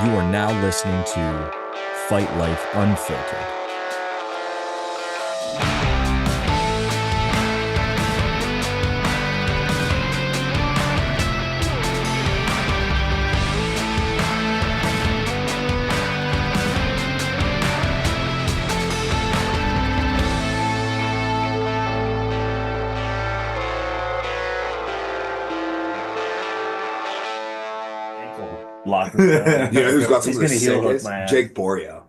You are now listening to Fight Life Unfiltered. Lock this down. You know who's got some He's of the gonna heel hook sickest? my ass. Jake Boria.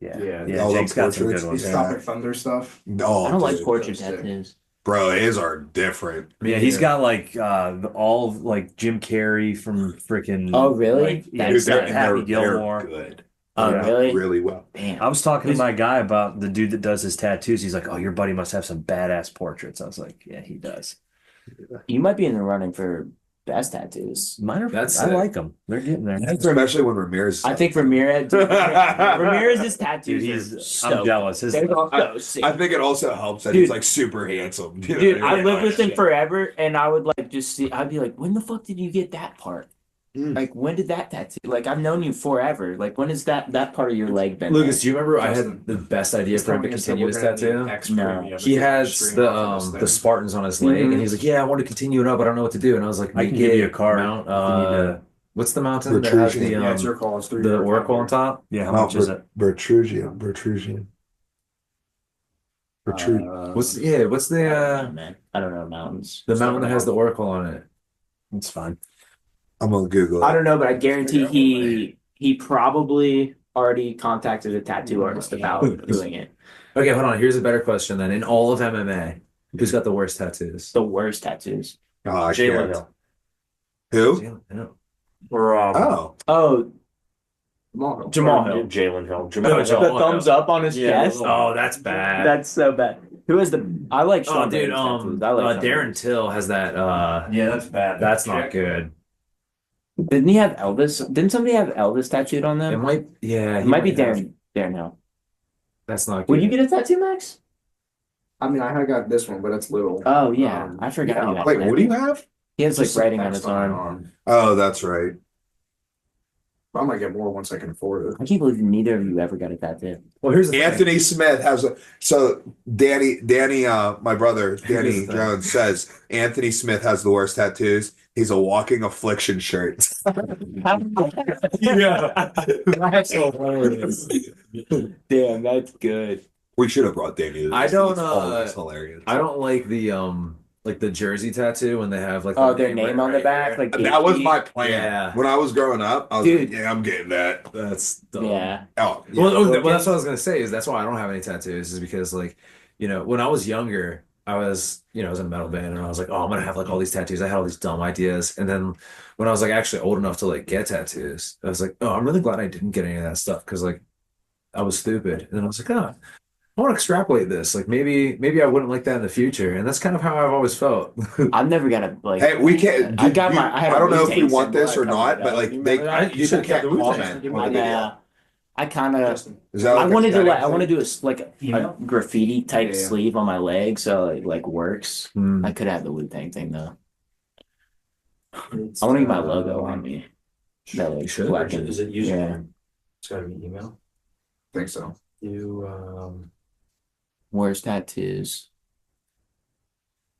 Yeah, all Jake's them got some good portraits. ones. These Yeah. Tropic Thunder stuff. No, I don't like dude. portrait sick. tattoos. Bro, his are different. Yeah, he's got like all of, like Jim Carrey from freaking. Oh, really? Like, yeah, Dude, he's got they're Happy they're Gilmore. good. Oh, Yeah. really? Really well. Damn. I was talking to my guy about the dude that does his tattoos. He's like, "Oh, your buddy must have some badass portraits." I was like, "Yeah, he does." You might be in the running for best tattoos. Mine are. That's I sick. like them. They're getting there. Especially when Ramirez. I think Ramirez's tattoos Dude, are I'm so jealous. His, They're so sick. I think it also helps that Dude. he's like super handsome. You know Dude, what I mean? lived with him Shit. forever, and I would like just see. I'd be like, "When the fuck did you get that part? Mm. Like, when did that tattoo? Like, I've known you forever. Like, when is that part of your leg been?" Lucas, do you remember I Justin. had the best idea for him to continue his tattoo? No. He has the Spartans on his leg, and he's like, "Yeah, I want to continue it up, but I don't know what to do." And I was like, I can "Make give it you a card Mount, if you need to. what's the mountain that has the Protrusion. Yeah, it's your call. It's 3 the years. oracle on top? Yeah, how much is it? Bertrusian. What's the man? I don't know mountains. the mountain that has the oracle on it? It's fine. I'm gonna Google I it. don't know, but I guarantee he probably already contacted a tattoo artist about doing it. Okay, hold on. Here's a better question then. In all of MMA, who's got the worst tattoos? The worst tattoos. Oh, I Jalen can't. Hill. Who? No. Or Oh, Oh, Jamal Hill. Jalen Hill. Jamal the Hill. thumbs up on his Yeah, chest. oh, that's bad. That's so bad. Who is the? I like Oh, Sean dude, Bates tattoos. I like Sean Darren Bates. Till has that. Yeah, that's bad. That's not good. Didn't he have Elvis? Didn't somebody have Elvis tattooed on them? It might, yeah, It he might be have- Darren Hill. That's not good. Would you get a tattoo, Max? I mean, I got this one, but it's little. Oh yeah, I forgot. yeah. you had Wait, that. what do you have? He has like Just writing on text his my arm. Oh, that's right. I might get more once I can afford it. I can't believe neither of you ever got a tattoo. Well, here's the thing. Anthony Smith has a Danny, my brother, Danny Here's the thing. Jones says Anthony Smith has the worst tattoos. He's a walking affliction shirt. Yeah. That's hilarious. Damn, that's good. We should have brought Danny. To this. I don't, He's always hilarious. I don't like the jersey tattoo when they have like Oh, their name on the back, there. like And that was HP? my plan. Yeah. When I was growing up, I was Dude. like, yeah, I'm getting that. That's dumb. Yeah. Oh, yeah. Well, that's what I was gonna say. Is that's why I don't have any tattoos. Is because like, when I was younger, I was in a metal band, and I was like, oh, I'm gonna have like all these tattoos. I had all these dumb ideas, and then when I was like actually old enough to like get tattoos, I was like, oh, I'm really glad I didn't get any of that stuff because like I was stupid. And then I was like, oh, I want to extrapolate this. Like maybe I wouldn't like that in the future, and that's kind of how I've always felt. I've never got a like. Hey, we can't. I got my. I had I a don't know if we Wu-Tang want this or symbol. not, but like You they, remember that? You should people have can't the Wu-Tang comment symbol. on the video. Yeah. I kind of. Justin. Is that I like a wanted to static like. I thing? want to do a graffiti type Yeah. sleeve on my leg, so it like works. Hmm. I could have the Wu-Tang thing though. I want to get my logo on me. That like should. black and- Is it Yeah. username? It's gotta be email. I think so. Worst tattoos.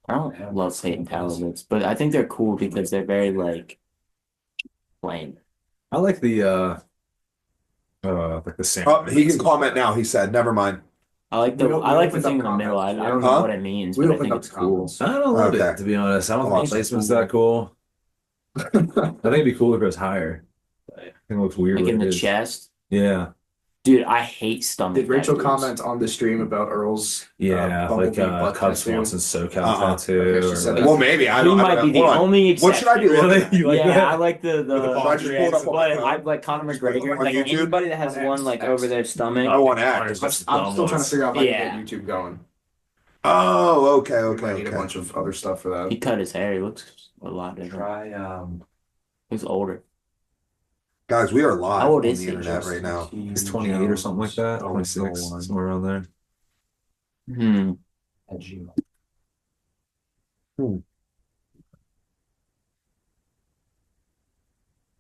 I don't love Satan tablets, but I think they're cool because they're very like plain. I like the Oh, he can comment now. He said, "Never mind." I like We I like the opened thing in up the middle. I don't Huh? know what it means, We but I opened think up it's the cool. comments. I don't love Okay. it, to be honest. I don't think Awesome. placement's that cool. I think it'd be cooler if it was higher. I think it looks weird. Like when in it the is. chest. Yeah. Dude, I hate stomach Did Rachel tattoos. comment on the stream about Earl's? Yeah, Bumblebee like butt Cub tattoo? Swanson SoCal Uh-huh. tattoo. Okay, she or said like- that. Well, maybe I He don't. might be the hold on. only What should I be exception. looking at? You like yeah, that? I like the If I just pulled up on my but phone. I like Conor McGregor. On Like YouTube? anybody that has one like over their stomach. I want X. I'm still trying to figure out if I can get YouTube going. Oh, okay, I okay, need a okay. bunch of other stuff for that. He cut his hair. He looks a lot different. He's older. Guys, we are live How old on is the he? internet right now. He's 28 or something like that. 26, somewhere around there. Hmm.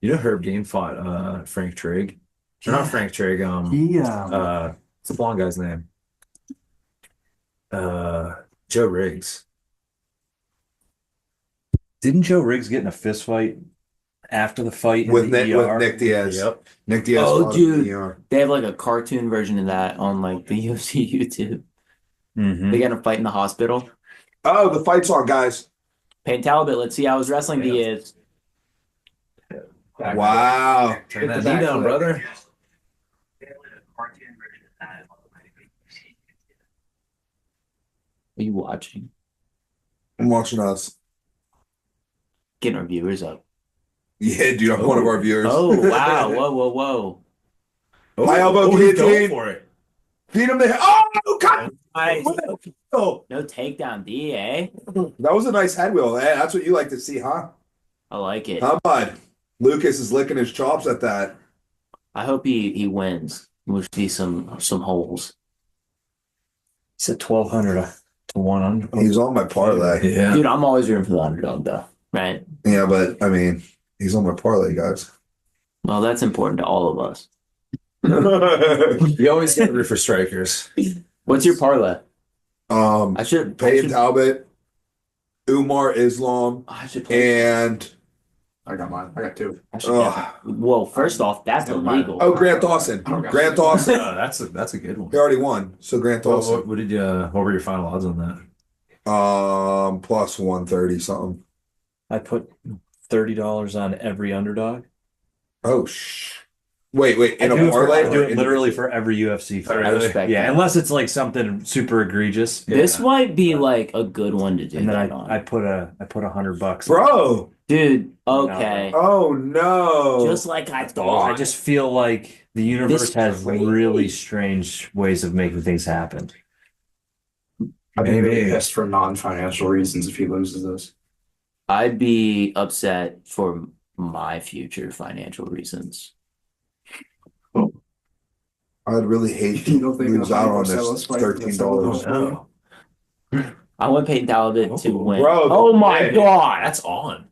You know Herb Dean fought Frank Trigg? Or not Frank Trigg, what's the blonde guy's name? Joe Riggs. Didn't Joe Riggs get in a fist fight after the fight in with the Nick, ER? with Nick Diaz. Yep. Nick Diaz. Oh, fought in the dude. ER. They have like a cartoon version of that on like the UFC YouTube. Mhm. They got a fight in the hospital. Oh, the fight's on, guys. Payne Talbot, let's see how his wrestling is. Wow. Turn that the knee down, backflip. brother. Are you watching? I'm watching us. Getting our viewers up. Yeah, dude, I'm one of our viewers. Oh, wow. Whoa, whoa, whoa. High elbow he's guillotine. going for it. Feed him the head. Oh, God. Nice. Oh, No takedown D, eh? that was a nice head wheel. Hey, that's what you like to see, huh? I like it. Huh, bud? Lucas is licking his chops at that. I hope he wins. We'll see some holes. He said 1,200 to 100. He's on my parlay. Yeah. Dude, I'm always rooting for the underdog, though. Right? Yeah, but I mean, he's on my parlay, guys. Well, that's important to all of us. You always get root for strikers. What's your parlay? Um, I should. Payne Talbot, Umar Islam, I should play. and I got mine. I got two. I should well, first off, that's Never mind. illegal. oh, Grant Dawson. I don't got Grant shit. Dawson. That's a good one. He already won. So Grant Dawson. What were your final odds on that? Plus 130 something. I put $30 on every underdog. Oh, wait, in I a do it for- parlay? I do or it literally for every UFC fight. I respect Yeah, that. unless it's like something super egregious. This might be like a good one to do And then that on. I put $100. Bro. Dude, okay. Oh, no. Just like I I thought. just feel like the universe This has crazy. really strange ways of making things happen. I'd be really Maybe. pissed for non-financial reasons if he loses this. I'd be upset for my future financial reasons. I'd really hate You to don't think lose the out on Marcellus this fight- $13. Oh, no. I want Peyton Talbot to win. Bro, Oh my Hey, god! that's on.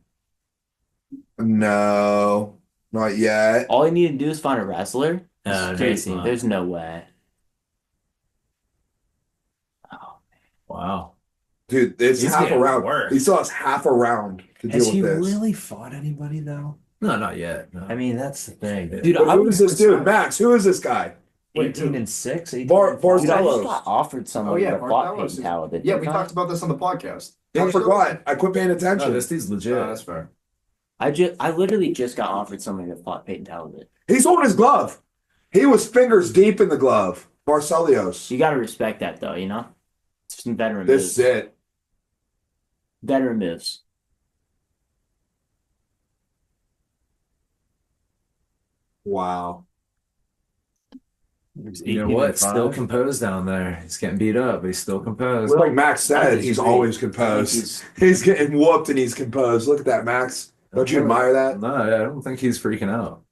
No, not yet. All you need to do is find a wrestler. No, Seriously, it's not. there's no way. Wow. Dude, it's He's half a getting round. worse. He still has half a round to Has deal he with this. really fought anybody though? No, not yet. No. I mean, that's the thing. Dude, Who I is was this dude? Max, who is this guy? 18-6, 18 Bar- and Bar- five? Dude, I just Barcelos. got offered someone Oh, yeah, that fought Barcelos Peyton is- Talbot. Yeah, we didn't I? talked about this on the podcast. I forgot. I quit paying No, attention. this dude's legit. That's fair. I literally just got offered somebody that fought Peyton Talbot. He's holding his glove. He was fingers deep in the glove. Barcelios. You got to respect that, though. You know, it's some veteran This moves. is it. Veteran moves. Wow. You know what? Still composed down there. He's getting beat up, but he's still composed. Like Max I said, he's disagree. always I think composed. He's getting whooped and he's composed. Look at that, Max. Don't you admire that? No, I don't think he's freaking out.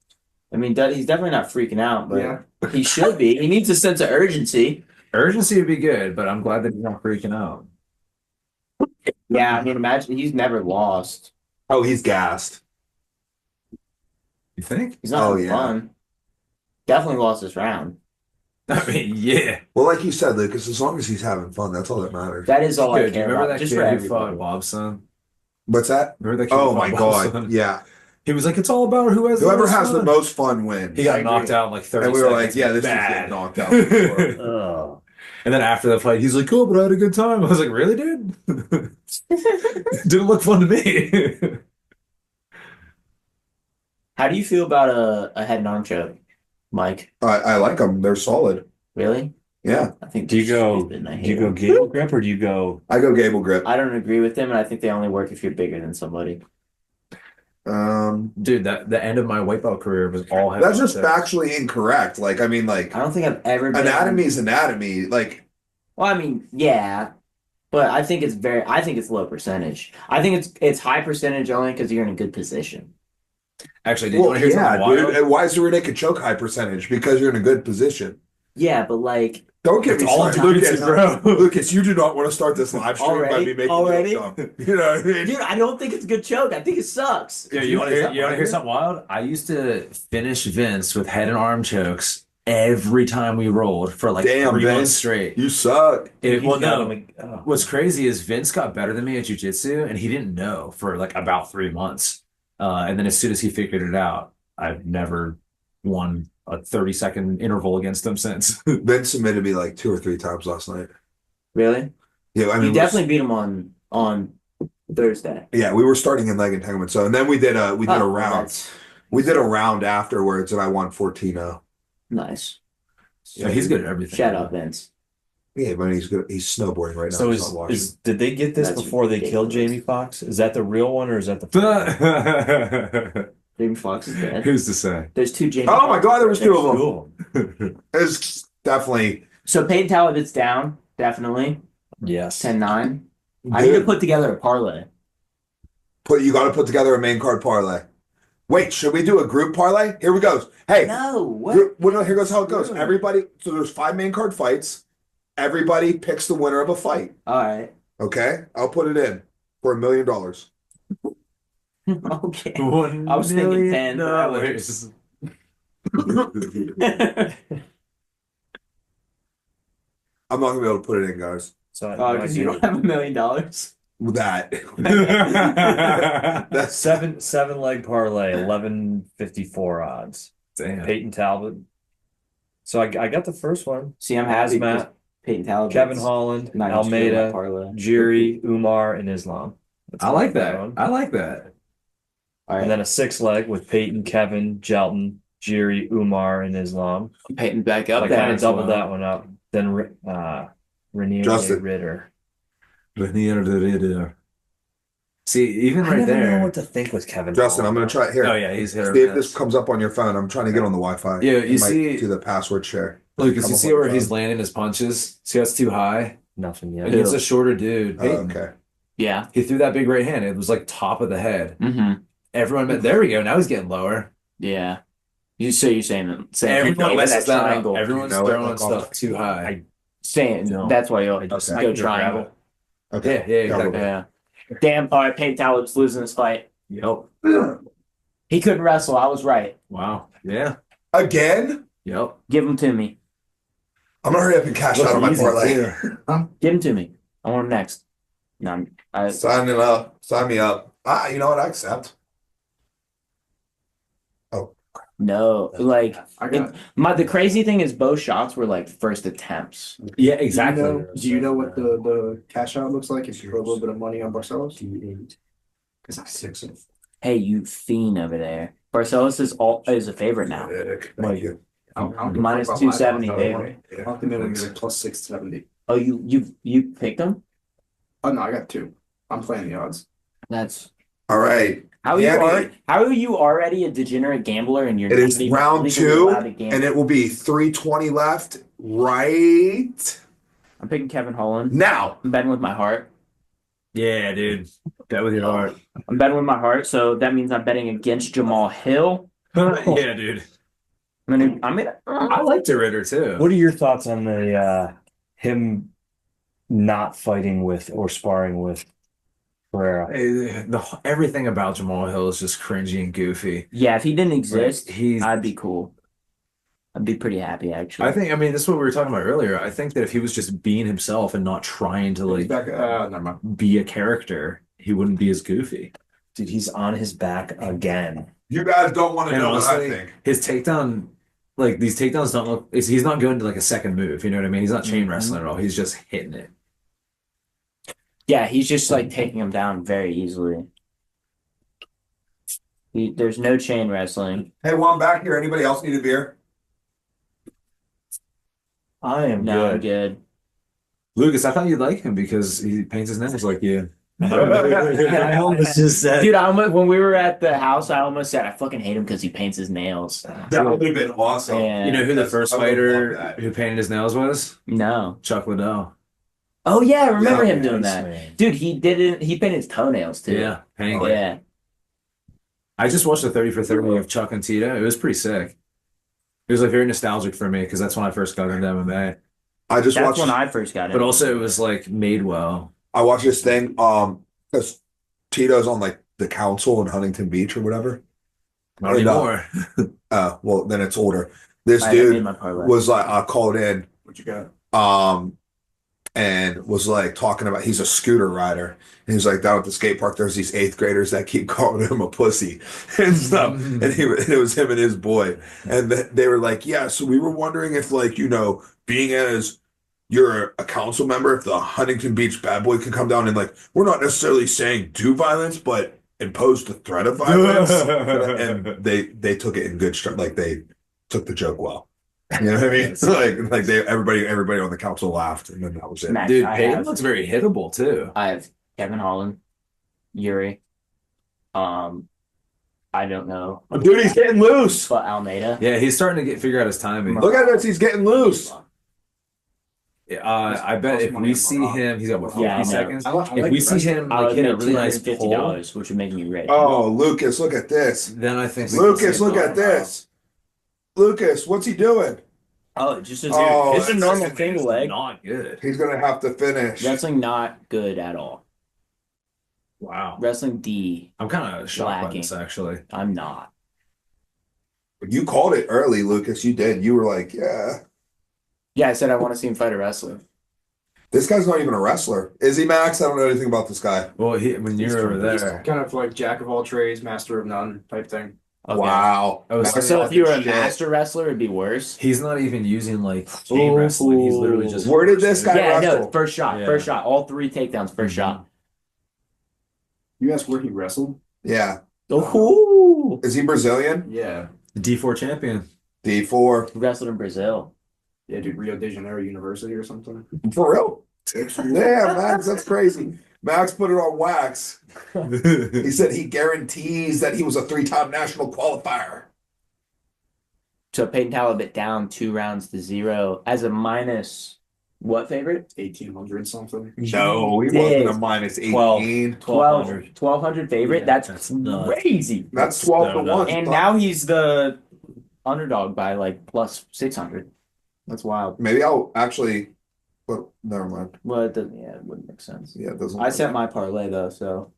I mean, he's definitely not freaking out, but Yeah. he should be. He needs a sense of urgency. Urgency would be good, but I'm glad that he's not freaking out. Yeah, I mean, imagine he's never lost. Oh, he's gassed. You think? He's not Oh, having yeah. fun. Definitely lost this round. I mean, yeah. Well, like you said, Lucas, as long as he's having fun, that's all that matters. That is all I Dude, do you care remember about. that Just kid for who everybody. fought Bobson? What's that? Remember that kid Oh who my fought God. Bobson? Yeah. He was like, it's all about who has Whoever most has the fun. most fun wins. He got I knocked agree. out in like 30 And we were seconds. like, yeah, this is Bad. getting knocked out. before. Oh. And then after the fight, he's like, cool, but I had a good time. I was like, really, dude? Didn't look fun to me. How do you feel about a head and arm choke, Mike? I like them. They're solid. Really? Yeah. I think Do you they're go? stupid and I Do hate you go them. gable grip or do you go? I go Gable grip. I don't agree with them, and I think they only work if you're bigger than somebody. Dude, the end of my white belt career was all head That's just checks. factually incorrect. Like, I mean, like, I don't think I've ever been. anatomy is anatomy. Like, Well, I mean, yeah, but I think it's low percentage. I think it's high percentage only because you're in a good position. Actually, did you well, want to hear yeah, something wild? dude. And why is the Renee choke high percentage? Because you're in a good position. Yeah, but like Don't get It's me all started, jujitsu, Lucas. bro. Lucas, you do not want to start this live stream by me making Already? you dumb. You know what I mean? Dude, I don't think it's a good joke. I think it sucks. Yeah, you want to hear something wild? I used to finish Vince with head and arm chokes every time we rolled for like Damn, 3 months Vince. straight. You suck. Well, no. Oh. What's crazy is Vince got better than me at jujitsu, and he didn't know for like about 3 months. And then as soon as he figured it out, I've never won a 30-second interval against him since. Ben submitted me like 2 or 3 times last night. Really? Yeah, I mean, You definitely beat him on Thursday. yeah, we were starting in leg entanglement. So, and then we did a Oh, round. that's We did a round afterwards, and I won 14-0. nice. Yeah, he's good at everything. Shout out, Vince. Yeah, but he's good. He's snowboarding right now. So He's not watching. did they get this That's before they killed ridiculous. Jamie Foxx? Is that the real one or is that the Jamie Foxx is dead. Who's to say? There's 2 Jamie. Oh my God, there was 2 of them. Cool. It's definitely So Peyton Talbot's down, definitely. Yes. 10-9. I need to good. put together a parlay. You got to put together a main card parlay. Wait, should we do a group parlay? Here we go. Hey, No, what? no, here goes how it goes. Everybody, so there's 5 main card fights. Everybody picks the winner of a fight. All right. Okay, I'll put it in for $1 million. Okay. $1 I was thinking million 10, but I dollars. I'm not gonna be able to put it in, guys. So Oh, because you don't have $1 million. With that, that's seven leg parlay, 1154 odds. Damn. Peyton Talbot. So I got the first one. See, I'm happy because Hazmat, Peyton Talbot. Kevin Holland, not gonna steal my Almeida, parlay. Jiri, Umar, and Islam. That's I like that. one. I like that. All right. And then a 6 leg with Peyton, Kevin, Jelton, Jiri, Umar, and Islam. Peyton back up I there. kind of as doubled well. that one up. Then Renier Justin. Ritter. See, even I right never there. know what to think with Kevin. Justin. I'm Holland. gonna try here. Oh yeah, he's hit or See if miss. this comes up on your phone. I'm trying to get on the Wi-Fi. Yeah, It you might see- do the password share. Lucas, Come you up see on where the he's phone. landing his punches? See, that's too high Nothing yet. against a shorter dude. Oh, Peyton. okay. Yeah. He threw that big right hand. It was like top of the head. Mm-hmm. Everyone, there we go. Now he's getting lower. Yeah. You're saying that. Everyone messes that up. triangle. Everyone's You know it, throwing like, stuff too high. Saying No. that's why you I just Okay. go I can grab triangle. it. Okay. Yeah, exactly. Yeah. Damn. All right. Peyton Talbot's losing this fight. Yep. He couldn't wrestle. I was right. Wow. Yeah. Again, Yep. Give him to me. I'm gonna hurry up and cash out on my Easy, parlay. too. Give him to me. I want him next. No, Sign it up. Sign me up. You know what? I accept. no. Like I got. the crazy thing is both shots were like first attempts. Yeah, exactly. Do you know what the cash out looks like if you put a little bit of money on Barcelos? Because I'm 6 of. Hey, you fiend over there. Barcelos is a favorite now. Thank you. Minus 270 favorite. Off the middle, he's like plus 670. Oh, you picked him? Oh no, I got 2. I'm playing the odds. That's All right. how Yeah, are you already a degenerate gambler and you're It not is even round legally 2, allowed to gamble? and it will be 3:20 left. Right I'm picking Kevin Holland. now. I'm betting with my heart. Yeah, dude. Bet with your heart. I'm betting with my heart, so that means I'm betting against Jamal Hill. Yeah, dude. I'm gonna I liked the Ritter too. What are your thoughts on the him not fighting with or sparring with Pereira? Everything about Jamal Hill is just cringy and goofy. yeah, if he didn't exist, He's. I'd be cool. I'd be pretty happy actually. I mean, this is what we were talking about earlier. I think that if he was just being himself and not trying to He's like back. Never mind. be a character, he wouldn't be as goofy. Dude, he's on his back again. You guys don't want to And know what I honestly, think. his takedown, like these takedowns don't look. He's not going to like a second move. You know what I mean? He's not chain wrestling at all. He's just hitting it. Yeah, he's just like taking him down very easily. There's no chain wrestling. Hey, while I'm back here, anybody else need a beer? I am No, I'm good. good. Lucas, I thought you'd like him because he paints his nails like you. I almost just said. Dude, when we were at the house, I almost said I fucking hate him because he paints his nails. That would have been awesome. Yeah. You know who the first I would love fighter that. who painted his nails was? No. Chuck Liddell. Oh yeah, I remember Yeah, him doing Nice, that. man. Dude, he painted his toenails too. Yeah, painting. Yeah. I just watched the 30 for 30 of Chuck and Tito. It was pretty sick. It was like very nostalgic for me because that's when I first got into MMA. I just That's watched. when I first got it. But also, it was like made well. I watched this thing. Because Tito's on like the council in Huntington Beach or whatever. Not And, anymore. Well, then it's older. This I made dude my parlay. was like called in, What you got? and was like talking about he's a scooter rider. And he's like down at the skate park. There's these eighth graders that keep calling him a pussy and stuff. And it was him and his boy, and they were like, yeah. So we were wondering if like being as you're a council member, if the Huntington Beach bad boy could come down and like we're not necessarily saying do violence, but impose the threat of violence. And they took it in good stride. Like they took the joke well. You know what I mean? like everybody on the council laughed, and then that was it. Max, Dude, I Peyton have- looks very hittable too. I have Kevin Holland, Yuri. I don't know, Dude, he's getting loose. but Almeida. Yeah, he's starting to figure out his timing. Look at this, he's getting loose. I bet if we see him, he's got what, 50 Yeah, I know. seconds? I like If we see the him I like would hit a make really nice pull, $250, which would make me rich. Oh, Lucas, look at this. then I think Lucas, look at this. Lucas, what's he doing? Oh, just Oh, it's a that's normal single leg. Not good. He's gonna have to finish. Wrestling not good at all. Wow. Wrestling D, I'm kind of shocked by Lacking. this actually. I'm not. You called it early, Lucas. You did. You were like, yeah. Yeah, I said I want to see him fight a wrestler. This guy's not even a wrestler. Is he, Max? I don't know anything about this guy. Well, when you're over there, Kind of like jack of all trades, master of none type thing. Okay. Wow. I was Max So if you were a shit. master wrestler, it'd be worse. he's not even using like chain wrestling. He's literally just. Where did this guy Yeah, wrestle? no, first shot, Yeah. first shot. All 3 takedowns, first shot. You asked where he wrestled? Yeah. Oh, Is he Brazilian? Yeah. D4 champion? D4. wrestled in Brazil. Yeah, dude, Rio de Janeiro University or something. For real? Yeah, Max, that's crazy. Max put it on wax. He said he guarantees that he was a 3-time national qualifier. So Peyton Talbot down 2 rounds to 0 as a minus what favorite? 1800 something. No, he Did. wasn't a minus 18. 1200 favorite. That's nuts. crazy. That's 12 to 1. And now he's the underdog by like plus 600. That's wild. Maybe I'll actually, but never mind. Well, it doesn't. Yeah, it wouldn't make sense. Yeah, it doesn't. I sent my parlay though, so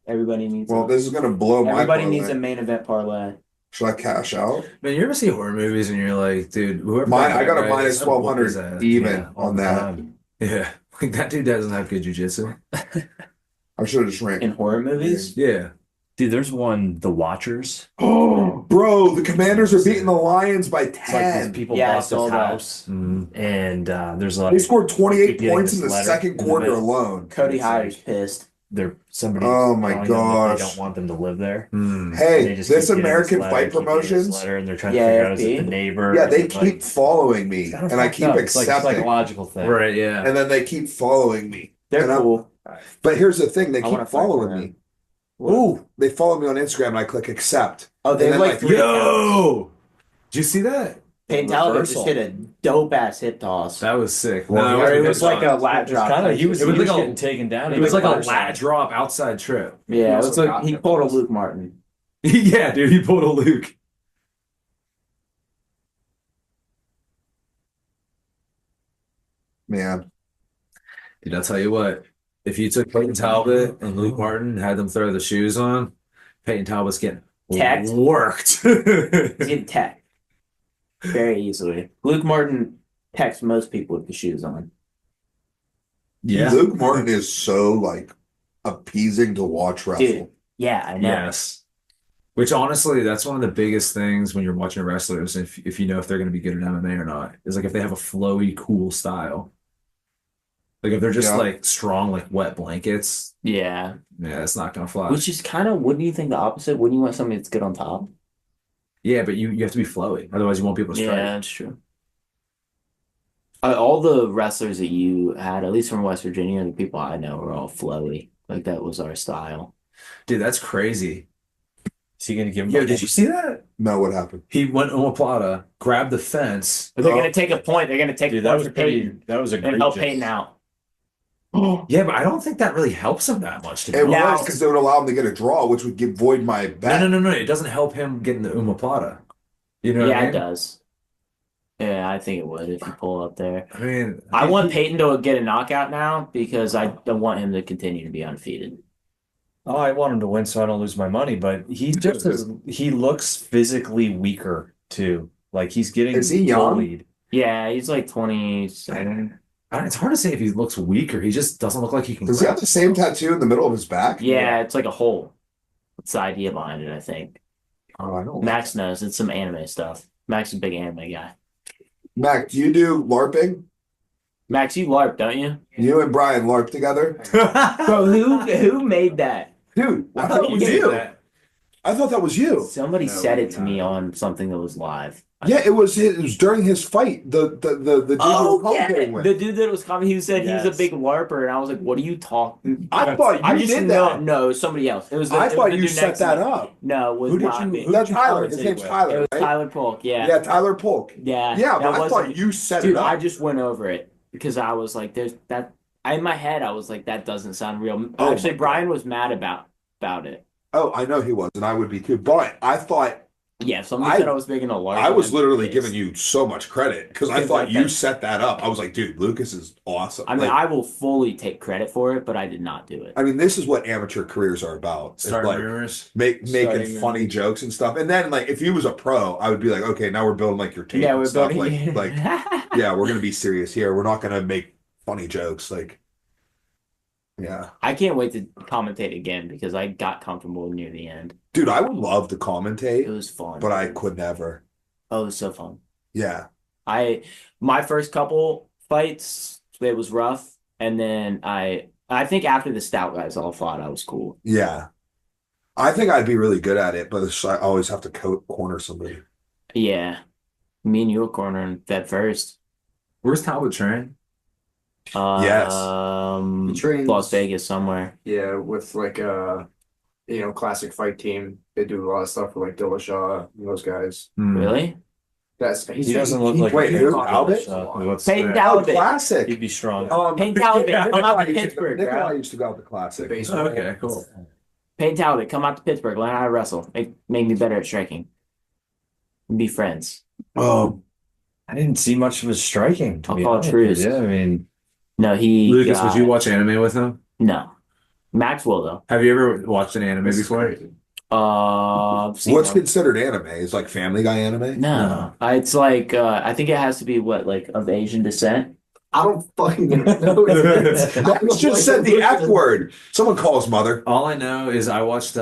everybody needs. Well, this is gonna blow my everybody parlay. needs a main event parlay. Should I cash out? Man, you ever see horror movies and you're like, dude, whoever. Mine, that I got a guy minus is, I'm gonna whoop 1200 his ass. even Yeah, all on the that. time. Yeah, like that dude doesn't have good jujitsu. I should have just ran. In horror movies, Yeah, Dude, there's one, The Watchers. Oh, bro, the Commanders are beating the Lions by It's like these 10. people Yeah, I bought saw this that. house, Mhm. and there's like They scored 28 Getting points this in the letter second in the quarter middle. alone. Cody It's like- Hyde's pissed. they're somebody. Oh my telling them that gosh. They don't want them to live there. Hmm. Hey, They just this keep getting American letter, Fight keep getting this Promotions, letter, and they're trying Yeah, to figure out is it AFP? the neighbor? yeah, is they it, keep like, following me, it's kinda and I fucked keep up. It's like a accepting, psychological thing. Right, yeah. and then they keep following me. They're And I'm- cool. But here's the thing, they I wanna keep fight following for me. them. Ooh, they follow me on Instagram, and I click accept. Oh, they And have then, like like, 3 accounts. Yo, did you see that? Peyton Talbot Reversal. just hit a dope ass hip toss. That was sick. Well, No, yeah, Or it it was like a lat drop. Kind of. He was It was like a- getting taken down. It was like a First lat time. drop outside trip. Yeah, it was also like got he hip pulled a toss. Luke Martin. Yeah, dude, he pulled a Luke. Man, Dude, I'll tell you what. If you took Peyton Talbot and Luke Martin, had them throw the shoes on, Peyton Talbot's getting Tagged? worked. He's getting tech very easily. Luke Martin techs most people with the shoes on. Yeah. Luke Martin is so like appeasing to watch wrestle. Dude, yeah, I know. Yes. Which honestly, that's one of the biggest things when you're watching wrestlers, if you know if they're going to be good at MMA or not, is like if they have a flowy, cool style. Like if they're just Yeah. like strong, like wet blankets, Yeah. yeah, it's not going to fly. Which is kind of, wouldn't you think the opposite? Wouldn't you want somebody that's good on top? Yeah, but you have to be flowy, otherwise you won't be able to strike. Yeah, that's true. All the wrestlers that you had, at least from West Virginia, the people I know were all flowy. Like that was our style. Dude, that's crazy. Is he gonna give him? Yo, did you see that? No, what happened? He went omoplata, grabbed the fence. But they're Oh. going to take a point. They're going to take Dude, a that point was for pretty. Peyton That was and help egregious. Peyton out. Yeah, but I don't think that really helps him that much. To be It honest. Now- was because they would allow him to get a draw, which would give void my bet. No. It doesn't help him getting the omoplata. You know what Yeah, I it mean? does. Yeah, I think it would if you pull up there. I mean, I want Peyton to get a knockout now because I don't want him to continue to be undefeated. Oh, I want him to win so I don't lose my money, but he looks physically weaker too. Like he's getting Is he young? bullied. Yeah, he's like 27. it's hard to say if he looks weaker. He just doesn't look like he can. Does he have the same tattoo in the middle of his back? Yeah, it's like a hole. It's the idea behind it, I think. Oh, I don't. Max knows. It's some anime stuff. Max is a big anime guy. Mac, do you do LARPing? Max, you LARP, don't you? You and Brian LARP together? Bro, who made that? Dude, I thought it was You you. did that. I thought that was you. Somebody No, said it to not. me on something that was live. Yeah, it was during his fight. The dude who was commentating with. The dude that was coming, he said he was a Yes. big LARper, and I was like, "What are you talking?" I thought I you just did know, that. no, it was somebody else. It was. I it was thought the you dude set next to that me. up. No, it was Who did not you? me. That's Who Tyler. His commentated name's with? Tyler, It was right? Tyler Polk. Yeah, Yeah, Tyler Polk. yeah. Yeah, but that I thought wasn't- you set Dude, it up. I just went over it because I was like, "There's that." In my head, I was like, "That doesn't sound real." Oh Actually, my Brian was mad about it. Oh, I know he was, and I would be too. But I thought Yeah, somebody said I was big in a LARP. I was and literally I'm giving pissed. you so much credit because I Because, thought like, you that- set that up. I was like, dude, Lucas is awesome. I mean, Like, I will fully take credit for it, but I did not do it. I mean, this is what amateur careers are about. It's Starting like rumors. making Starting funny jokes and stuff. And then like if he was a pro, I would be like, okay, now we're building like your tape Yeah, and we're stuff. building. Like yeah, we're gonna be serious here. We're not gonna make funny jokes. Like yeah. I can't wait to commentate again because I got comfortable near the end. Dude, I would love to It commentate, was fun. but I could never. Oh, it was so fun. Yeah. My first couple fights, it was rough, and then I think after the stout guys all fought, I was cool. Yeah. I think I'd be really good at it, but I always have to corner somebody. Yeah, me and you were cornering that first. Where's Talbot train? Yes. He trains- Las Vegas somewhere. Yeah, with like classic fight team. They do a lot of stuff with like Dillashaw and those guys. Really? He doesn't look like Wait, who? Albert? Albert? Peyton Oh, Talbot. classic. He'd be strong. Peyton Talbot, come out to Nick Pittsburgh, and I bro. used to go out the classic. Baseball. Okay, cool. Peyton Talbot, come out to Pittsburgh, learn how to wrestle. Make me better at striking. Be friends. Oh, I didn't see much of his striking. To I'll be call honest Truce. with you. I mean, No, he Lucas, got- would you watch anime with him? No. Max will though. Have you ever watched an anime This is before? crazy. I've seen what's one. considered anime? Is like Family Guy anime? No, it's like I think it has to be what, like of Asian descent. I don't fucking know. Max just said the F word. Someone call his mother. All I know is I watched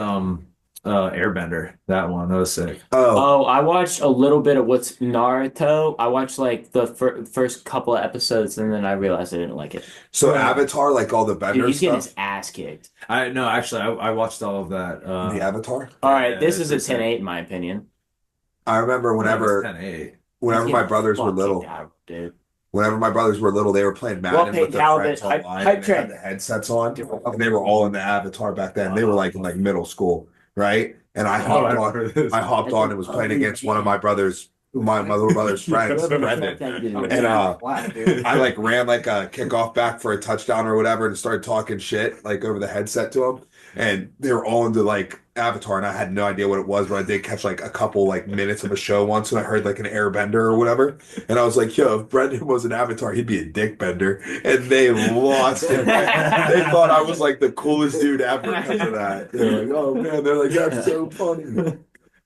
Airbender. That one. That was sick. Oh, Oh, I watched a little bit of what's Naruto. I watched like the first couple of episodes, and then I realized I didn't like it. so Avatar, like all the Dude, Bender he's getting stuff. his ass kicked. I watched all of that. The Avatar. All right, this yeah, is a 10-8 in my opinion. I remember whenever 10-8. whenever He's my getting brothers were fucking little. out, dude. Whenever my brothers were little, they were playing Well Madden paid with their Talbot. friends Hype- online. hype And they had train. the headsets on, and they were all in the Avatar back then. They were like in like middle school, right? And I hopped on. I hopped on and was playing against one of my brothers, my little brother's friends, Brendan. And I like ran like a kickoff back for a touchdown or whatever, and started talking shit like over the headset to them. And they were all into like Avatar, and I had no idea what it was, but I did catch like a couple like minutes of a show once, and I heard like an airbender or whatever, and I was like, "Yo, if Brendan was an Avatar, he'd be a dick bender." And they lost it. They thought I was like the coolest dude ever because of that. They're like, "Oh man," they're like, "That's so funny."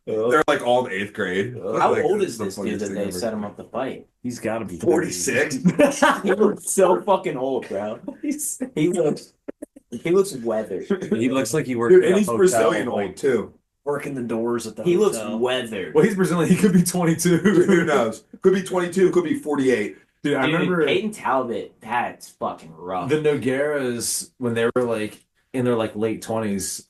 They're like all in 8th grade. How Like, old this is the this dude funniest that thing they ever. set him up to fight? he's got to be 46. He looks so fucking old, bro. He looks weathered. He looks like he worked Dude, at and a he's hotel, Brazilian like, old too. working the doors at the He looks hotel. weathered. Well, he's Brazilian. He could be 22. Who knows? Could be 22, could be 48. Dude, I Dude, remember Peyton Talbot, that's fucking rough. the Nogueiras when they were like in their like late 20s.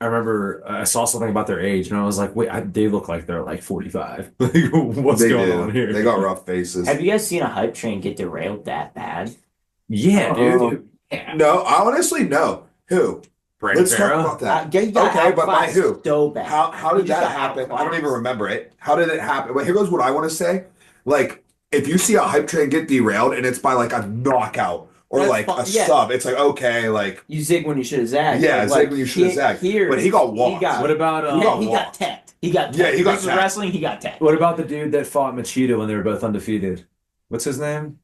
I remember I saw something about their age, and I was like, "Wait, they look like they're like 45. Like, what's They going do. on here?" They got rough faces. Have you guys seen a hype train get derailed that bad? Yeah, dude. Um, Yeah. No, honestly, no. Who? Brandon Let's talk Farrah? about that. He got Okay, but by outclassed who? So bad. How He did just that got happen? I don't outclassed. even remember it. How did it happen? But here goes what I want to say. Like, if you see a hype train get derailed and it's by like a knockout or That's like fine, a yeah. sub. It's like, okay, like, You zig when you should have zagged. yeah, but, zig when you should have zagged. Here, But he got walked. What about he got tapped. He got tapped. Yeah, he got This was tapped. wrestling. He got tapped. what about the dude that fought Machida when they were both undefeated? What's his name?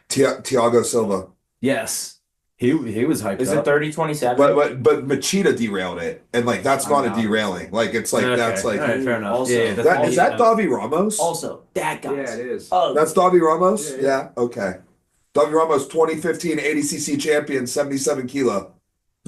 Thiago Silva. Yes, he was hyped Is up. it 30-27? But Machida derailed it, and like that's not a derailing. Like it's like Okay. that's like All right, fair enough. Also- yeah, that. Is that Davi Ramos? Also, that guy. Yeah, it is. Oh, That's Davi Ramos. Yeah, Yeah, yeah. okay. Davi Ramos, 2015 ADCC champion, 77 kilo,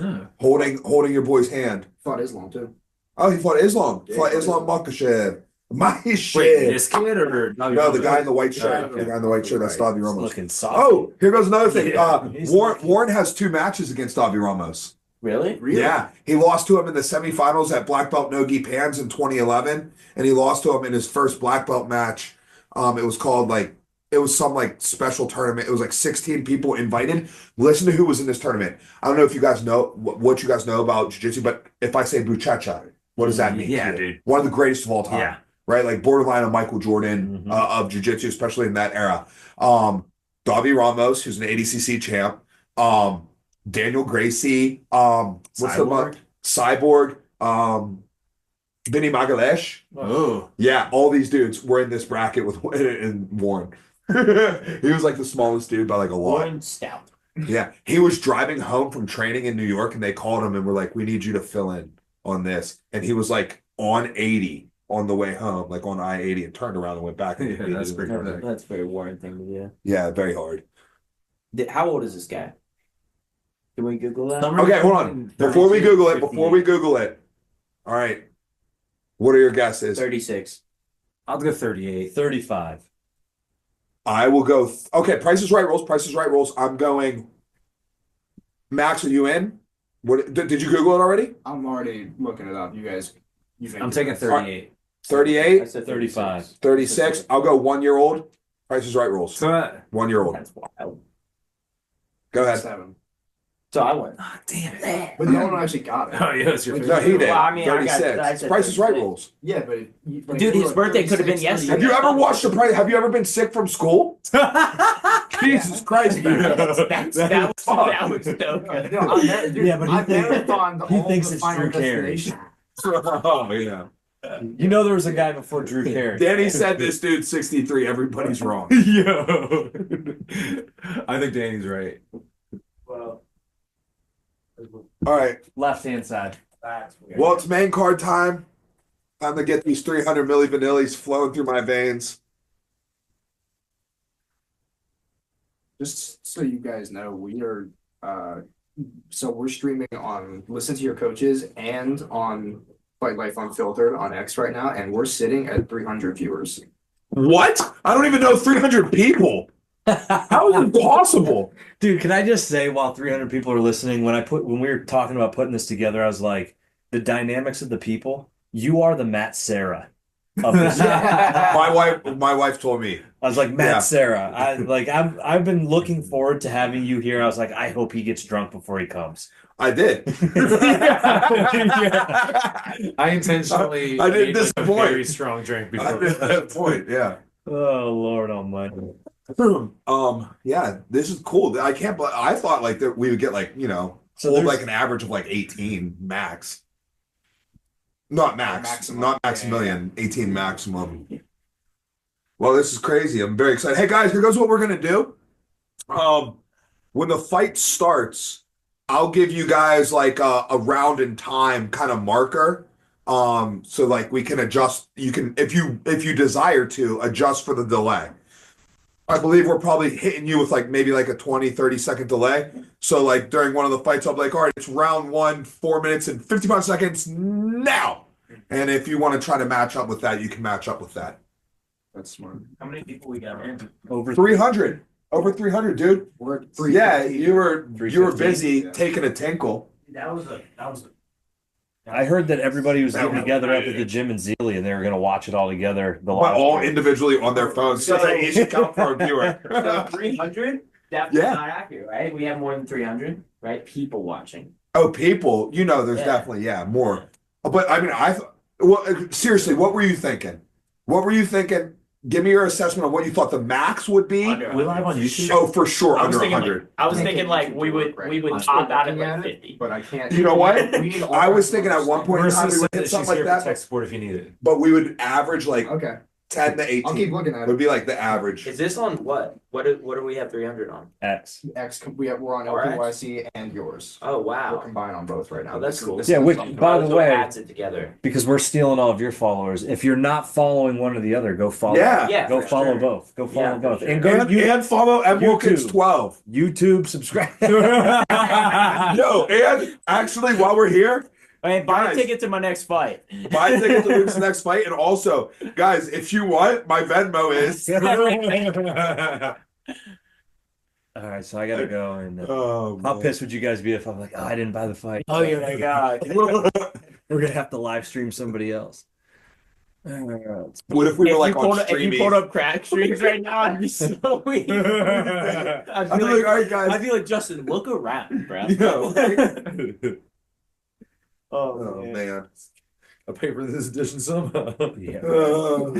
Oh. holding your boy's hand. Fought Islam too. Oh, he fought Islam. Yeah, Fought he fought Islam Makhachev. My Wait, shit. this kid or No, the guy in the white shirt. Okay. The guy in the white shirt. That's Davi Ramos. Looking soft. Oh, here goes another thing. He's Warren has 2 matches against Davi Ramos. really? Really? Yeah, he lost to him in the semifinals at Black Belt Nogi Pans in 2011, and he lost to him in his first black belt match. It was called it was some like special tournament. It was like 16 people invited. Listen to who was in this tournament. I don't know if you guys know what you guys know about jiu-jitsu, but if I say buchacha, what does that mean? Yeah, to you? dude. One of the greatest of all time. Yeah. Right, like borderline of Michael Jordan Mhm. of jiu-jitsu, especially in that era. Davi Ramos, who's an ADCC champ. Daniel Gracie. What's Cyborg? the Cyborg? Vinny Magalesh. Oh, Yeah, all these dudes were in this bracket with and Warren. He was like the smallest dude by like a lot. Warren Stout. Yeah, he was driving home from training in New York, and they called him and were like, "We need you to fill in on this." And he was like on 80 on the way home, like on I-80, and turned around and went back. And Yeah, that's pretty That's, that's a very Warren thing to do. Yeah, very hard. How old is this guy? Can we Google that? Okay, hold on. Before we Google it, all right. What are your guesses? 36. I'll go 38. 35. I will go. Okay, Price is Right rules. Price is Right rules. I'm going. Max, are you in? What did you Google it already? I'm already looking it up. You guys, you think I'm taking 38. 38, I said 35. 36. I'll go 1-year-old. Price is Right rules. So, 1-year-old. That's wild. Go ahead. 7. So I went. damn it. But no one actually got it. Oh, yeah, that's your No, favorite. he did. Well, I mean, I 36. said Price is Right 36. rules. Yeah, but Dude, his birthday could have been yesterday. Have you ever watched the price? Have you ever been sick from school? Jesus Christ, man. that was so good. No, I've never, dude, Yeah, but he I've thinks- marathoned he all thinks the it's final Drew Carey. destination. Oh yeah. You know there was a guy before Drew Carey. Danny said this dude's 63. Everybody's wrong. Yo. I think Danny's right. Well, All right. Left hand side. that's weird. Well, it's main card time. Time to get these 300 milli vanillis flowing through my veins. Just so you guys know, we are so we're streaming on Listen to Your Coaches and on Fight Life Unfiltered on X right now, and we're sitting at 300 viewers. What? I don't even know 300 people. How is it possible? Dude, can I just say while 300 people are listening, when we were talking about putting this together, I was like, the dynamics of the people, you are the Matt Sarah of this. My wife told me. I was like, Matt Yeah. Sarah. I've been looking forward to having you here. I was like, I hope he gets drunk before he comes. I did. I intentionally I didn't made, like, a disappoint. very strong drink I before. did that point, yeah. Oh Lord Almighty. Yeah, this is cool. I can't. I thought like that we would get like So hold there's like an average of like 18 max. Not max, Maximum. not Maximilian. 18 maximum. Well, this is crazy. I'm very excited. Hey guys, here goes what we're gonna do. When the fight starts, I'll give you guys like a round in time kind of marker. So like we can adjust. You can, if you desire to, adjust for the delay. I believe we're probably hitting you with like maybe like a 20-30 second delay. So like during one of the fights, I'll be like, all right, it's round 1, 4 minutes and 55 seconds now. And if you want to try to match up with that, you can match up with that. That's smart. How many people we got in? over 300. Over 300, dude. We're at Yeah, 350. you were 350. busy Yeah. taking a tinkle. That was a. I heard that everybody was That getting was together up at the gym in Zealy and they were gonna watch it all together. The But live all stream. individually on their phones. So it should count for a viewer. So 300? That's Yeah. not accurate, right? We have more than 300, right? People watching. Oh, people, there's Yeah. definitely, more. But I mean, well, seriously, what were you thinking? What were you thinking Give me your assessment on what you thought the max would be. We live on YouTube. Oh, for sure, I was under thinking 100. I was thinking like we would top out at like 50. But I can't. You know what? We need all I was our thinking at one point in time we Marissa would said hit she's something like here for that, tech support if you need it. but we would average like Okay, 10 to 18. I'll keep looking at Would it. be like the average. Is this on what? What do we have 300 on? X. We're on All right. LPYC and yours. Oh We're wow. combined on both right now. Oh, that's This is- cool. this Yeah, is which, something- by the So way, adds it together. because we're stealing all of your followers. If you're not following one or the other, go follow. Yeah. Yeah, Go for follow sure. both. Go follow Yeah, for both. sure. And go And follow M. Wilkins YouTube. 12. YouTube, subscribe. Yo, and actually, while we're here, Hey, buy Guys. a ticket to my next fight. buy a ticket to Luke's next fight. And also, guys, if you want, my Venmo is. All right, so I gotta go. And Oh, how man. pissed would you guys be if I'm like, oh, I didn't buy the fight? Oh, you're like, God. We're gonna have to live stream somebody else. What if we were like on if you streaming? pulled up crack streams right now, I'd be so weird. I'd I'd be be like, all right, guys. I'd be like, Justin, look around, bro. Yeah. Oh, Oh, man. man. I'll pay for this edition somehow. Yeah. Uh,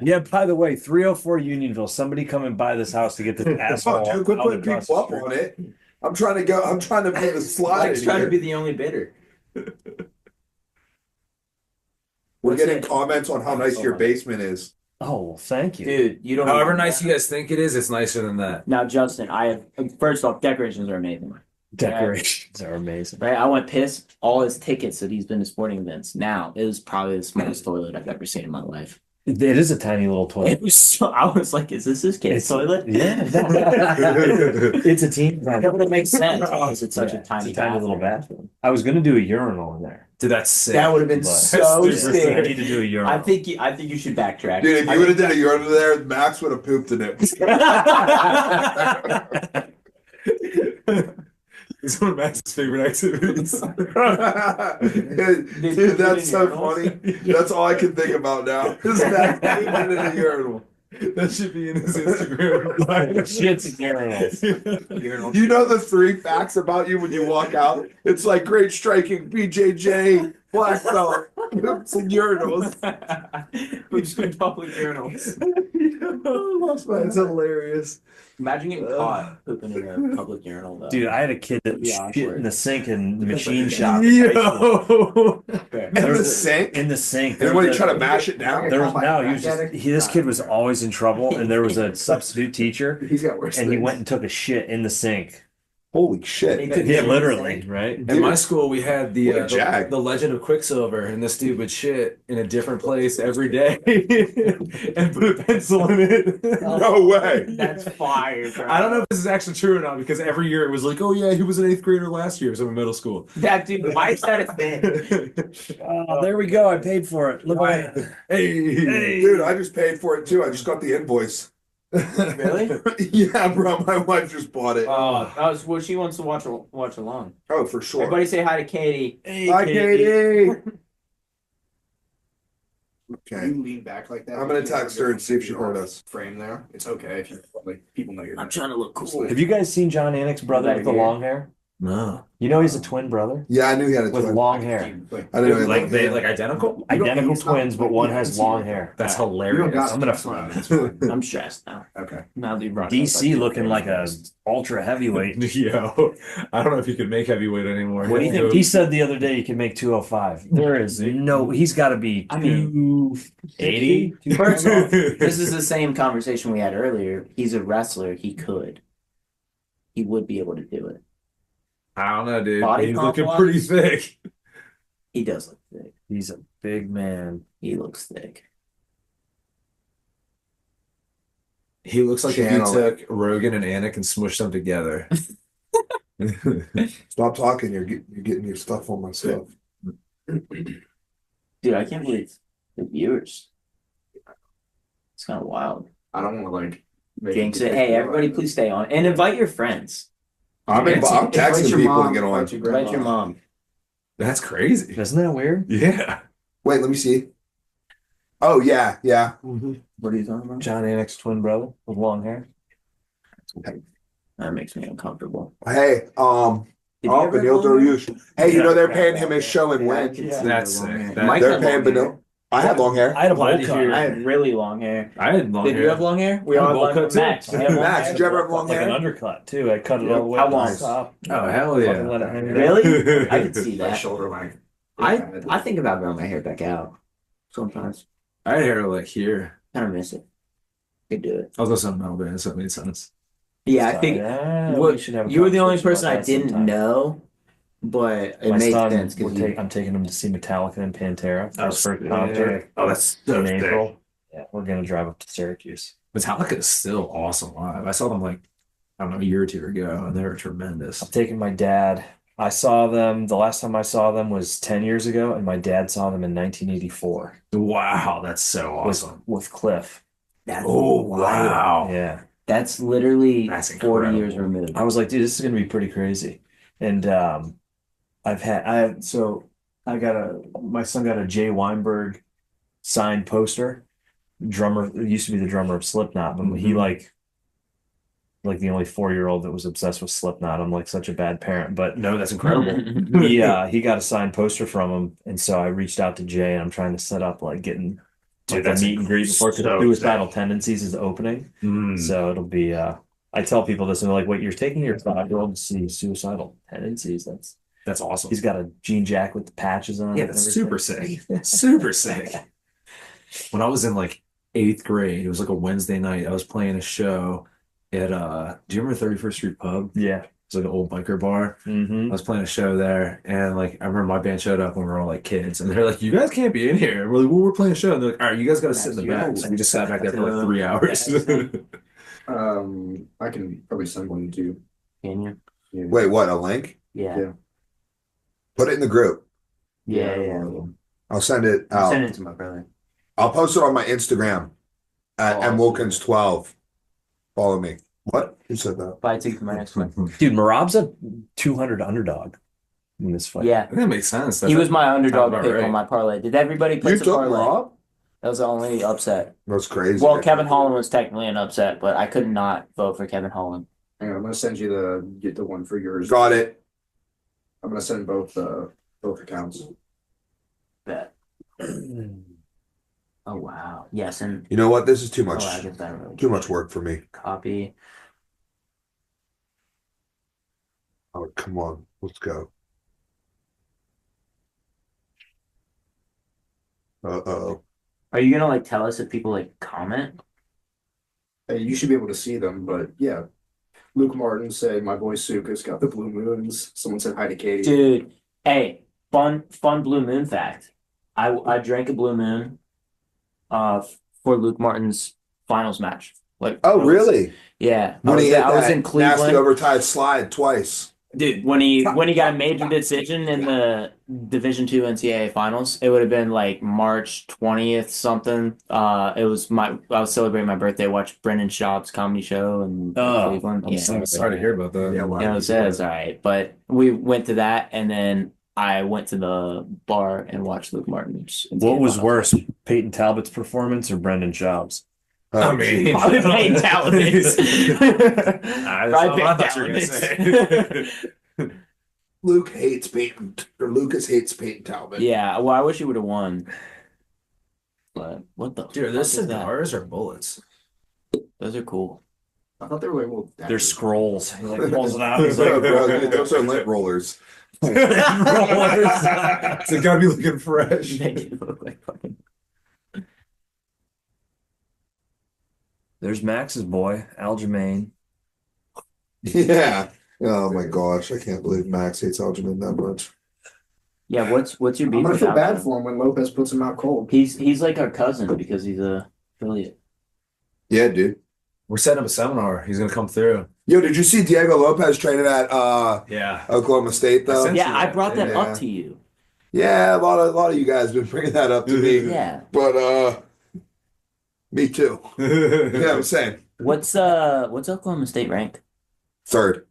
Yeah. By the way, 304 Unionville. Somebody come and buy this house to get this asshole. dude, quit out putting across people the up street. on it. I'm trying to be the slide. Mike's in trying to here. be the only bidder. We're What's getting it? comments on how nice your basement is. Oh, well, thank you. Dude, you don't However nice you guys think it is, it's nicer than that. Now, Justin, I have first off, decorations are amazing. Decorations are amazing. Right? I went piss all his tickets that he's been to sporting events. Now, it was probably the smallest toilet I've ever seen in my life. It is a tiny little toilet. It was so, I was like, is this his kid's toilet? Yeah. It's a team. That would make sense because it's such Yeah, a tiny, it's a tiny little bathroom. I was gonna do a urinal in there. Dude, that's sick. That would have been But- so I sick. need to do a urinal. I think you should backtrack. Dude, if I you would have think did a urinal there, Max would have pooped in it. It's one of Max's favorite activities. Dude, that's so funny. That's all I can think about now. Is Max pooping in a urinal. That should be in his Instagram. Shits and urinals. You know the 3 facts about you when you walk out? It's like great striking, BJJ, black belt, poops and urinals. Who's in public urinals? That's hilarious. Imagine getting caught pooping in a public urinal, though. Dude, I had a kid that Yeah, shit awkward. in the sink in the machine shop. Yo. In the sink? In the sink. And when you try to mash it down? There was this kid was always in trouble, and there was a substitute teacher, He's got worse. and he things. went and took a shit in the sink. Holy shit. Yeah, literally, right? In my school, we had What the a jag. the Legend of Quicksilver, and this dude would shit in a different place every day and put a pencil in it. No way. That's fire, bro. I don't know if this is actually true or not because every year it was like, oh yeah, he was an 8th grader last year, so in middle school. That dude, why is that a thing? Oh, there we go. I paid for it. Look at that. Hey, Dude, I just paid for it too. I just got the invoice. Really? Yeah, bro. My wife just bought it. Well, she wants to watch along. Oh, for sure. Everybody say hi to Katie. Hey, Hi, Katie. Okay. You lean back like that. I'm gonna text her and see if she heard us. Frame there. It's okay if you like people know you're. I'm trying to look cool. Have you guys seen John Anik's brother with the long hair? no, You know he's a twin brother Yeah, I knew he had a with twin. long hair. I didn't know he had like long they hair. like identical. Identical he's not- twins, but one has long hair. That's You don't hilarious. got I'm gonna that's fine. That's fine. I'm stressed now. Okay. Now dude, DC looking like a ultra heavyweight. Yo, I don't know if you could make heavyweight anymore. What do you think? He said the other day he can make 205. There is no. He's got to be I mean, 280. First off, this is the same conversation we had earlier. He's a wrestler. He would be able to do it. I don't know, dude. Body He's looking comp-wise? pretty thick. He does look thick. He's a big man. He looks thick. He looks like Channel if you took Rogan and Anik and smushed them together. Stop talking. You're getting your stuff on my stuff. Dude, I can't believe the viewers. It's kind of wild. I don't want to like make Jinx it. Hey, everybody, please stay on and invite your friends. I'm Invite texting your people mom, to get on. invite your Invite your grandma. mom. That's crazy. Isn't that weird? Yeah. Wait, let me see. Oh yeah, yeah. What are you talking about? John Anik's twin brother with long hair. That makes me uncomfortable. Hey, Did you oh, ever Benil go there? Dariush. Hey, you know they're paying him his show and Yeah, I when can see That's the long sick. hair. That- Mike they're had paying long hair. Benil. I had long hair. I had a Glad bowl to cut. hear. I had really long hair. I had long Did hair. you have long hair? We I had all a bowl had long cut, too. Max. You had long Max, hair? did you ever have long Like hair? an undercut too. I cut it Yep. all the way How up to long? the top. Oh, hell Fucking yeah. let it hang down. Really? I could see Like that. shoulder length. I think about growing my hair back out sometimes. I had hair like here. Kind of miss it. Could do it. I was listening to metal band, so it made sense. Yeah, I think we should have a you were the only conversation person about I that didn't sometime. know, but it My made son, sense because I'm taking him to see Metallica and Pantera for his first concert Oh, that's so in sick. April. Yeah, we're gonna drive up to Syracuse. Metallica is still awesome live. I saw them like, I don't know, a year or two ago, and they were tremendous. I'm taking my dad. I saw them. The last time I saw them was 10 years ago, and my dad saw them in 1984 Wow, that's so awesome. with Cliff. that's Oh, wild. wow. Yeah, That's literally That's 40 incredible. years removed. I was like, dude, this is gonna be pretty crazy. And my son got a Jay Weinberg signed poster. Drummer used to be the drummer of Slipknot, but he like the only 4-year-old that was obsessed with Slipknot. I'm like such a bad parent, but No, that's incredible. he got a signed poster from him, and so I reached out to Jay, and I'm trying to set up like getting Dude, like that's a meet and greet before, because so Suicidal sick. Tendencies is the opening. Mm. So it'll be I tell people this and they're like, wait, you're taking your 5-year-old to see Suicidal Tendencies? That's awesome. He's got a jean jacket with the patches on it. Yeah, and that's everything. super sick. Super sick. When I was in like 8th grade, it was like a Wednesday night. I was playing a show at do you remember 31st Street Pub? Yeah. It's like an old biker bar. I Mm-hmm. was playing a show there, and like I remember my band showed up when we were all like kids, and they're like, "You guys can't be in here." And we're like, "Well, we're playing a show." And they're like, "All right, you guys got to sit in the back." So we just sat back there for like 3 hours. I can probably send one to you. Can you? Yeah. Wait, what? A link? Yeah. Yeah. Put it in the group. Yeah. I'll send it out. Send it to my brother. I'll post it on my Instagram at Oh, mwilkins12. Follow me. What? Who said that? Buy a ticket for my next one. Dude, Marab's a 200 underdog in this fight. Yeah. That makes sense. He was my underdog about pick right. on my parlay. Did everybody You place a took parlay? Rob? That was the only upset. That's crazy. Well, Kevin Holland was technically an upset, but I could not vote for Kevin Holland. Hang on, I'm gonna send you the one for yours. Got it. I'm gonna send both accounts. Bet. Oh wow. Yes, and You know what? This is too oh, much. I guess that really Too much work for me. copy. Oh, come on. Let's go. Uh-oh. Are you gonna like tell us if people like comment? Hey, you should be able to see them, but yeah. Luke Martin said my boy Suka's got the blue moons. Someone said hi to Katie. Dude, hey, fun blue moon fact. I drank a blue moon for Luke Martin's finals match. Like Oh, really? Yeah. When he hit I was that in nasty Cleveland. overtime slide twice. Dude, when he got a major decision in the Division II NCAA finals, it would have been like March 20th something. I was celebrating my birthday, watched Brendan Schaub's comedy show in Cleveland. I'm so sorry to hear about that. Yeah, You know, it says all right. But we went to that, and then I went to the bar and watched Luke Martin. What was worse, Peyton Talbot's performance or Brendan Schaub's? Oh, I mean, geez. Probably Peyton Talbot's. That's Probably what I Peyton thought you were gonna say. Lucas hates Peyton Talbot. Yeah, well, I wish he would have won. But what the Dude, are fuck those is that? cigars or bullets? Those are cool. I thought they were labeled. They're scrolls. He like pulls it out. He's He's like, like, those are lint rollers. So gotta be looking fresh. They do look like fucking. There's Max's boy, Aljamain. Yeah. Oh my gosh, I can't believe Max hates Algernon that much. Yeah, what's your I'm beef gonna with feel that bad one? for him when Lopez puts him out cold. He's like our cousin because he's a affiliate. Yeah, dude. We're setting up a seminar. He's gonna come through. Yo, did you see Diego Lopez traded at Yeah. Oklahoma State though? sent- Yeah, I brought that Yeah. up to you. Yeah, a lot of you guys been bringing that up to me. Yeah. But me too. Yeah, I'm saying. What's Oklahoma State rank? Third.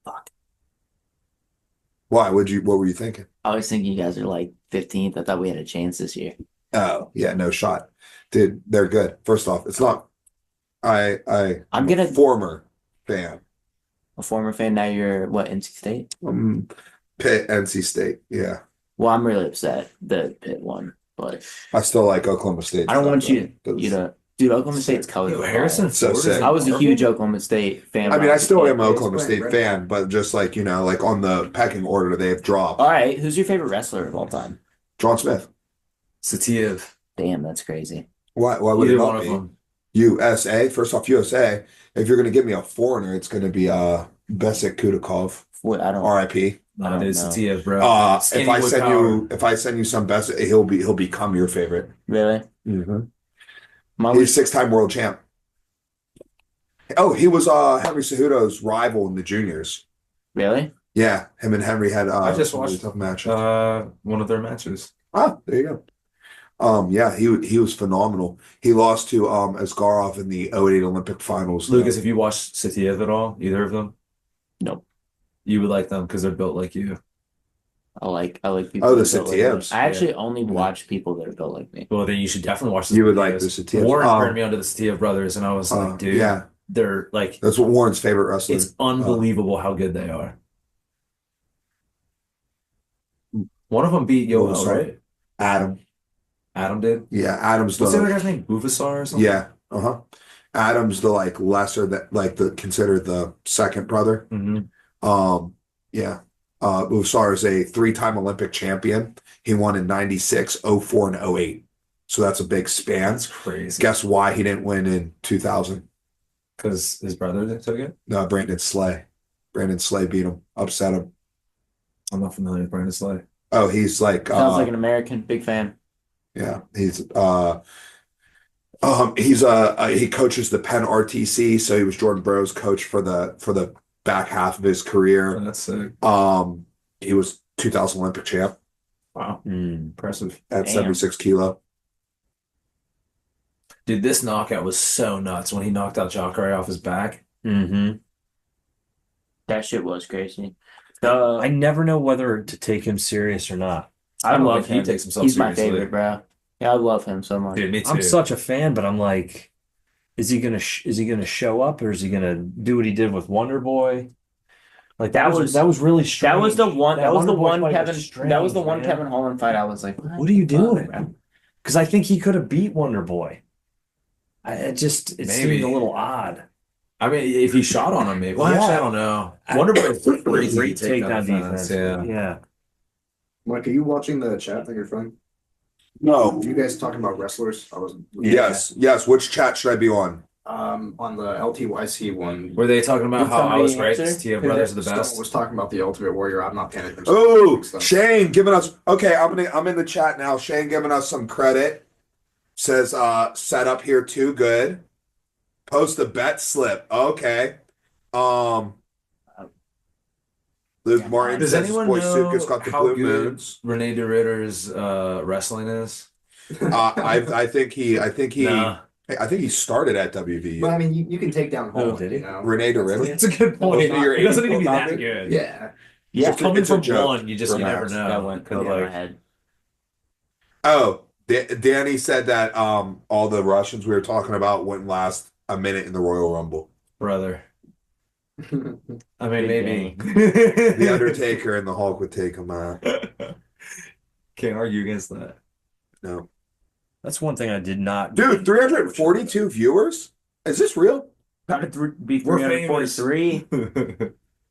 Fuck. Why? What were you thinking? I was thinking you guys are like 15th. I thought we had a chance this year. Oh, yeah, no shot. Dude, they're good. First off, it's not I'm gonna- a former fan. A former fan, now you're what, NC State? Pitt, NC State. Yeah. Well, I'm really upset that Pitt won. but I still like Oklahoma State. I don't want you That's- to, dude. Oklahoma State's colors. Yo, are Harrison wild. So Ford is sick. I was a marble? huge Oklahoma State fan. I when mean, I was a still kid. am an Oklahoma playing State red. fan, but just like, like on the pecking order, they have dropped. All right, who's your favorite wrestler of all time? John Smith. Satiev. Damn, that's crazy. Why would it Either not one of be? them. USA. First off, USA. If you're going to give me a foreigner, it's going to be Besik Kudakov, What I don't. RIP. I don't Dude, know. Satiev, bro. If Skinny I with send power. if I send you some Besik, he'll become your favorite. Really? Mm-hmm. My He's six-time world champ. Oh, he was Henry Cejudo's rival in the juniors. really? Yeah, him and Henry had I just a really watched tough match. one of their matches. There you go. Yeah, he was phenomenal. He lost to Asgarov in the '08 Olympic finals. Lucas, if you watched Satiev at all, either of them, Nope. you would like them because they're built like you. I like people. Oh, the that are built like me. Satievs. I actually only watch people that are built like me. Well, then you should definitely watch the You would like Satievs. the Satievs. Warren Oh. turned me onto the Satiev brothers, and I was like, dude, yeah, they're like, that's what Warren's favorite wrestler. it's unbelievable how good they are. One of them beat Yoel, sorry. right? Adam. Adam did. Yeah, Adam's What's the other the guy's name? Buvasar or something? yeah. Adam's the like lesser that like the considered the second brother. Mm-hmm. Yeah. Usar is a 3-time Olympic champion. He won in '96, '04, and '08. So that's a big span. That's crazy. Guess why he didn't win in 2000? Because his brother took it? No, Brandon Slay. Brandon Slay beat him, upset him. I'm not familiar with Brandon Slay. Oh, he's like Sounds like an American. Big fan. yeah, he coaches the Penn RTC, so he was Jordan Burroughs' coach for the back half of his career. That's sick. He was 2000 Olympic champ Wow. Impressive. at Damn. 76 kilo. Dude, this knockout was so nuts when he knocked out Jacare off his back. Mm-hmm. That shit was crazy. I never know whether to take him serious or not. I don't love think he him. takes himself He's my seriously. favorite, bro. Yeah, I love him so much. Dude, me too. I'm such a fan, but I'm like, is he gonna show up or is he gonna do what he did with Wonder Boy? Like that was really strange. That was the one. That was the Wonder Boy one fight was Kevin. strange, That was the one man. Kevin Holland fight. I was like, What are you doing? bro? Because I think he could have beat Wonder Boy. It seemed Maybe. a little odd. I mean, if he shot on him, maybe. Well, Yeah. actually, I don't know. Wonder Boy is crazy Great takedown defense. defense. Yeah. Yeah. Mike, are you watching the chat on your phone? No. You guys talking about wrestlers? I was Yes. Which chat should I be on? on the LTYC one. Were they talking about Did how I was somebody right? answer? Satiev brothers are the Stone best. was talking about the Ultimate Warrior. I'm not paying attention. Oh, Stuff. Shane giving us okay. I'm in the chat now. Shane giving us some credit. Says set up here too good. Post a bet slip. Okay. Luke Martin Does says his anyone boy know Suka's got the how blue good moons. Renee DeRitter's wrestling is? I think he Nah. he started at WVU. But I mean, you can take down Holland, did he? you know. Renee DeRitter. That's a good point. It doesn't need to be Not that good. good. Yeah. Yeah, It's a- Coming it's a from joke one, you just for never Max. know. that went over my head. Oh, Danny said that all the Russians we were talking about wouldn't last a minute in the Royal Rumble. Brother. I mean, Big maybe. The Undertaker and the Hulk would take him out. Can't argue against that. No. That's one thing I did not. Dude, 342 viewers? Is this real? About to be We're 343.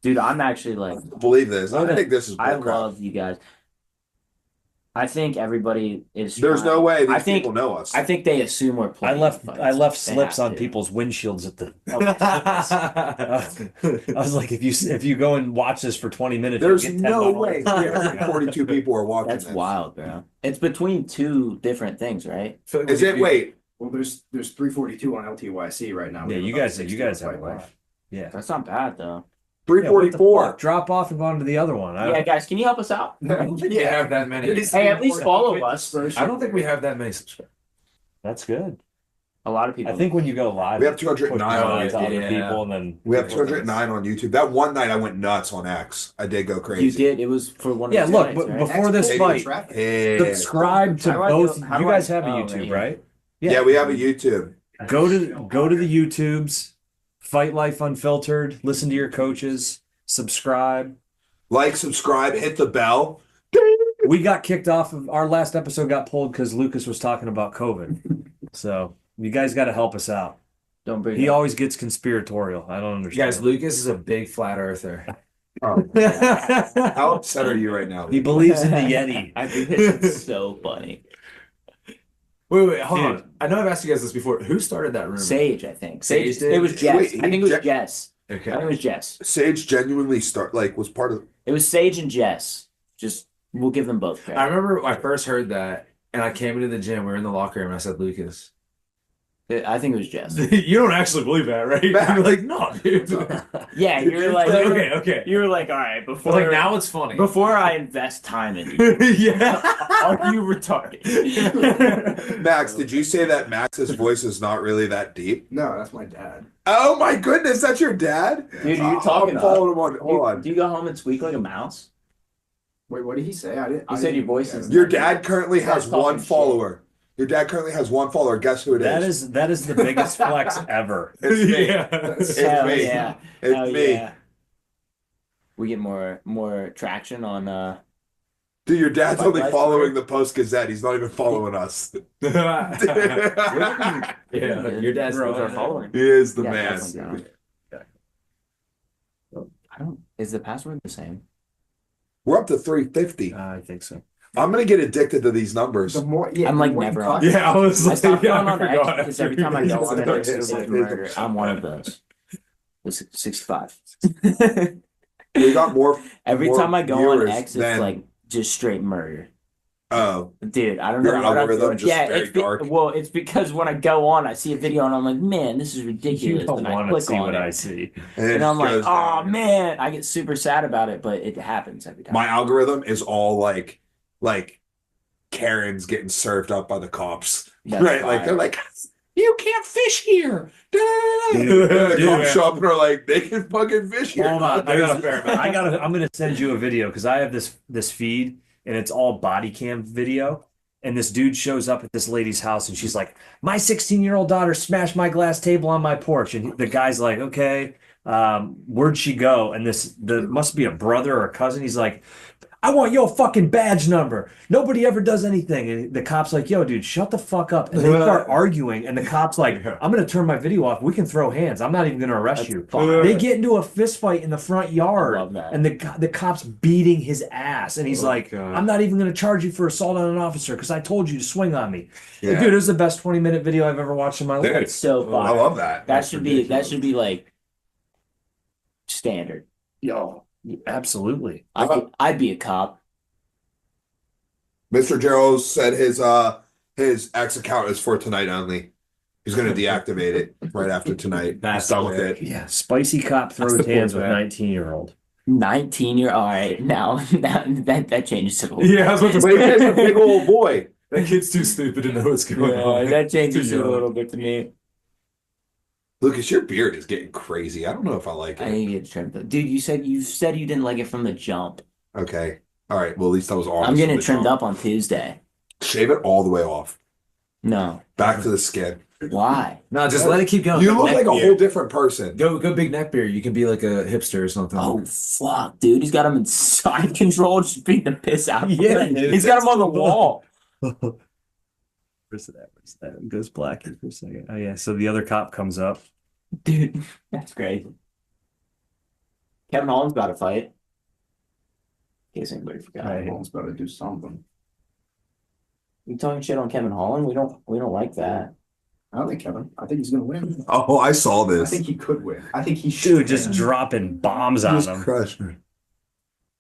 Dude, I'm actually like, Believe this. I think this is I bullcrap. love you guys. I think everybody is. There's no trying- way these I think- people know us. I think they assume we're I playing. left fights. They slips have on to. people's windshields at the. I was like, if you go and watch this for 20 minutes, There's you'll get 10 no bucks. way 342 people are watching That's this. wild, bro. It's between two different things, right? Is it? Wait. Well, there's 342 on LTYC right now. We Yeah, have you about guys 60 have on a Fight lot. Life. Yeah. That's not bad though. Yeah, what the 344. fuck? Drop off and go on to the other one. Yeah, guys, can you help us out? I don't think we have that many. Hey, at least follow us. I don't think we have that many subscribers. That's good. A lot of people. I think when you go live, We have it 209 pushes on it to other yeah. people, and then We have 209 on YouTube. That one night I went nuts on X. I did go crazy. you did. It was for one. Yeah, of the look, nights, but right? before this Hey, fight, Traffic. Yeah. subscribe to How do I both. do- how You do I- guys have a oh, YouTube, yeah. right? Yeah, we have a YouTube. Go to the YouTubes, Fight Life Unfiltered. Listen to your coaches. Subscribe. Like, subscribe, hit the bell. we got kicked off of our last episode, got pulled because Lucas was talking about COVID. So you guys got to help us out. Don't bring He it up. always gets conspiratorial. I don't understand. Guys, Lucas is a big flat earther. Oh, how upset are you right now? He believes in the Yeti. I think this is so funny. Wait, hold Dude. on. I know I've asked you guys this before. Who started that rumor? Sage, I think. Sage Sage. did? It was Jess. Wait, I think it was Je- Jess. Okay. I think it was Jess. Sage genuinely was part of. It was Sage and Jess. Just we'll give them both credit. I remember when I first heard that, and I came into the gym. We were in the locker room, and I said, "Lucas." I think it was Jess. You don't actually believe that, right? You're like, no, dude. Yeah, you're like, okay. you were like, all right, But before like now it's funny. before I invest time in you, Yeah. are you retarded? Max, did you say that Max's voice is not really that deep? No, that's my dad. Oh my goodness, that's your dad? Dude, you're talking I'm up. following him on. Hold on. Do you go home and squeak like a mouse? Wait, what did he say? I didn't. He said your voice is- Your dad currently That's has talking one shit. follower. Your dad currently has one follower. Guess who it is? That is the biggest flex ever. It's me. Yeah. It's Hell me. yeah. It's Hell me. yeah. We get more traction on Dude, your dad's Fight only Life following the Post Gazette. He's not even following us. Yeah, your dad's Bro, the following. He is the Yeah, man. definitely I don't. Is the password the same? We're up to 350. I think so. I'm gonna get addicted to these numbers. The more, yeah, I'm the like more you never cut- on. Yeah, I was I like, stopped yeah, going on X forgot. because every time I go on it, it's It's like a- murder. I'm one of those. It's 65. We got more. Every more time I go on viewers X, it's than- like just straight murder. Oh, Dude, I don't know Your what I'm algorithm doing. just Yeah, very it's dark. well, it's because when I go on, I see a video and I'm like, man, this is ridiculous. You don't and I want to click see on what it. I see. And I'm like, goes oh down. man, I get super sad about it, but it happens every time. My algorithm is all like Karens getting served up by the cops. That's right? Like fire. they're like, you can't fish here. The Dude, cops man. show up and are like, they can fucking fish here. Hold on, I'm gonna send you a video because I have this feed and it's all body cam video. And this dude shows up at this lady's house and she's like, my 16-year-old daughter smashed my glass table on my porch. And the guy's like, okay, where'd she go? And must be a brother or a cousin. He's like, I want your fucking badge number. Nobody ever does anything. And the cop's like, yo, dude, shut the fuck up. And they start arguing. And the cop's like, I'm going to turn my video off. We can throw hands. I'm not even going to arrest That's you. fine. They get into a fist fight in the front yard. Love that. And the cop's beating his ass. And he's like, God. I'm not even going to charge you for assault on an officer because I told you to swing on me. Yeah. Dude, it was the best 20-minute video I've ever watched in my Dude. life. It's so I fire. love that. That should be like standard. Yo, absolutely. I'd be a cop. Mr. Jarrell said his X account is for tonight only. He's going to deactivate it right after tonight. That's He's done with fair. it. Yeah, spicy cop throws That's the hands point, with man. 19-year-old. 19-year. All right, now that changes it a little. Yeah, I was about to But he's say, a big old boy. that kid's too stupid to know what's going on. Yeah, that changes Too it a young. little bit to me. Lucas, your beard is getting crazy. I don't know if I like I it. need to get trimmed. Dude, you said you didn't like it from the jump. Okay. All right. Well, at least I was honest. I'm getting with it trimmed you. up on Tuesday. Shave it all the way off. No, Back to the skin. why? No, just let it keep going. You Go look neck like a beard. whole different person. Go big neck beard. You can be like a hipster or something. Oh fuck, dude, he's got him in side control, just beating the piss out of him. Yeah, dude, He's got him on the wall. Where's that? It goes black for a second. Oh, yeah. So the other cop comes up. Dude, that's crazy. Kevin Holland's about to fight. In case anybody forgot. Right. Holland's about to do something. You talking shit on Kevin Holland? We don't like that. I don't think Kevin. I think he's gonna win. Oh, I saw I this. think he could win. I think he should. Dude, just dropping bombs on Just him. crushed me.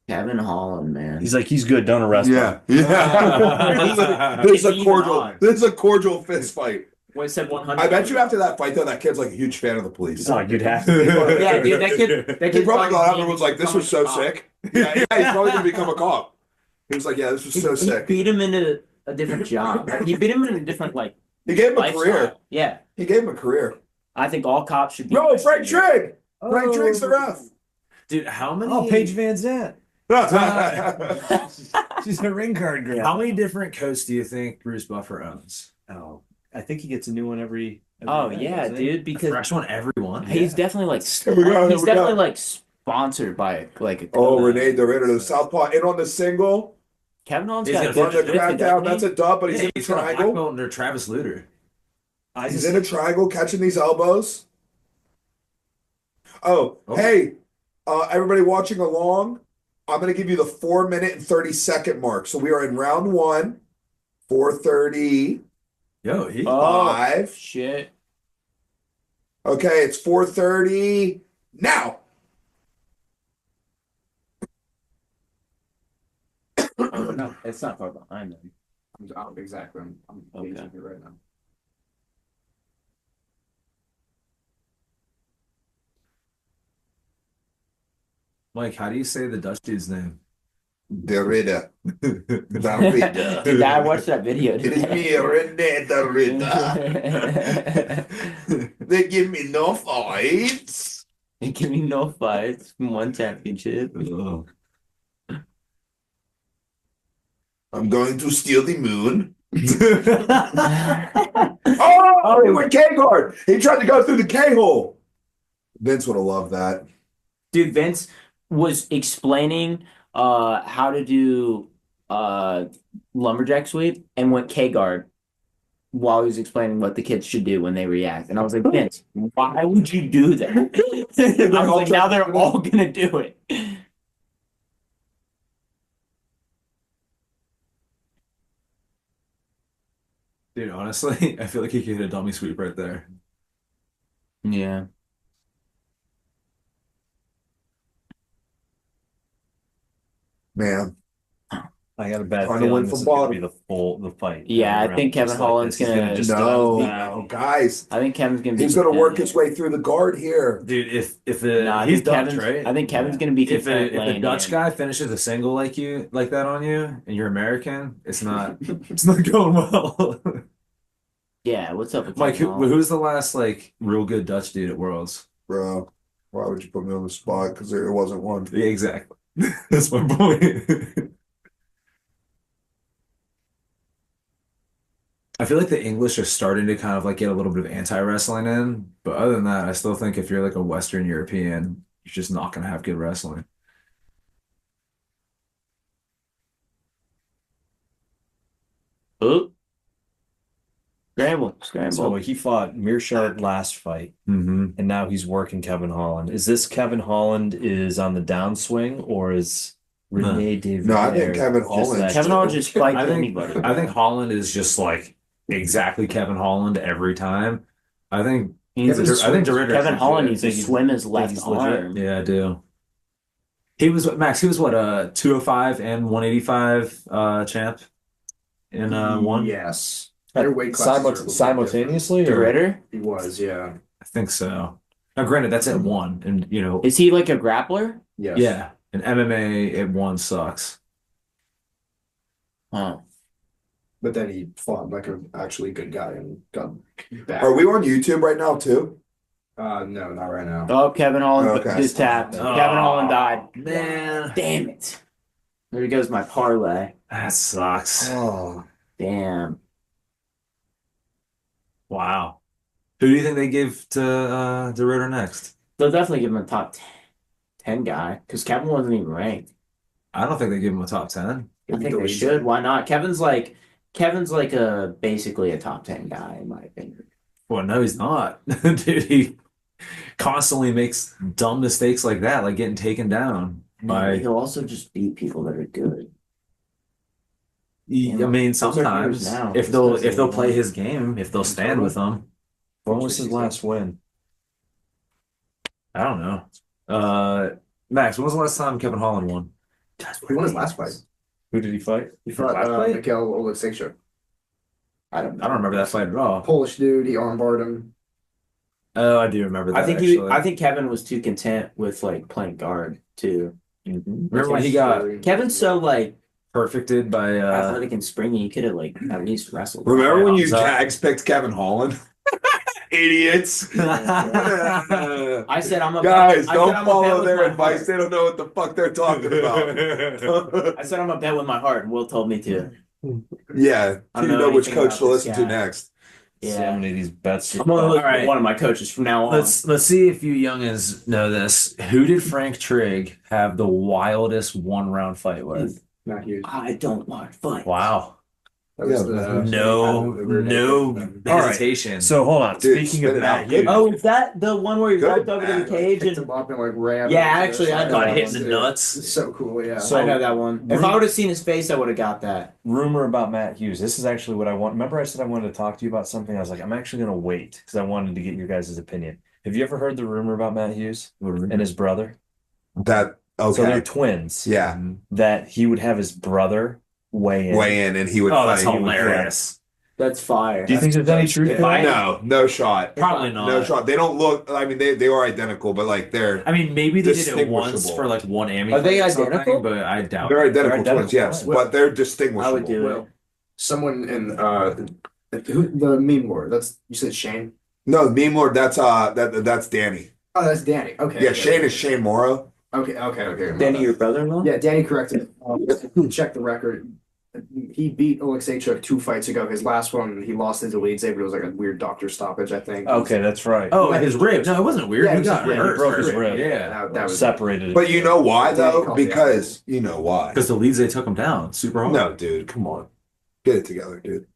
Kevin Holland, man. He's like, he's good. Don't arrest him. Yeah. Yeah. This is a cordial. This is a cordial fist fight. What it said 100. I bet you after that fight, though, that kid's like a huge fan of the police. It's like you'd have to. Yeah, dude, that He kid probably got up and beat- was like, "This was so becoming a cop. sick." Yeah, he's probably gonna become a cop. He was like, "Yeah, this was so He sick." beat him into a different job. He beat him in a different He gave him a lifestyle. career. Yeah, He gave him a career. I think all cops should be. No, Frank Trigg. Frank Trigg's the ref. Dude, how many? Oh, Paige Van Zandt. She's a ring card girl. How many different coats do you think Bruce Buffer owns? Oh, I think he gets a new one every Oh night, yeah, doesn't he? dude. A Because fresh one every one. he's definitely like Here we go, here he's we definitely go. like sponsored by like a Oh, Renee Dorito, the Southpaw, in on the single. Kevin Holland's He's got gonna good Run the jiu-jitsu, crackdown. doesn't he? That's a dub, but he's Yeah, in a he's got a black triangle. belt under Travis Lutter. He's in a triangle catching these elbows. Oh, Oh. hey, everybody watching along, I'm going to give you the 4 minute and 30 second mark. So we are in round one, 4:35. Yo, he. Oh, shit. Okay, it's 4:30 now. No, it's not far behind them. Exactly. I'm Okay. gauging it right now. Mike, how do you say the Dutch dude's name? The Ritter. The Ritter. Dude, I watched that video It is today. me, René the Ritter. They give me no fights. Give me no fights. One championship. I'm going to steal the moon. Oh, he went K guard. He tried to go through the K hole. Vince would have loved that. Dude, Vince was explaining how to do lumberjack sweep and went K guard while he was explaining what the kids should do when they react. And I was like, Vince, why would you do that? I was like, now they're all gonna do it. Dude, honestly, I feel like he could hit a dummy sweep right there. Yeah. Man, I got a bad Trying to feeling win this for is gonna bottom. be the fight. Yeah, I Every think round Kevin looks like Holland's this. He's gonna- just no, guys. I think Kevin's gonna be He's going to work content. his way through the guard here. Dude, if the Nah, I he's think Dutch, Kevin's, right? I think Kevin's gonna be If content a laying Dutch in. guy finishes a single like that on you, and you're American, it's not going well. Yeah, what's up with Mike, Kevin Holland? who's the last like real good Dutch dude at Worlds? Bro, why would you put me on the spot? Because there wasn't one. Yeah, exactly. That's my point. I feel like the English are starting to kind of like get a little bit of anti-wrestling in, but other than that, I still think if you're like a Western European, you're just not going to have good wrestling. Oh. Scramble. So he fought Mearshart last fight, Mm-hmm. and now he's working Kevin Holland. Is this Kevin Holland is on the downswing, or is Rene David? No, I think Kevin Holland- Kevin Holland just fights I think anybody. I think Holland is just like exactly Kevin Holland every time. I think I think DeRidder. Kevin Holland needs to Think he's- swim his think left he's legit? arm. Yeah, I do. He was Max. He was what 205 and 185 champ in one. Yes. Their weight classes are a little bit Simultaneously, The or Ritter? different. He was, yeah. I think so. Now, granted, that's at one, and Is he like a grappler? Yes. yeah, and MMA at one sucks. Oh. But then he fought like an actually good guy and got back. Are we on YouTube right now, too? No, not right now. Oh, Kevin Holland Okay. just tapped. Oh. Kevin Holland died. Man, Damn it. There goes my parlay. that sucks. Oh. Damn. Wow. Who do you think they give to DeRidder next? They'll definitely give him a top 10 guy because Kevin wasn't even ranked. I don't think they give him a top 10. I think they should. Why not? Kevin's like a basically a top 10 guy in my opinion. Well, no, he's not. Dude, he constantly makes dumb mistakes like that, like getting taken down by. He'll also just beat people that are good. I mean, sometimes now. if they'll play his game, if they'll stand with him. when was his last win? I don't know. Max, when was the last time Kevin Holland won? He won his last fight. Who did he fight? He fought last fight? Mikhail Oleksiejczuk. I don't know. I don't remember that fight at all. Polish dude, he armbarred him. Oh, I do remember that. I think actually. I think Kevin was too content with like playing guard too. Remember when he got Kevin's so like perfected by athletic and springy, he could have like at least wrestled. Remember when you Hamza. Jags picked Kevin Holland? Idiots. I said I'm a Guys, I said don't I'm a bet follow with their my advice. heart. They don't know what the fuck they're talking about. I said I'm a bet with my heart, and Will told me to. Yeah, I you don't know know which anything coach about to this listen to guy. next. So Yeah, many of these bets. I'm gonna look All right. at one of my coaches from now on. Let's see if you youngins know this. Who did Frank Trigg have the wildest 1-round fight with? Matt Hughes. I don't want to fight. Wow. That was Yeah, the No. All right. Hesitation. So hold on. Dude, Speaking spit of it out. Matt Hughes, Oh, is that the one where he Good walked over to man. the cage Picked and him up and like ran. Yeah, him to the actually, I side. got That hit was in the it. nuts. It's so cool, yeah. So- I know that one. If I would have seen his face, I would have got that. rumor about Matt Hughes. This is actually what I want. Remember, I said I wanted to talk to you about something. I was like, I'm actually going to wait because I wanted to get your guys' opinion. Have you ever heard the rumor about Matt Hughes and his brother? That So they're okay. twins. Yeah. That he would have his brother weigh in. Weigh in and he would Oh, that's fight. hilarious. That's fire. Do you think there's any truth to If I- that? No shot. Probably not. No shot. They don't look. I mean, they are identical, but like they're Maybe they did it once Distinguishable. for like one Emmy. Are they or something, identical? But I doubt they're it. identical They're twins. Yes, identical. but they're I distinguishable. would do it. Will. Someone in the meme lord. That's you said Shane. No, Meme Lord. That's Danny. Oh, that's Danny. Okay. Yeah, okay. Shane is Shane Morrow. Okay. Danny, your brother-in-law? Yeah, Danny corrected. Check the record. He beat Oleksiejczuk 2 fights ago. His last one, he lost it to Leeds, but it was like a weird doctor stoppage, I think. Okay, that's right. Oh, his ribs. No, it wasn't weird. Yeah, he it was got his rib. hurt. He broke his Hurt. rib. Yeah. That was Separated. But you know why Danny though? called the Because you know why. Because the leads they took him down super hard. No, dude, come on, get it together, dude.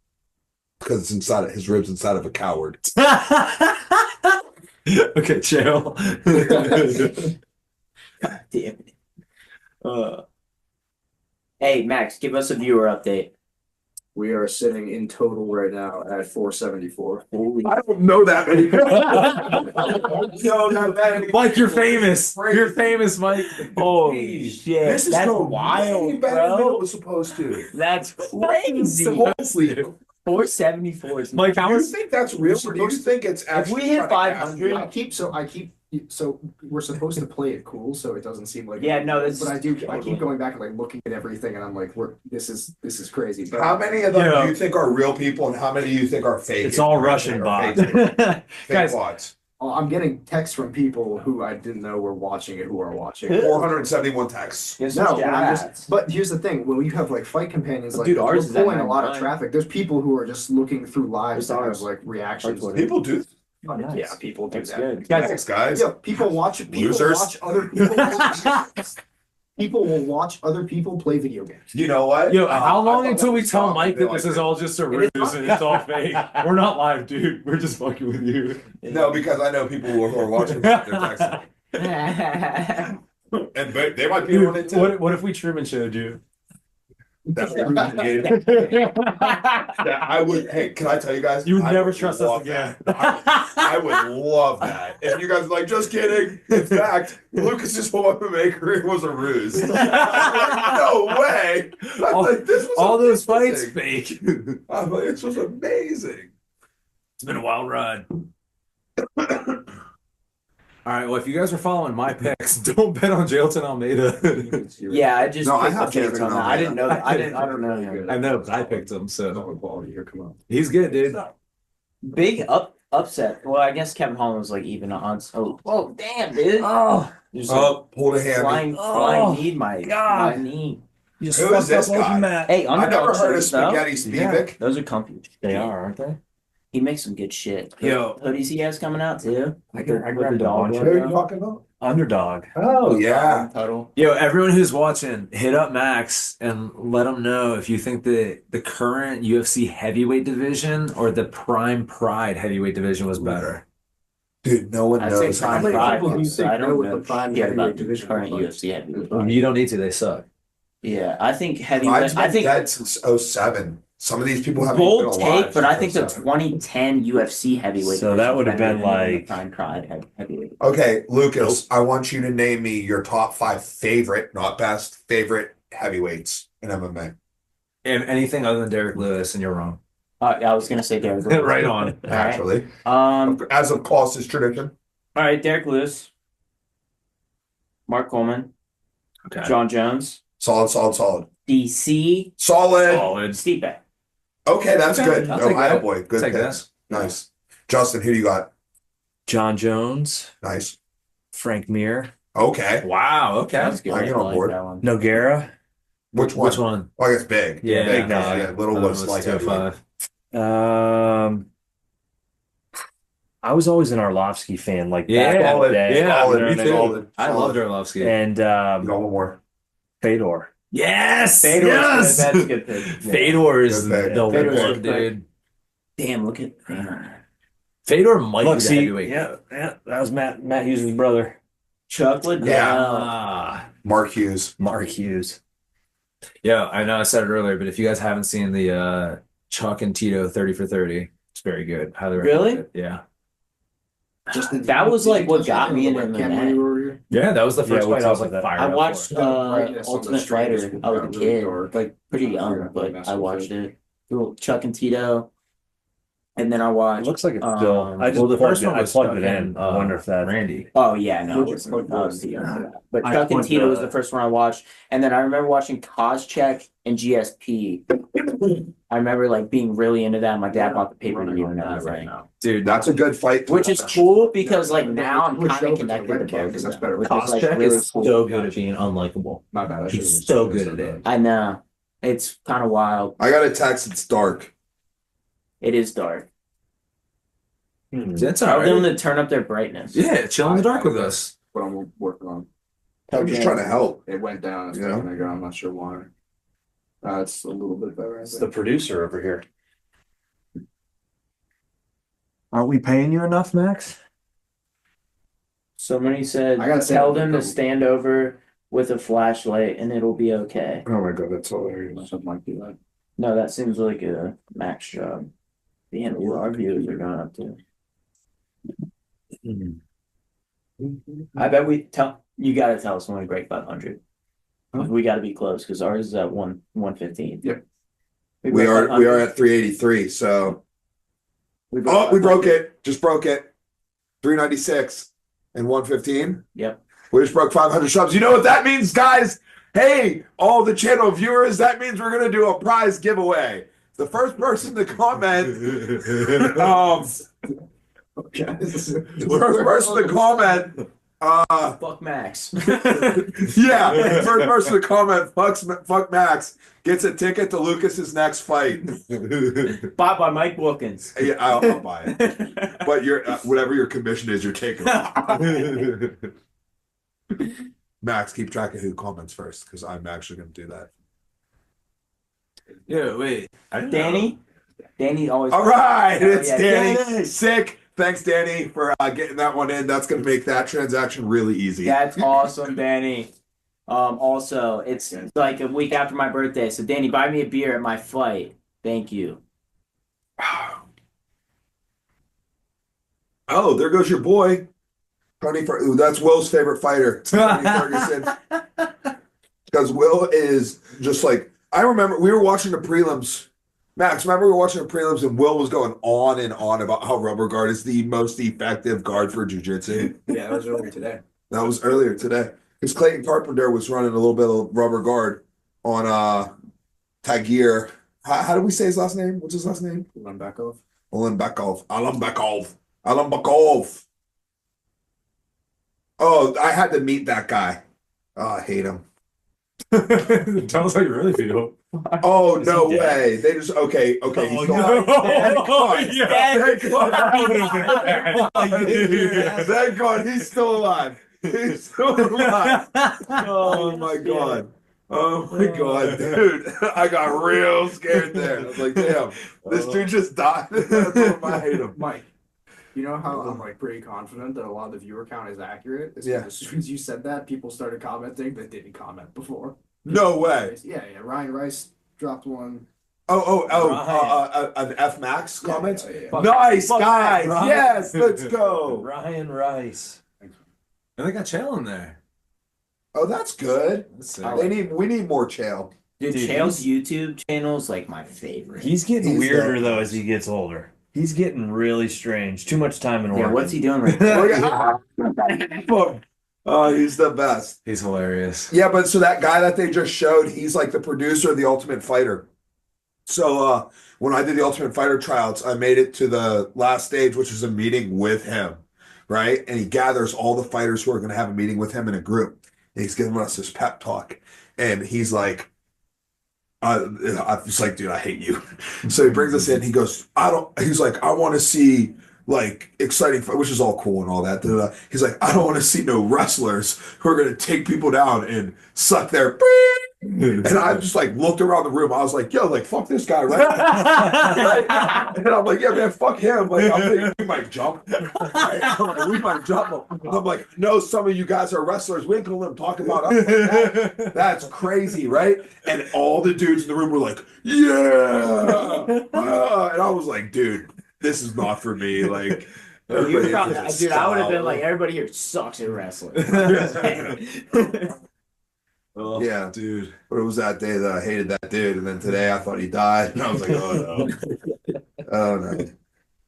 Because it's inside of his ribs, inside of a coward. Okay, chill. God damn it. Hey, Max, give us a viewer update. We are sitting in total right now at 474. Holy I don't know that many. No, not that many. Mike, you're famous. You're famous, Mike. Holy shit. This is That's going wild, way better than it bro. was supposed to. That's crazy. Honestly, 474 is Mike, do how you is think that's real, or do you think it's If actually? we hit trying to cast 500, you out? So we're supposed to play it cool, so it doesn't seem like Yeah, no, that's But I keep totally. going back and like looking at everything, and I'm like, this is crazy. But How many of them Yeah. do you think are real people, and how many do you think are fake? It's all Fake Russian bots. Fake Guys, bots. I'm getting texts from people who I didn't know were watching it, who are watching it. 471 texts. Give No, some but I'm shout-outs. just. But here's the thing: when you have like fight companions, like Dude, ours we're is at pulling a lot of 99. traffic. There's people who are just looking through lives that Ours. have like reactions. Ours. People do. Oh, nice. Yeah, people do That's that. good. Thanks, guys. Yeah, people watch Losers. other people. People will watch other people play video games. You know what? Yo, how I long thought until that we was tell wrong. Mike They that this like is it. all just a ruse and it's all fake? We're not live, dude. We're just fucking with you. No, because I know people who are watching that, they're texting. And they might be on it too. What if we Truman showed you? That's yeah, I would. Hey, can I tell you guys? You would I never trust us love again. that. I would love that. If you guys are like, just kidding. In fact, Lucas's weapon maker was a ruse. No way. I was like, this was All those amazing. fights fake. I'm like, this was amazing. It's been a wild ride. All right. Well, if you guys are following my picks, don't bet on Jailton Almeida. Yeah, I just No, I picked have up Jared Jason on that. I didn't know that. Almeida. I don't know him. I know, but I picked him, so Solid quality here, come on. he's good, dude. Big upset. Well, I guess Kevin Holland was like even odds. Oh, damn, dude. Oh, There's Oh, pulled a a hammy. flying Oh, knee, my God. knee. you just Who fucked is this up guy? open Matt. Hey, I never underdog heard of shirts, though. Spaghetti Spivak. Those are comfy. They are, aren't they? He makes some good shit. Yo. Hoodies he has coming out too. I With the grabbed a dog bunch of Who are you logo. talking about? Underdog. Oh, yeah. Total. Yo, everyone who's watching, hit up Max and let him know if you think the current UFC heavyweight division or the Prime Pride heavyweight division was better. Dude, no one I'd say knows. Prime How many Pride. people do you because think I know don't what know the Prime shit heavyweight about the division current was? UFC heavyweight. You don't need to, they suck. Yeah, I think Pride's heavyweight. I been think dead since 07. Some of these people haven't bold been alive take, but I think since the 07. 2010 UFC heavyweight. So that division would have better been than the like- Prime Pride heavyweight. Okay, Lucas, I want you to name me your top 5 favorite, not best, favorite heavyweights in MMA. And anything other than Derek Lewis, and you're wrong. I was gonna say Derek Lewis. Right on. All right. Naturally, Um. as of closest tradition. All right, Derek Lewis, Mark Coleman, Okay. John Jones, Solid. DC, Solid. Solid. Stipe. Okay, that's Okay, good. I'll No, take that. boy, good Take picks. that. Nice. Justin, who do you got? John Jones, Nice. Frank Mir, Okay. Wow. Okay. That's good. I get on like board. that one. Noguera, Which one? Which one? Oh, I guess big. Yeah. Big no, guy. Yeah, little Other was one like heavyweight. 205. I was always an Arlovsky fan, like Yeah, back in the solid. day. Yeah, Solid. you know Me what I too. mean? Solid. I loved Arlovsky. And You got one more. Fedor. Yes, Fedor's yes. good. That's a good pick. Fedor is Good pick. the Fedor's one, good. dude. Damn, look at man. Fedor might Look, be the see, heavyweight. yeah, that was Matt Hughes' brother, Chuck Liddell. Yeah. Mark Hughes. Mark Hughes. Yeah, I know I said it earlier, but if you guys haven't seen the Chuck and Tito 30 for 30, it's very good. Highly recommend Really? it. Yeah. Justin, That was like what got me into webcam MMA. when you were over here? Yeah, that was the first we fight I was talked like about that. fired I up watched for. The brightness on the Ultimate stream Fighter. just I was a got really kid, dark. like pretty young, Yeah, but mess I with watched it. it. Little Chuck and Tito, and then I It watched. looks like it's still. I just well, the plugged first it. one I was plugged Chuck it in. and, I wonder if that. Randy. Oh yeah, no, Which I one was was too young for it? that. But I Chuck and plugged Tito was the- the first one I watched, and then I remember watching Koscheck and GSP. I remember like being really into that. My dad bought the pay-per-view and everything, Dude, That's a good fight. to which is watch. cool because like No, now I'm push kind over of to the connected to webcam, both 'cause of that's them, better. which is like Koscheck really is cool. so good at being unlikable. My bad. I He's should've so said good at that. it. I know it's kind of wild. I got a text. It's dark. It is dark. That's Tell all them right. to turn up their brightness. Yeah, chill in the dark with us. But I'm working on. I'm just trying to help. It went down a You know? second ago. I'm not sure why. It's a little bit better. I It's the think. producer over here. Aren't we paying you enough, Max? Somebody said, I gotta say, tell them to the- stand over with a flashlight and it'll be okay. Oh my god, that's hilarious. Something like that. No, that seems like a Max job. Damn, what our viewers are going up to. I bet you got to tell us when we break 500. We got to be close because ours is at 115. Yep. We are at 383. So we broke 500. it. Just broke it. 396 and 115. Yep. We just broke 500 subs. You know what that means, guys? Hey, all the channel viewers, that means we're gonna do a prize giveaway. The first person to comment, the first person to comment, Fuck Max. yeah, first person to comment, fuck Max, gets a ticket to Lucas's next fight. Bought by Mike Wilkins. Yeah, I'll buy it. But your whatever your commission is, you're taking. Max, keep track of who comments first, because I'm actually going to do that. Yeah, wait. Danny? Danny always. All right, Oh, it's yeah, Danny. Danny. Sick. Thanks, Danny, for getting that one in. That's going to make that transaction really easy. That's awesome, Danny. Also, it's like a week after my birthday. So, Danny, buy me a beer at my fight. Thank you. Oh, there goes your boy. Ooh, that's Will's favorite fighter. Tony Ferguson. Because Will is just like, I remember we were watching the prelims. Max, remember we were watching the prelims and Will was going on and on about how rubber guard is the most effective guard for jiu-jitsu. Yeah, that was earlier today. That was earlier today. Because Clayton Carpenter was running a little bit of rubber guard on Tagir. How do we say his last name? What's his last name? Run back off. Alan Bekov. Oh, I had to meet that guy. Oh, I hate him. Tell us how you really feel. Oh, Is no he dead? way. They just, okay. Oh, He's no. still alive. Thank God. Yeah. Thank God he's still alive. He's still alive. Oh my God. Oh my God, dude. I got real scared there. I was like, damn, this dude just died. That's why I hate him. Mike, you know how I'm like pretty confident that a lot of the viewer count is accurate? It's 'cause Yeah. as soon as you said that, people started commenting that didn't comment before. No way. Yeah. Ryan Rice dropped one. An F Max comment? Yeah. Nice, Fuck guys. Ryan. Yes, let's go. Ryan Rice. And they got Chael in there. Oh, that's good. That's sick. We need more Chael. Dude, Dude, Chael's YouTube channel is like my favorite. He's getting He's weirder the- though as he gets older. He's getting really strange. Too much time in Yeah, work. what's he doing right now? Oh, he's the best. He's hilarious. Yeah, but so that guy that they just showed, he's like the producer of the Ultimate Fighter. So when I did the Ultimate Fighter tryouts, I made it to the last stage, which is a meeting with him, right? And he gathers all the fighters who are going to have a meeting with him in a group. And he's giving us this pep talk, and he's like, I'm just like, dude, I hate you. So he brings us in. He goes, he's like, I want to see like exciting fight, which is all cool and all that. Da, da, da. He's like, I don't want to see no wrestlers who are going to take people down and suck their And I just like looked around the room. I was like, yo, like fuck this guy, right? And I'm like, yeah, man, fuck him. Like, I'm thinking we might jump. We might jump him. And I'm like, no, some of you guys are wrestlers. We ain't gonna let him talk about us like that. That's crazy, right? And all the dudes in the room were like, yeah. And I was like, dude, this is not for me. Like, You probably, everybody dude, I would have been style. like, everybody here sucks at wrestling. Oh, Yeah. dude. But it was that day that I hated that dude, and then today I thought he died, and I was like, oh no, oh no.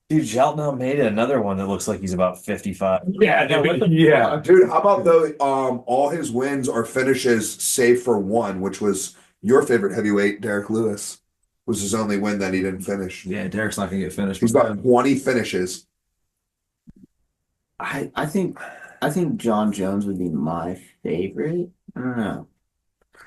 Dude, Shelton Almeida, another one that looks like he's about 55. Yeah, yeah. Dude, how about all his wins are finishes save for one, which was your favorite heavyweight, Derek Lewis, was his only win that he didn't finish. Yeah, Derek's not gonna get finished. He's got 20 finishes. I think John Jones would be my favorite. I don't know.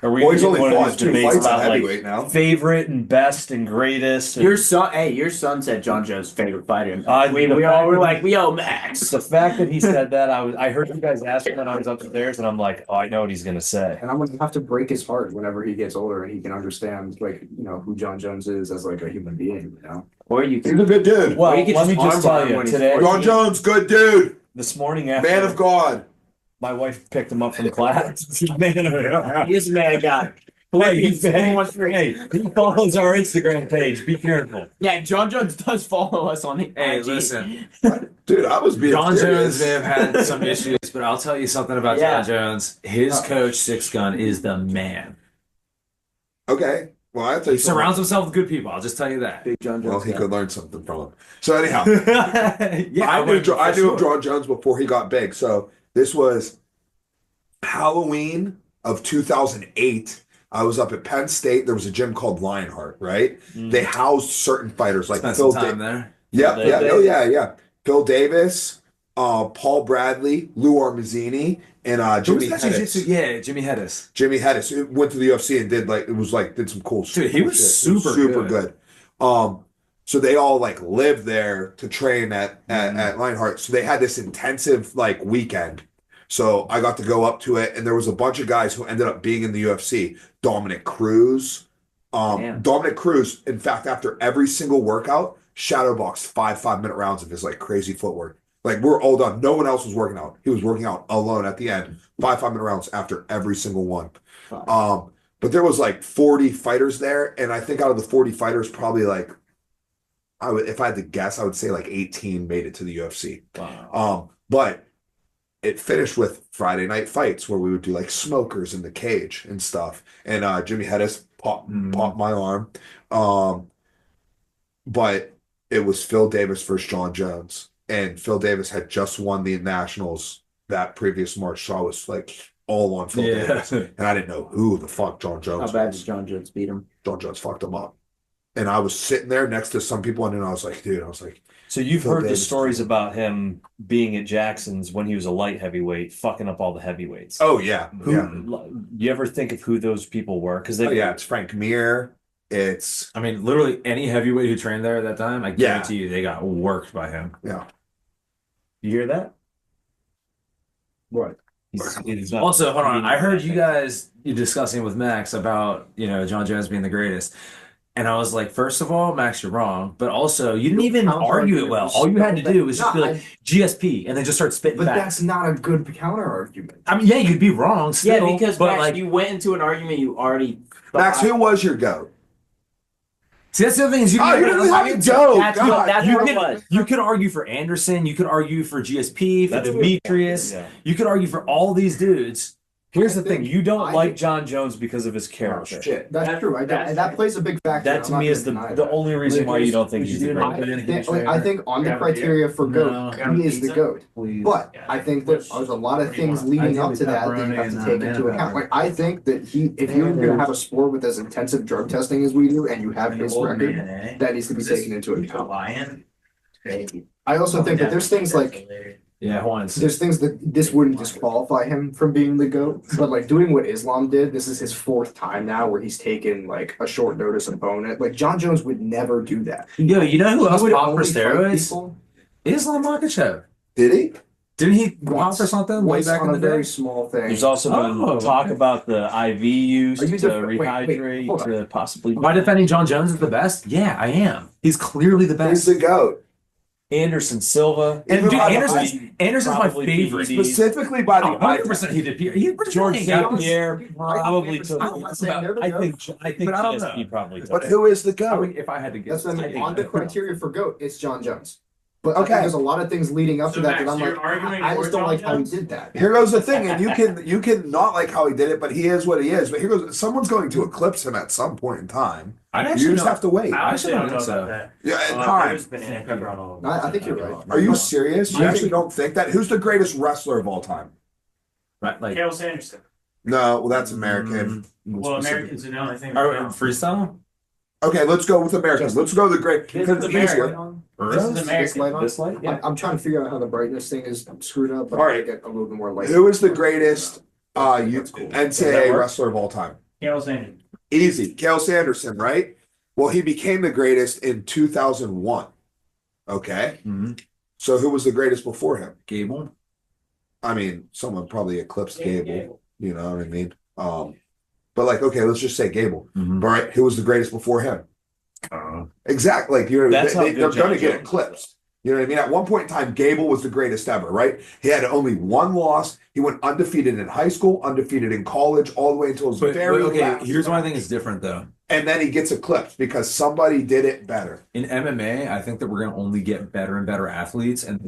Are we Well, he's getting only one of fought these 2 debates fights at about like heavyweight now. favorite and best and greatest? And Your son said John Jones' favorite fighter. We the all fact were that like, yo, Max. the fact that he said that, I heard you guys ask him when I was upstairs, and I'm like, oh, I know what he's gonna say. And I'm gonna have to break his heart whenever he gets older and he can understand, like, who John Jones is as like a human being. Or you He's can a good dude. Well, you could let me just just tell armbar him you when he's today. 14. John Jones, good dude, This morning after man of God. my wife picked him up from class. Man of God. he is a man of God. Hey, he follows our Instagram page. Be careful. Yeah, John Jones does follow us on the Hey, IG. listen. Dude, I was being John serious. Jones may have had some issues, but I'll tell you something about Yeah. John Jones. His coach, Six Gun, is the man. Okay, well, I tell He you something. surrounds himself with good people. I'll just tell you that. Big John Jones. Well, he guy. could learn something from him. So anyhow, Yeah, I knew for I knew sure. of John Jones before he got big. So this was Halloween of 2008. I was up at Penn State. There was a gym called Lionheart, right? They housed certain fighters like Spent Phil some Da- time there. Yeah, Phil yeah, Davis. oh yeah. Phil Davis, Paul Bradley, Lou Armazzini, and Who was Jimmy that jiu-jitsu? Hedis. Yeah, Jimmy Hedis. Jimmy Hedis it went to the UFC and did some cool Dude, he cool was shit. super good. So they all like lived there to train at Lionheart. So they had this intensive like weekend. So I got to go up to it, and there was a bunch of guys who ended up being in the UFC. Dominic Cruz. Damn. Dominic Cruz, in fact, after every single workout, shadowboxed 5 minute rounds of his like crazy footwork. Like we're all done. No one else was working out. He was working out alone at the end. 5 minute rounds after every single one. But there was like 40 fighters there, and I think out of the 40 fighters, probably like if I had to guess, I would say like 18 made it to the UFC. Wow. But it finished with Friday night fights where we would do like smokers in the cage and stuff. And Jimmy Hedis popped my arm. But it was Phil Davis versus John Jones. And Phil Davis had just won the Nationals that previous March. So I was like all on Phil Davis. And I didn't know who the fuck John Jones How bad was. did John Jones beat him? John Jones fucked him up. And I was sitting there next to some people, and then I was like, So you've Phil heard the Davis. stories about him being at Jackson's when he was a light heavyweight, fucking up all the heavyweights. oh yeah. Who, Yeah. you ever think of who those people were? Because Oh, yeah, it's Frank Mir. It's I mean, literally any heavyweight who trained there at that time, I guarantee you they got worked by him. yeah. You hear that? What? He's not- Also, hold on. I heard you guys discussing with Max about, John Jones being the greatest. And I was like, first of all, Max, you're wrong. But also, you didn't even argue it well. All you had to do was just be like GSP and then just start spitting But facts. that's not a good counter argument. I mean, yeah, you'd be wrong still. Yeah, because but Max, like, you went into an argument you already Max, who was your GOAT? see, that's the other thing is you Oh, can, you didn't have to go. That's God. what, that's you what it could, was. you could argue for Anderson, you could argue for GSP, for That's Demetrius, Yeah. you could argue for all these dudes. Here's I the thing: think- you don't I like think- John Jones because of his character. Oh, shit. That's true. That's And that plays a big factor. That I'm to not me is gonna deny the that. only reason why you don't think he's the I greatest. think on the criteria for GOAT, he is the GOAT. But I think that there's a lot of things leading up to that that you have to take into account. Like I think that if you're going to have a sport with as intensive drug testing as we do, and you have his record, that needs to be taken into account. I also think that there's things like Yeah, once. there's things that this wouldn't disqualify him from being the GOAT, but like doing what Islam did, this is his 4th time now where he's taken like a short notice opponent. Like John Jones would never do that. Yo, you know who else He would popped for only fight steroids? people- Islam Makhachev. Did he? Didn't he Once. box or something way Once back on in a the very day? small thing. There's also been Oh, talk okay. about the IV used Are you to wait, rehydrate hold on. to possibly. Am I defending John Jones as the best? Yeah, I am. He's clearly the Who's best. the GOAT? Anderson Silva. And Even dude, by the Anderson's my probably favorite. PEDs. Specifically by the 100% he did. George St. St. Pierre probably took. I'm not saying they're the I think but I don't GSP know. probably took. But who is the I GOAT? mean, if I had to guess, That's what I I mean. think On the I- criteria for GOAT, it's John Jones. But I think Okay. there's a lot of things leading up to So, that Max, that I'm you're like, arguing I for just don't John like how he Jones? did that. Here goes the thing, and you can not like how he did it, but he is what he is. But here goes someone's going to eclipse him at some point in time. I You actually just don't- have to wait. I honestly don't don't know think so. about that. Yeah, and Uh, time. There's banana pepper on all of them. I think you're right. Are you serious? You I actually think- don't think that? Who's the greatest wrestler of all time? Right, like Kale Sanderson. No, well, that's American. Well, Americans are known, I think. Are we in freestyle? Okay, let's go with Americans. Let's go with the great. This Because is it's easier. American. Or This is is This American. light on? This light? Yeah. I'm trying to figure out how the brightness thing is screwed up, but All I right. get a little bit more light. Who is the greatest That's cool. Does that NCAA work? wrestler of all time? Kale Sanderson. Easy. Cael Sanderson, right? Well, he became the greatest in 2001. Okay. Mhm. So who was the greatest before him? Gable? I mean, someone probably eclipsed Gable. You know what I mean? But like, okay, let's just say Gable. Mhm. All right, who was the greatest before him? Uh, Exactly. Like you're That's how they're good going John to get Jones eclipsed. You know what I mean? At one point in time, Gable was the greatest ever, right? He had only one loss. He went undefeated in high school, undefeated in college, all the way until his but very okay, last. here's what I think is different though. And then he gets eclipsed because somebody did it better. In MMA, I think that we're going to only get better and better athletes, and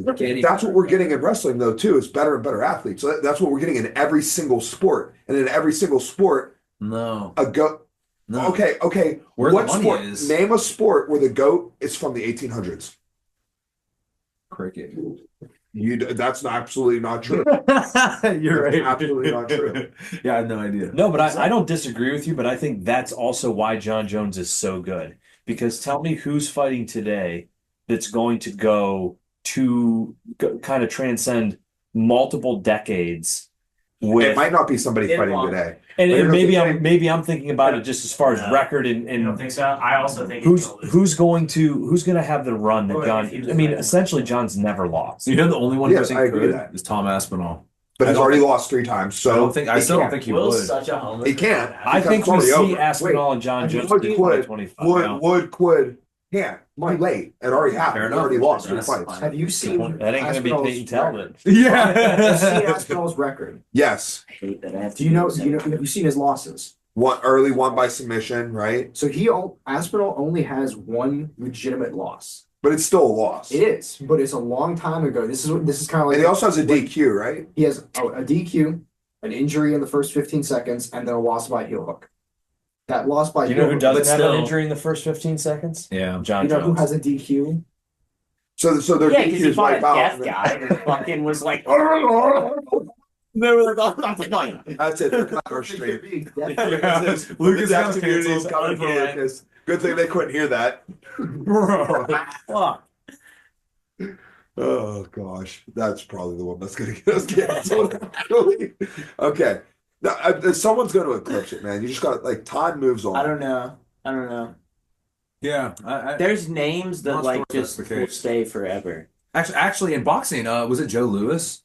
That's what we're getting in wrestling, though, too, is better and better athletes. So that's what we're getting in every single sport. And in every single sport, No, a goat. no. Okay. Where the What money sport? is- Name a sport where the goat is from the 1800s. Cricket. That's absolutely not true. You're That's right. absolutely not true. Yeah, I had no idea. No, but I don't disagree with you, but I think that's also why John Jones is so good. Because tell me who's fighting today that's going to go kind of transcend multiple decades It with might not be somebody In fighting long. today. and, But and here's maybe the I'm thing. maybe I'm thinking about it just as far as No. record You don't and think so? I also think who's he's gonna lose. who's gonna have the run that Well, John if he was I mean fighting- essentially John's never lost. You know, the only one Yes, who I agree with could that. is Tom Aspinall. But I he's don't already think- lost 3 times. So I still don't can't. think he Will's would. such a homer. He can't. I think we It's see already over. Aspinall and John Wait, Jones would- in would- 2025. Would can't. Too late. It already happened. Fair He already enough. lost 3 That's fights. fine. Have you seen That ain't gonna be Aspinall's Peyton Talbot. record? Have you seen Yeah. Aspinall's record? Yes. I hate that I have to Do you know? this. Have you seen his losses? One by submission, right? So Aspinall only has one legitimate loss. But it's still a loss. It is, but it's a long time ago. This is kind of like And he also has a DQ, right? he has a DQ, an injury in the first 15 seconds, and then a loss by heel hook. That loss by Do you heel know who hook. doesn't but have still- an injury in the first 15 seconds? Yeah. John You know who Jones. has a DQ? So their Yeah, because he DQs fought a wipe out. deaf guy and fucking was like, they were like, oh, not the fight. That's it. They're cut our stream. Lucas Lucas got has cancels canceled coming for again. Lucas. Good thing they couldn't hear that. Bro. Fuck. Oh gosh, that's probably the one that's going to get us canceled. Actually. Okay, now, someone's going to eclipse it, man. You just got like time moves on. I don't know. Yeah. There's names that Not like sure if that's just the will case. stay forever. Actually, in boxing, was it Joe Louis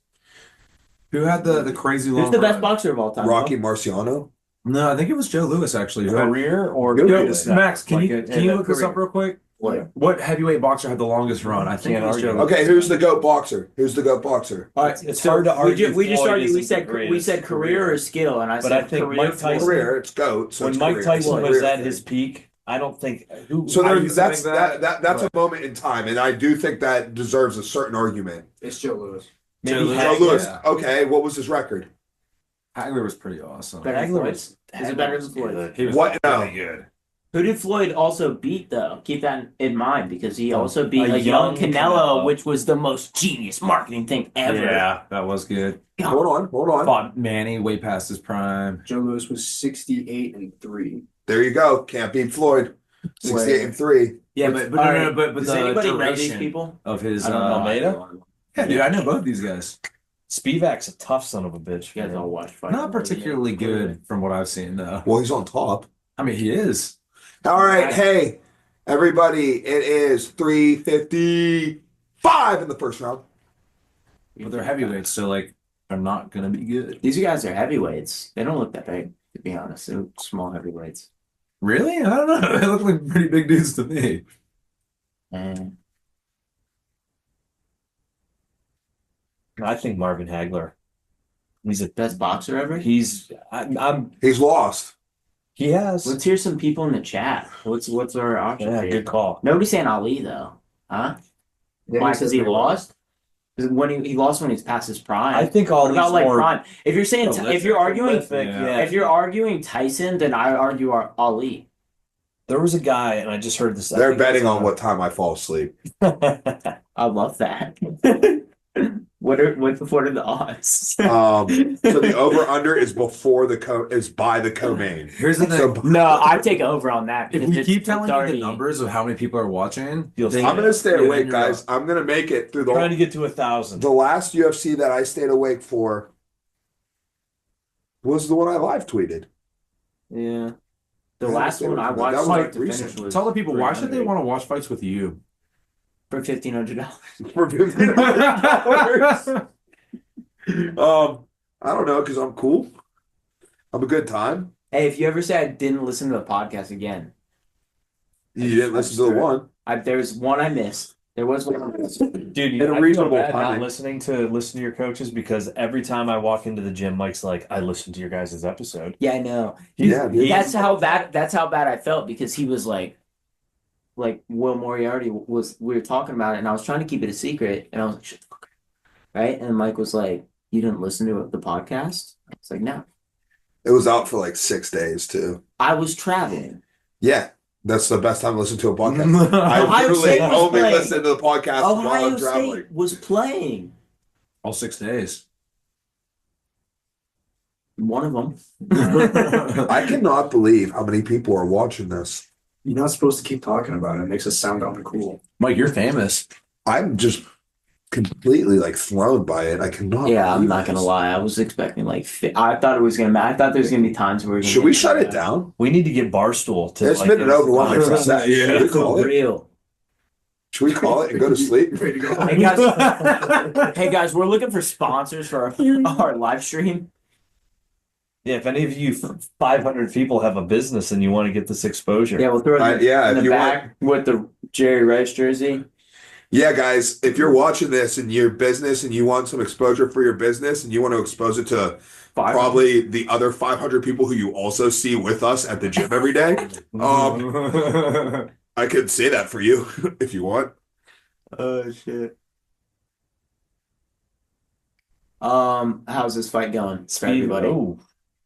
who had the crazy long Who's the best run? boxer of all time? Rocky Marciano. No, I think it was Joe Louis actually. who had- Career or Yo, career? Max, can Like you a- can you a look this up career. real quick? What? What heavyweight boxer had the longest run? I think Can't it was argue. Joe Louis. Okay, who's the GOAT boxer? Who's the GOAT boxer? All right, It's so hard to argue. We just Floyd argued. isn't We said the we greatest said career or skill, and I But said I think career. Mike Tyson- Career, it's GOAT. So When it's Mike career. Tyson It's was career. at his peak, I don't think who. So I there, used to that's think that, that's a but- moment in time, and I do think that deserves a certain argument. It's Joe Louis. maybe Joe Joe Hagler. Louis. yeah. Okay, what was his record? Hagler was pretty awesome. Better than Hagler Floyd? was- Is it better than Floyd? He was What? No. really good. Who did Floyd also beat though? Keep that in mind because he also beat a a young young Canelo, Canelo. which was the most genius marketing thing ever. Yeah, that was good. Hold on. Fought Manny way past his prime. Joe Louis was 68-3. There you go. Can't beat Floyd. 68-3. Yeah, But Does the anybody know these duration people? of his I don't know, Almeida? Yeah, dude, I know both these guys. Spivak's a tough son of a bitch. You guys man. all watch Fight. Not particularly good from what I've seen. Well, he's on top. I mean, he is. All right, hey, everybody, it is 3:55 in the first round. But they're heavyweights, so like they're not gonna be good. These guys are heavyweights. They don't look that big, to be honest. They're small heavyweights. Really? I don't know. They look like pretty big dudes to me. And I think Marvin Hagler. He's a best boxer ever. I'm He's lost. he has. Let's hear some people in the chat. What's our option Yeah, here? good call. Nobody's saying Ali though, huh? Yeah, Why? he Because said he they lost. When he lost when he's past his prime. I think What Ali's about like more prime? If you're saying if you're arguing prolific, Yeah. if you're arguing Tyson, then I argue Ali. There was a guy, and I just heard this. I They're think it was betting on what time I fall asleep. I love that. what are the odds? So the over under is before is by the co-main. Here's the thing. So No, I take over on that. If because we keep telling you already- the numbers of how many people are watching, You'll then- see. I'm gonna stay Yeah, then awake, you're guys. up. I'm gonna make it through trying to the get to 1,000. last UFC that I stayed awake for was the one I live tweeted. Yeah. The Yeah, last that one I was- watched that was, start like, to recent. finish was Tell the people why should they 300 want to watch fights with you? for $1,500. For $1,500. I don't know, because I'm cool. I'm a good time. Hey, if you ever say I didn't listen to the podcast again, You didn't listen to the one. there's one I missed. There was one I missed. Dude, At a I feel reasonable bad not time. listening to your coaches because every time I walk into the gym, Mike's like, "I listened to your guys' episode." Yeah, I know. Yeah, dude. That's how bad I felt because he was like Will Moriarty was. We were talking about it, and I was trying to keep it a secret, and I was like, "Shut the fuck up." Right? And Mike was like, "You didn't listen to the podcast?" I was like, "No, It was out for like 6 days too. I was traveling." Yeah, that's the best time to listen to a podcast. I Ohio literally State was only playing. listen to the podcast while Ohio I'm traveling. State was playing. All 6 days. One of them. I cannot believe how many people are watching this. You're not supposed to keep talking about it. It makes us sound uncool. Mike, you're famous. I'm just completely like thrown by it. I cannot. Yeah, I'm believe not gonna this. lie. I was expecting like I thought it was gonna. I thought there was gonna be times where we were gonna Should we get- shut it down? We need to get Barstool to. It's like, been an overwhelming 100%. success. Yeah. Should we call it? Real. Should we call it and go to sleep? Ready to go. Hey guys, hey guys, we're looking for sponsors for our live stream. Yeah, if any of you 500 people have a business and you want to get this exposure, Yeah, we'll throw it Yeah, in if the you back with the Jerry Rice jersey. Yeah, guys, if you're watching this and your business and you want some exposure for your business and you want to expose it to probably the other 500 people who you also see with us at the gym every day, I could say that for you if you want. Oh shit. How's this fight going for everybody? Oh,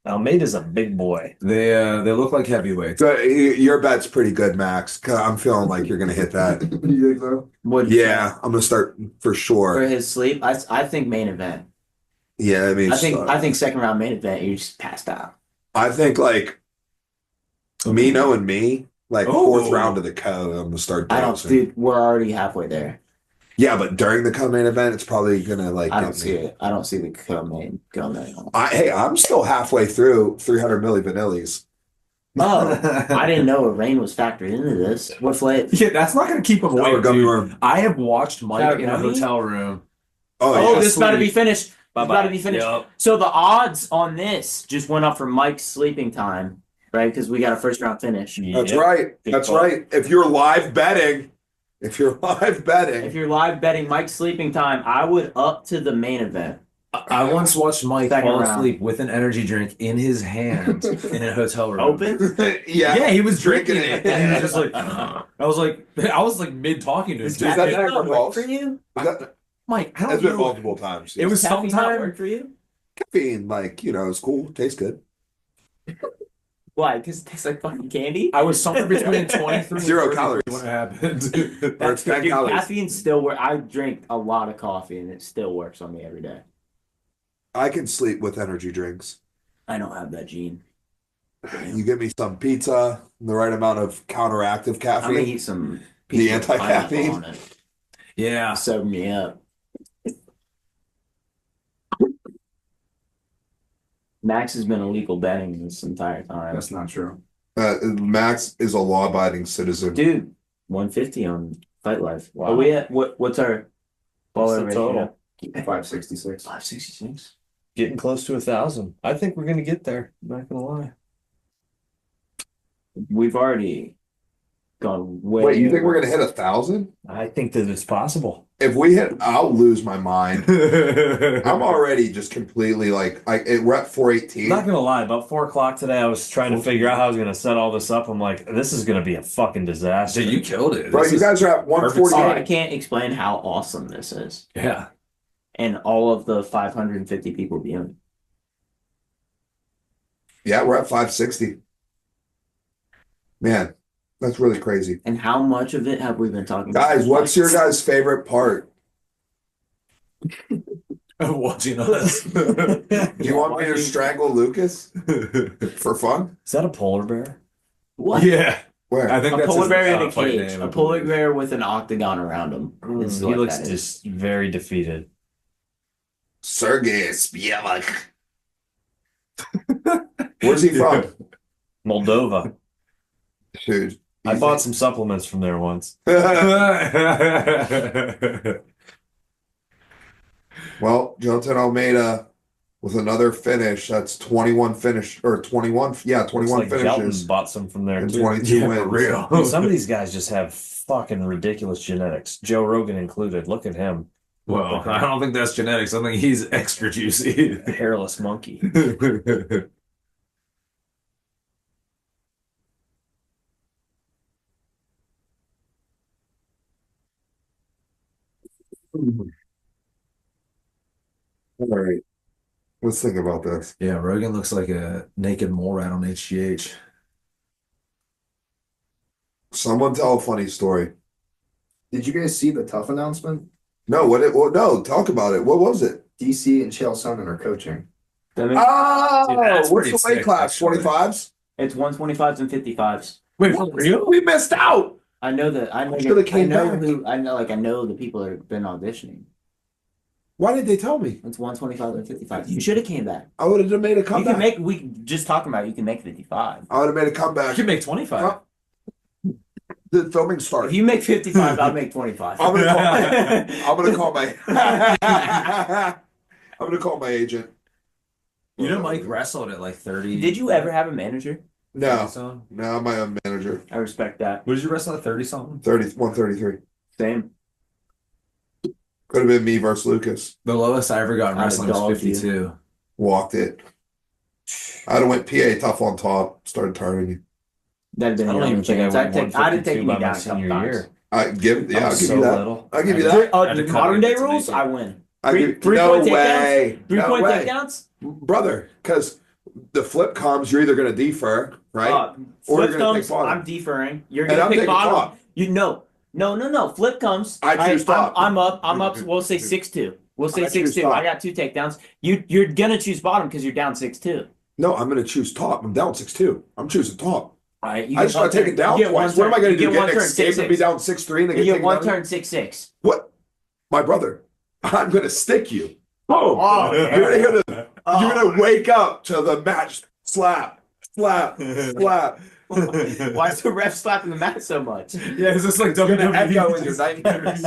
Almeida's a big boy. They look like heavyweights. So your bet's pretty good, Max. 'Cause I'm feeling like you're gonna hit that. You think so? What Yeah, I'm gonna start for for sure. his sleep? I think main event. Yeah, I mean, I think second round main event. You just passed out. I think like me knowing me, like Oh. fourth round of the co, I'm gonna start I don't, dancing. dude. We're already halfway there. Yeah, but during the co-main event, it's probably gonna like. I don't get see me. it. I don't see the co-main going. Hey, I'm still halfway through 300 milli vanillis. Oh, I didn't know a rain was factored into this. What flavor? Yeah, that's not gonna keep him Now we're awake, gummy dude. worm. I have watched Mike Stout in a Academy? hotel room. Oh, Oh, yeah. this about to be finished. It's Bye-bye. about to be finished. Yup. So the odds on this just went up for Mike's sleeping time, right? Because we got a first round finish. That's Yep. right. Good That's call. right. If you're live betting, If you're live betting Mike's sleeping time, I would up to the main event. I once watched Mike Second fall round. asleep with an energy drink in his hand in a hotel room. Open? yeah. Yeah, he was drinking Drinking it. it. And he was just like, I was like mid talking to him. Is that Caffeine Niagara not work Falls? for you? Mike, I That's don't been know. multiple times. It was Caffeine not sometime. work for you? caffeine, like, it's cool, tastes good. Why? Because it tastes like fucking candy? I was somewhere between 23 and 0 30 calories. when it happened. Or it's 10 Dude, calories. caffeine still works. I drink a lot of coffee and it still works on me every day. I can sleep with energy drinks. I don't have that gene. You give me some pizza, the right amount of counteractive I'm gonna caffeine. eat some The pizza with anti-caffeine? pineapple on it. Yeah. Sober me up. Max has been illegal betting this entire time. That's not true. Max is a law-abiding citizen. Dude, 150 on Fight Life. Wow. Are we at what's our baller What's the ratio? total? 566. 566. Getting close to 1,000. I think we're gonna get there. I'm not gonna lie. We've already gone way. Wait, you think we're over. gonna hit 1,000? I think that it's possible. If we hit, I'll lose my mind. I'm already just completely like, we're at I'm 418. not gonna lie. About 4 o'clock today, I was trying to figure out how I was gonna set all this up. I'm like, this is gonna be a fucking disaster. Dude, you killed it. Bro, This you is- guys are at Oh, I 148. can't explain how awesome this is, yeah. and all of the 550 people viewing. Yeah, we're at 560. Man, that's really crazy. And how much of it have we been talking about? Guys, what's your guys' favorite part? Watching us. Do you want me to strangle Lucas for fun? Is that a polar bear? What? Yeah. Where? I think A that's polar his, bear in a fight cage. name, A I polar believe. bear with an octagon around him. Is He what looks that is. just very defeated. Sergey Spivak. Where's he from? Moldova. Dude. I bought some supplements from there once. Well, Jonathan Almeida with another finish. That's 21 finish or 21. Yeah, 21 Looks like Gelton finishes bought some from there and too. 22 Yeah, wins. for real. Dude, some of these guys just have fucking ridiculous genetics. Joe Rogan included. Look at him. Well, I don't think that's genetics. I think he's extra juicy. Hairless monkey. All right. Let's think about this. Yeah, Rogan looks like a naked mole rat on HGH. Someone tell a funny story. Did you guys see the tough announcement? No, no, talk about it. What was it? DC and Chael Sonnen are coaching. That makes- Oh, Dude, that's what's pretty the weight sick, class? actually. 25s? It's 125s and 55s. Wait, for real? We missed out. I know that. I know. Should've came I know back. who. I know. Like I know the people that have been auditioning. Why did they tell me? It's 125 and 55. You should have came back. I would have made a You comeback. can make. We just talking about. You can make 55. I would have made a I comeback. can make 25. Oh. The filming If started. you make 55, I'll make 25. I'm gonna call my I'm gonna call my agent. You know, Mike wrestled at like 30. Did you ever have a manager? No, So? no, I'm my own manager. I respect that. What did you wrestle at 30 something? 133. Same. Could have been me versus Lucas. The lowest I ever got in I wrestling was dogged you. 52. Walked it. I'd have went PA tough on top. Started turning. That'd been I the don't only even think I chance. went I'd have taken 152 you by down my a couple senior times. year. I give yeah, I I'll was give so you that. little. I'll give you that. Oh, I had to cut modern it day to rules, make it. I win. I Three- give, three-point no takedowns? way. No 3-point way. takedowns? Brother, because the flip comes, you're either gonna defer, right? Or Flip you're gonna comes, pick bottom. I'm deferring. You're And gonna I'm pick taking bottom. top. You no. Flip comes. I choose top. I'm up. We'll say 6-2. We'll say I choose 6-2. top. I got 2 takedowns. You're gonna choose bottom because you're down 6-2. No, I'm gonna choose top. I'm down 6-2. I'm choosing top. All right. I just got taken down twice. What am I gonna do? Get an escape and be down 6-3 and then You get get taken one down? turn 6-6. What? My brother, I'm gonna stick you. Oh, You're gonna wake up to the match slap, slap, slap. Why is the ref slapping the mat so much? Yeah, is this like You're gonna WWE? echo in your nightmares.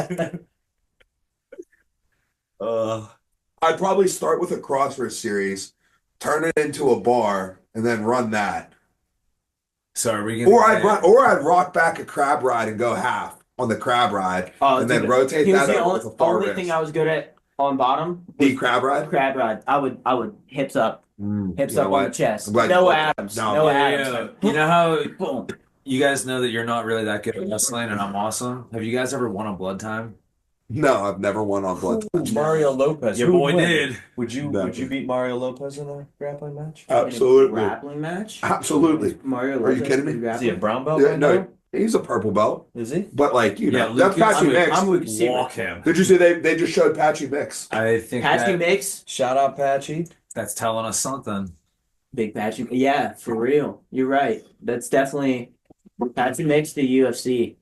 I'd probably start with a CrossFit series, turn it into a bar, and then run that. So are we gonna Or I'd rock back a crab ride and go half on the crab ride, and then Dude, rotate here's that the over with a bar only wrist. thing I was good at on bottom. The crab ride. Crab ride. I would hips up You on know the what? chest. I'm glad you No put that. Adams. No, No yeah, Adams. You know how Boom. you guys know that you're not really that good at wrestling and I'm awesome? Have you guys ever won a blood time? No, I've never won on blood. Mario Lopez. Your Who boy would win? did. Would you Never. would you beat Mario Lopez in a grappling match? Absolutely. Grappling match. Absolutely. Mario. Are you Lopez kidding me? can Is he a grapple? brown belt? Yeah, right no, now? he's a purple belt, Is he? but like you know, Yeah, that's Lucas- Patchy Mix. I'm Lucas Seibert. Walk him. Did you see they just showed Patchy Mix? I think Patchy that, Mix. Shout out Patchy. that's telling us something. Big Patchy. Yeah, for real. You're right. That's definitely Patchy Mix to UFC.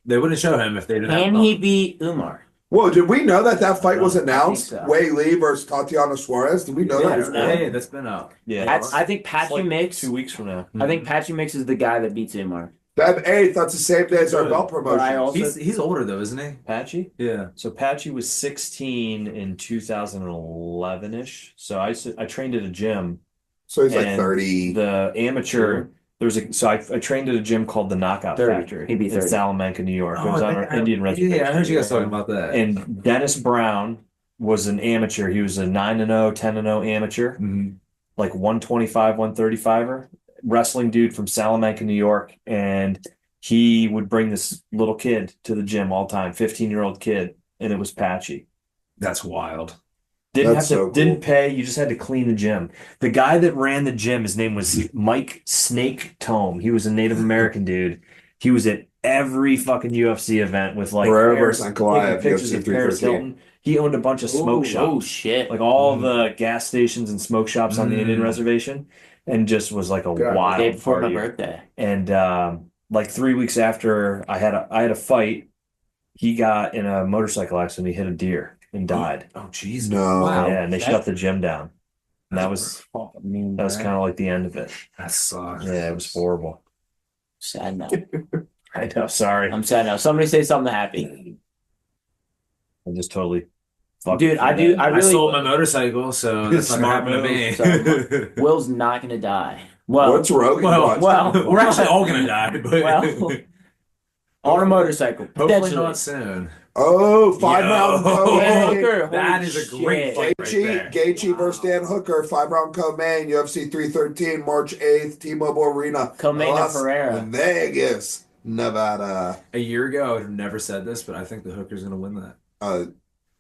They wouldn't show him if they didn't Can have he beat Umar? Whoa, did we know that fight was I think announced? so. Wei Li versus Tatiana Suarez. Did we know that was Yeah. announced? Hey, that's been out. Yeah. I think It's Patchy like Mix. 2 weeks from now. I think Patchy Mix is the guy that beats Umar. Feb 8th, that's the same day as our Good. belt promotion. But I also- He's older though, isn't he? Patchy. Yeah. So Patchy was 16 in 2011-ish. So I trained at a gym. So he's like And 30. The amateur. I trained at a gym called the Knockout 30. Factory He'd be in 30. Salamanca, New York. It Oh, was on an Indian reservation. Yeah, I heard you guys talking about that. And Dennis Brown was an amateur. He was a 9-0, 10-0 amateur, Mhm. like 125, 135er, wrestling dude from Salamanca, New York. And he would bring this little kid to the gym all the time, 15-year-old kid, and it was Patchy. That's wild. Didn't That's have to so cool. didn't pay, you just had to clean the gym. The guy that ran the gym, his name was Mike Snake Tome. He was a Native American dude. He was at every fucking UFC event with like Pereira Paris- versus Goliath, taking pictures UFC of Paris 313. Hilton. He owned a bunch of smoke Oh shops. shit! Like all the gas stations and smoke shops on the Indian Mm. reservation, and just was like a God, Day wild before my partier. birthday. And like 3 weeks after I had a fight, he got in a motorcycle accident. He hit a deer and died. Oh jeez. No. Wow. Yeah, and they that- shut the gym down. And that was kind of like the end of it. That sucks. Yeah, it was horrible. Sad now. I know. Sorry, I'm sad now. Somebody say something happy. I just totally fucked Dude, with I that. do. I I really. sold my motorcycle, so that's not Smart gonna happen to move. me. Will's not gonna die. Well, What's Rogan watching? well, We're actually all gonna die, but well, on a motorcycle. hopefully Potentially. not soon. Oh, 5 Yo. round Dan co-main. Hooker, That holy is a great shit. fight right there. Gaethje versus Dan Hooker, 5 round co-main, UFC 313, March 8th, T-Mobile Arena, Co-main of Las Pereira. Vegas, Nevada. A year ago, I would have never said this, but I think the Hooker's gonna win that. I'm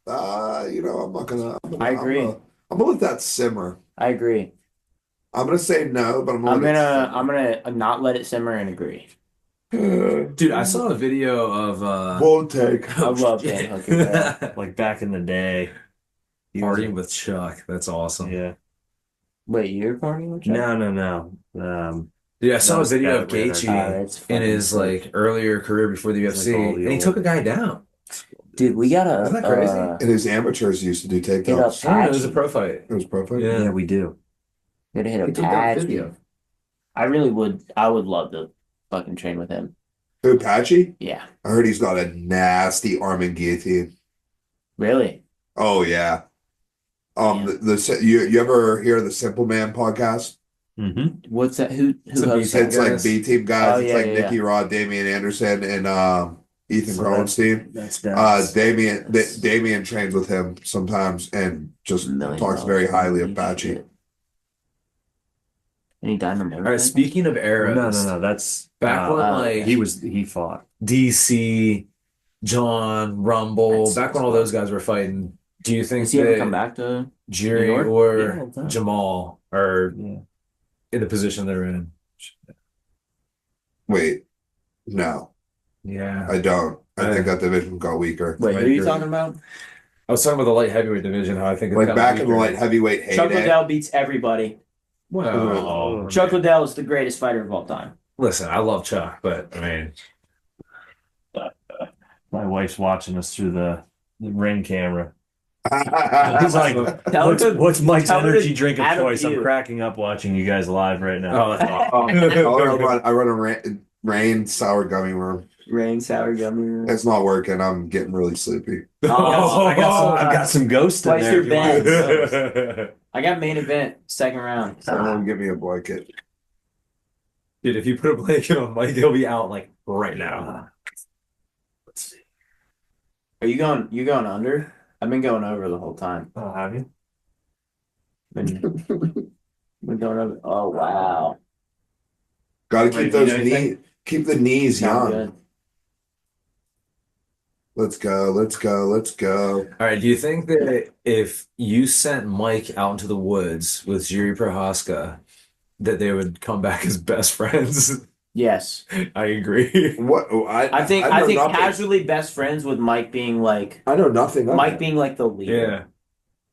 not gonna. I agree. I'm gonna let that simmer. I agree. I'm gonna say no, but I'm I'm gonna. gonna not let it simmer and agree. Dude, I saw a video of Bold take. I love Dan Hooker. Like back in the day. He was partying with Chuck. That's awesome. Yeah. Wait, you're partying with Chuck? No. Dude, I saw a That's video of got rid of Gaethje That's in fucking his sick. like earlier career before the It's UFC, like all the and he old- took a guy down. Dude, we gotta Isn't that crazy? And his amateurs used to do hit up takedowns. I don't know, it was a Patchy. pro fight. It was perfect. Yeah. Yeah, we do. Gotta hit He up did that Patchy. video. I really would. I would love to fucking train with him. Who, Patchy? Yeah, I heard he's got a nasty arm and guillotine. really. Oh yeah. You ever hear the Simple Man podcast? Mm-hmm. What's that? Who It's a hosts B-team that? It's like guys. B team guys. Oh, It's yeah, like yeah, Nicky Rod, Damian Anderson, and Ethan So Kronstein. That's Dennis. Damien trains with him sometimes and just $1 million talks very highly of shit. Patchy. And he died in a All right, speaking of eras, No. That's back when like he fought. DC, John, Rumble, That's back when all those guys were fighting, do you think Does he ever that come back to? Jerry New York? or Yeah, all the time. Jamal are Yeah. in the position they're in? Wait, no, Yeah. I don't. I think that division got weaker. Wait, I who are you agree. talking about? I was talking about the light heavyweight division, how I think it's Like gotten back in the weaker. light heavyweight Chuck heyday. Liddell beats everybody. Well, Chuck Liddell is the greatest fighter of all time. listen, I love Chuck, but I mean, My wife's watching us through the ring camera. He's He's like, Tell her to- what's Mike's tell her to energy drink of add a choice? I'm few. cracking up watching you guys live right now. oh, that's I run a rain sour gummy room. Rain sour gummy. It's not working. I'm getting really sleepy. Oh, I got some ghosts in Place there. your if you want bets. those. I got main event, second round. Someone give me a blanket. Dude, if you put a blanket on Mike, he'll be out like right now. Are you going? You going under? I've been going over the whole time. Oh, have you? Been going over. Oh wow. Got to Wait, keep do you those know anything? knees. Keep the knees Sound young. good. Let's go. Let's go. Let's go. All right, do you think that if you sent Mike out into the woods with Jiri Prohaska, that they would come back as best friends? Yes, I agree. What? Oh, I think know nothing. casually best friends with Mike being like I know nothing. Of Mike it. being like the leader.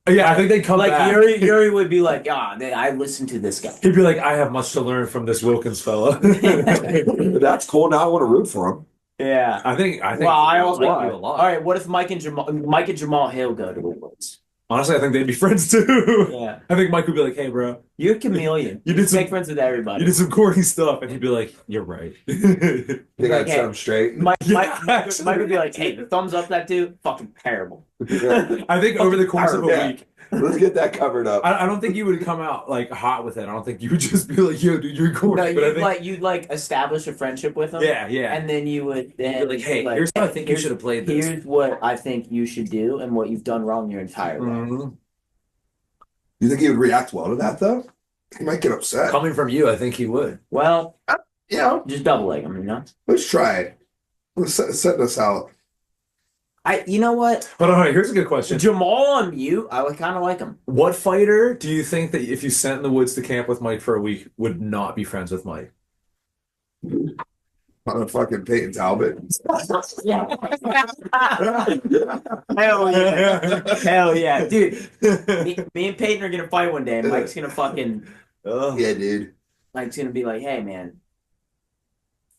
Yeah. Yeah, I think they'd come Like back. Yuri would be like, I listened to this guy. He'd be like, I have much to learn from this Wilkins fella. That's cool. Now I want to root for him. Yeah. I think Well, I that's also why. A lot. all right. What if Mike and Jamal Hill go to the woods? Honestly, I think they'd be friends too. Yeah. I think Mike would be like, "Hey, bro, You're a chameleon. You You did just some- make friends with everybody. you did some corny stuff," and he'd be like, "You're right." Think Like, I'd set hey, him straight. Mike Yeah. would be like, hey, the thumbs up that dude, fucking terrible. Yeah. I think over the course of a Yeah. week, Let's get that covered up. I don't think you would come out like hot with it. I don't think you would just be like, "Yo, dude, you're corny." No, but I you'd think, you'd establish a friendship with him. yeah, yeah. And then you would then You're like, "Hey, like, here's how I think you here's- should have played this." Here's what I think you should do and what you've done wrong your entire life. Mhm. You think he would react well to that though? He might get upset. Coming from you, I think he would. Well, You know, just double leg him, you know? let's try it. Let's set this out. You know what? Hold on, here's a good question. Jamal on mute, I would kind of like him. What fighter do you think that if you sent in the woods to camp with Mike for a week would not be friends with Mike? Motherfucking Peyton Talbot. Hell yeah. Hell yeah. Dude, me and Peyton are going to fight one day. And Mike's going to fucking, Yeah, dude. Mike's going to be like, hey, man,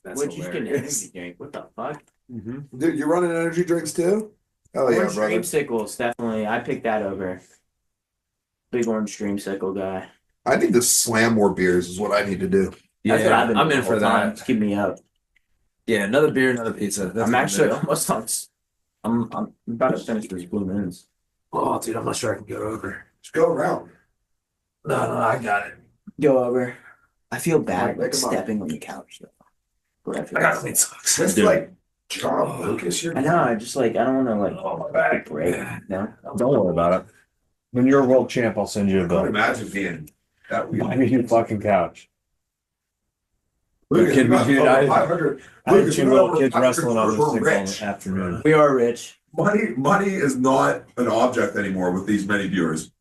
That's what'd you get an hilarious. energy drink? What the fuck? Dude, you running energy drinks too? Oh yeah, Orange brother. Dreamsicles, definitely. I picked that over. Big Orange Dreamsicle guy. I need to slam more beers is what I need to do. That's what I've been I'm doing in the for whole time. that. Just keep me up. Yeah, another beer, another pizza. That's I'm what actually doing. almost on. I'm about to finish these Blue Moons. Oh, dude, I'm not sure I can get over. Just go around. No, I got it. Go over. I feel bad Wake 'em up. stepping on the couch though. But I feel I got bad. clean socks. That's Dude. like John Lucas. You're I know. I just I don't want to Oh, my back. break. No. Don't worry about it. When you're a world champ, I'll send you a I can't bill. imagine being that weird. Buy me your fucking couch. Lucas, Kid, you got dude, over I- 500. I had Lucas, two you got little over kids 500 wrestling on this We're thing all rich. afternoon. We are rich. Money is not an object anymore with these many viewers.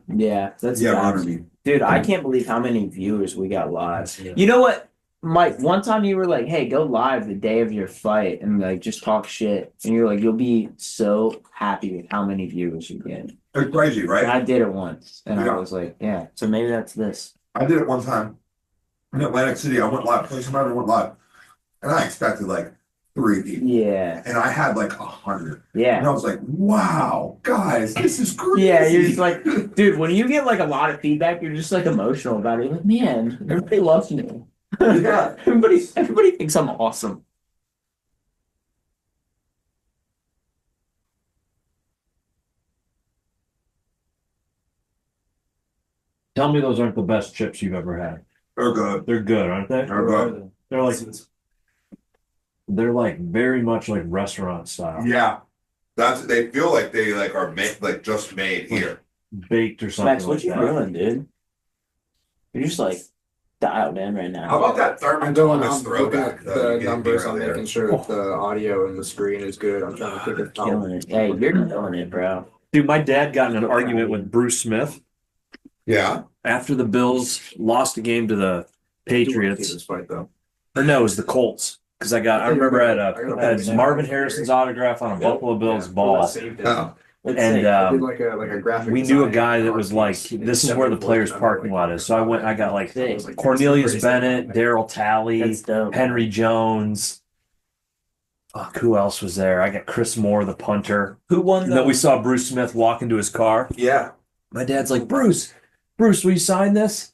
Yeah, that's Yeah, bad. honor me. Dude, I can't believe how many viewers we got live. You know what, Mike? One time you were like, "Hey, go live the day of your fight and just talk shit," and you're like, "You'll be so happy with how many viewers you get." It's crazy, And right? I did it once, and I Yeah. was like, "Yeah." So maybe that's this. I did it one time in Atlantic City. I went live. Place I went live, and I expected like 3 people, Yeah, and I had like 100. And yeah, I was like, "Wow, guys, this is crazy." yeah. You're just like, dude. When you get a lot of feedback, you're just emotional about it. You're like, man, everybody loves me. Yeah. everybody thinks I'm awesome. Tell me those aren't the best chips you've ever had. They're good. They're good, aren't they? They're good. They're like very much like restaurant style, Yeah, they feel like they are made just made here. baked or something Max, what like you that. doing, dude? You're just dialed in right now. How about that Thurman I'm doing Thomas I'm looking throwback? at though, the you gave me numbers. I'm earlier? making sure that the audio and the screen is good. I'm trying to pick it up. Killing it. Hey, you're killing it, bro. Dude, my dad got in an argument with Bruce Smith Yeah, after the Bills lost the game to the Patriots. This fight though. Or no, it was the Colts. Because I remember I had Marvin Harrison's autograph on a Buffalo Bills ball. oh, Let's And see. I did like a graphic. we knew a design guy that art was piece. like, this is where the players' parking lot is. So I got like Cornelius Bennett, Daryl Talley, That's dope. Henry Jones. Fuck, who else was there? I got Chris Moore, the punter. Who won And then we saw Bruce Smith walk into his car. yeah. My dad's like, Bruce, will you sign this?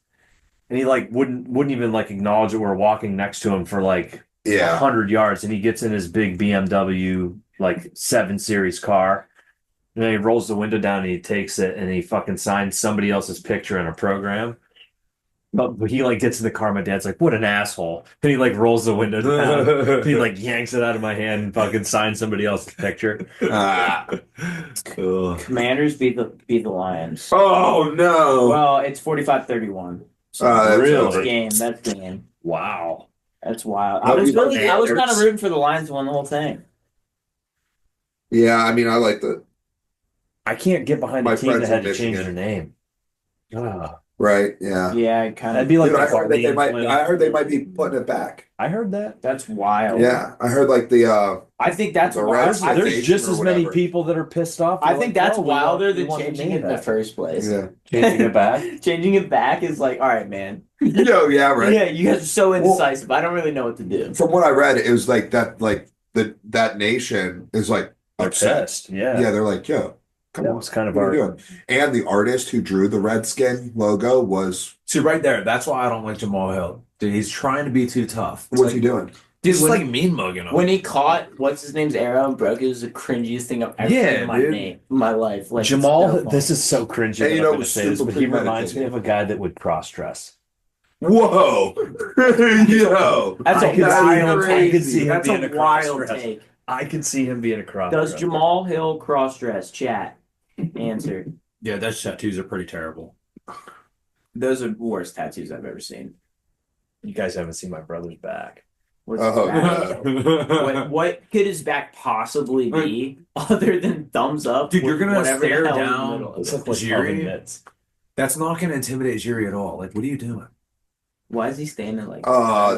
And he wouldn't even acknowledge that we're walking next to him for 100 yards, and he gets in his big BMW 7 Series car, and then he rolls the window down and he takes it and he fucking signs somebody else's picture in a program. But he gets in the car. My dad's like, "What an asshole!" And he rolls the window down. He yanks it out of my hand and fucking signs somebody else's picture. Cool. Commanders beat the Lions. Oh no! Well, it's 45-31. So That's really? over. that's game. Wow. That's wild. That'd be I was the kind of Bears. rooting for the Lions to win the whole thing. Yeah, I mean, I like the I can't get behind My a team that friends had in to change their Michigan. name. right. Yeah, Yeah, I kind That'd of. be like Dude, the I heard that they Orleans might. win. I heard they might be putting it back. I heard that. That's wild. Yeah, I heard the I think that's The wild. Reds- I There's think, just or as many whatever. people that are pissed off. I They're think like, that's "No, we wilder want- we than want the changing name it in the back." first place. yeah. Changing it back. Changing it back is all right, man. Yeah, right. Yeah, you guys are so indecisive. I don't really know what to do. From what I read, it was that that nation is They're upset. pissed. Yeah. Yeah, they're like, yo, Come That on, was kind of what are our. you doing? And the artist who drew the Redskin logo was See, right there, that's why I don't like Jamal Hill. Dude, he's trying to be too tough. what's he doing? He's Dude, like mean mugging him. When he caught what's his name's arrow and broke, it was the cringiest thing I've ever Yeah, seen in my dude. name, my life. Like, it's Jamal, so funny. this is so cringy And that you know I'm going it to was say this, super but he reminds me premeditated. of a guy that would cross dress. Whoa, yo, That's I a could see wild him- I take. could see him That's being a a cross wild dress. take. I can see him being a cross. Does dress. Jamal Hill cross dress? Chat. Answer. Yeah, those tattoos are pretty terrible. Those are the worst tattoos I've ever seen. You guys haven't seen my brother's back. What's Oh, his back? What could his back possibly be other than thumbs up? Dude, you're with gonna whatever the stare hell in the down. middle of It's it? like Jiri? oven mitts. That's not going to intimidate Jiri at all. Like, what are you doing? Why is he standing like?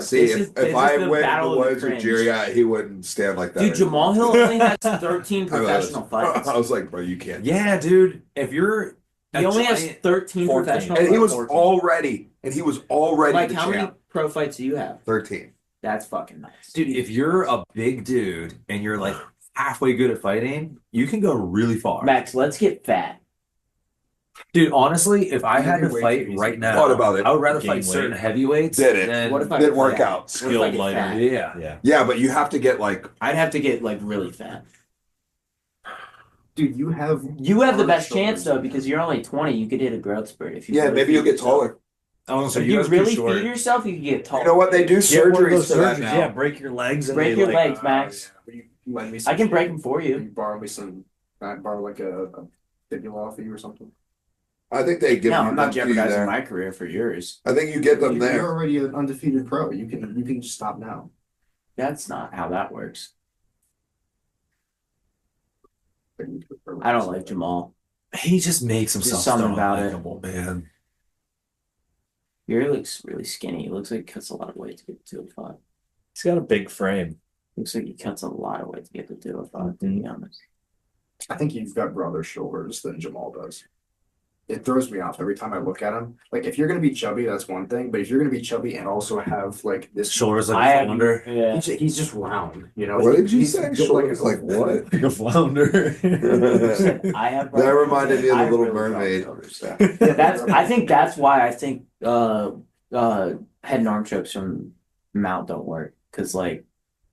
see, This is- if this I is the went in battle the of the woods with cringe. Jerry, he wouldn't stand like that. Dude, Jamal Hill only has 13 I was- professional fights. I was like, bro, you can't. Yeah, dude. If you're He only has 13 14. professional And fights. he was 14. already Like, the how many champ. pro fights do you have? 13. That's fucking nice. dude, if you're a big dude and you're like halfway good at fighting, you can go really far. Max, let's get fat. Dude, honestly, if I had to Weight fight to be right safe. now, Thought about it. I would rather Gain fight weight. certain heavyweights Did it. than What if I Didn't get work fat? out. What if I Skilled get lighter. fat? yeah. Yeah. Yeah, but you have to get like I'd have to get like really fat. Dude, you have You have the Hard best shoulders. chance though because you're only 20. You could hit a growth spurt if you. yeah, really maybe you'll feed get yourself. taller. I was If you really feed yourself, you could get taller. You know what? They do Get one of surgeries those for that surgeries. now. Yeah, break your legs and Break they, your like, legs, Max. Will you lend me I some can shit? break them for Will you. you borrow me some? Can I borrow like a fibula off of you or something? I think they give No, you I'm not them to you jeopardizing there. my career for yours. I think you get them You're there. already an undefeated pro. You can just stop now. That's not how that works. But you could pro I don't like Jamal. He just makes himself something so about it. unlikable, man. Yuri looks really skinny. He looks like he cuts a lot of weight to get to 205. He's got a big frame. Looks like he cuts a lot of weight to get to 205, to be honest. I think you've got broader shoulders than Jamal does. It throws me off every time I look at him. Like if you're gonna be chubby, that's one thing. But if you're gonna be chubby and also have like this Shoulders I like a have- flounder. Yeah. he's just round. You know. What did you He's say? built Shoulders a- like what? Like a flounder. I have. That reminded me of I the have Little really broad Mermaid. shoulders. Yeah, that's. I think that's why I think head and arm chokes from Mount don't work because like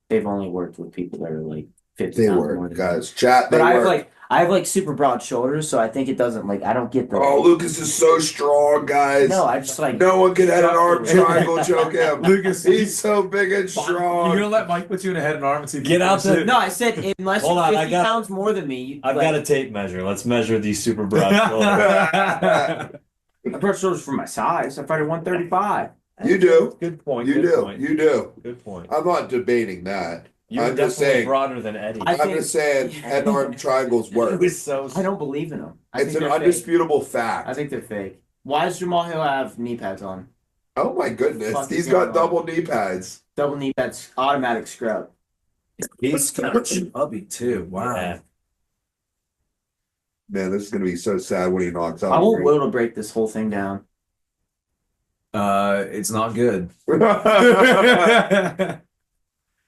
they've only worked with people that are like 50 They pounds more work, than guys. Chat, they But work. I have like super broad shoulders, so I think it doesn't like I don't get the. Oh, Lucas is so strong, guys. No, I just like. No one can head an arm Structurally. triangle choke him. Lucas, He's so big and You're strong. gonna let Mike put you in a head and arm and see if Get you out finish the- it? No, I said unless Hold you're on, I 50 got- pounds more than me. I've like, got a tape measure. Let's measure these super broad shoulders. I brought shoulders for my size. I fight at 135. You do. Good point. You good do. Point. You do. Good point. I'm not debating that. You're I'm just definitely saying- broader than Eddie. I I'm think- just saying head and arm triangles It work. was so. I don't believe in them. I It's think an they're fake. undisputable I fact. think they're fake. Why does Jamal Hill have knee pads on? Oh my goodness. Fuck He's is got going on? double knee pads. Double knee pads, automatic scrub. He's kind of chubby too. Wow. Yeah. Man, this is gonna be so sad when he knocks out. I want Will to break this whole thing down. It's not good.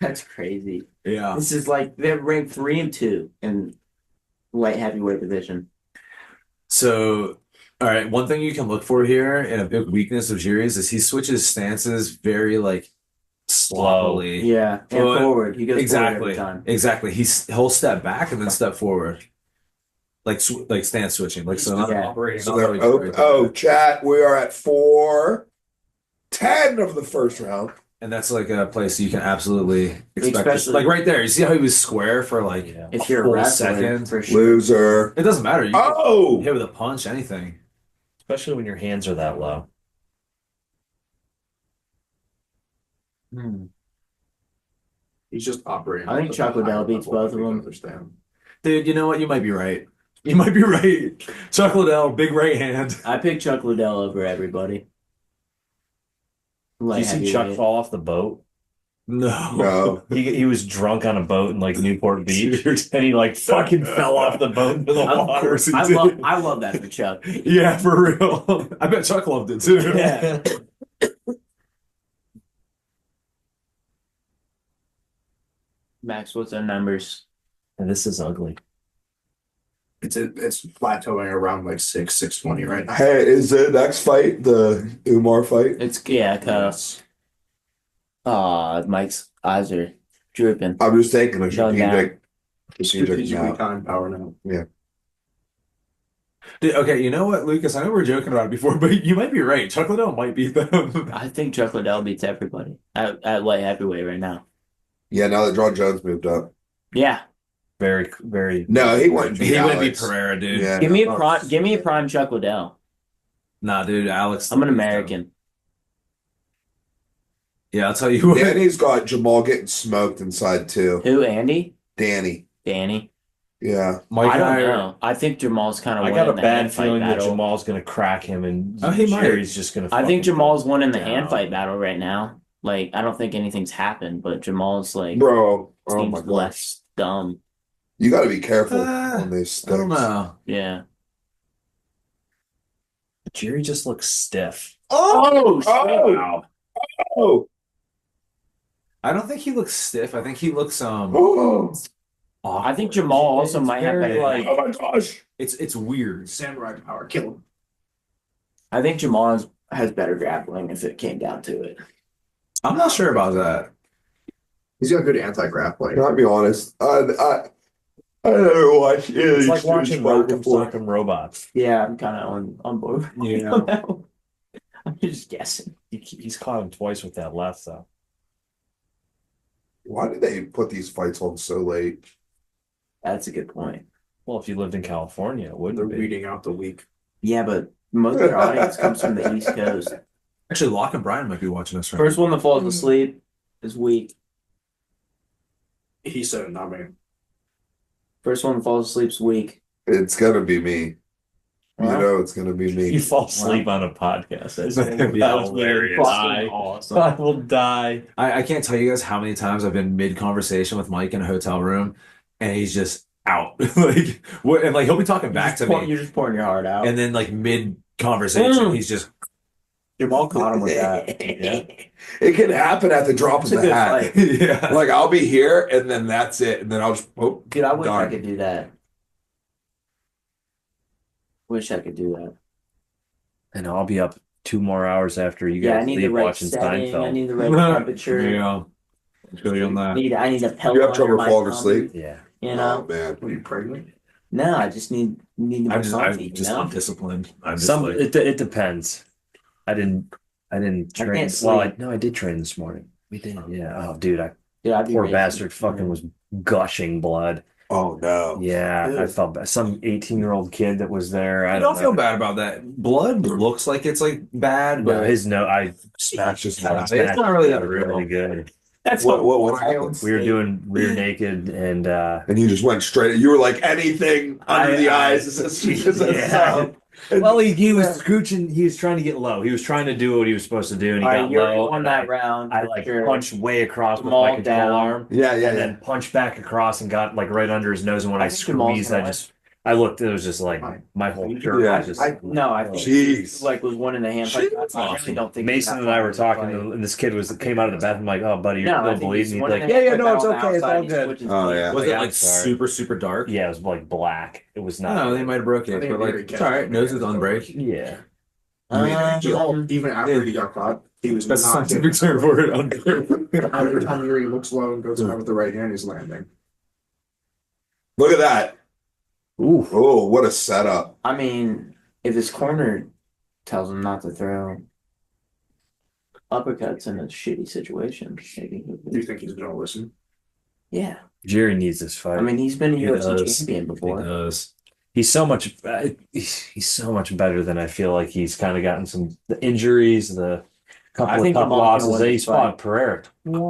That's crazy. Yeah. This is like they're ranked 3 and 2 in light heavyweight division. So, all right, one thing you can look for here, and a big weakness of Jiri's is he switches stances very like sloppily. Yeah, and Well, forward. He goes forward Exactly. every time. Exactly. He'll step back and then step forward, like like stance switching, like so. Not Yeah. operating. So not they're always open. operating. Oh, chat, we are at 4:10 of the first round. And that's like a place you can absolutely expect. Especially- Like right there, you see how he was square for like Yeah. If you're a full wrestler, second. for sure. Loser. It doesn't matter. You can Oh! hit with a punch, anything. Especially when your hands are that low. He's just operating. I think at a higher Chocolate beats level both than of we them. Understand. Dude, you know what? You might be right. You might be right. Chuck Liddell, big right hand. I picked Chuck Liddell over everybody. Did Light you see Chuck heavyweight. fall off the boat? No. No. He was drunk on a boat in like Newport Beach, and he like fucking fell off the boat into the Of water. course he I did. love that for Chuck. Yeah, for real. I bet Chuck loved it too. Yeah. Max, what's our numbers? And this is ugly. It's plateauing around like 620 right now. Hey, is the next fight the Umar fight? It's Mike's eyes are drooping. I'm just taking a Going down. Strategically nap. timed power now. Dude, okay, you know what, Lucas? I know we were joking about it before, but you might be right. Chuck Liddell might beat them. I think Chuck Liddell beats everybody at light heavyweight right now. Yeah, now that John Jones moved up. Yeah, Very, very. No, he wouldn't beat He wouldn't beat Alex. Pereira, dude. Yeah. give me a prime Chuck Liddell. Nah, dude, Alex. I'm an American. Yeah, I'll tell you what. Danny's got Jamal getting smoked inside too. Who? Andy? Danny. Danny? Yeah. Mike I and don't I are- know. I think Jamal's kind of. I got a bad feeling that Jamal's going to crack him, and Oh, he might. Jerry's just going to. I think Jamal's winning the down. hand fight battle right now. Like, I don't think anything's happened, but Jamal's like Bro. Oh seems my gosh. less dumb. You got to be careful Uh, on these I don't sticks. know. Yeah. Jerry just looks stiff. Oh! Wow. Oh! I don't think he looks stiff. I think he looks Oh! I think Jamal also It's might have very, better. like- Oh my gosh! it's weird. Samurai power, kill him. I think Jamal has better grappling if it came down to it. I'm not sure about that. He's got good anti-grappling. Can I be honest? I never watched any of It's these like dudes watching fight Rock'em before. Sock'em Robots. Yeah, I'm kind of on board. Yeah. I'm just guessing. He's caught him twice with that left, though. Why did they put these fights on so late? That's a good point. Well, if you lived in California, it They're wouldn't be. weeding out the weak. Yeah, but most of their audience comes from the East Coast. Actually, Locke and Brian might be watching us right First one that falls asleep is weak. He said, not me. First one that falls asleep is weak. It's gonna be me. You Well, know it's gonna be You me. fall asleep on a podcast. That's That'd be hilarious. fucking awesome. I will die. I can't tell you guys how many times I've been mid conversation with Mike in a hotel room, and he's just out. Like what? And like he'll be talking back to me, You're just pouring your heart out. and then like mid conversation, he's just Jamal caught him with that. Yeah. It can happen at the drop It's of a the good hat. fight. yeah. Like I'll be here and then that's it. And then I'll just Dude, I wish I done. could do that. Wish I could do that. And I'll be up 2 more hours after you Yeah, I guys need the leave right watching setting. I Seinfeld. need the right temperature. Yeah. Feel you on that. I need a pillow. You have under trouble my falling tummy, asleep? Yeah. You Oh know? man. Were you pregnant? No, I just need to be I'm comfy, you just know? undisciplined. I'm just Some like, it depends. I didn't train. can't Well, sleep. I did train this morning. We did. Yeah. Oh, dude, Dude, I'd be poor raging. bastard fucking was gushing blood. Oh no. Yeah, I Ugh. felt bad. Some 18-year-old kid that was there. I I don't don't feel know. bad about that. Blood looks like it's like bad, No, but his no, I smashed his nose. It's not really that really real. good. That's What happened? We were doing rear naked and And you just went straight. You were like anything under the eyes. yeah. Well, he was scooching. He was trying to get low. He was trying to do what he was supposed to do, and he All right, got you low. won that round. I for like sure. punched way across with Jamal my control down. arm, Yeah, and then punched back across and got like right under his nose. And when I, I think Jamal's squeezed, gonna I looked. It was just like my whole shirt Yeah. was just. I think Jeez. like was one in the hand fight. That's I awesome. really don't think Mason and I were talking, and this kid came out of the bathroom like, "Oh, buddy, you're No, I still think bleeding." he's He's one in like, the "Yeah, hand no, it's fight okay, it's outside, all he good." switches Oh, blades. yeah. was Like, it I'm like sorry. super, super dark? Yeah, it was like black. It was not. No, they might have broke I it, think but like maybe it's all right. Noses on break. Yeah. Even after he got caught, he was That's not scientific term for it. Every time he looks low and goes out with the right hand, he's landing. Look at that. Ooh. Oh, what a setup. I mean, if his corner tells him not to throw uppercuts in a shitty situation, maybe Do you think he's gonna listen? yeah. Jerry needs this fight. I mean, he's been a He UFC does. champion He before. does. he's so much. He's so much better than I feel like. He's kind of gotten some the injuries, the couple I of think tough Jamal can losses. win He's this fought fight. Pereira.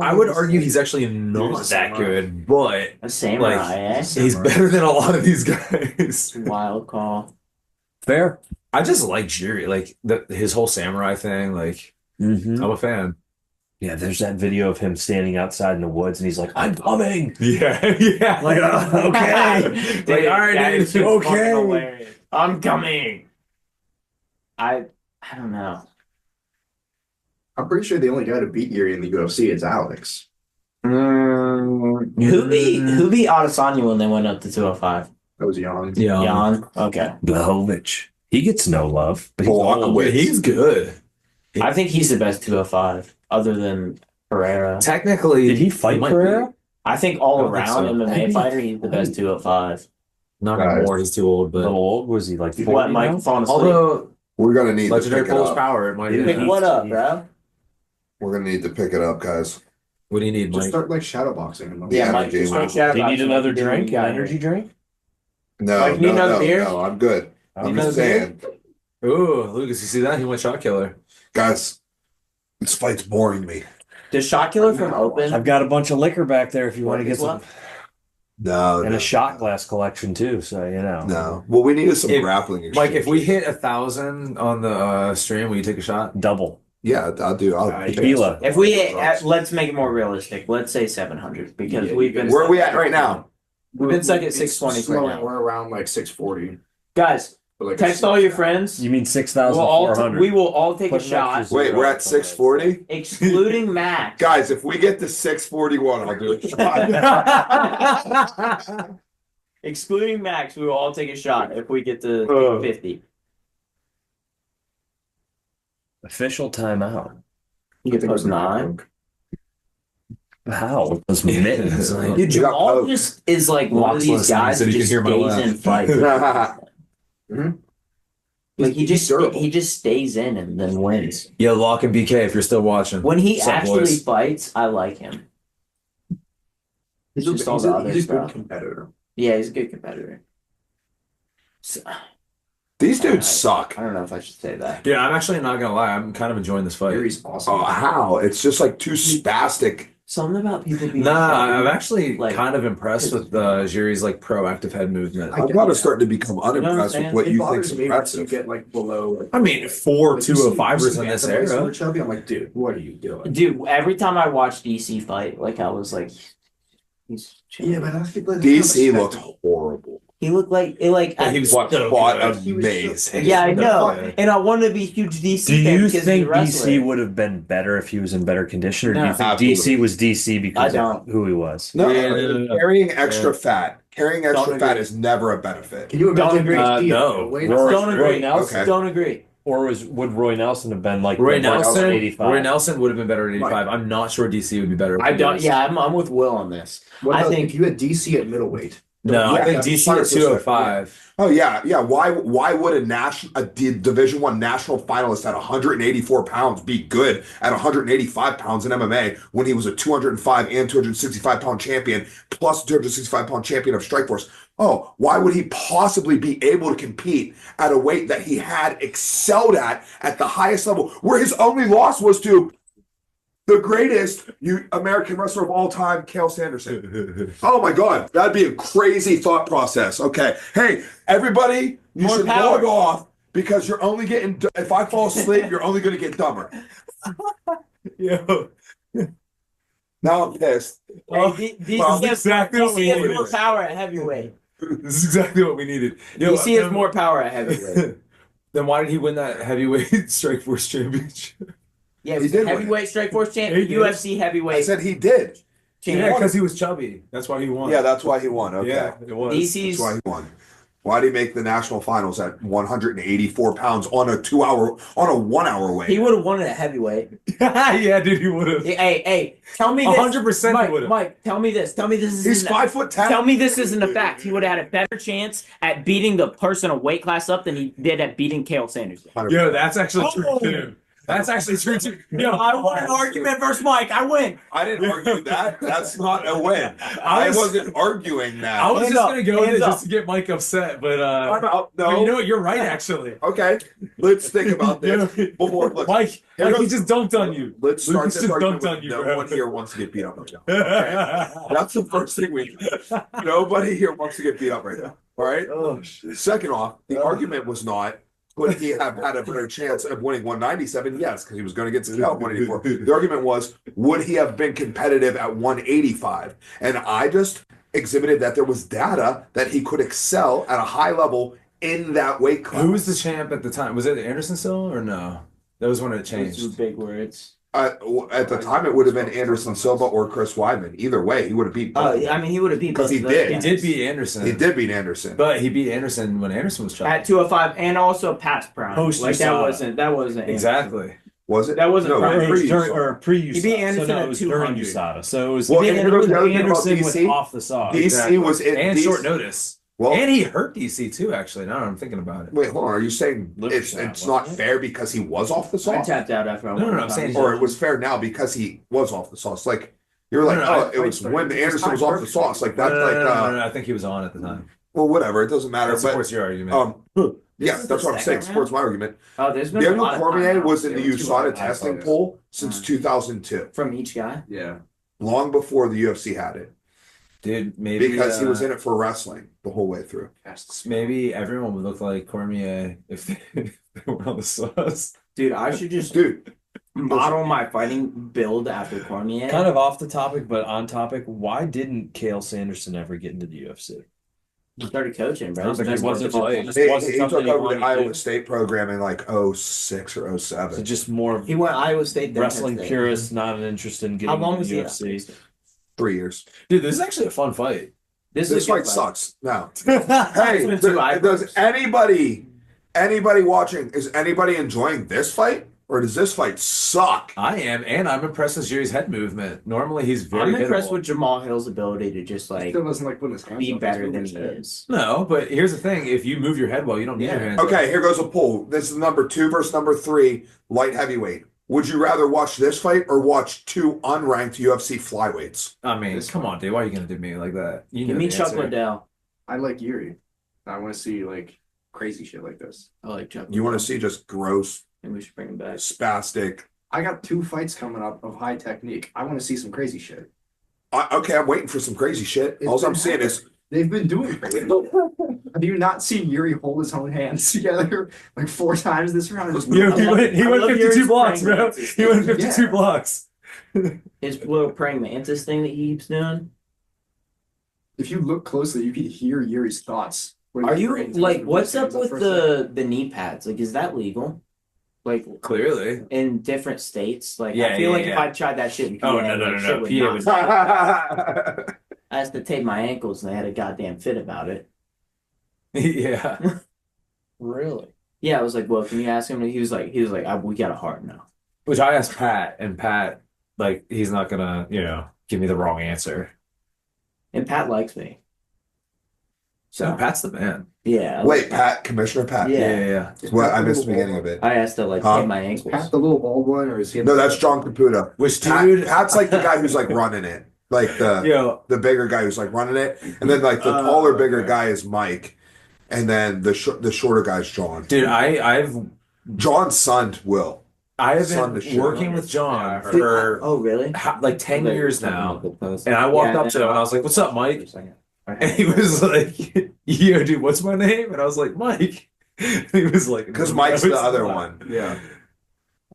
I would argue he's actually He not was a that samurai. good, but A samurai, like eh? he's better than a lot of these guys. Wild call. Fair. I just like Jerry, like his whole samurai thing. Like Mm-hmm. I'm a fan. Yeah, there's that video of him standing outside in the woods, and he's like, "I'm coming." Yeah, yeah. Like, oh, okay. Dude, Like, all right, that dude, is just okay. fucking hilarious. I'm coming. I don't know. I'm pretty sure the only guy to beat Yuri in the UFC is Alex. Who beat Adesanya when they went up to 205? That was Jan. Yeah. Jan. Okay. Blachowicz. He gets no love, but he's Blachowicz. old. He's good. I think he's the best 205, other than Pereira. Technically, Did he fight might Pereira? be. I think all I don't think around so. MMA Maybe. fighter, he's the best 205. Not Guys. anymore. He's too old. A little But old? Was he like 40 What, Mike? now? Falling asleep? although We're gonna need to legendary pick it Polish up. power, it might Yeah. be. Pick what up, bro? We're gonna need to pick it up, guys. What do you need, Just Mike? start like shadowboxing. Yeah, Yeah, Mike. Jay, Just Mike. don't shout Do you about need it. another Do what drink? you An got energy here. drink? No, Mike, you need no, another no, beer? no, I'm good. I'm another just beer? saying, Ooh, Lucas, you see that? He went shot killer. guys, this fight's boring me. Does Shot Killer from Open? I've got a bunch of liquor back there if you want to get some. What? No, And no, a shot glass collection too, so you know. no. Well, we needed some If- grappling exchange. Mike, if we hit 1,000 on the stream, will you take a shot? Double. yeah, I'll do. I'll Tequila. If we let's make it more realistic. Let's say 700 because Yeah, we've been Where are we at right now? We've been stuck at It's 620 slow, right now. We're around like 640. Guys, But like text all your friends. You mean We will all take a Put an shot, extra- Wait, we're at 640, excluding Max. guys. If we get to 641, I'll do a shot. Excluding Max, we will all take a shot if we get to 50. Official timeout. You get those 9. How? With those mittens. Like, Dude, You got Jamal Coke. just is like one of Locks these listening, guys so who you can just hear my stays laugh. in fights. Like he He's just durable. he just stays in and then wins. Yo, Lock and BK, if you're still watching. When he What's up, actually boys? fights, I like him. He's Just all he's the a, other he's a stuff. good competitor. Yeah, he's a good competitor. So, These dudes suck. I don't know if I should say that. Yeah, I'm actually not gonna lie. I'm kind of enjoying this fight. Yuri's awesome. Oh, how? It's just like too spastic. Something about people being Nah, I'm actually Like- kind of impressed with Jiri's like proactive head movement. I'm kind of starting to become unimpressed with what It you bothers think's me once you impressive. get like below. I mean, 4 like, you see- 205ers you in see this Anthony so era. chubby, I'm like, dude, what are you doing? Dude, every time I watch DC fight, like I was like, he's Yeah, but I think like, DC looked horrible. he looked like it like Yeah, he was Fought so fought good. amazing. yeah, I know. Yeah. And I wanted to be a huge DC do fan you because think he's a wrestler. DC would have been better if he was in better condition, or do No. you think Absolutely. DC was DC because I of who he was? No, Yeah, no. carrying extra fat. Carrying extra Don't fat agree. is never a benefit. Can you Don't imagine? agree. No. Wait, Roy- Don't Roy agree. Nelson? Okay. Don't agree. Or would Roy Nelson have been like Roy the Mark Nelson, 85? Roy Nelson would have been better at 85. I'm not sure DC would be better. I don't. Yeah, I'm with Will on this. What I about think- if you had DC at middleweight. No, I Yeah, think that's DC at 100%. 205. Oh yeah, yeah. Why would a Division One national finalist at 184 pounds be good at 185 pounds in MMA when he was a 205 and 265 pound champion plus 265 pound champion of Strikeforce? Oh, why would he possibly be able to compete at a weight that he had excelled at the highest level, where his only loss was to the greatest American wrestler of all time, Cael Sanderson? Oh my God, that'd be a crazy thought process. Okay, hey everybody, you More should power. log off because you're only getting. If I fall asleep, you're only going to get dumber. Yo, Now I'm pissed. Oh, DC well, has, exactly what we DC has needed. more power at heavyweight. this is exactly what we needed. Yo, DC has more power at heavyweight. Then why did he win that heavyweight Strikeforce championship? Yeah, He did win heavyweight Strikeforce champ, He did. UFC I heavyweight said he did. Yeah, champ. because he was chubby. That's why he won. Yeah, that's why he won. Okay, Yeah, it was. DC's that's why he won. Why did he make the national finals at 184 pounds on a 1 hour weight? He would have won it at heavyweight. Yeah, dude, he would have. Hey, tell me this. 100% he Mike, would've. Mike, tell me this. Tell me this is He's 5'10". Tell me this isn't a fact. He would have had a better chance at beating the person a weight class up than he did at beating Cael Sanderson. Yo, that's actually true Oh. too. That's actually true too. Yo, I won an argument versus Mike. I win. I didn't argue that. That's not a win. I I was- wasn't arguing that. I was Hands just up, gonna go with hands it up. just to get Mike upset, but I'm out. but you No. know what? You're right, actually. Okay. Let's think about this. Yeah. Before, look, Mike, Here he goes- just dunked on you. let's start Lucas this just argument. dunked on With you, no bro. one here wants to get beat up right now. That's the first thing we. Nobody here wants to get beat up right now. All right. Oh shit. Second off, the argument was not would he have had a better chance of winning 197? Yes, because he was going to get to at 184. The argument was, would he have been competitive at 185? And I just exhibited that there was data that he could excel at a high level in that weight class. Who was the champ at the time? Was it Anderson still or no? That was when it Those two changed. big words. At the time, it would have been Anderson Silva or Chris Weidman. Either way, he would have beat both. I mean, he would have beat 'Cause both he of those did. He guys. did beat Anderson. He did beat Anderson. But he beat Anderson when Anderson was At trying. 205, and also Pat's prime. Post Like that USADA. wasn't Exactly. Was it? That wasn't no, prime. Or pre- during, or pre-USADA. He beat Anderson so no, at it was 200. during USADA. So it was Well, He and beat here goes the other thing about Anderson was DC. off the sauce. DC was in And DC short notice. Well, And he hurt DC too, actually. Now that I'm thinking about it. wait, hold on. Are you saying Liver it's shot, not wasn't it? fair because he was off the I sauce, tapped out after I No, won. I'm saying- or it was fair now because he was off the sauce? Like you're like, No, oh, I- it was when Anderson was off the sauce. Like that's No, like, no, I think he was on at the time. well, whatever. It doesn't matter. That But supports your argument. yeah, is that's the what I'm saying. second Supports my argument. Oh, there's been a Daniel lot of Cormier timeouts was in the There were two USADA timeouts, testing yeah. pool since 2002, from each guy. Yeah. long before the UFC had it, Dude, maybe because he was in it for wrestling the whole way through. maybe everyone would look like Cormier if they, if they were on the sauce. Dude, I should just Dude, model my fighting build after Cormier. Kind of off the topic, but on topic. Why didn't Cale Sanderson ever get into the UFC? He started coaching, I bro. don't think Just he wanted wasn't, to play. just he wasn't took something he over wanted the to Iowa do. State program in like 06 or 07. So just more of He went Iowa State. then wrestling Penn State. purists, not an interest in How getting long into was the he at UFC. 3 years. Dude, this is actually a fun fight. This This is a good fight sucks. No. It's Hey, been two eye does pokes. anybody watching, is anybody enjoying this fight? Or does this fight suck? I am, and I'm impressed with Yuri's head movement. Normally, he's very I'm impressed hittable. with Jamal Hill's ability to just like Still doesn't like putting his hands be up. better He's than moving he his head. is. No, but here's the thing: if you move your head well, you don't need Yeah. your hands. up. Okay, here goes a poll. This is number 2 versus number 3, light heavyweight. Would you rather watch this fight or watch 2 unranked UFC flyweights? I mean, This come on, dude. Why are you gonna do me like that? You Give know me the Chuck answer. Liddell. I like Yuri. I want to see like crazy shit like this. I like Chuck. You want Liddell. to see just gross, Maybe we should bring him back. spastic. I got 2 fights coming up of high technique. I want to see some crazy shit. Okay, I'm waiting for some crazy shit. It's All been I'm saying is, They've been doing crazy. Have you not seen Yuri hold his own hands together like 4 times this round? Just Yeah, he I love- went. He I went love 52 Yuri's blocks, praying bro. mantis He went thing. 52 Yeah. blocks. His little praying mantis thing that he keeps doing. If you look closely, you can hear Yuri's thoughts. when Are he's you praying. like He what's stands up with for a second. the knee pads? Like, is that legal? Like Clearly. in different states? Like Yeah, I feel yeah, like if yeah. I tried that shit in PA, Oh, no, no, like, no, shit no. would PA not- was- I had to tape my ankles and they had a goddamn fit about it. Yeah. Really? Yeah, I was like, well, can you ask him? And he was like, we got a heart now. Which I asked Pat, and Pat, like, he's not gonna, give me the wrong answer. And Pat likes me. So So Pat's the man. yeah. I wait, like Pat, Commissioner Pat. Yeah. Is Well, Pat I the missed the little beginning of bald it. I asked to like Huh? tape my one? Is ankles. Pat the little bald one, or is he? No, that's John Caputo. Which Pat, Pat's like the guy who's like running it, like yo, the bigger guy who's like running it, and then like the taller, bigger guy is Mike, and then the shorter guy's John. dude, I've John's son Will. Son to been shit. working with John Yeah, I've heard for Oh really? like 10 years now. And And I walked up to him and I was like, "What's up, Mike?" And he was like, "Yo, dude, what's my name?" And I was like, "Mike." And he was like, Because Mike's the "No, it's other not." one. Yeah.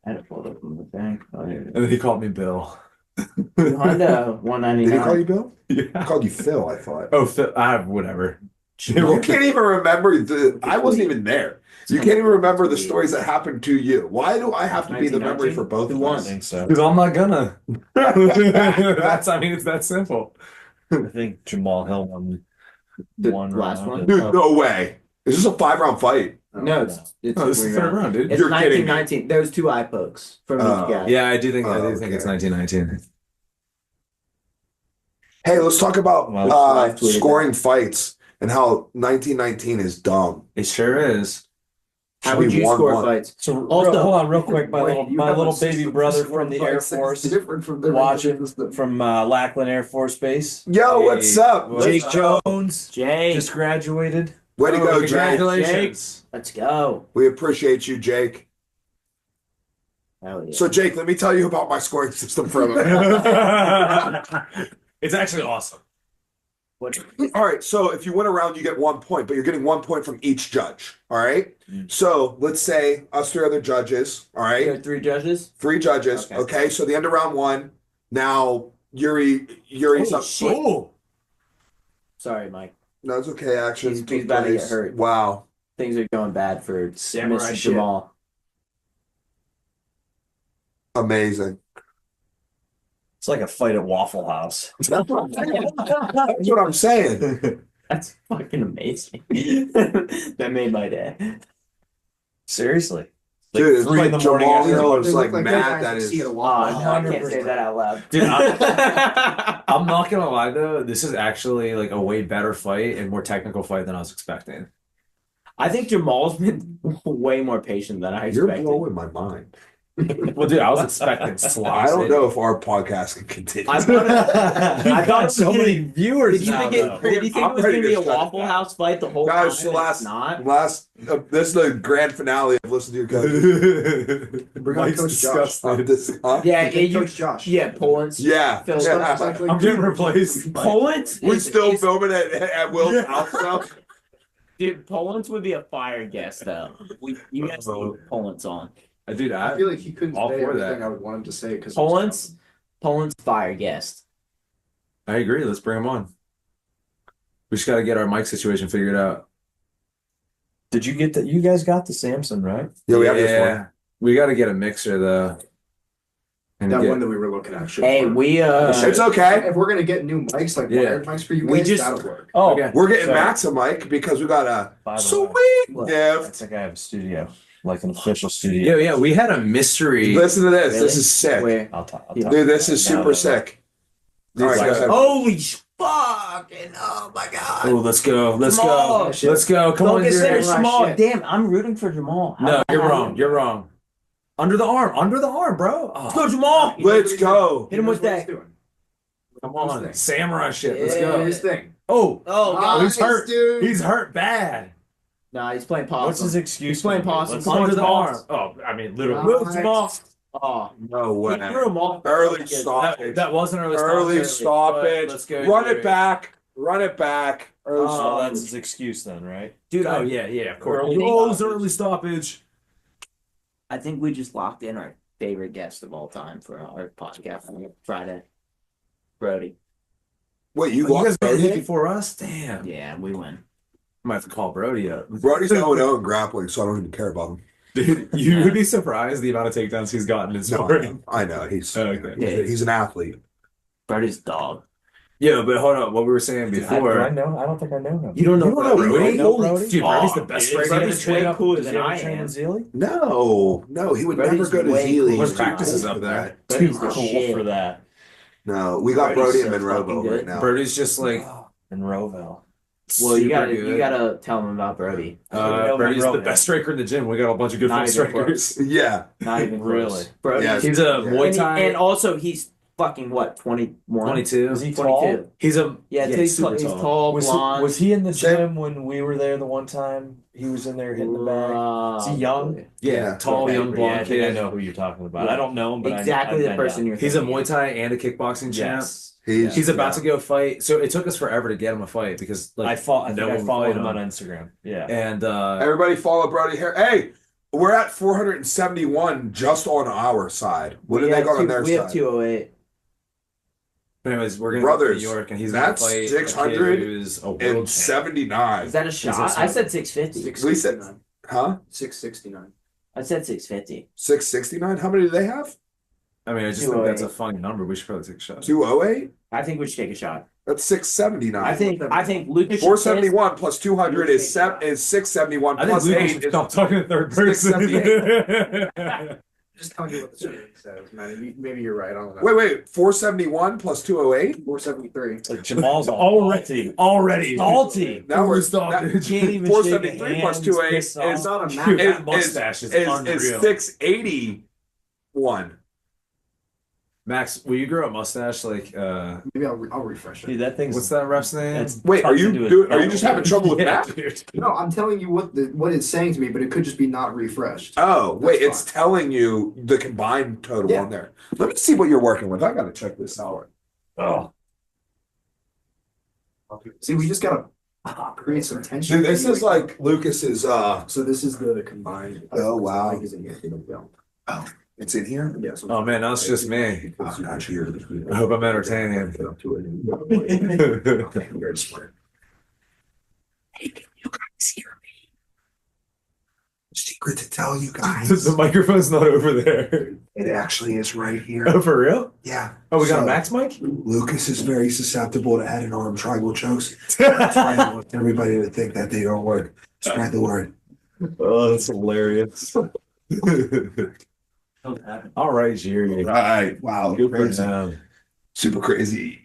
I had to pull it up from the thing. Oh, here it And then he called me Bill. is. Honda Did he call 199. you Bill? He Yeah. called you Phil, I thought. Oh, Phil, whatever. You can't even remember I wasn't even there. You can't even remember the stories that happened to you. Why do I have to be the memory for both Who of won? I us? think so. Because I'm not gonna. It's that simple. I think Jamal Hill won The one last round. one? Dude, no way. Is this a 5-round fight? No, it's Oh, this is the third round, dude. It's You're kidding me. 1919. There was 2 eye pokes from Oh. each guy. Yeah, I do think Okay. it's 1919. Hey, let's talk about Well, I've tweeted scoring fights and how 1919 is dumb. It sure is. How would We you won score one. fights? So Also- hold on, real quick. My Wait, little you my have a little baby system brother for from the scoring Air fights that's Force, different from the watching regular- from Lackland Air Force Base. Yo, what's up? Jake Let's go. Jones Jay, just graduated. Way to Oh, go, Jake. congratulations. let's go. We appreciate you, Jake. Hell yeah. So, Jake, let me tell you about my scoring system for a minute. It's actually awesome. What? All right, so if you win a round, you get 1 point, but you're getting 1 point from each judge. All right. Mm. So let's say us 3 other judges. All You right, had 3 judges? 3 judges. Okay. Okay. So the end of round 1. Now Yuri's Holy up. shit. Oh, Sorry, Mike. No, it's okay. Action. He's took about to get place. hurt. Wow. Things are going bad for Samurai Mr. shit. Jamal. Amazing. It's like a fight at Waffle House. That's what I'm saying. That's fucking amazing. That made my day. Seriously. Dude, it's 3 in like the morning. Jamal after- Hill is They like look mad guys that see it is. a lot. Oh, no, I can't say that out loud. Dude, I'm not gonna lie though, this is actually like a way better fight and more technical fight than I was expecting. I think Jamal's been way more patient than I You're expected. blowing my mind. Well, dude, I was expecting slots. I don't know if our podcast can continue. I thought it, I thought it was so gonna- many viewers Did you now, think though. did you think I'm it was ready gonna be to a shut it Waffle down. House fight the whole Guys, time? last- It's not. This is the grand finale of Listen to Your Coach. Bring on Coach Josh. Yeah, Take you, Coach Josh. yeah, Poland's. Yeah. Phil, Yeah. I'm getting replaced. Poland's. We're is- still is- filming at Will's house now. Dude, Poland's would be a fire guest though. You guys need Poland's on. Dude, I feel like he couldn't all say for everything that. I would want him to say because Poland's fire guest. I agree. Let's bring him on. We just got to get our mic situation figured out. Did you get that? You guys got the Samsung, right? Yeah, we have this one. We got to get a mixer though. And that get- one that we were looking at. should Hey, work. we It's okay. If we're gonna get new mics, like Yeah. wired mics for you We guys, just- that'll work. Oh, Okay. We're getting So- Max a mic because we got a by the sweet way, I gift. think I have a studio, like an official studio. Yeah, we had a mystery. Listen to this. Really? This is sick. Where? I'll talk. Yeah. Dude, this is Now super that- sick. All right, go ahead. Holy fucking! Oh my god! Oh, let's go. Let's Jamal. go. Let's go. Come Don't on, consider dude. Jamal. shit. Damn, I'm rooting for Jamal. No, you're How- wrong. You're wrong. Under the arm, bro. Let's Oh, go, Jamal. Let's go. Hit him with He knows what that. he's doing. come on, thing. samurai shit. Let's Yeah. go. His thing. Oh, Oh god! he's hurt. dude. He's hurt bad. Nah, he's playing possum. What's his excuse? He's playing for me? possum. Let's- Come on, Under the Jamal. arm. Oh, I mean, literally. Move, Move, Jamal. Oh, No he way. threw him off. Early That, stoppage. that wasn't early Early stoppage. stoppage. Let's go. Run dude. it back. Run it back. Early Oh, stoppage. that's his excuse then, right? Dude, Oh yeah, of course. Early Oh, it's stoppage. early stoppage. I think we just locked in our favorite guest of all time for our podcast on Friday. Brody. Wait, you You guys lost got hit Brody? before us? Damn. Yeah, we win. I might have to call Brody up. Brody's 0-0 in grappling, so I don't even care about him. Dude, you would be surprised the amount of takedowns he's gotten in No, sport. I know. He's Okay. he's an athlete. Brody's dog. Yeah, but hold on. What we were saying Do I before. know? I don't think I know him. You don't know You don't know Brody? Brody? Holy- Brody? Dude, Brody's the Oh, best dude, striker in Brody's the way trade. cooler Does than he ever I train am. with Zealy? No, he would Brody's never go to way Zealy. cooler Where's He's than I too practices cool up for there? that. Too Brody's the cool shit. for that. No, we got Brody's Brody so and fucking Monroeville good. right now. Brody's just like In Roeville. Well, you super gotta good. you gotta tell him about Brody. Brody's Monroe, the best striker in the gym. We got a bunch of good Not front even strikers. Yeah, Not even Really? close. Brody. Yeah. He's a Yeah. Muay Thai. And also he's fucking what, 21? 22. Is he tall? 22. He's a Yeah, he's he's super tall, Was blonde. he in the Same. gym when we were there the one time? He was in there hitting the bag. Is he young? Yeah, tall, Okay, young, Yeah, I blonde think I kid. know who you're talking about. Yeah. I don't know him, but Exactly I've the been person down. you're He's a thinking Muay of. Thai and a kickboxing champ. Yes. He's about to go fight. So it took us forever to get him a fight because like I think no I one followed fight him on him. Instagram. Yeah. And everybody follow Brody here. Hey, we're at 471 just on our side. What did they got on their We have side? 208. anyways, we're gonna go to Brothers, New York and he's that's gonna fight 600 a kid who's a world And champ. 79. Is that a shot? I said 650. We said, huh? 669. I said 650. 669? How many do they have? I mean, I just think that's a 208. funny number. We should probably take a shot. 208? I think we should take a shot. That's 679. I think Lucas 471 plus 200 is 671 I think plus we 8 should is stop talking in third person. 678. Just telling you what the survey says, man. Maybe you're right. I don't know. Wait, 471 plus 208? 473. Like Jamal's Already. salty. Now we're You can't even 473 shake plus hands, 28 piss is off. not a Dude, map. that mustache is is unreal. 681. Max, will you grow a mustache like Maybe I'll refresh it. Dude, that thing's what's that ref's name? that's Wait, are tucked you into his are you belt. just having trouble with Yeah, that? dude. No, I'm telling you what it's saying to me, but it could just be not refreshed. Oh, wait, That's it's telling you the combined total Yeah. on there. Let me see what you're working with. I gotta check this out. Oh, See, we just gotta create some tension. Dude, this is like Lucas's So this is the combined. Oh, wow. Mike is in here. Yeah. it's in here? Yeah, so Oh man, that's just me. Oh, not here. I hope I'm entertaining. Get up to it. Okay, you're smart. Hey, can you guys hear me? See secret to tell you guys. The microphone's not over there. It actually is right here. Oh, for real? Yeah. Oh, we got a So, Max mic? Lucas is very susceptible to head and arm triangle chokes. I want everybody to think that they don't work. Spread the word. Oh, that's hilarious. All right, Jerry. Right. Wow. Good for Crazy. him. Super crazy.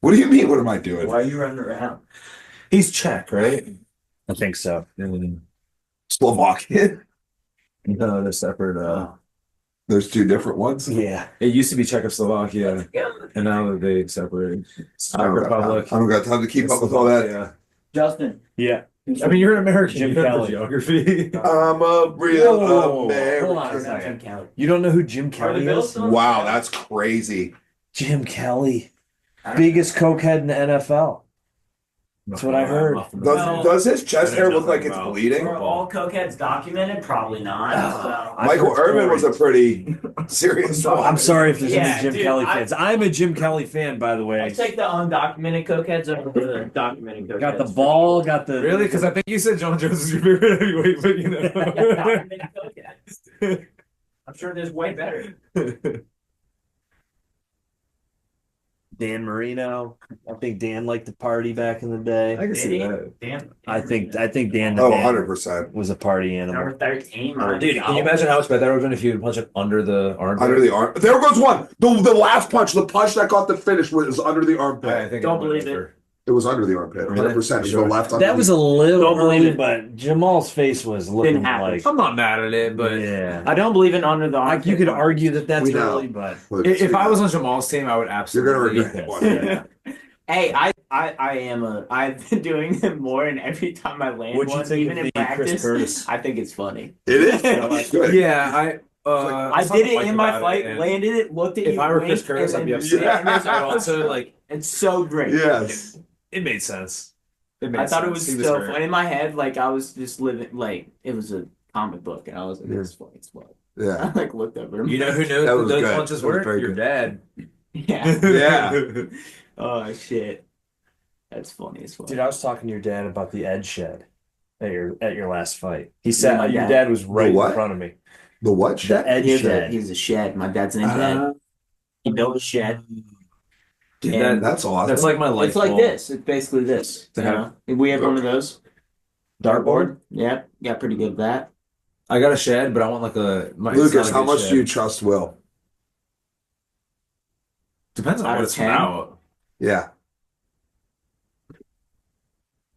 What do you mean? What am I doing? Why are you running around? He's Czech, right? I think so. Slovakian? No, they're separate. There's two different ones. Yeah. It used to be Czechoslovakia, and now that they separated. I don't, got, Republic. I don't got time to keep up with all that. Yeah. Justin. Yeah. I mean, you're an American. Jim You know Kelly. geography. I'm a real Whoa, American. hold on a second. You don't know who Jim Kelly is? Wow, that's crazy. Jim Kelly, biggest cokehead in the NFL. That's what I heard. Does his chest hair look like it's bleeding? Were all cokeheads documented? Probably not. So. I've Michael heard Irvin was a stories. pretty serious one. I'm sorry if there's Yeah, any Jim dude, Kelly I- fans. I'm a Jim Kelly fan, by the I way. take the undocumented cokeheads over the documented cokeheads. Got the ball, got the Really? Because I think you said John Jones is your favorite heavyweight, but you know. Documented cokeheads. I'm sure there's way better. Dan Marino. I think Dan liked to party back in the day. I can see Did he? that. Damn. I think Dan the Oh, Man 100%. was a party animal. Number 13. Dude, can you imagine how much better that would have been if you would punch it under the arm? Under the arm. There goes one. The last punch, the punch that got the finish was under the armpit. I think Don't it went believe it. over. It was under the armpit. 100%. It was the left That was a little Don't believe early, it. but Jamal's face was looking Didn't happen. like I'm not mad at it, but yeah. I don't believe in under the arm. Like you could argue that that's We know. early, but if I was on Jamal's team, I would You're absolutely. going to regret it. Yeah. Hey, I've been doing them more, and every time I land What'd you one, think even of in the Chris practice, Curtis? I think it's funny. It is. It's good. Yeah, I I was did talking to it in Mike my about fight, and landed it, looked at you. If I were Chris winked, Curtis, and I'd be then- upset. Yeah. But also, like, It's so great. Yes. it made sense. It made I thought it sense. was He so great. funny. In my head, like I was just living, like it was a comic book, and I was like, "This is funny as fuck." Yeah. I like looked over him. You know who That knows was those good. punches That was work? very Your good. dad. Yeah. Yeah. Oh shit. That's funny as fuck. Dude, I was talking to your dad about the Ed shed at your last fight. He Yeah, said my your dad. dad was right The in what? front of me. The what The shit? Ed He's shed. a shed. My dad's name's Ed. He built a shed. Dude, And That's awesome. that's like my life. It's like goal. this. It's basically this. To You have- know? We have one of those. Dartboard? Yeah, got pretty good at that. I got a shed, but I want like a. it's Lucas, not a how good much shed. do you trust Will? Depends on Out what of it's 10? about. Yeah.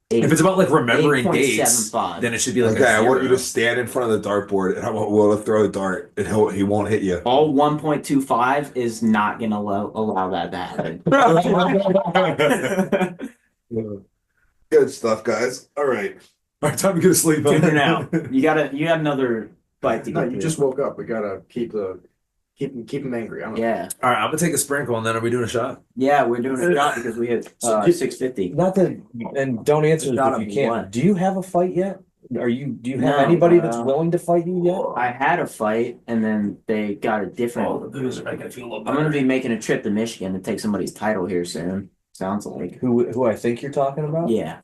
If it's about like remembering dates, 8.75. then it should be like Okay, a I want you zero. to stand in front of the dartboard and I want Will to throw the dart and he won't hit you. All 1.25 is not gonna allow that to happen. Good stuff, guys. All right. All right, time to go to sleep. Good for now. You got another fight to No, get you to. just woke up. We gotta keep him angry. I don't know. Yeah. All right, I'm gonna take a sprinkle and then are we doing a shot? Yeah, we're doing a shot because we hit So you- 650. Not that, and don't answer this Shot if of you can't. what? Do you have a fight yet? Do you have No, anybody that's uh, willing to fight you yet? I had a fight and then they got a different. I'm gonna be making a trip to Michigan to take somebody's title here soon. Sounds like. Who I think you're talking about? Yeah.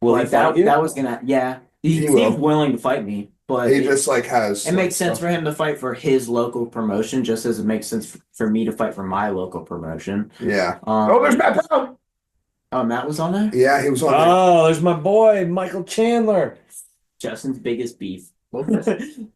Well, Will he that fight you? that was gonna. Yeah, he He seems will. willing to fight me, but He just like has. it makes sense for him to fight for his local promotion, just as it makes sense for me to fight for my local promotion. Yeah. Oh, there's Matt Brown. Oh, Matt was on there. Yeah, he was on. Oh, there's my boy Michael Chandler. Justin's biggest beef. Okay.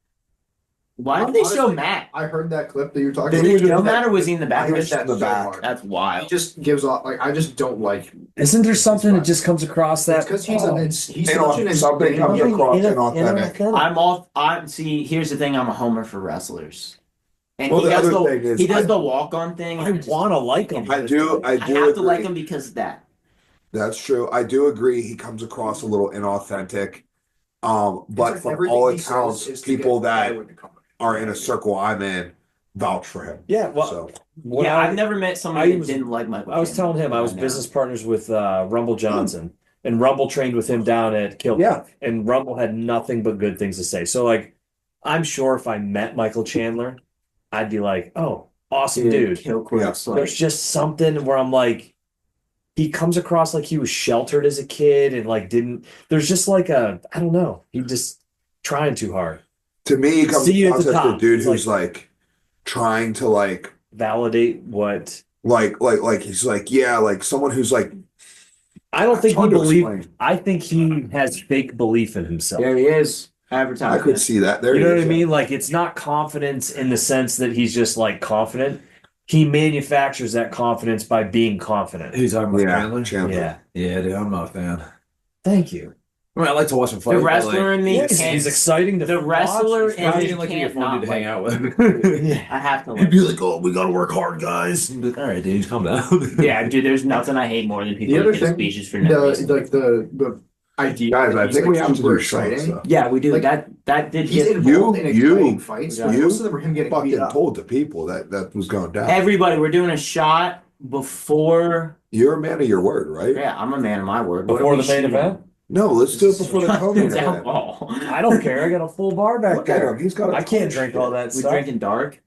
Why did they show Honestly, Matt? I heard that clip that you're talking Did about. they show Matt or was he in the I back? heard was that in the so back. hard. That's He wild. just gives off like I just don't like. Isn't there something that just comes across that? Because he's he's And such an something insane- comes across inauthentic. I'm all. I'm see. Here's the thing. I'm a homer for wrestlers, and Well, he the does other the thing is he does I- the walk on thing. I want to like him. I do I have agree. to like him because of that. That's true. I do agree. He comes across a little inauthentic. But It's like from everything all he says accounts, is to people get better that with the company. are in a circle I'm in vouch for him. Yeah, well, So when Yeah, I- I've never met somebody I that was- didn't like Michael. I was Chandler. telling him I was I know. business partners with Rumble Johnson, and Rumble trained with him down at Kill. yeah, And Rumble had nothing but good things to say. So like, I'm sure if I met Michael Chandler, I'd be like, "Oh, awesome dude." Kill quotes. Like, There's just something where I'm like, he comes across like he was sheltered as a kid and like didn't. There's just like I don't know. trying too hard. To me, he comes See you at across the as the top. dude It's who's like trying to Validate what he's like, yeah, like someone who's like, I don't think It's hard he to believes. explain. I think he has fake belief in himself. There he is. I Advertising. could see that. There You know he what I is. mean? Like it's not confidence in the sense that he's just like confident. He manufactures that confidence by being confident. Who's talking about Yeah, Chandler? Chandler. Yeah. Yeah, dude, I'm not a fan. Thank you. I mean, I like to watch him fight. The but, wrestler in me Yes, can't. he's exciting to The watch. wrestler Like, in I me seem like he'd be a can't fun not dude to hang like. out with. Yeah. I have to He'd like. be like, "Oh, we gotta work hard, guys." And be like, all right, dude, calm down. Yeah, dude. There's nothing I hate more than people The who other give thing, speeches for no reason. the idea. Guys, that I he's, think like, we have to super do shots. exciting. Yeah, we do. Like, that did He's get involved in you- exciting fights. you But most of them are him getting beat Fucking up. told the people that was going down. everybody. We're doing a shot before. You're a man of your word, right? Yeah, I'm a man of my word. What are Before we the main shooting? event? No, let's do it before the co-main It's event. alcohol. I don't care. I got a full bar back Look at there. him. He's got. I can't drink all that We stuff. drinking dark.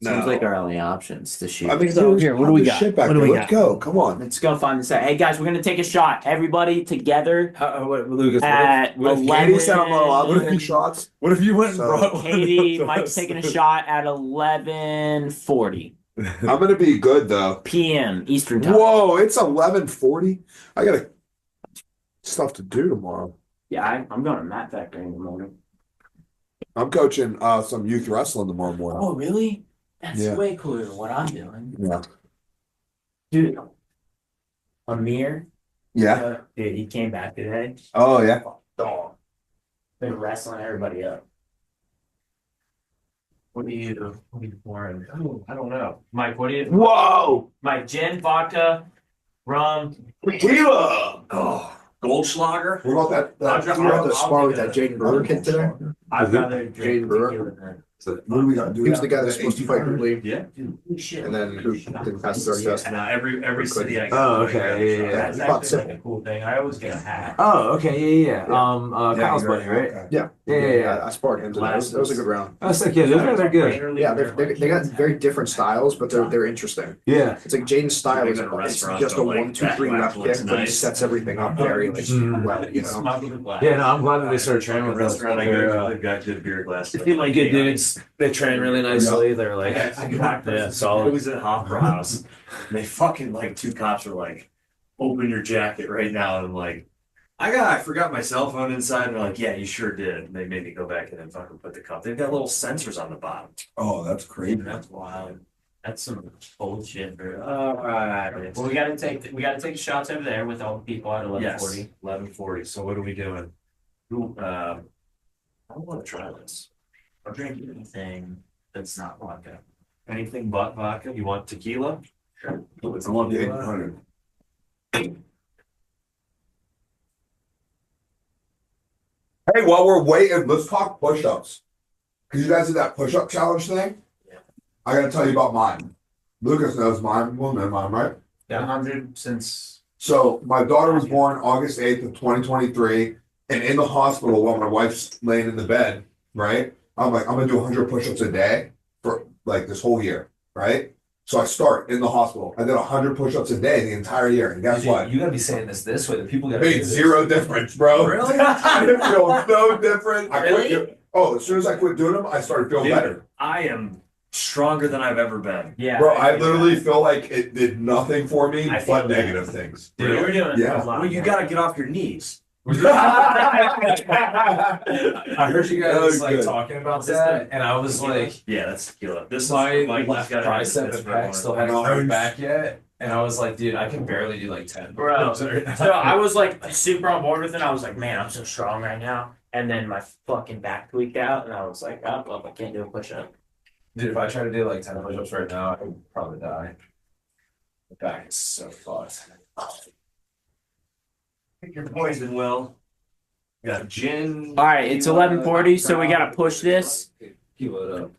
No. Seems like our only options to shoot. I mean, So, dude, here, what do we this got? shit back What do there. we Let's got? go. Come on. Let's go find this out. Hey guys, we're gonna take a shot. Everybody together. What, Lucas? At what if 11 Katie said I'm not allowed to take shots? What if you went and So- brought Katie, Mike's taking a shot at 11:40 I'm gonna be good though. p.m. Eastern time. Whoa, it's 11:40. I got stuff to do tomorrow. Yeah, I'm going to Matt Factory in the morning. I'm coaching some youth wrestling tomorrow morning. Oh, really? That's Yeah. way cooler than what I'm doing. Yeah. Dude, Amir, Yeah. dude, he came back today. Oh yeah. Dog. Been wrestling everybody up. What do you pouring? Oh, I don't know. Mike, what do you? Whoa. Mike, gin, vodka, rum. Tequila. Oh, Goldschlager. What about that? You have to spar with that Jaden Brewer kid today. I'd rather drink Jaden Brewer. tequila than What do we got to do? He was the guy that's supposed to fight Lee, Yeah. and then who didn't pass the drug test. Now every city I Oh, okay, yeah. That's About actually simple. like a cool thing. I always get a hat. Oh, okay, yeah. Kyle's you're buddy, right? okay. Yeah. I sparred him today. That was a good round. I was like, yeah, those guys are good. Yeah, they got very different styles, but they're interesting. Yeah. It's like Jaden's style is Like in a it's restaurant, just a but like 1-2-3 that left looks kick, but he nice. sets everything up very like well, you know. Yeah, no, I'm glad that they started training with us. Restaurant I go to, they've got good beer glasses. They seem like good dudes. They train really nicely. They're like, Yeah, solid. It was at Hoffer House. And they fucking like two cops were like, "Open your jacket right now." And I'm like, I forgot my cell phone inside. And they're like, "Yeah, you sure did." And they made me go back in and fucking put the cup. They've got little sensors on the bottom. Oh, that's crazy. That's wild. That's some bullshit, bro. All right. Well, we gotta take shots over there with all the people at 11:40. Yes, 11:40. So what are we doing? Who? I don't want to try this. I'll drink anything that's not vodka. Anything but vodka? You want tequila? Sure. I want Yeah, tequila. 800. Hey, while we're waiting, let's talk push-ups. Because you guys did that push-up challenge thing. Yeah. I gotta tell you about mine. Lucas knows mine. We'll know mine, right? 100 since. So my daughter was born August 8th of 2023, and in the hospital while my wife's laying in the bed, right? I'm like, I'm gonna do 100 push-ups a day for like this whole year, right? So I start in the hospital. I did 100 push-ups a day the entire year, and guess what? You gotta be saying this way. The people gotta Made zero difference, bro. Really? I didn't feel no different. I Really? quit. As soon as I quit doing them, I started feeling Dude, better. I am stronger than I've ever been. Yeah. Bro, I literally feel like it did nothing for me I feel but that. negative things. Dude, we're doing it Yeah. a lot. Well, you got to get off your knees. I heard you That guys was like good. talking about that, and I was like, Yeah, that's tequila. This my is left gotta have tricep this and for pec one. still hadn't grown back yet, and I was like, dude, I can barely do like 10. Bro, right now. So I was like super on board with it. I was like, man, I'm so strong right now. And then my fucking back tweaked out, and I was like, oh, well, I can't do a push up. Dude, if I try to do like 10 push-ups right now, I would probably die. The back is so fucked. Pick your poison, Will. We got gin. All right, it's 11:40, so we gotta push this Keep it up.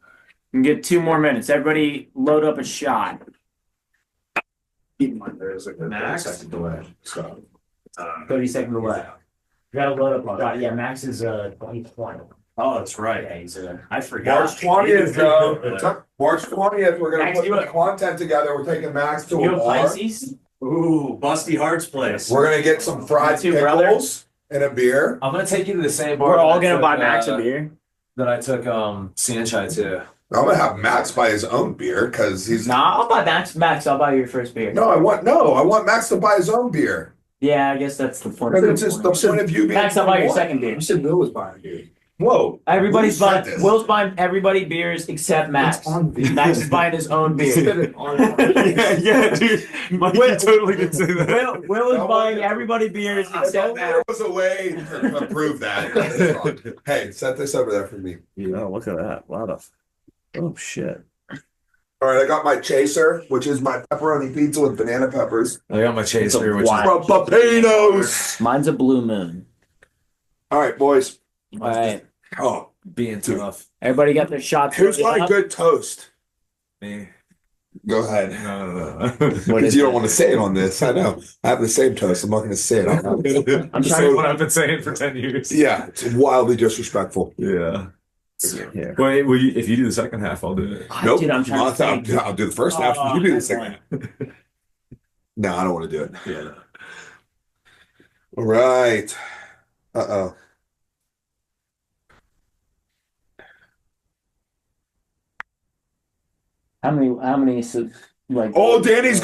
and get 2 more minutes. Everybody, load up a shot. Keep in mind there's like a Max? second delay. So 30 seconds away. You gotta load up a shot. Yeah, Max is 2020. Oh, that's right. Yeah, he's I forgot. March 20th, though. March 20th, we're gonna Max, put you the have- content together. We're taking Max to You a have bar. Pisces? Ooh, Busty Hart's place. We're gonna get some fried You too, brother? pickles. And a beer. I'm gonna take you to the same bar. We're all that I gonna took, buy Max a beer. That I took Sanchai to. I'm gonna have Max buy his own beer because he's Nah, I'll buy Max. Max, I'll buy your first beer. I want Max to buy his own beer. Yeah, I guess that's the point. Because it's just the point of you being Max, I'll buy your one. second beer. You said Will was buying dude. Whoa. Everybody's Who said buying. this? Will's buying everybody beers except Max. It's on video. Max is buying his own beer. Yeah, dude. Mikey totally did say that. Will is buying everybody beers I thought except there Max. was a way to prove that. Hey, set this over there for me. Oh, look at that. Oh shit. All right, I got my chaser, which is my pepperoni pizza with banana peppers. I got my chaser, which Wow. is From Papinos. Mine's a blue moon. All right, boys. All right, Oh, being tough. everybody got their shots. who's loaded my up? good toast? Me. Go ahead. No. What Because is you it? don't want to say it on this. I know. I have the same toast. I'm not going to say it. I'm saying what I've been saying for 10 years. Yeah, it's wildly disrespectful. Yeah. Yeah. Wait, if you do the second half, I'll do it. Nope. Dude, I'm trying to think. I'll do the first half. Oh, You do the that's second half. No, I don't want to do it. Yeah. All right. Uh-oh. How many? Like, Oh, Danny's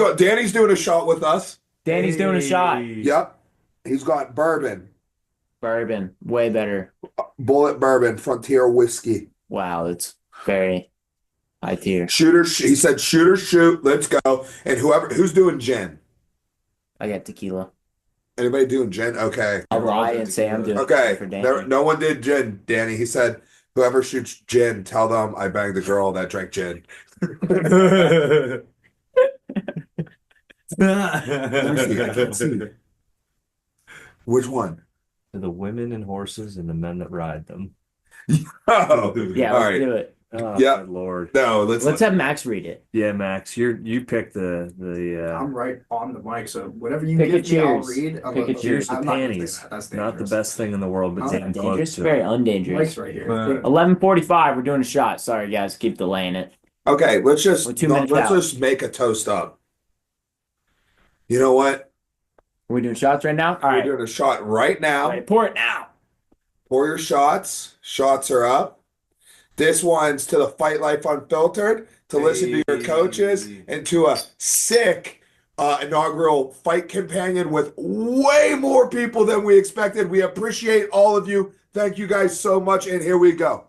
doing a shot with us. Danny's doing a shot. Yep. He's got bourbon, Bourbon, way better. bullet bourbon, Frontier whiskey. Wow, that's very high tier. He said shoot, let's go. And who's doing gin? I got tequila. Anybody doing gin? Okay. I'll lie and say I'm doing Okay. it for Danny. No one did gin, Danny. He said, whoever shoots gin, tell them I banged the girl that drank gin. Which one? To the women and horses and the men that ride them. Oh, Yeah, all let's right. do it. Oh, Yeah. my Lord. No, Let's have Max read it. Yeah, Max, you picked the I'm right on the mic, so whatever you Pick a give me, I'll cheers. read. Pick a cheers to I'm not gonna do panties. that. That's not the dangerous. best thing in the world, but Oh, damn close Dangerous, to very it. undangerous. Mike's right here. 11:45. We're doing a shot. Sorry, guys. Keep delaying it. Okay, let's just We're 2 minutes let's out. just make a toast up. You know what? Are we doing shots right now? All We're right. doing a shot right now. All right, pour it now. Pour your shots. Shots are up. This one's to the Fight Life Unfiltered, to listen to your coaches, and to a sick inaugural fight companion with way more people than we expected. We appreciate all of you. Thank you guys so much, and here we go.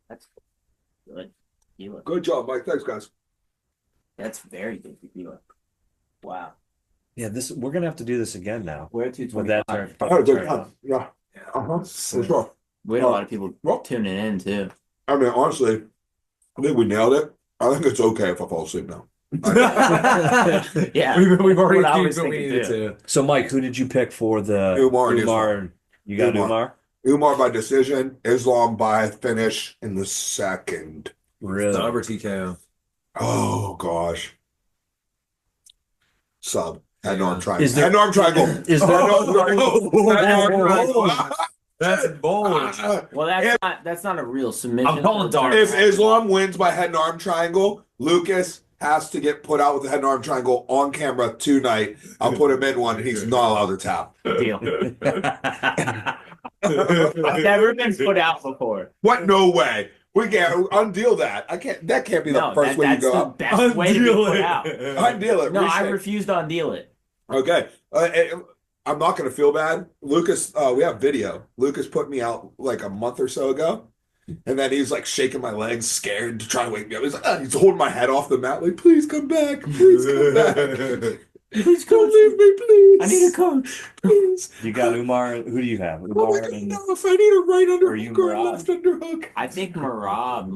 That's good. Tequila. Good job, Mike. Thanks, guys. That's very good tequila. Wow. Yeah, we're gonna have to do this again now. We're at With that 225. turn. Oh, good turn time. off. Yeah. Uh-huh. For sure. We had a lot of people Well- tuning in too. I mean, honestly, I think we nailed it. I think it's okay if I fall asleep now. Yeah. We've already What I was achieved what we thinking, needed too. to. So, Mike, who did you pick for the Umar and Islam. and you got Umar. Umar? Umar by decision, Islam by finish in the second. Really? The upper TKO. Oh gosh. Sub. Head and arm triangle. Is there- Head and arm triangle. Is there- Head and arm triangle. Head and arm triangle. That's bold. Well, that's not a real submission. I'm calling dark. If Islam wins by head and arm triangle, Lucas has to get put out with the head and arm triangle on camera tonight. I'll put him in one. He's not allowed to tap. Deal. I've never been put out before. What? No way. We can't undeal that. I can't. That can't be the first way you that's go the out. best way to be put out. Undeal it. No, I reshape. refuse to undeal it. Okay. I'm not going to feel bad. Lucas, we have video. Lucas put me out like a month or so ago. And then he's like shaking my legs, scared, to try to wake me up. He's like, he's holding my head off the mat, like, please come back. Please come back. Please don't leave me, please. I need a coach. Please. You got Umar. Who do you have? Oh Umar my God, and no, if I need a right Or you, underhook or a Murad? left underhook. I think Marab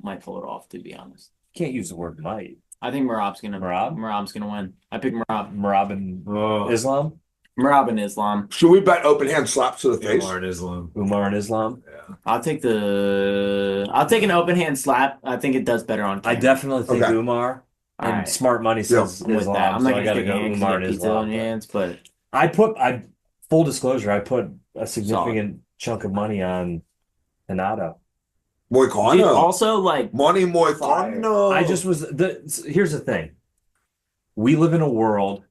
might pull it off, to be honest. can't use the word might. I think Marab's gonna Merab? Marab's gonna win. I pick Marab. Marab and Islam? Marab and Islam. Should we bet open hand slaps to the face? Umar and Islam. Umar and Islam? I'll take an open hand slap. I think it does better on I camera. definitely think Okay. Umar. All And right. smart money says I'm with Islam, that. I'm so not I gonna gotta take go a hand 'cause Umar you and got pizza on Islam. your hands, but I full disclosure, I put a significant chunk of money on Hanato. dude, Moicano. also like Money Moicano. I just here's the thing. we live in a world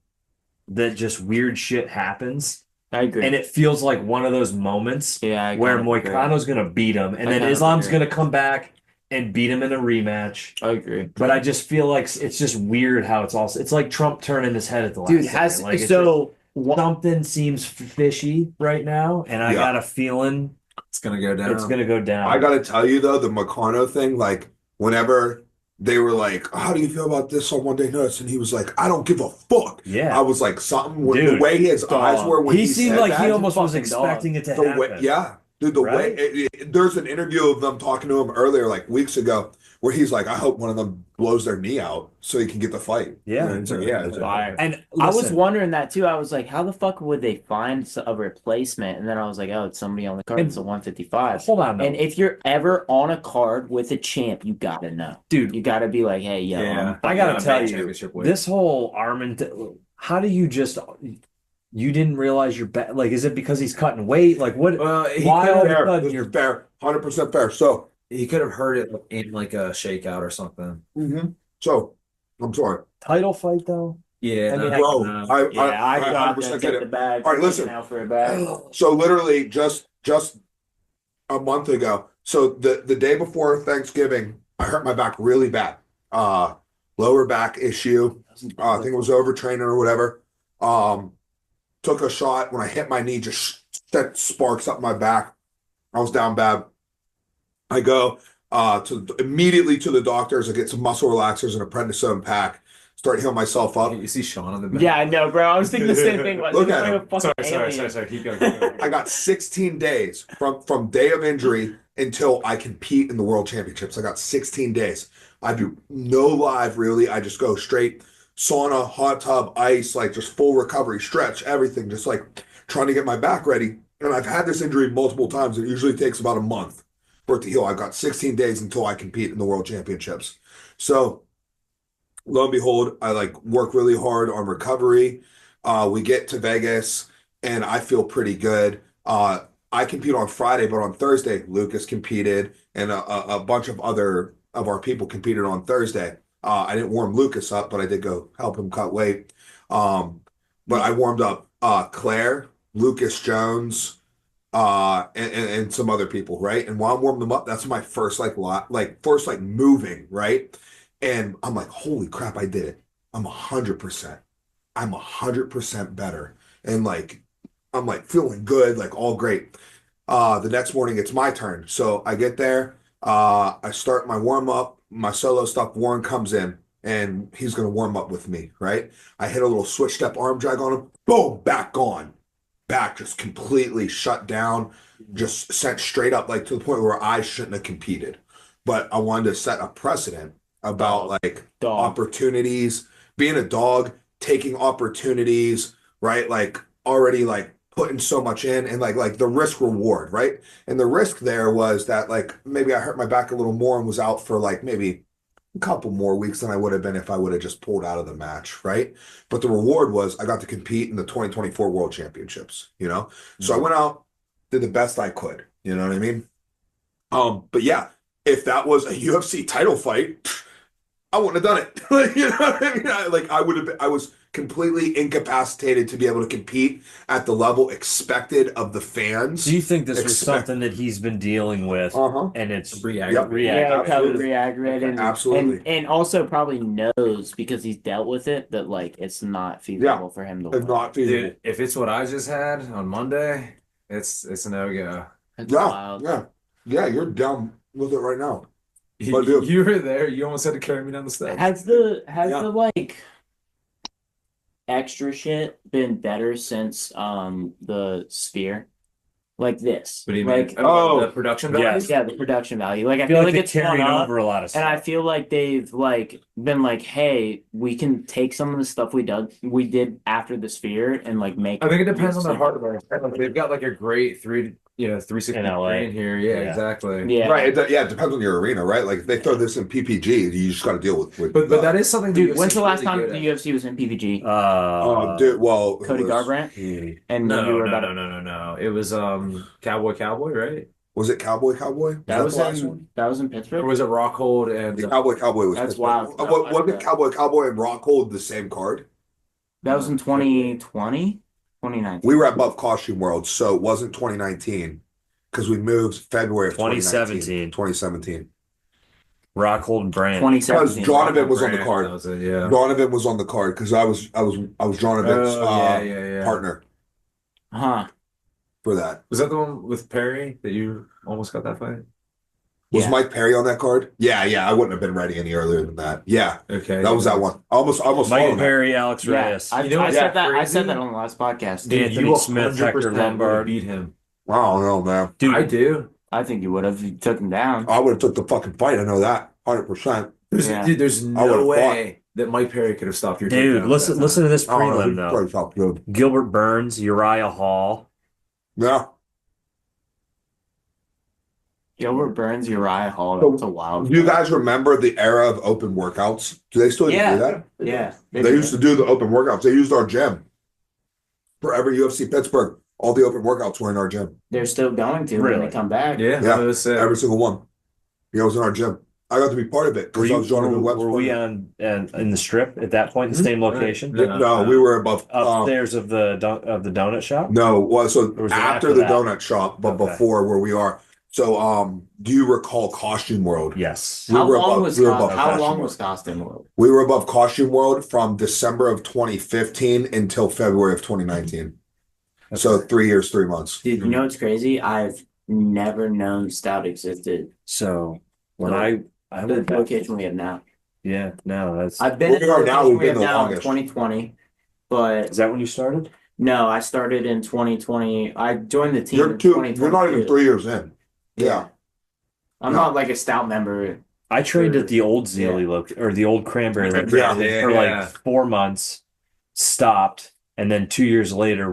that just weird shit happens. I agree. And it feels like one of those moments yeah, I where kind of agree. Moicano's going to beat him, and I then kind of Islam's agree. going to come back and beat him in a rematch. I agree. But I just feel like it's just weird how it's like Trump turning his head at the last Dude, second. Like, it's so just, something seems fishy right now, and I Yeah. got a feeling It's gonna go down. it's going to go down. I gotta tell you though, the Meccano thing, like whenever they were like, "How do you feel about this on Monday nights?" and he was like, "I don't give a fuck." Yeah. I was like, something with Dude, the way his eyes were when he he seemed said like that, he almost was fucking expecting it to the happen. way, yeah, dude, the way Right? there's an interview of them talking to him earlier, like weeks ago, where he's like, "I hope one of them blows their knee out so he can get the fight." Yeah. And it's like, yeah, it's Fire. And I was listen, wondering that too. I was like, how the fuck would they find a replacement? And then I was like, oh, it's somebody on the card. And- It's a 155. hold on, though. And if you're ever on a card with a champ, you gotta know. dude, You gotta be like, hey, yo, Yeah. I gotta Yeah, tell man, you, championship weight. this whole Armin, how do you just, you didn't realize you're bad? Like, is it because he's cutting weight? Like, what? Well, Why all of a fair. sudden This you're is fair, 100% fair. So, he could have heard it in like a shakeout or something. so I'm sorry, title fight though? Yeah, I mean, bro. I yeah, I got 100% to get take the it. bag. All right, listen. Out for a bag. So literally just a month ago. So the day before Thanksgiving, I hurt my back really bad. Lower back issue. I think it was overtraining or whatever. Took a shot when I hit my knee, just sent sparks up my back. I was down bad. I go immediately to the doctors. I get some muscle relaxers and a prednisone pack. Start healing myself up. You see Sean on the back. Yeah, I know, bro. I was thinking the same thing. Like, Look he at looks him. like a fucking alien. Sorry. Keep going. I got 16 days from day of injury until I compete in the world championships. I got 16 days. I do no live really. I just go straight sauna, hot tub, ice, like just full recovery, stretch, everything, just like trying to get my back ready. And I've had this injury multiple times. It usually takes about a month for it to heal. I've got 16 days until I compete in the world championships. So lo and behold, I like work really hard on recovery. We get to Vegas and I feel pretty good. I compete on Friday, but on Thursday, Lucas competed and a bunch of other of our people competed on Thursday. I didn't warm Lucas up, but I did go help him cut weight. But I warmed up Claire, Lucas Jones, and some other people, right? And while I'm warming them up, that's my first first moving, right? And I'm like, holy crap, I did it. I'm 100%. I'm 100% better. And like, I'm like feeling good, like all great. The next morning, it's my turn. So I get there. I start my warm up, my solo stuff. Warren comes in and he's going to warm up with me, right? I hit a little switch step arm drag on him. Boom, back gone. Back just completely shut down, just sent straight up, like to the point where I shouldn't have competed. But I wanted to set a precedent about like opportunities, being a dog, taking opportunities, right? Like already like putting so much in and like the risk reward, right? And the risk there was that like maybe I hurt my back a little more and was out for like maybe a couple more weeks than I would have been if I would have just pulled out of the match, right? But the reward was I got to compete in the 2024 World Championships, you know? So I went out, did the best I could, you know what I mean? But yeah, if that was a UFC title fight, I wouldn't have done it. You know what I mean? I would have been, I was completely incapacitated to be able to compete at the level expected of the fans. Do you think this was something that he's been dealing with, and it's Re-aggravated. Yeah, probably Absolutely. re-aggravated. Absolutely. And also probably knows because he's dealt with it that like it's not feasible for him to It's win. not feasible. Dude, if it's what I just had on Monday, it's a no-go. It's Yeah, wild. yeah, you're down with it right now. You, But dude- you were there. You almost had to carry me down the steps. Has the Yeah. like extra shit been better since the sphere? Like this. What do you like mean? The production value? Yes. yeah, the production value. Like I I feel like it's they're gone carrying up, over a lot of stuff. and I feel like they've like been like, hey, we can take some of the stuff we did after the sphere and like make I think it depends on the hardware. They've got like a great 360 In LA. in here. Yeah, Yeah. exactly. yeah. Right. It depends on your arena, right? Like if they throw this in PPG, you just got to deal with But that is something. Dude, UFC when's the last really time good the at. UFC was in PPG? dude, well, Cody it was- Garbrandt? And you No, were about no. It was Cowboy, right? Was it Cowboy? Was That was the last one? in Or Pittsburgh. was it Rockhold and The Cowboy was That's Pittsburgh. wild. Wasn't Cowboy and Rockhold the same card? That was in 2020, 2019. We were at Buff Costume World, so it wasn't 2019 because we moved February of 2017. 2017. Rockhold and Brand. 2017. Because Donovan was on the That card. was it, yeah. Donovan was on the card because I was Donovan's yeah. partner Huh. for that. Was that the one with Perry that you almost got that fight? Was Yeah. Mike Perry on that card? Yeah. I wouldn't have been ready any earlier than that. Yeah, Okay. that was that one. I almost Mike followed that. Perry, Alex Yeah, Reyes. I, You know I what's said that. I crazy? said that on the last podcast. Dude, Anthony Smith, 100% Hector would've Lombard. beat him. I don't know, man. Dude, I do. I think you would have. You took him down. I would have took the fucking fight. I know that 100%. Yeah. Dude, there's I no would've way that Mike Perry could have stopped your dude, takedown listen that time. listen to this I don't know. prelim He though. probably felt good. Gilbert Burns, Uriah Hall. Yeah. Gilbert Burns, Uriah Hall. So, That's a wild. Do you guys remember the era of open workouts? Do they still Yeah. do that? Yeah. They used to do the open workouts. They used our gym. For every UFC Pittsburgh, all the open workouts were in our gym. They're still going to when Really? they come back. Yeah, Yeah. that was it. Every single one. Yeah, it was in our gym. I got to be part of it Were because I you was Jonathan were, Webb's were we partner. on in the strip at that point, in the same location? No, we were above. Upstairs of the donut shop? No, well, so Or was it after after the that? donut shop, but Okay. before where we are. So, do you recall Costume World? Yes. We How were long above- was we were Cost- above How Costume long World. was Costume World? We were above Costume World from December of 2015 until February of 2019. So 3 years, 3 months. Dude, you know what's crazy? I've never known Stout existed. So when No. I The went back, location we have now. yeah, no, that's I've been Where at the we are now, location we've we been have the now in longest. 2020, but is that when you started? no, I started in 2020. I joined the team You're in two. 2022. You're not even 3 years in. Yeah. I'm No. not like a Stout member. I trained at the old Zealy or the old Cranberry location Yeah. for like 4 months, stopped, and then 2 years later,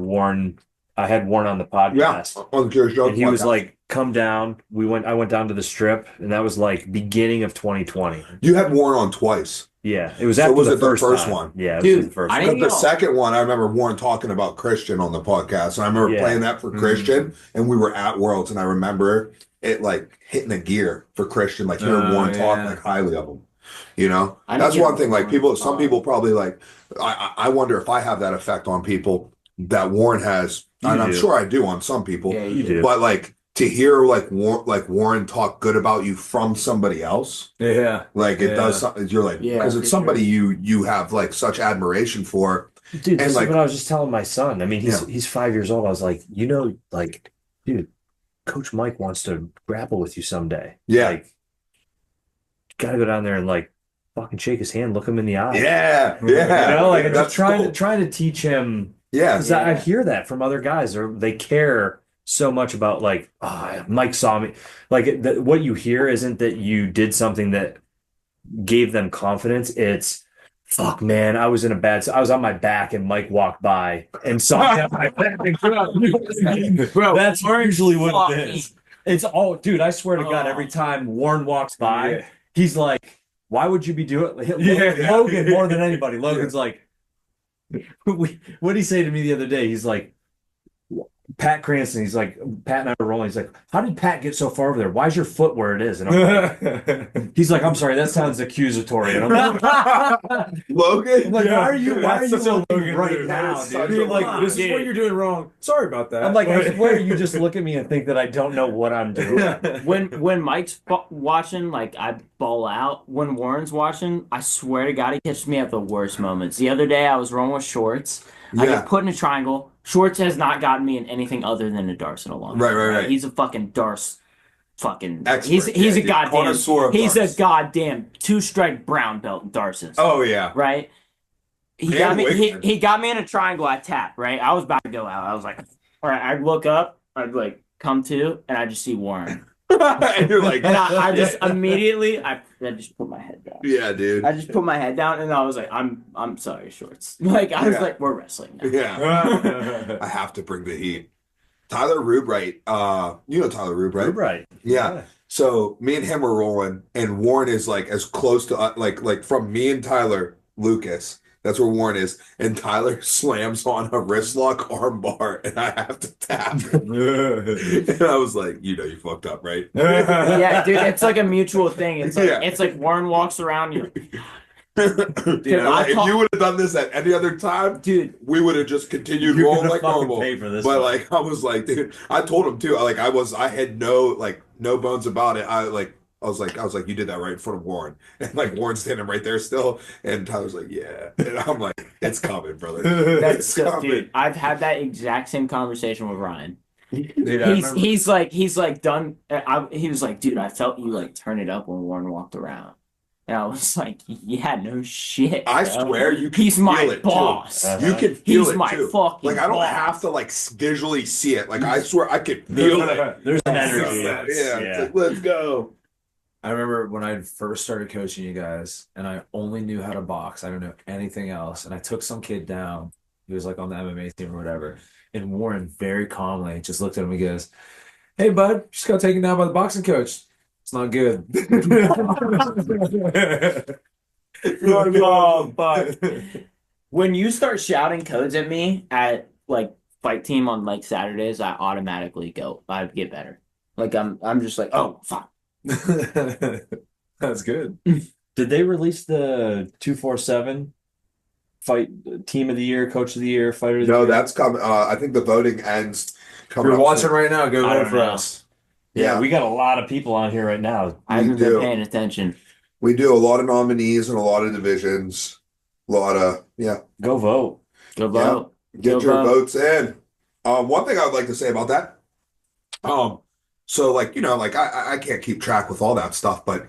I had Warren on the podcast. On the Curious Joe And he was podcast. like, "Come down." I went down to the strip, and that was like beginning of 2020. You had Warren on twice. Yeah, it was So after was the it the first first time. one? Yeah, it Dude, was the first I one. didn't But the know. second one, I remember Warren talking about Christian on the podcast, and I remember Yeah. playing that for Mhm. Christian, and we were at Worlds, and I remember it like hitting a gear for Christian, like hearing Oh, Warren talk yeah. like highly of him. You know, I that's didn't one get thing. Like Warren. some people probably like. I wonder if I have that effect on people that Warren has, You and I'm do. sure I do on some people. Yeah, You do. But like to hear like Warren talk good about you from somebody else, Yeah. like it Yeah. does something. You're like Yeah, because for it's somebody you have like such admiration for. Dude, this And, is like- what I was just telling my son. I mean, Yeah. he's 5 years old. I was like, like, dude, Coach Mike wants to grapple with you someday. Yeah. Like, gotta go down there and like fucking shake his hand, look him in the eye. Yeah, You yeah. know, like I'm That's just trying cool. to teach him Yeah, because I hear that from other guys, or they care so much about like, oh, Mike saw me. Like what you hear isn't that you did something that gave them confidence. It's fuck, man. I was on my back and Mike walked by and saw me on my back. Bro, that's usually what it is. It's all, dude. I swear to God, every time Warren walks by, Yeah. he's like, "Why would you be doing?" Yeah. Logan more than anybody. Logan's like, what did he say to me the other day? He's like, Pat Cranston. He's like, Pat and I were rolling. He's like, "How did Pat get so far over there? Why's your foot where it is?" And I'm like, he's like, "I'm sorry, that sounds accusatory." And I'm like, Logan. why are you That's such a looking Logan right move. now, That's dude? such Being a like, Logan. This is what you're doing wrong. Sorry about that. I'm like, I swear you just look at me and think that I don't know what I'm doing. When Mike's watching, like I ball out. When Warren's watching, I swear to God, he catches me at the worst moments. The other day, I was rolling with shorts. I Yeah. get put in a triangle. Shorts has not gotten me in anything other than a darts in a long time. Right. He's a fucking darts. Fucking Expert, he's yeah, a dude. goddamn Connoisseur of he's darts. a goddamn 2-strike brown belt in darts. Oh yeah. Right? He And got me Wickman. he got me in a triangle. I tapped, right? I was about to go out. I was like, all right, I'd look up, I'd like come to, and I just see Warren. And you're like, And I just immediately I just put my head down. yeah, dude. I just put my head down and I was like, I'm sorry, shorts. Like I was Yeah. like, we're wrestling now. Yeah. I have to bring the heat. Tyler Rubright, you know Tyler Rubright. Right. Yeah. So me and him were rolling, and Warren is like as close to like from me and Tyler Lucas. That's where Warren is. And Tyler slams on a wrist lock arm bar, and I have to tap. And I was like, you know, you fucked up, right? Yeah, dude, it's like a mutual thing. It's like Yeah. it's like Warren walks around, you're Dude, I if call- you would have done this at any other time, dude. we would have just continued You're rolling gonna like fucking normal. pay for this But one. like, I was like, dude, I told him too. I had no bones about it. I was like, you did that right in front of Warren, and like Warren's standing right there still, and Tyler's like, yeah, and I'm like, it's coming, brother. That's It's so, coming. dude. I've had that exact same conversation with Ryan. Dude, I remember- He's like done. He was like, dude, I felt you like turn it up when Warren walked around, and I was like, yeah, no shit. I bro. swear you can He's feel my it, too. boss. Uh-huh. You can feel He's it my too. fucking Like I don't boss. have to like visually see it. Like I swear I could feel it. There's an energy. Yeah, Yeah. it's like, let's go. I remember when I first started coaching you guys, and I only knew how to box. I didn't know anything else. And I took some kid down. He was like on the MMA team or whatever. And Warren very calmly just looked at him and goes, "Hey, bud, just got taken down by the boxing coach. It's not good." Oh, fuck. When you start shouting codes at me at like fight team on like Saturdays, I automatically I get better. Like I'm just like, oh fuck. That's good. Did they release the 247 fight team of the year, coach of the year, fighter of the No, year? that's coming. I think the voting ends If coming you're up watching soon. right now, go I vote don't for know. us. Yeah, Yeah. we got a lot of people on here right now. I haven't do. been paying attention. We do a lot of nominees and a lot of divisions. A lot of Go vote. Go vote. Get Go your vote. votes in. One thing I would like to say about that. So like, you know, like I can't keep track with all that stuff, but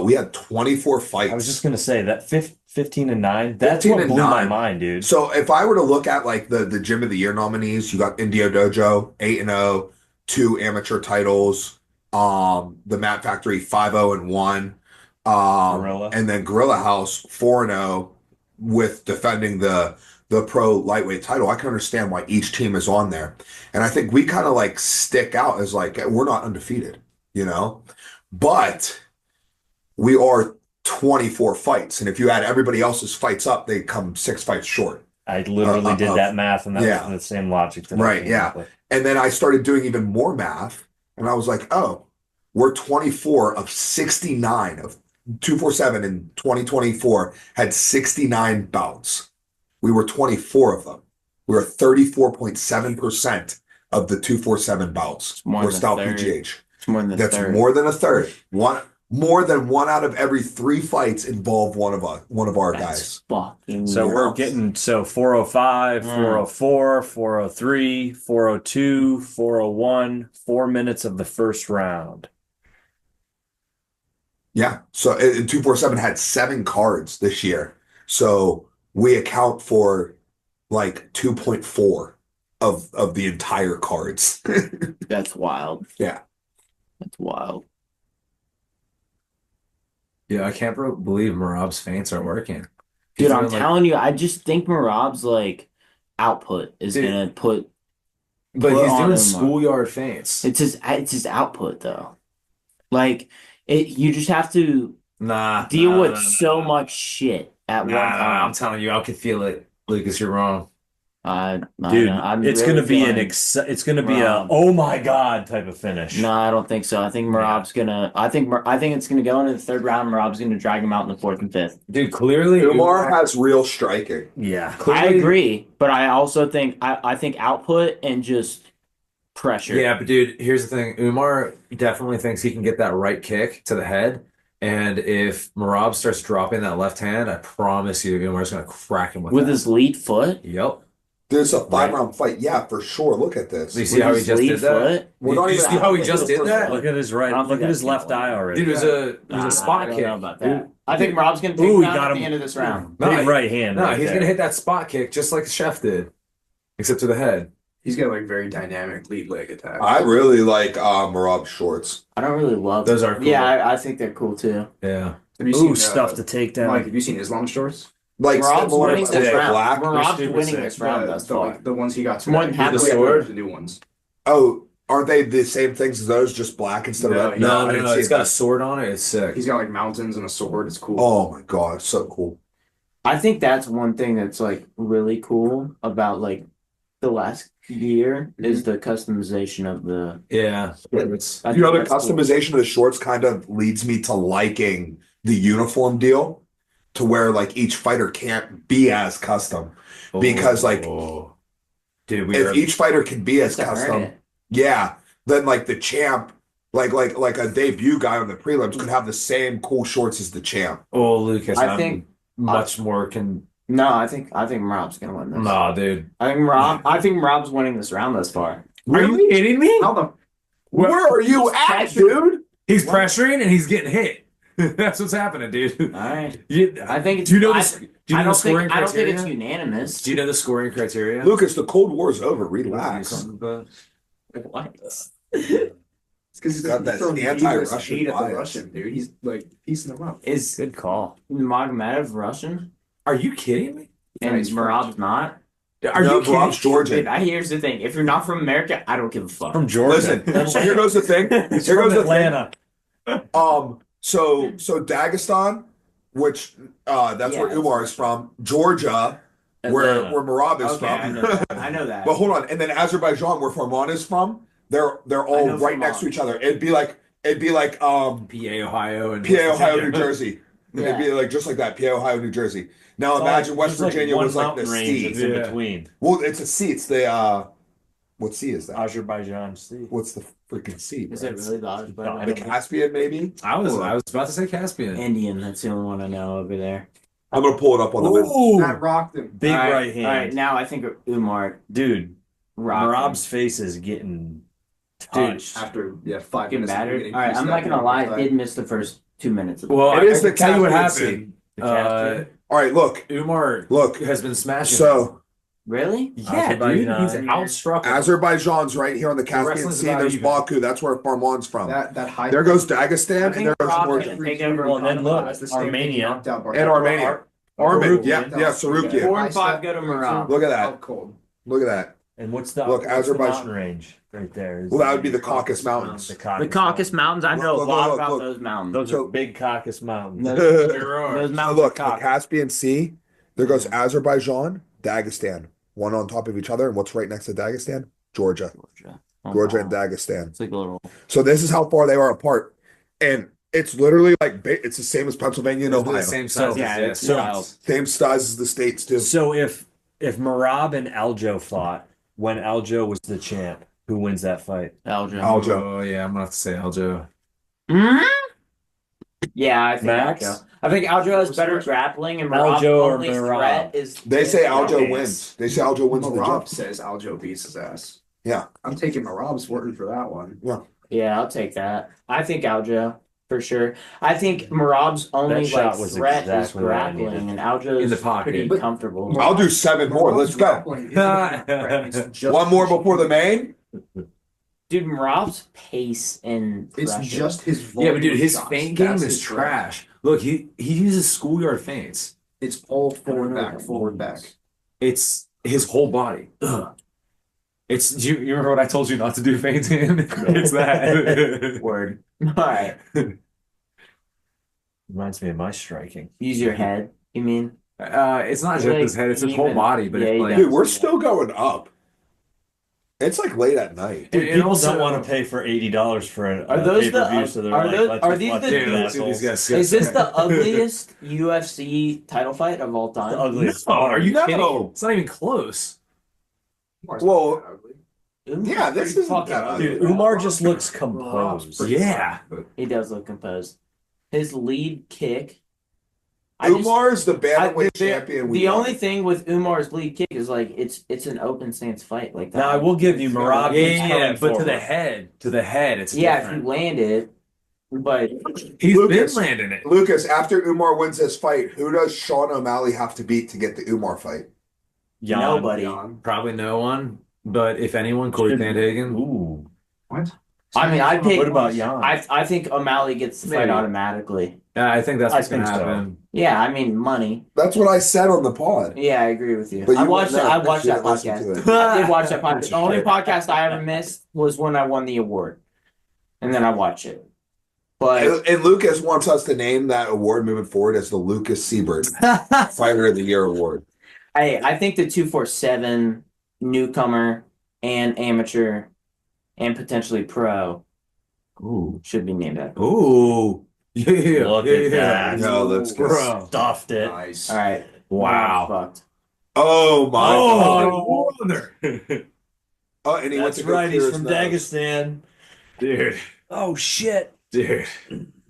we had 24 fights. I was just gonna say that 15 and 9. That's 15 what and blew my 9. mind, dude. So if I were to look at like the Gym of the Year nominees, you got Indio Dojo 8-0, 2 amateur titles, the Mat Factory 5-0-1, Gorilla. and then Gorilla House 4-0 with defending the pro lightweight title. I can understand why each team is on there. And I think we kind of like stick out as like we're not undefeated, you know? But we are 24 fights. And if you add everybody else's fights up, they come 6 fights short. I literally did that math, and that yeah. was the same logic that I Right, came yeah. up with. And then I started doing even more math, and I was like, oh, we're 24 of 69 of 247 in 2024 had 69 bouts. We were 24 of them. We were 34.7% of the 247 bouts more were than Stout a third. PGH. It's more than a That's third. more than a third. More than 1 out of every 3 fights involve one of our guys. That's fucking So weird. we're getting 405, 404, 403, 402, 401, 4 minutes of the first round. Yeah. So and 247 had 7 cards this year. So we account for like 2.4 of the entire cards. That's wild. Yeah. That's wild. Yeah, I can't believe Marab's feints are working. Dude, He's I'm doing, like- telling you, I just think Marab's like output is Dude. gonna put But put he's on doing him, schoolyard feints. it's his output though. Like you just have to Nah, deal nah, with nah, so nah. much shit at Nah, one nah, time. I'm telling you, I could feel it. Lucas, you're wrong. Dude, I'm it's really gonna be feeling- it's gonna be a Marab. oh my god type of finish. No, I don't think so. I think Marab's gonna. I think it's gonna go into the third round. Marab's gonna drag him out in the 4th and 5th. Dude, clearly Umar has real striking. Yeah. I agree, but I also think I think output and just pressure. Yeah, but dude, here's the thing. Umar definitely thinks he can get that right kick to the head. And if Marab starts dropping that left hand, I promise you Umar's gonna crack him with with that. his lead foot. Yep. There's a 5-round fight. Yeah, for sure. Look at this. You see With how he his just lead did that? foot. We're not Did you even see how he halfway just through the did first that? Look at his right. I don't Look think at his that's left gonna eye work. already. Dude, it was a I spot don't kick. know about Dude, that. I think Marab's gonna take Ooh, him he out got at the him. end of this round. Big right hand. No, right he's there. gonna hit that spot kick just like Chef did, except to the head. He's got like very dynamic lead leg attack. I really like Marab's shorts. I don't really love Those are cool. Yeah, I think they're cool too. Yeah. Have you Ooh, seen stuff to take down. Mike, have you seen Islam shorts? Like Marab's similar winning to this round. black. Marab's super winning sick. this round The, thus the, far. like, the ones he got More than today. half the the way sword? The new ones. Oh, aren't they the same things as those? Just black instead No, of red? No, I no, didn't no. see It's got a that. sword on it. It's sick. He's got like mountains and a sword. It's cool. Oh my god, so cool. I think that's one thing that's like really cool about like the last year is the customization of the. Yeah. I The think that's cool. customization of the shorts kind of leads me to liking the uniform deal, to where like each fighter can't be as custom, because like dude, we if are each fighter can be as To earn custom, it. yeah, then like the champ, like a debut guy on the prelims could have the same cool shorts as the champ. oh Lucas, I I'm think- much more can No, I think Rob's gonna win this. nah, dude. I think Rob's winning this round thus far. Are you kidding me? How the Where are you at, dude? He's pressuring and he's getting hit. That's what's happening, dude. All right. You, I think it's. do you know I, the, do you I know the don't scoring think. I don't think criteria? it's unanimous. Do you know the scoring criteria? Lucas, the Cold War's over. Do Relax. something about- What? It's because he's Got that throwing anti-Russian hate at the bias. Russian dude. He's like piecing them up. Is Good call. Magomedov Russian Are you kidding me? and he's Marab's not? Are No, you kidding? Rob's Georgian. Dude, here's the thing. If you're not from America, I don't give a fuck. From Georgia. Listen, so here goes the thing. He's Here from goes the thing. Atlanta. So Dagestan, which that's Yeah, where that's Umar is from. Georgia, where Atlanta. Marab is Okay, I from. know that. I know that. But hold on, and then Azerbaijan, where Farman is from, they're I all know right next to Farman. each other. It'd be like PA, Ohio, and PA, Ohio, New Jersey. Yeah. It'd be like just like that, PA, Ohio, New Jersey. Now It's imagine like- West there's Virginia one was like the mountain range C. that's in Yeah. between. Well, it's a C. It's the what sea is that? Azerbaijan Sea. What's the freaking sea? Is bro? it really the No, I The Azerbaijan? Caspian, maybe. I was about to say Caspian. Indian. That's the only one I know over there. I'm gonna pull it up on the map. That rocked him. Big All right hand. All right, now I think Umar. Dude, Rock Marab's face is getting touched. After 5 fucking minutes. of battered. getting All right, pieced I'm up not gonna on lie. the I side. did miss the first 2 minutes of the Well, It I is can the tell you what Caspian happened. The Caspian. All right, look, Umar look. has been smashing. So Really? yeah, dude, he's Azerbaijan. outstruck. Azerbaijan's right here on the Caspian wrestling's Sea. about There's even. Baku. That's where Farman's from. That high. There goes I Dagestan, and think there goes Rob's Georgia. gonna take over. Well, and then look, That's the same thing he Armenia. knocked out And Armenia. Armin, yeah, Sarukian. 4 and 5 go to Marab. Look at that. Out cold. Look at that. And what's the Look, what's the Azerbaijan- mountain range right there? Well, that would be the Caucasus Mountains. The The Caucasus Mountains. I know Look, a lot look, about look. those mountains. Those So- are big Caucasus Mountains. Those So mountains. look, the Caspian Sea. There goes Azerbaijan, Dagestan, one on top of each other. And what's right next to Dagestan? Georgia. Georgia. Oh, Georgia wow. and Dagestan. It's like a little. So this is how far they are apart, and it's literally like it's the same as Pennsylvania and Ohio. the same size. So- Yeah, as it's wild. Same size as the states too. So if Marab and Aljo fought when Aljo was the champ, who wins that fight? Aljo. Aljo. Oh yeah, I'm gonna have to say Aljo. Hmm? Yeah, I think Max? Aljo. I think Aljo has better grappling, and Marab's Aljo or only Marab? threat is. They say Aljo Yes. wins. They say Aljo wins the Marab job. says Aljo beats his ass. Yeah. I'm taking Marab's word for that one. Yeah, I'll take that. I think Aljo for sure. I think Marab's only That shot like was threat exactly is what I grappling, needed. and Aljo's In the pocket. pretty But- comfortable. I'll do 7 more. Let's go. Grappling isn't threat, it's just- One more before the main. Dude, Marab's pace and It's pressure. just his Yeah, volume but dude, of his shots. feint game That's is his threat. trash. Look, he uses schoolyard feints. It's all forward know back, what forward that back. means. It's his whole body. Ugh. It's you remember what I told you not to do feints in? It's that. Word. All right. Reminds me of my striking. Use your head. You mean? It's not just Like, his head; it's his whole even- body. But yeah, it's he like, does. Dude, we're still going up. It's like late at night. Dude, And people also- don't want to pay for $80 for a Are those the- pay-per-view, so they're are like, those- let's are just these watch the- these dude, let's see assholes. these guys. Is this the ugliest UFC title fight of all time? The ugliest. Oh, are you No. kidding? It's not even close. Well, Ooh, yeah, this pretty isn't fucking that ugly. Dude, Umar just looks composed. Yeah. He does look composed. His lead kick. I just- Umar's the bantamweight the- champion. The only thing with Umar's lead kick is like it's an open stance fight like that. Now, I will give you Marab. keeps Yeah, coming but to the forward. head, it's yeah, if different. you land it, but He's Lucas. been landing it. Lucas, after Umar wins this fight, who does Sean O'Malley have to beat to get the Umar fight? Jan. nobody. Probably no one, but if anyone, Corey Should- Van Hagen. Ooh. I mean, I pick. What about Jan? I think O'Malley gets the fight Maybe. automatically. I think that's I what's gonna think so. happen. Yeah, I mean money. That's what I said on the pod. Yeah, I agree with you. But you I watched wouldn't that. I know, watched you that didn't listen podcast. to it. I did watch that podcast. The only podcast I ever missed was when I won the award, and then I watched it. But And Lucas wants us to name that award moving forward as the Lucas Seibert Fighter of the Year award. I think the 247 newcomer and amateur and potentially pro Ooh. should be named that. Ooh. Yeah. Look at that. No, let's go. Bro. Stuffed it. Nice. All right. Wow. Fucked. Oh my God. Oh, brother. Oh, and he went That's to go right. He's clear from his nose. Dagestan. Dude. Oh shit. Dude.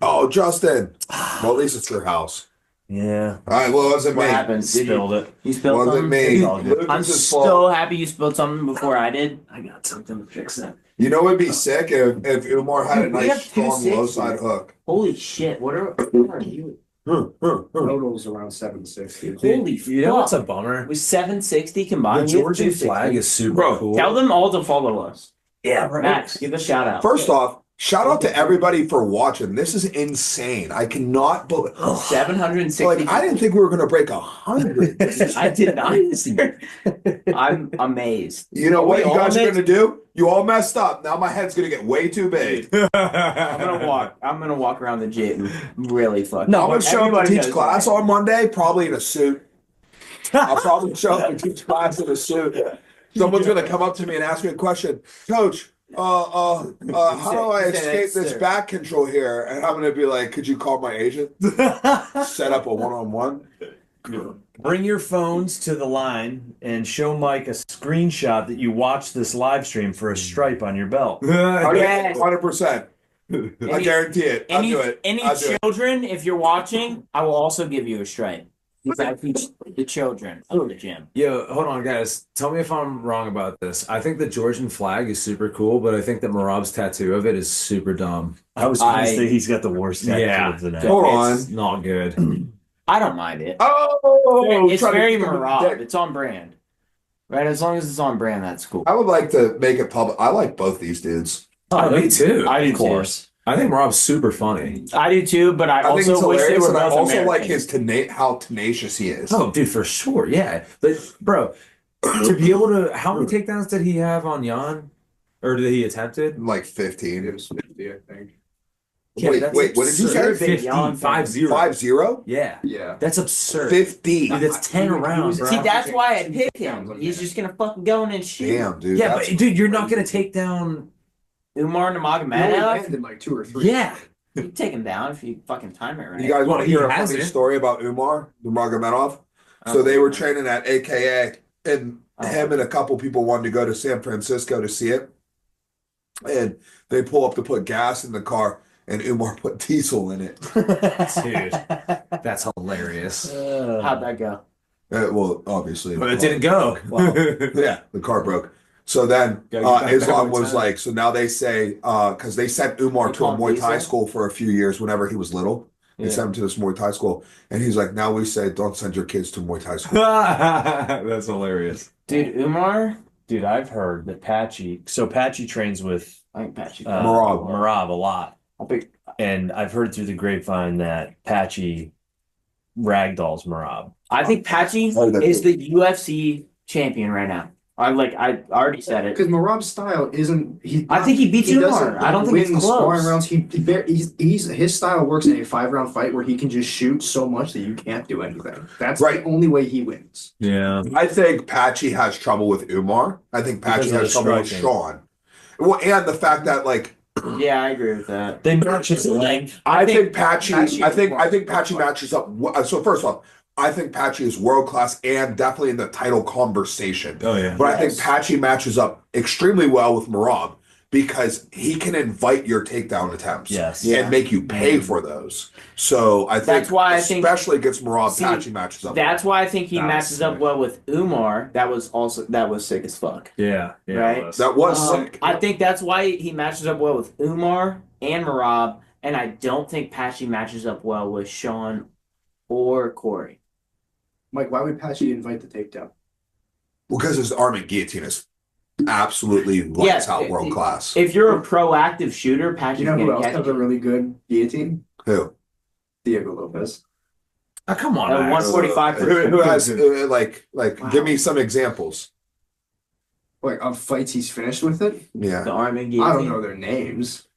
Oh, Justin. Well, at least it's your house. Yeah. All right, well, it wasn't What me. happened? Did Spilled it. you spilled Wasn't something? me. It's all good. Lucas's I'm fault. so happy you spilled something before I did. I got something to fix that. You know, it'd be sick if Umar had a Dude, we have nice, strong, 260. low side hook. Holy shit! What are you? Totals around 760. Holy You know what's a fuck! bummer? It was 760 The combined. Georgian flag is super Bro, cool. Tell them all to follow us. Yeah, right. Max, give a shout out. First off, shout out to everybody for watching. This is insane. I cannot believe. 760. Like, I didn't think we were going to break 100. I did not. I'm amazed. You know Are what we you all guys are mixed? going to do? You all messed up. Now my head's going to get way too big. I'm gonna walk around the gym really fucking. I'm going to show up to Everybody teach knows class that. on Monday, probably in a suit. I'll probably show up and teach class in a suit. Someone's going to come up to me and ask me a question. Coach, how do I say escape that, this sir. back control here? And I'm going to be like, could you call my agent? Set up a one-on-one? Bring your phones to the line and show Mike a screenshot that you watched this live stream for a stripe on your belt. Okay. 100%. I guarantee it. I'll do it. Any I'll do it. children, if you're watching, I will also give you a stripe. Because I teach the children of the gym. Yo, hold on, guys. Tell me if I'm wrong about this. I think the Georgian flag is super cool, but I think that Marab's tattoo of it is super dumb. I was going to I- say he's got the worst tattoo Yeah. of the night. Hold on. It's not good. I don't mind it. Oh, It's trying to very give him a Marab. dick. It's on brand. Right? As long as it's on brand, that's cool. I would like to make it public. I like both these dudes. Oh, me too. I do Of course. I think Marab's super funny. too. I do too, but I I think it's also wish they hilarious, were and I both also like American. his how tenacious he is. Oh, dude, for sure. Yeah. But, bro, to be able to, how many takedowns did he have on Jan? Or did he attempted? Like It 15. was 50, I think. Yeah, Wait, that's what did you absurd. say? 50, 50, 5-0. 5-0? Yeah. Yeah. That's absurd. 50. Dude, that's 10 rounds, bro. See, that's why I picked him. He's just gonna fucking go in and shoot. Damn, dude. Yeah, that's- but dude, you're not gonna take down. Umar He only Nurmagomedov, landed like 2 or 3. Yeah, you can take him down if you fucking time it right. You guys Well, want to he hear a has funny it. story about Umar Nurmagomedov? Oh, So they were training at AKA, and Oh. him and a couple people wanted to go to San Francisco to see it. And they pull up to put gas in the car, and Umar put diesel in it. dude, that's hilarious. How'd that go? Well, obviously, But it didn't go. Yeah, the car broke. So then Gotta get back Islam every was time. like, so now they say, because they sent Umar They to call a him Muay Thai Diesel? school for a few years whenever he was little. They Yeah. sent him to this Muay Thai school. And he's like, now we say, don't send your kids to Muay Thai school. That's hilarious. Dude, Umar? Dude, I've heard that Patchy. So Patchy trains with I think Patchy. Marab. A lot. I'll pick. And I've heard through the grapevine that Patchy ragdolls Marab. I think Patchy Oh, that's- is the UFC champion right now. I already said it. Because Marab's style isn't. I think he beats Umar. doesn't, I don't think it's win close. sparring rounds. His style works in a 5-round fight where he can just shoot so much that you can't do anything. That's Right. the only way he wins. Yeah. I think Patchy has trouble with Umar. I think Patchy Because of has the trouble with striking. Sean. Well, and the fact that, like, Yeah, I agree with that. They match his length. I think Patchy, Patchy I think is Patchy matches up. So first off, I think Patchy is world class and definitely in the title conversation. Oh yeah. But I think Yes. Patchy matches up extremely well with Marab because he can invite your takedown attempts Yes. and make you pay for those. So I think That's why I think- especially against Marab, See, Patchy matches up. That's why I think he That was matches up sick. well with Umar. That was sick as fuck. Yeah. Yeah. Right? it was. That was Um, sick. I think that's why he matches up well with Umar and Marab, and I don't think Patchy matches up well with Sean or Corey. Mike, why would Patchy invite the takedown? Because his arm and guillotine is absolutely lights Yeah, out world class. If you're a proactive shooter, Patchy's You know who gonna else catch has a you. really good guillotine? Who? Diego Lopez. Oh, come on. At Max. 145. Who has like Wow. give me some examples. Like of fights he's finished with it? Yeah. The arm and I guillotine. don't know their names.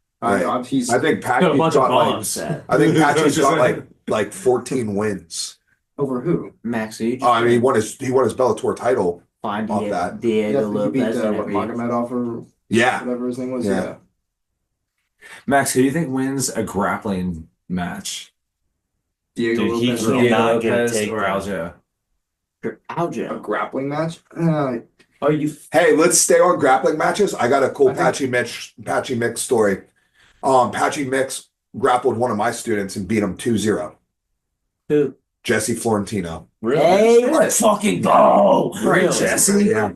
He's I think Got a Patchy's bunch of got bombs. I think Patchy's got like 14 wins. over who? Max, you Oh, I mean, he won his Bellator title. find off that. Diego He beat Lopez and Magomedov or Yeah. whatever his name was. Yeah. Yeah. Max, who do you think wins a grappling match? Diego Dude, he Lopez. can't- Diego not get a Lopez or takedown. Aljo? A Aljo. grappling match? Oh, you Hey, let's stay on grappling matches. I got a cool I think- Patchy Mix story. Patchy Mix grappled one of my students and beat him 2-0. who? Jesse Florentino. Hey, let's fucking go! Right, Really? Jesse? Yeah.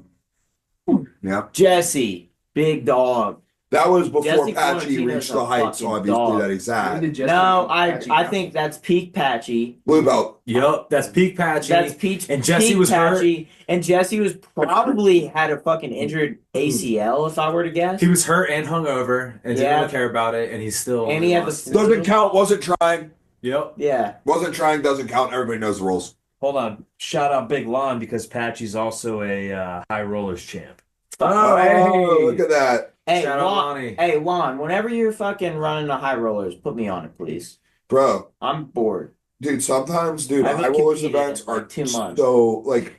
Yeah. Jesse, big dog. That was before Jesse Patchy Florentino's reached a the heights, fucking obviously, dog. that he's at. No, I think that's peak Patchy. Blue belt. Yup, that's peak Patchy. That's peak. And Jesse peak was hurt. Patchy, and Jesse was probably had a fucking injured ACL, if I were to guess. He was hurt and hungover and didn't Yeah. really care about it, and he still And he had lost. the- Doesn't count. Wasn't trying. Yep. Yeah. Wasn't trying. Doesn't count. Everybody knows the rules. Hold on. Shout out Big Lon because Patchy's also a high rollers champ. Oh, hey. look at that. Hey, Shout out Lon. Lonnie. Hey, Lon. Whenever you're fucking running the high rollers, put me on it, please. Bro, I'm bored. dude, sometimes, I haven't high rollers competed events in, like, are 2 months. so, like,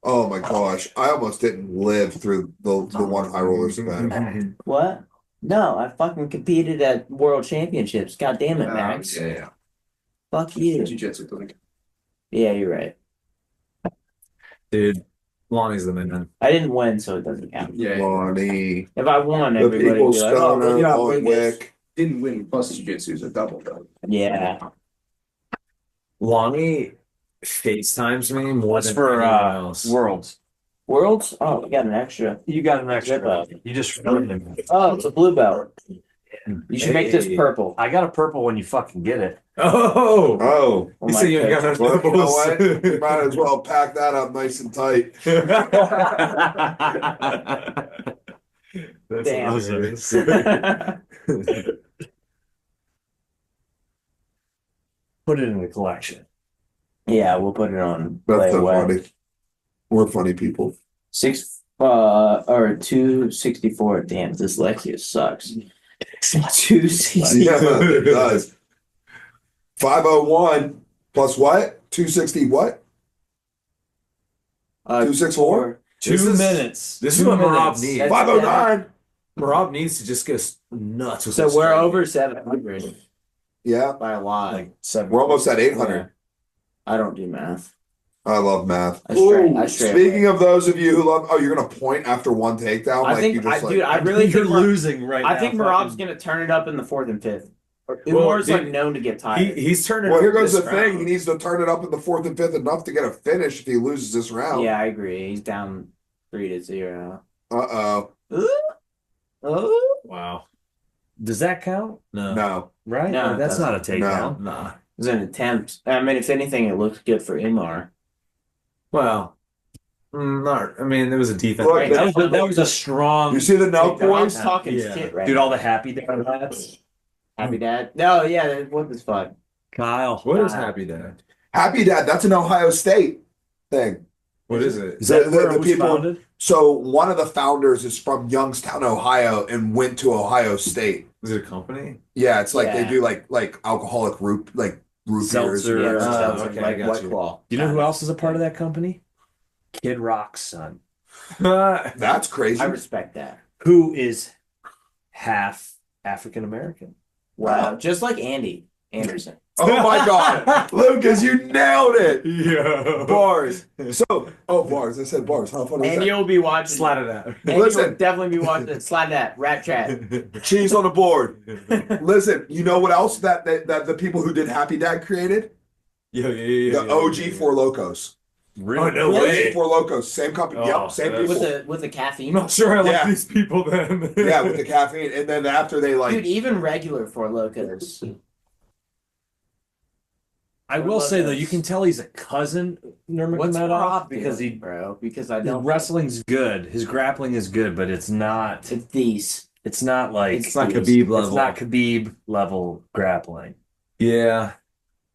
oh my gosh. I almost didn't live through the one high rollers event. What? No, I fucking competed at world championships. God damn it, Max. Yeah. Fuck you. Jiu-jitsu doesn't count. Yeah, you're right. Dude, Lonnie's the man. I didn't win, so it doesn't count. Yeah. Lonnie, If I won, the everybody would people's be like, "Oh, stunner, good job, Long Lucas." Wick. Didn't win plus jiu-jitsu is a double though. Yeah. Lonnie FaceTimes me more What's than for anyone else. Worlds? Worlds? Oh, we got an extra. You got an Zip extra. up. You just earned them. Oh, it's a blue belt. You should make this Hey. purple. I got a purple when you fucking get it. Oh! Oh, Oh You my see, you God. got well, you know what? You those. might as well pack that up nice and tight. That's Damn. hilarious. Put it in the collection. Yeah, we'll put it on. That's play so away. funny. We're funny people. 264. Damn, dyslexia sucks. 264. Yeah, it does. 501 plus what? 260 what? 264? 2 This is- minutes. This 2 is what Marab minutes. needs. That's- 509. Marab needs to just go nuts with So this we're training. over 700 Yeah, by a lot. Like 7. we're almost at 800. I don't do math. I love math. I Ooh, straight speaking of those of you who love, oh, you're gonna point after one takedown, I like think, you just dude, I like. really You're think Mar- losing right now. I think Marab's fucking- gonna turn it up in the 4th and 5th. Well, Umar's dude, like known to get tired. He's turning. Well, here up goes this the thing. He round. needs to turn it up in the 4th and 5th enough to get a finish if he loses this round. Yeah, I agree. He's down 3-0. Uh-oh. Oh, Wow. Does that count? No. No. Right? No, That's it not a takedown. Nah. it was an attempt. I mean, if anything, it looks good for Umar. Well, not. I mean, there was a defense. Look, Right, That was a strong. You see the no I'm points? talking Yeah. shit right Dude, now. all the happy dads. Happy dad? No, yeah, what was fun? Kyle. What is Happy Dad? Happy Dad, that's an Ohio State thing. What is it? Is that The- where the it was people- founded? So one of the founders is from Youngstown, Ohio, and went to Ohio State. Is it a company? Yeah, it's like they Yeah. do like alcoholic root beers. Seltzer. Yeah, Oh, so okay, I like got White you. Claw. You know who else is a part of that company? Kid Rock's son, That's crazy. I respect that. who is half African American. Wow, just like Andy Anderson. Oh my God, Lucas, you nailed it. Yeah. Bars. So, bars. I said bars. How funny is And that? you'll be watching. Slide it out. And you'll Listen. definitely be watching it. Slide that. Rat chat. Cheese on the board. Listen, you know what else that the people who did Happy Dad created? Yeah. The OG Four Locos. Oh, no OG way. Four Locos, same company. Oh, Yep, same that's- people. with the I'm caffeine. not sure I like Yeah. these people then. Yeah, with the caffeine, and then after they Dude, even regular Four Locos. I will say though, you can tell he's a cousin What's Nurmagomedov Rob because doing, bro? Because I his don't. wrestling's good, his grappling is good, but it's not. It's these. It's not like It's not these. Khabib it's level. not Khabib level grappling. Yeah.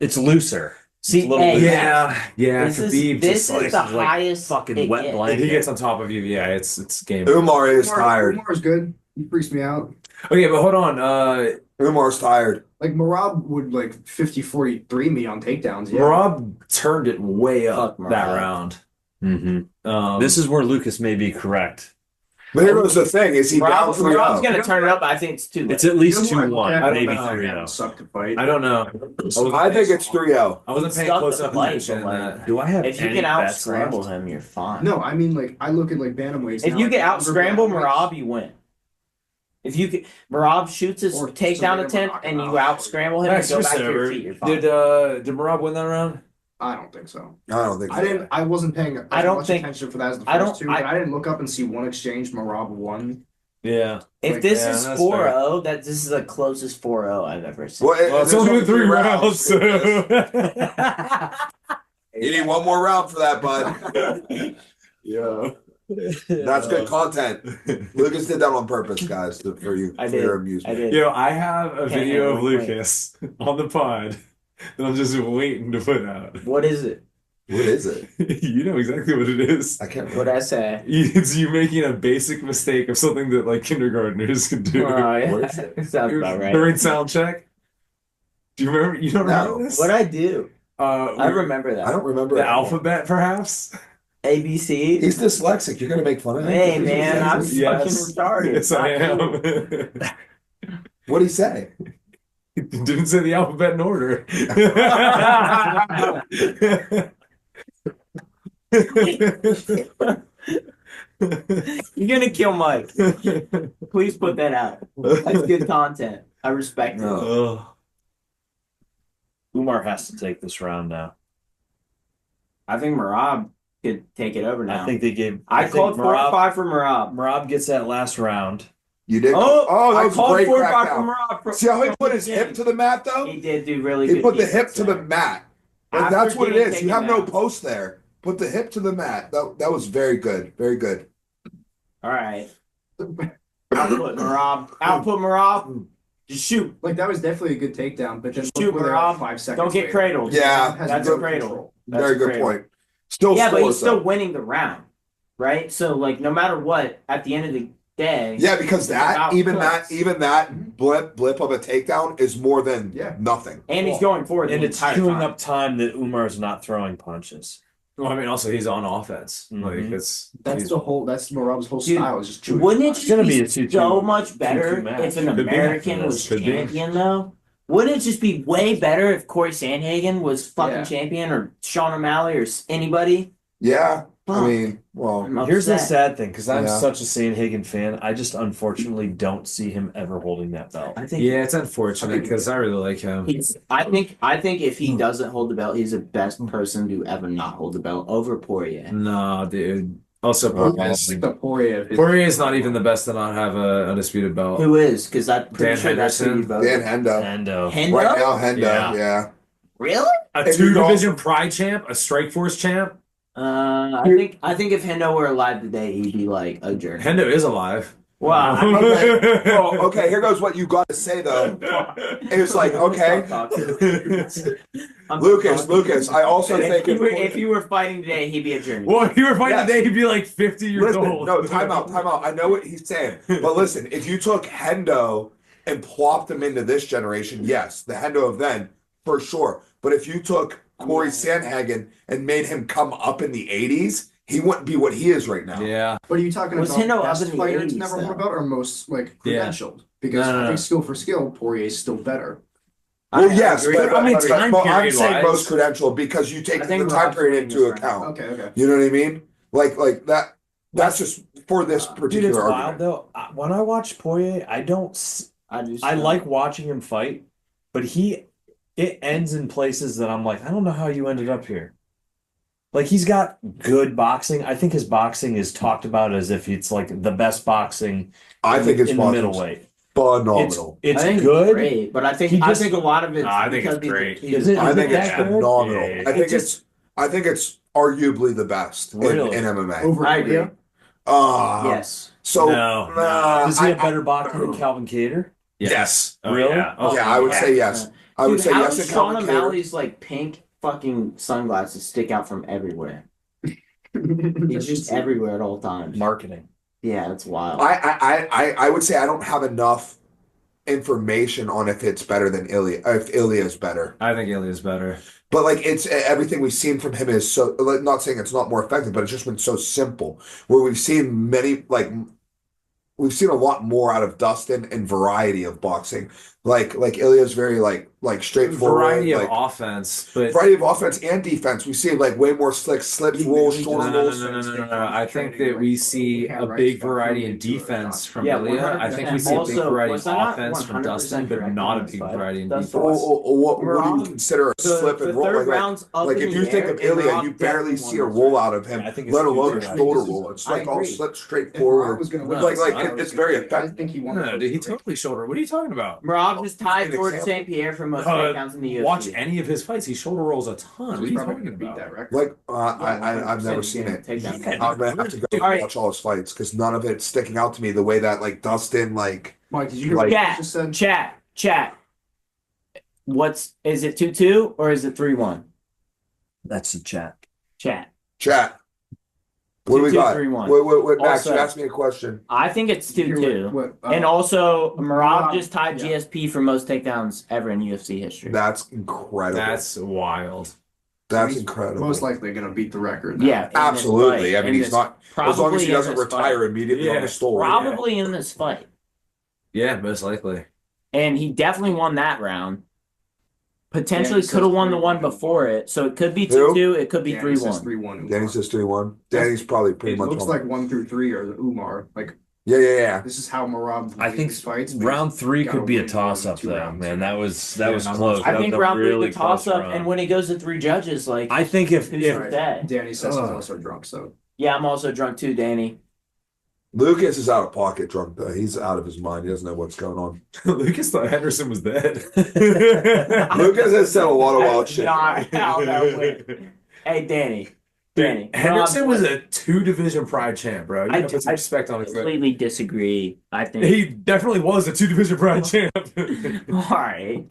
It's looser. See, It's a little hey, bit- Yeah. This is Khabib this just is like, the like highest fucking it wet gets. blanket. if he gets on top of you, yeah, it's game. Umar is tired. Umar's good. He freaks me out. Okay, but hold on. Umar's tired. Like Marab would like 50-43 me on takedowns. Yeah. Rob turned it way up Fuck that Marab. round. This is where Lucas may be correct. But here goes the thing: is he down Rob's 3-0? gonna turn it up. I think it's too late. It's at least You know what? 2-1, I don't maybe know. 3-0. Suck to fight. I don't know. I think it's 3-0. I wasn't paying Stuck close to enough fight, attention in but, that. Do I have If you any can out bets left? scramble him, you're fine. No, I mean like I look at like bantamweights. If now, you get like, out scramble bantamweights. Marab, you win. If you get Marab shoots his Or takedown somebody attempt knock and him you out. out scramble him Max, and go you're back to your sober. feet, you're fine. Did Marab win that round? I don't think so. I don't think. I didn't. I wasn't paying as I don't much think- attention for that as the I first don't- two. But I didn't look up and see one exchange. Marab won. Yeah. If Like, this yeah, is that's 4-0, this is the closest 4-0 I've ever seen. Well, Well, it's there's only been 3 rounds. so- So. You need one more round for that, bud. Yeah. That's good content. Lucas did that on purpose, guys, for you, I for did. your I amusement. did. Yo, I have a Can't video of handle it. Lucas on the pod that I'm just waiting to put out. What is it? What is it? You know exactly what it is. I can't What'd remember. I say? It's you making a basic mistake of something that like kindergartners can do. Oh, yeah. What is it? Sounds about right. During sound check. Do you remember? You don't No. remember this? What'd I do? I We- remember that. I don't remember the it. alphabet, perhaps. ABC. He's dyslexic. You're gonna make fun of him. Hey man, I'm Yes. fucking retarded. Yes, I Not am. What'd he say? Didn't say the alphabet in order. You're gonna kill Mike. Please put that out. That's good content. I respect it. Ugh. Umar has to take this round now. I think Marab could take it over now. I think they gave. I think called 4-5 for Marab. Marab gets that last round. You did. Oh, that I was a called great 4-5 for crackdown. Marab. See how he put his hip to the mat, though? He did do really He good. put the defense hip to the there. mat. Like, After that's what it getting is. You taken have no out. post there. Put the hip to the mat. That was very good. Very good. All right. Output Marab. Just shoot. Like that was definitely a good takedown, but just Shoot, look where they're at Marab. 5 seconds. Don't get later. cradled. Yeah, Has That's no a cradle. control. That's very a good cradle. point. Still Yeah, but he's scores, still though. winning the round, right? So like, no matter what, at the end of the day, Yeah, because Without points. even that blip of a takedown is more than Yeah. nothing. and he's going forward And the it's entire chewing time. up time that Umar's not throwing punches. Well, I mean, also he's on offense. Like Mhm. it's That's Marab's whole Dude, style is just chewing. Wouldn't it It's just gonna be be a 2-2 so much better 2-2 match. if an Could be American after was this. Could be. champion, though? Wouldn't it just be way better if Corey Sandhagen was fucking Yeah. champion, or Sean O'Malley, or anybody? Yeah, Fuck. I mean, well, I'm Here's the upset. sad thing, because I'm Yeah. such a Sandhagen fan. I just unfortunately don't see him ever holding that belt. I think yeah, it's unfortunate because I really like him. I think if he doesn't hold the belt, he's the best person to ever not hold the belt over Poirier. No, dude. Also, It's like the Poirier. Poirier is not even the best to not have a undisputed belt. Who is? Because I'm pretty Dan sure that's who you Henderson. voted. Dan Hendo. Hendo. Hendo? Right now, Hendo, Yeah. yeah. Really? A If you 2-division pride champ, a strike force champ. I think if Hendo were alive today, he'd be like a jerk. Hendo is alive. Wow. Okay. Well, okay, here goes what you got to say, though. It's like, okay, Lucas, I also think If you were fighting today, he'd be a journey. Well, if you were fighting Yes. today, he'd be like 50 years Listen, old. no, time out. I know what he's saying. But listen, if you took Hendo and plopped him into this generation, yes, the Hendo of then, for sure. But if you took Corey Sandhagen and made him come up in the 80s, he wouldn't be what he is right now. Yeah. What are you talking Was about? Hendo Best up in the fighter to 80s, never hold a though? belt or most like Yeah. credentialed? Because No. I think skill for skill, Poirier is still better. Well, yes, agree. but I mean, but time I'm period saying wise- most credentialed because you take I the think time Rob's period winning into this round. account. Okay. You know what I mean? Like that. That's just for this Dude, particular it's argument. wild though. When I watch Poirier, I don't. I like watching him fight, but it ends in places that I'm like, I don't know how you ended up here. Like he's got good boxing. I think his boxing is talked about as if it's like the best boxing. I think it's in the phenomenal. middleweight. Phenomenal. It's I think good. great, but I think He just- a lot of it. I think it's great. Is it- I think it's that good? phenomenal. Yeah, I think it's it's arguably the best Really? in MMA. Over I agree. India? Yes. So No. Is he a better boxer than Calvin Cater? yes. Oh, Really? Yeah. Oh, Yeah, I would say yes. I would Dude, say how yes does to Sean Calvin Cater. O'Malley's like pink fucking sunglasses stick out from everywhere? It's just everywhere at all times. Marketing. Yeah, that's wild. I would say I don't have enough information on if it's better than Ilya, if Ilya's better. I think Ilya's better. But like it's everything we've seen from him is so, like, not saying it's not more effective, but it's just been so simple. Where we've seen we've seen a lot more out of Dustin and variety of boxing. Like Ilya's very like straightforward. Variety of like, offense, but variety of offense and defense. We see like way more slips, rolls, shorter rolls. no. I think that we see a big variety in defense from Yeah, Ilya. I think we see a big also, variety was of I not offense from 100% Dustin, but correct not a on this big fight? variety in That's defense. What do you Marab, consider a slip and roll? third round's up Like in if the you think air, of and Ilya, Marab you barely definitely see a won this roll round. out of him, I think it's let alone a future. shoulder roll. It's I like all agree. slip If Marab straightforward. was gonna win Like this fight, it's very I effective. think he won. No, dude, he totally shoulder. What are you talking about? Marab just tied An George example? St. Pierre for most Uh, takedowns in the UFC. Watch any of his fights. He shoulder rolls a ton. What are He's you probably talking gonna beat about? that record. Like I've never seen it. Takedown. Yeah, I'm gonna have to go All right. watch all his fights because none of it's sticking out to me the way that like Dustin like. Mike, did you hear Like- what you just said? Chat. Is it 2-2 or is it 3-1? That's the chat. Chat. Chat. What do we 2-2, got? 3-1. Wait, Max, you Also- asked me a question. I think it's Did you hear 2-2. what, And also, Marab just tied yeah. GSP for most takedowns ever in UFC history. That's incredible. That's wild. That's he's incredible. most likely gonna beat the record. now. Yeah, in this Absolutely. fight. I mean, In he's this- not as long as probably he in doesn't this retire fight. immediately on Yeah. the story. Probably in this fight. Yeah, most likely. And he definitely won that round. Potentially Yeah, he could have says won the 3-1. one before it. So it could be Who? 2-2, it could be Danny says 3-1. 3-1. Danny says 3-1. Danny's probably pretty It much looks on. like 1 through 3 are the Umar. Like Yeah. this is how Marab. I think wins fights. but round he's 3 gotta could be a win toss up two though, rounds. man. That was Yeah, close. I That think was a round 3 really the toss close up, round. and when it goes to 3 judges, like I think if who's if to say? Danny says he's Ugh. also drunk, so Yeah, I'm also drunk too, Danny. Lucas is out of pocket drunk though. He's out of his mind. He doesn't know what's going on. Lucas thought Henderson was dead. Lucas has said a lot of wild shit. Not how that went. Hey, Danny. Henderson Marab- was a 2-division pride champ, bro. You I- gotta put some I respect on his name. completely disagree. I think. He definitely was a 2-division pride champ. All right.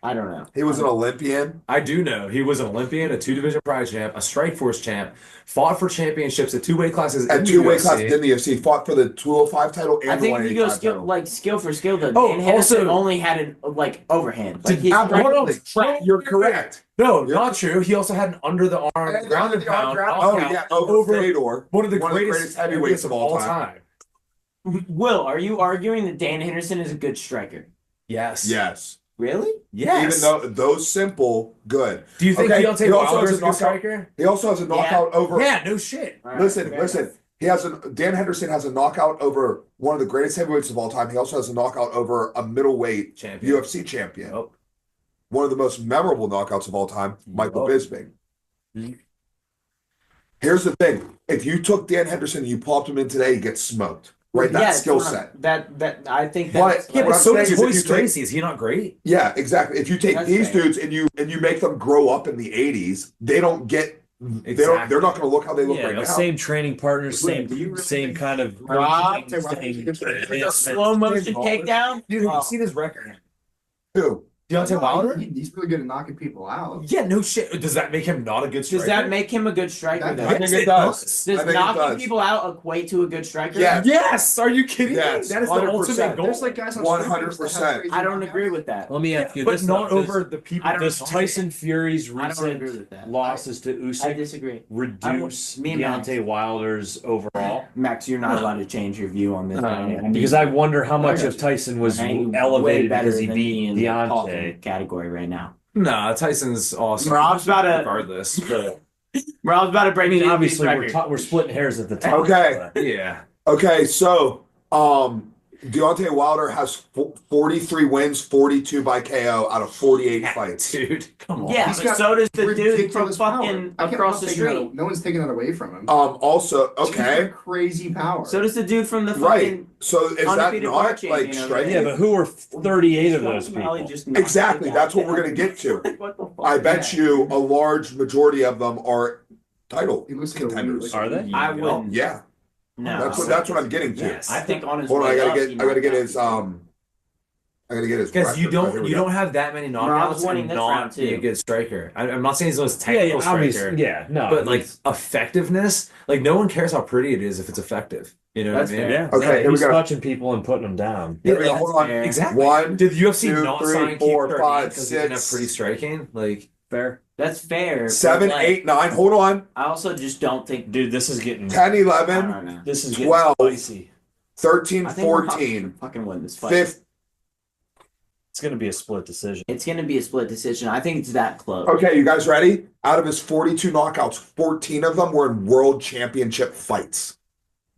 I don't know. He was an Olympian. I do know he was an Olympian, a 2-division pride champ, a strike force champ, fought for championships at 2 weight classes. At in the 2 weight UFC. classes in the UFC, fought for the 205 title and I the think if you go 185 skill for skill, though, Oh, Dan Henderson also- only had an overhand. Like Did- he's Absolutely. You're correct. No, Yep. not true. He also had an under the arm And ground and the arm pound. ground- knockout Oh yeah, over Fedor. one of the greatest heavyweights of all time. Will, are you arguing that Dan Henderson is a good striker? Yes. Yes. Really? Yes. Even though those simple, good. Do you think Okay, Deontay he also Wilder has is a a good knockout- striker? He also has a knockout over. Yeah, no shit. All right, Listen. fair enough. He has Dan Henderson has a knockout over one of the greatest heavyweights of all time. He also has a knockout over a middleweight Champion. UFC champion. Oh. One of the most memorable knockouts of all time, Michael Oh. Bisping. Here's the thing: if you took Dan Henderson and you popped him in today, he gets smoked. Right, that it's skill not- set. That I think But- that's Yeah, What but I'm so saying does is if Royce you take- Gracie. Is he not great? Yeah, exactly. If you take That's these fair. dudes and you make them grow up in the '80s, they don't get. They're not going to look how they look yeah, right now. same training partners, Wait, do you really same think- kind of Rob, same- slow motion takedown. Dude, have Oh. you seen his record? Who? Deontay Wilder? He's really good at knocking people out. Yeah, no shit. Does that make him not a good striker? Does that make him a good striker? That- Though? I think it does. I Does think it knocking does. people out equate to a good striker? Yeah. Yes. Are you kidding Yes, me? That is the 100%. ultimate goal. There's like guys on 100%. I don't agree with that. Let me ask you But this: not though. over the people. I don't- Does Tyson Fury's I don't agree recent with that. losses to I Usyk disagree. reduce me and Max. Deontay Wilder's overall? Max, you're not allowed to change your view on this. Because I wonder how much got of Tyson was I think way elevated better because he than beat me in the Deontay. talking category right now. Nah, Tyson's awesome. Rob's about to- regardless. But Rob's about to break. I mean, GSP's obviously record. we're splitting hairs at the top. Okay. yeah. Okay, so Deontay Wilder has 43 wins, 42 by KO out of 48 fights. Dude, come on. Yeah, He's but got so does the dude from ridiculous power. fucking I can't- across the I'm not taking street. that- No one's taking that away from him. Also, He's okay, got crazy power. So does the dude from the right. fucking. So is that undefeated bar not champion like over striking? Yeah, but who are 38 of those Probably people? just knocked Exactly. it That's out. what we're gonna get to. What the fuck? I bet you a large majority of them are title He looks like a contenders. Are they? I wouldn't. Yeah, No. that's what I'm getting to. Yes. I think on his Hold on, way I up, gotta he get might his not be. I gotta get his. Because you record. Oh, here don't we you go. don't have that many Rob's knockouts winning and this round, not be a too. good striker. I'm not saying he's the most Yeah, technical yeah, obviously, striker, yeah, no. but like effectiveness, like no one cares how pretty it is if it's effective. You know That's what I mean? Yeah. Okay, here we he's go. touching people and putting them down. Here we go. That's Hold on. fair. Exactly. One, Did the UFC 2, not 3, sign Keith 4, 13 5, because he didn't have 6, pretty striking? Like, Fair. That's fair. but, 7, like, 8, 9. Hold on. I also just don't think. Dude, this is getting 10, I 11, don't know. this is getting 12. spicy. 13, I think we're 14, fucking win this fight. 15. It's gonna be a split decision. It's gonna be a split decision. I think it's that close. Okay, you guys ready? Out of his 42 knockouts, 14 of them were in world championship fights.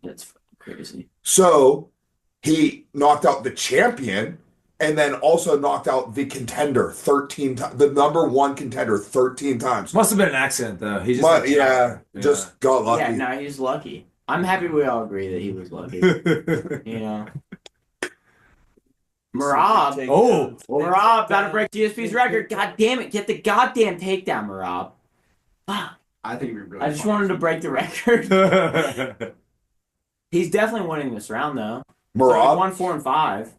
That's fucking crazy. So he knocked out the champion and then also knocked out the contender 13 times, the number one contender 13 times. must have been an accident though. He just But yeah, Yeah. just got lucky. Yeah, no, he's lucky. I'm happy we all agree that he was lucky. You know, Marab. Oh, Marab, gotta break GSP's record. God damn it, get the goddamn takedown, Marab. Fuck. I think we really. I just wanted to break the record. He's definitely winning this round though. So he Marab, won 4 and 5.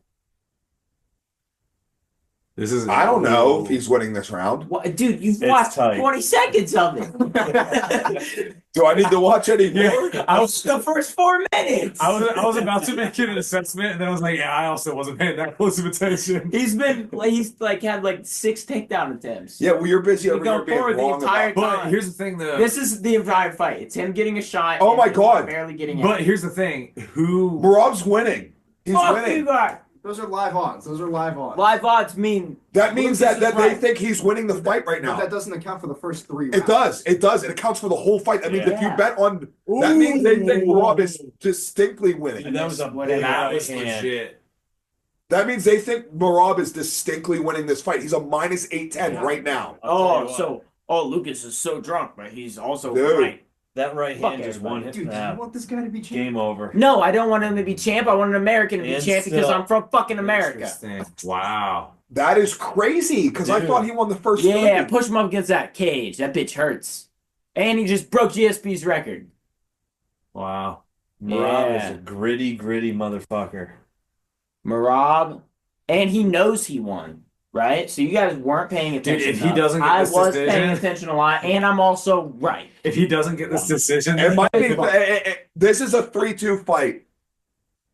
this is. I don't know if he's winning this round. What, dude? You've It's watched tight. 20 seconds of it. Do I need to watch any more? I was The first 4 minutes. I was about to make it an assessment, and then I was like, yeah, I also wasn't paying that close of attention. He's had like 6 takedown attempts. Yeah, well, you're busy You over go here being forward the wrong entire about. But time. here's the thing, though. This is the entire fight. It's him getting a shot. Oh and my then God. barely getting But out. here's the thing: who? Marab's winning. He's Fuck winning. you guys. Those are live odds. Those are live odds. Live odds mean That means Lucas that is they right. think he's winning the fight right But now. that doesn't account for the first 3 rounds. It does. It does. It accounts for the whole fight. That means if you Yeah. bet on that means they think Marab is distinctly winning. And that was a What big it That right was hand. legit. That means they think Marab is distinctly winning this fight. He's a minus 810 right now. I'll tell you what, Lucas is so drunk, but he's also Dude. right. that right Fuck hand just everybody. one hit. Dude, do you want this guy to be champ? Game over. No, I don't want him to be champ. I want an American to be And champ because still- I'm from fucking America. Interesting. Wow. That is crazy because I Dude. thought he won the first Yeah, 3. push him up against that cage. That bitch hurts. And he just broke GSP's record. Wow. Marab Yeah. is a gritty motherfucker. Marab, and he knows he won, right? So you guys weren't paying attention. if he enough. doesn't get I this was decision- paying attention a lot, and I'm also right. If he doesn't get this decision, It might be. This is a 3-2 fight,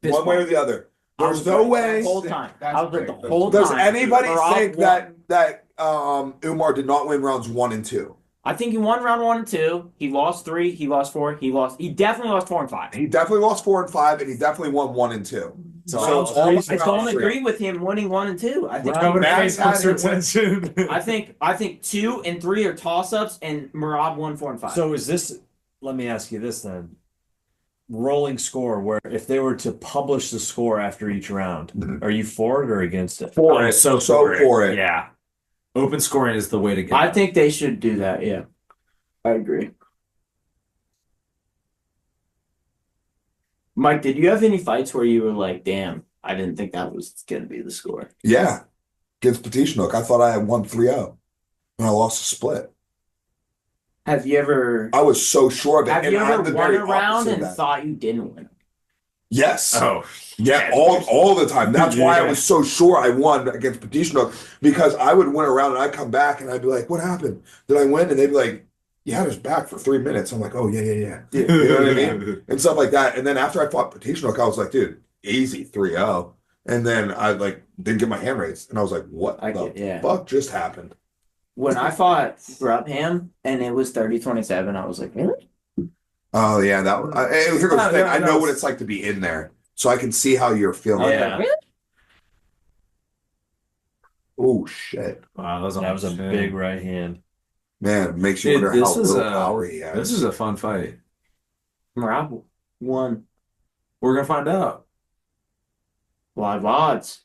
This one way or one. the other. I There's was no right way. the whole time. That's I was right the great. whole Does time. anybody Marab think won. that Umar did not win rounds 1 and 2? I think he won round 1 and 2. He lost 3. He lost 4. He definitely lost 4 and 5. He definitely lost 4 and 5, and he definitely won 1 and 2. So round it's all three- I round don't 3. agree with him winning 1 and 2. I think Nobody Max pays closer had it attention. I think 2 and 3 are toss ups, and Marab won 4 and 5. So is this? Let me ask you this then. Rolling score, where if they were to publish the score after each round, Mhm. are you for it or against it? For I'm it. so So for it. Yeah. Open scoring is the way to go. I think they should do that. Yeah, I agree. Mike, did you have any fights where you were like, "Damn, I didn't think that was gonna be the score"? Yeah. Against Patishnook, I thought I had won 3-0, and I lost a split. Have you ever? I was so sure of it. Have and you I'm ever the won very a round opposite of and that. thought you didn't win? Yes. Oh, Yeah, yeah, all the time. That's why I Yeah. was so sure I won against Patishnook, because I would win a round and I'd come back and I'd be like, "What happened? Did I win?" And they'd be like, "You had us back for 3 minutes." I'm like, "Oh yeah. You know what I mean?" And stuff like that. And then after I fought Patishnook, I was like, "Dude, easy 3-0." And then I didn't get my hand raised, and I was like, "What the fuck just happened?" When I fought Grupham and it was 30-27, I was like, really? Oh yeah, that. Here goes the thing. I know that's- what it's like to be in there, so I can see how you're feeling. Yeah. Really? Oh shit, Wow, That was a big right hand. man, it makes you Dude, wonder this how was little a- power he has. This is a fun fight. Marab won We're gonna find out. live odds.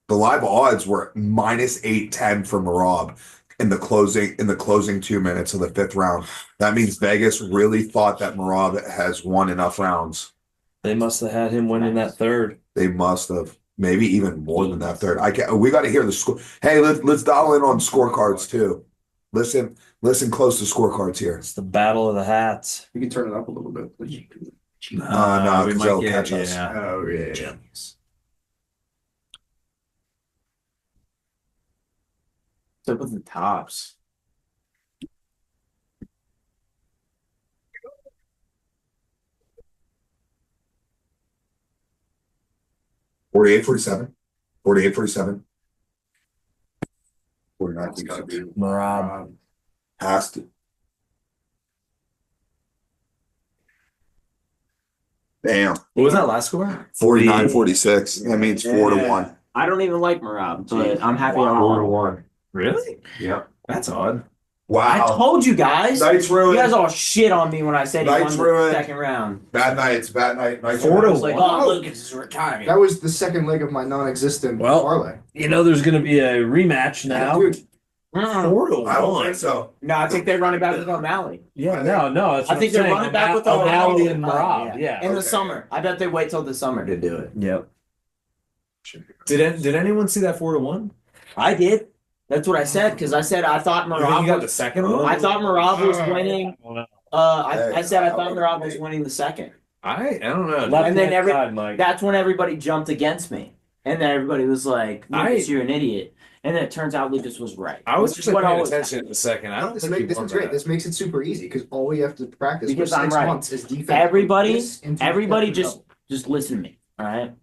The live odds were minus 810 for Marab in the closing 2 minutes of the 5th round. That means Vegas really thought that Marab has won enough rounds. They must have had him winning that third. They must have, maybe even more than that third. We got to hear the score. Hey, let's dial in on scorecards too. Listen close to scorecards here. It's the battle of the hats. We can turn it up a little bit. No, we because might they'll get- catch us. yeah. Oh yeah. What's up with the tops? 48-47. 48-47. 49. Marab. Has to. Damn. What was that last score? 49-46. That means 4-1. I don't even like Marab, but I'm happy I won. 4-1. Really? Yep. That's odd. I Wow. told you guys. Nights You ruined. guys all shit on me when I said he Nights won the ruined. second round. Bad nights. Bad night. Nights 4-1. I ruined. was like, oh, Lucas is retiring. That was the second leg of my non-existent Well, parlay. You know, there's going to be a rematch now. Dude, I don't think so. No, I think they're running back with O'Malley. Yeah, no. That's I what think I'm they're saying. running back with O'Malley and Oh, Marab. Yeah. In the Okay. summer. I bet they wait till the summer to do it. Yep. Did anyone see that 4-1? I did. That's what I said, because I said I thought You think you Marab got the was, second one? I thought Marab was winning. I said I thought Hey, Marab was winning the second. I don't know. Left And then hand every- side, Mike. That's when everybody jumped against me. And then everybody was like, Lucas, I- you're an idiot. And then it turns out Lucas was right. I was Which is just what paying always attention at the second. I don't this think is great. This makes it super easy because all we have to practice Because for I'm 6 right. months is defense. Everybody- This into Everybody defensive just listen to me. All right.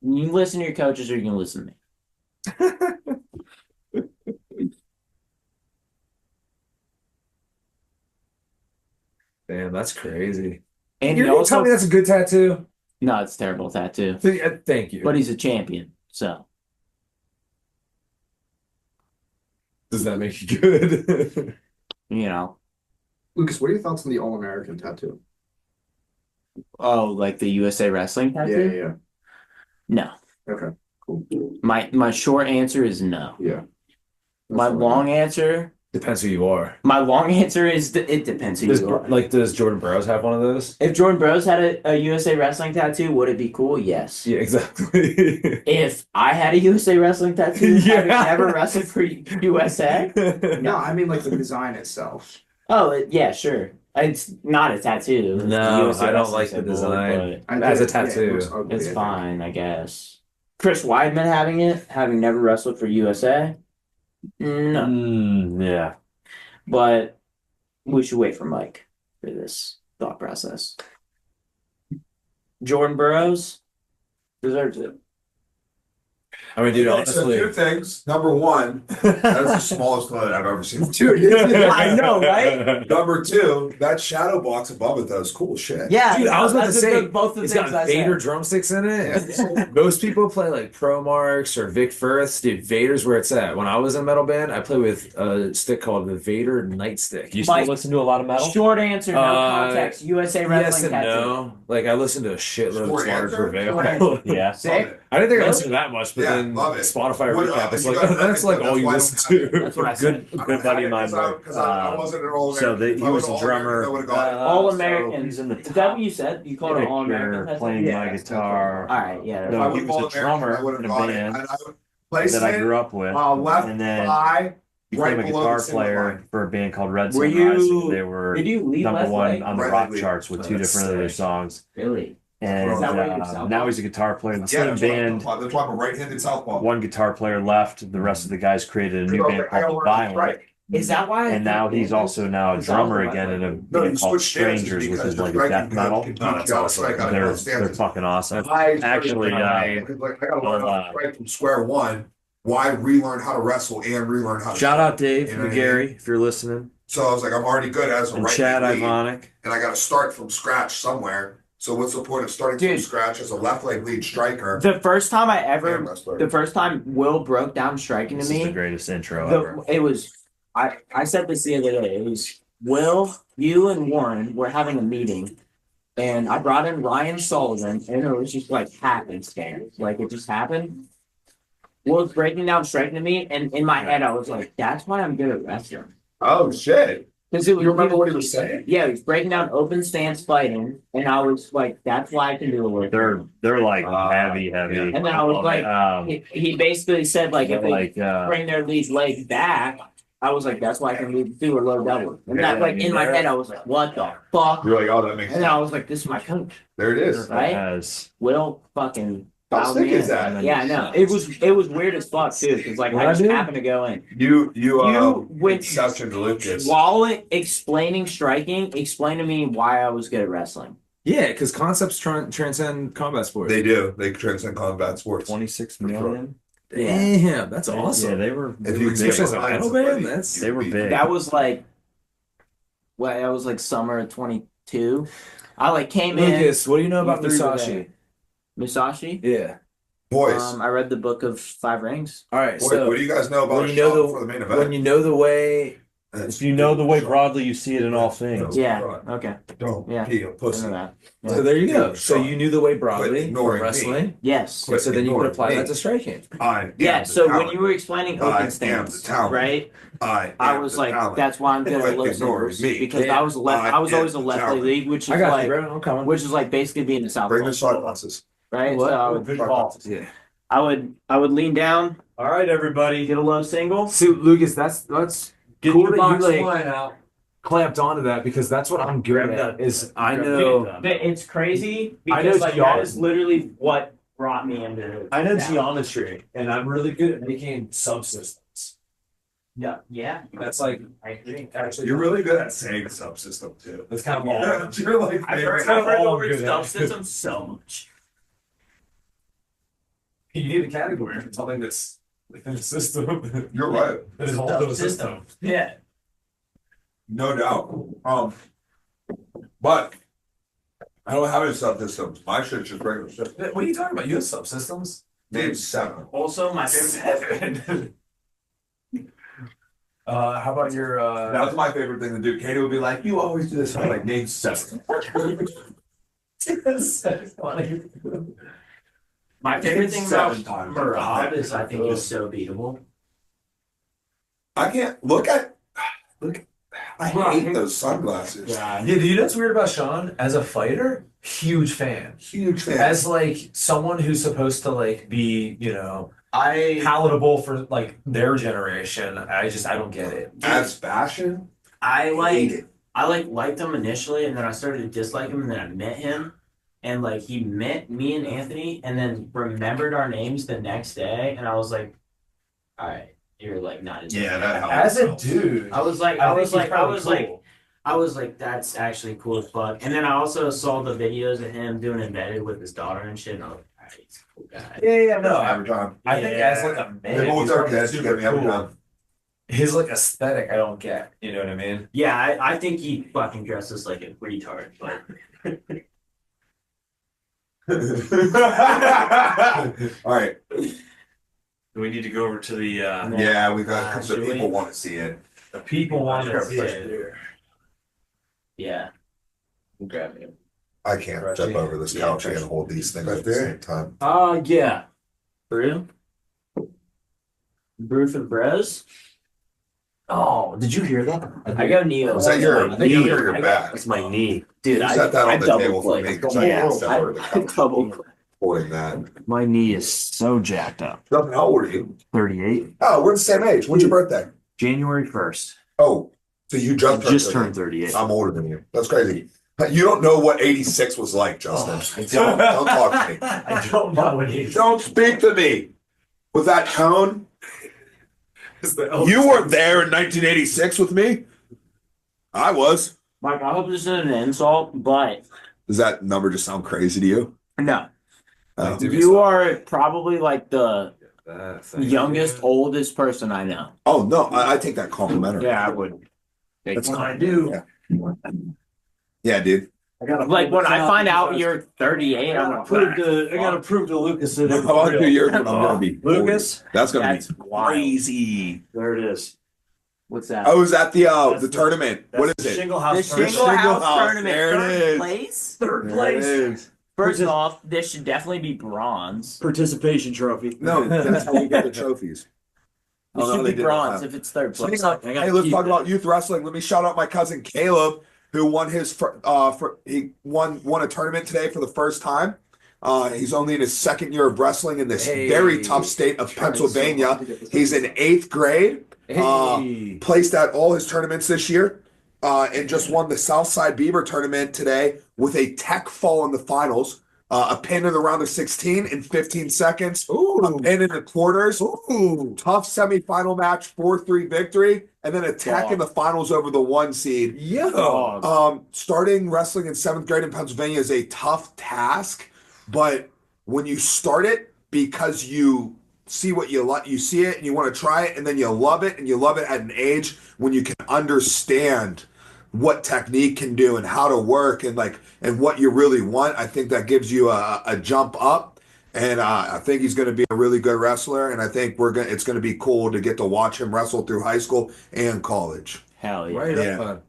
You can listen to your coaches or you can listen to me. Damn, that's crazy. And You're he gonna tell also me that's a good tattoo? no, it's a terrible tattoo. Thank you. But he's a champion. So Does that make you good? you know. Lucas, what are your thoughts on the All-American tattoo? Oh, like the USA wrestling tattoo? Yeah. No. Okay. Cool. My short answer is no. Yeah. My long answer Depends who you are. is it depends who Does, you are. does Jordan Burroughs have one of those? If Jordan Bros had a USA wrestling tattoo, would it be cool? Yes. Yeah, exactly. If I had a USA wrestling tattoo, Yeah. having never wrestled for USA. No, I mean like the design itself. Oh, yeah, sure. It's not a tattoo. It's No, the USA I don't wrestling like the symbol, design. but As a it tattoo. looks ugly, it's I think. fine, I guess. Chris Weidman having it, having never wrestled for USA. No, Yeah. but we should wait for Mike for this thought process. Jordan Burroughs deserves it. I mean, dude, Okay, so honestly. two things. Number one, that is the smallest toilet I've ever seen. Dude, I know, right? Number two, that shadow box above it though is cool as shit. Yeah, Dude, I was about to that's say, both the it's things got I Vader said. drumsticks in it. Most people play like Pro Marks or Vic Firths. Dude, Vader's where it's at. When I was in a metal band, I played with a stick called the Vader Nightstick. You still Mike, listen to a lot of metal? Short answer, no context. USA Yes wrestling and tattoo. no. Like I listened to a shitload of Short Slaughter answer? Prevail. Yeah. Sick. I didn't think I Really? listened to that much, but Yeah, then love it. Spotify What, recap. It's you like, got oh, that's nothing, like all that's you why I listen don't to. That's what I said. Good buddy of mine, Mike. Because I wasn't an all So he was a drummer. All Americans. He's in the Is that what you said? You called it all American? picture playing Yeah, my that's guitar All right, yeah. No, he was a drummer in a band that I Placement, grew up with. left and then thigh, became right a below guitar the single player line. for a band called Red Were Sunrise. you- They were Did you lead number left one leg? on the Right rock leg. charts with two That's different of their sick. songs. Really? And Is that why you're southpaw? now he's a guitar player in the Yeah, same that's why band. that's why I'm a right-handed southpaw. One guitar player left. The rest of the guys created a new band I gotta called learn to Violent. strike. Is that why? And now he's also now a It's drummer also again in a No, band you called switch stances Strangers, which because is the like a striking death metal. can teach you how to strike out of They're those stances. fucking awesome. I Actually, I gotta learn how to strike from square one. Why relearn how to wrestle and relearn how to Shout strike. out Dave You know what I McGarry if you're listening, So I was like, I'm already good as a and right Chad leg lead, Ivonic. and I got to start from scratch somewhere. So what's the point of starting from Dude. scratch as a left leg lead striker The first time I and ever, wrestler? the first time Will broke down striking to This is the me, greatest intro ever. it was, I said this the other day. It was Will, you, and Warren were having a meeting, and I brought in Ryan Sullivan, and it was just like happenstance. Like it just happened. Will was breaking down striking to me, and in my head I was like, "That's why I'm good at wrestling." Oh shit! Because it was, You remember what he was saying? Yeah, he was breaking down open stance fighting, and I was like, "That's why I can do it." With They're like heavy. and then I was like, he basically said like if they bring their lead leg back, I was like, that's why I can do a low double. And that like in my head, I was like, what the fuck? You're like, oh, that makes And then I sense. was like, this is my coach, There it is. right? Has Will fucking. How dialed sick me is in. that? Yeah, I know. It was weird as fuck too, because like What I I just do? happened to go in. You went Inception to Lucas. while explaining striking, explain to me why I was good at wrestling. Yeah, because concepts transcend combat sports. They do. They transcend combat sports. 26 For sure. million. Damn, that's awesome. Yeah, they were. If They you were can big. get Especially as an idol band, that's They were big. That was like, well, that was like summer of 22. I like came Lucas, what do you know about You threw it Musashi? in. Musashi. Yeah. Boys, I read the book of Five Rings. All right. boys, So what do you guys know about when you know Sean for the main event? when you know the way, If you know the way broadly, you see it in all things. Yeah. Okay. Don't Yeah. be a I pussy. know that. so Yeah. there you go. Dude, So Sean, you knew the way quit broadly for ignoring me. wrestling. Yes. Quit So then you could ignoring apply me. that to striking. Yeah. So when you were explaining I open am stance, the talent. right? I I was like, that's why I'm good Quit at low ignoring singles me. because Yeah. I was always a left talent. league, which is I got like, you, bro. I'm coming. which is like basically being a southpaw, Bring the shot glasses. right? What? So Yeah. I would lean down, All right, everybody. get a low single. See, Lucas, that's Get cool your that box you like line out. clamped onto that because that's what I'm good Grab at. that. Is I Grab know. that. But it's crazy I know because like that geometry. is literally what brought me into. I know that. geometry, and I'm really good at making subsystems. Yeah, yeah, That's like I agree. actually You're really good at saying subsystem too. That's kind of all. You're like I've heard all the I'm word good at. subsystem so much. You need a category for something that's within a system. You're right. That is also a System. system. Yeah. No doubt. But I don't have any subsystems. My shit's just regular shit. What are you talking about? You have subsystems? Name 7. Also, my favorite. Seven. How about your That was my favorite thing to do. Katie would be like, "You always do this." I'm like, "Name 7." My favorite thing about 7 times. Murad is I think he's so beatable. I can't look at. I hate those sunglasses. Yeah, do you know what's weird about Sean? As a fighter, huge fan. Huge fan. As like someone who's supposed to like be, you know, I palatable for like their generation, I don't get it. As fashion, I hate like it. liked him initially and then I started to dislike him and then I met him and like he met me and Anthony and then remembered our names the next day and I was like, all right, you're like not as Yeah, that helps. As a dude, I was like, I was like, that's actually cool as fuck. And then I also saw the videos of him doing embedded with his daughter and shit. And I was like, all right, he's a cool guy. yeah, no, Every time. I think as like a man, People with he's their probably kids super get me every cool. time. His like aesthetic, I don't get. You know what I mean? Yeah, I think he fucking dresses like a retard, but All right. Do we need to go over to the? Yeah, we got because the Should we? people want to see it. The people want to see Push it. through. yeah. Grab him. I can't step over this couch and hold these things at the same time. Yeah. Brew? Brew for bros? Oh, did you hear that? I go Neo. Was that your knee or your back? That's my knee. Dude, You I set that on the double table for click. me because I Yeah, can't step over the couch double click. holding that. My knee is so jacked up. Justin, how old are you? 38. Oh, we're the same age. When's your birthday? January 1st. Oh, so you I just turned turned 38. I'm older than you. That's crazy. You don't know what 86 was like, Justin. Oh, Don't talk to me. I don't know what he's. Don't speak to me with that tone. You weren't there in 1986 with me. I was. Mike, I hope this isn't an insult, but Does that number just sound crazy to you? no. Oh. You are probably like the youngest, oldest person I know. Oh, no, I take that complimentary. Yeah, I would. That's what I do. Yeah, dude. I gotta Like when I find out you're 38, I'm like, I gotta prove to Lucas that How about 2 years when I'm gonna be 40? Lucas, That's gonna That's be wild. crazy. there it is. What's that? I was at the That's the- tournament. What That's is the it? Shingle the House. Shingle Shingle House House, tournament, there it third is. place. Third There place. it is. First off, this should definitely be bronze. Participation trophy. No, that's how we get the trophies. It Oh, no, should they be didn't bronze have- if it's third place. Hey, let's talk about youth wrestling. Let me shout out my cousin Caleb, who won he won a tournament today for the first time. He's only in his second year of wrestling in this very tough state of Pennsylvania. He's in 8th grade. Placed at all his tournaments this year, and just won the Southside Beaver tournament today with a tech fall in the finals. A pin in the round of 16 in 15 seconds. A pin in the quarters. Tough semifinal match, 4-3 victory. And and then attacking the finals over the 1 seed. Yo. Starting wrestling in 7th grade in Pennsylvania is a tough task, but when you start it because you see what you like, you see it and you want to try it, and then you love it, and you love it at an age when you can understand what technique can do and how to work and what you really want. I think that gives you a jump up, and I think he's going to be a really good wrestler, and I think it's going to be cool to get to watch him wrestle through high school and college. Hell yeah. Right Yeah. up.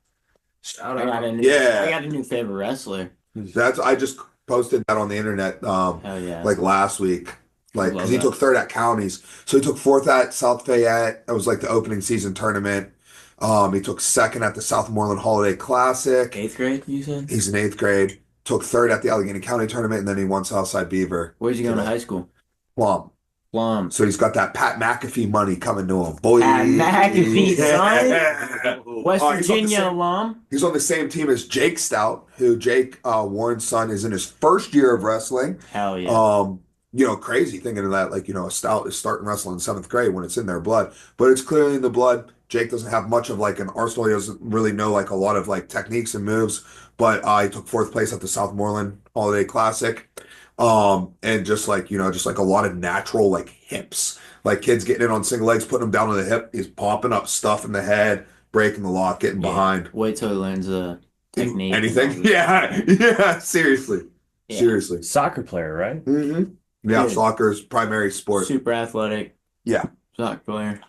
Shout I got out. a new, Yeah. I got a new favorite wrestler. I just posted that on the internet Hell yeah. like last week. Like, Love because he that. took 3rd at counties. So he took 4th at South Fayette. That was like the opening season tournament. He took 2nd at the Southmoreland Holiday Classic. 8th grade, you said? He's in 8th grade. Took 3rd at the Allegheny County tournament, and then he won Southside Beaver. Where'd you go to high school? Plum. Plum. So he's got that Pat McAfee money coming to him. Boy. Pat McAfee, Yeah. West He's on the Virginia same- alum. He's on the same team as Jake Stout, who Jake Warren's son is in his 1st year of wrestling. Hell yeah. Crazy thinking of that, a Stout is starting wrestling in 7th grade when it's in their blood, but it's clearly in the blood. Jake doesn't have much of an arsenal. He doesn't really know a lot of techniques and moves, but he took 4th place at the Southmoreland Holiday Classic. And just a lot of natural hips, kids getting in on single legs, putting them down on the hip. He's popping up stuff in the head, breaking the lock, getting behind. Wait till he learns a technique. Anything. Yeah. Seriously. Yeah. Seriously. Soccer player, right? Mm-hmm. Yeah. Good. Soccer is primary sport. Super athletic. Yeah. Soccer player.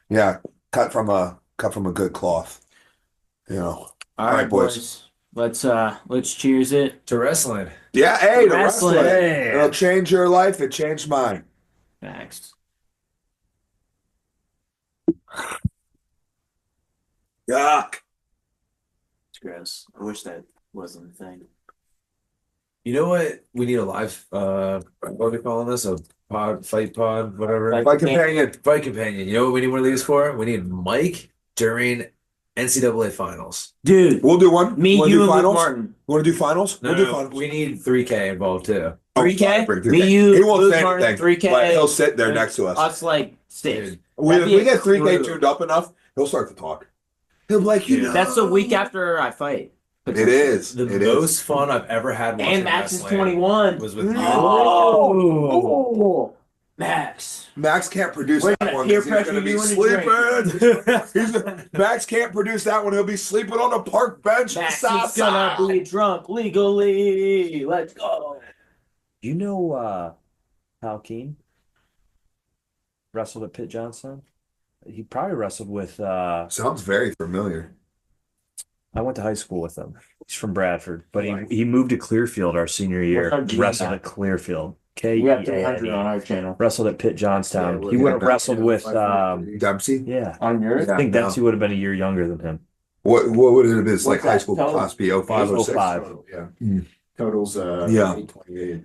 Yeah, cut from a good cloth. All right, right, boys. Let's cheers it. To wrestling. Yeah, hey, the Wrestling. wrestling. Hey. It'll change your life. It changed mine. Next. Yuck. It's gross. I wish that wasn't a thing. You know what? We need a live what are we calling this? A fight pod, whatever. Like- My companion. Fight companion. You know what we need one of these for? We need Mike during NCAA finals. Dude, We'll do one. me, Wanna you, do and Luke finals? Martin. Want to do finals? No, We'll do no, finals. we need 3K involved too. 3K? Bring Me, you, He won't Luke say Martin, anything. 3K. But he'll sit there next to us. Us like 6. Dude, If we get 3K crew. tuned up enough, he'll start to talk. He'll be like, Dude, That's the week after I fight. It is. the It most is. fun I've ever had watching And Max is wrestling 21. was with you. Oh, Max. Max can't produce We're that gonna one peer because he's pressure going to be you into sleeping. Max can't produce that one. He'll be sleeping on a park bench. Max South is gonna side. be drunk legally. Let's go. You know Hal Keen? Wrestled at Pitt Johnson? He probably wrestled with Sounds very familiar. I went to high school with him. He's from Bradford, but he moved to Clearfield our senior year. What's our G Wrestled now? at Clearfield. We have Keane. 300 on our channel. Wrestled at Pitt Johnstown. Yeah, He would have yeah, wrestled with Dempsey. yeah. On yours? I think Yeah, Dempsey would have been a year younger than him. What would it have been? It's like What's high that school total? class B 05 or 06. 05. Yeah. Mm. Totals Yeah. 828.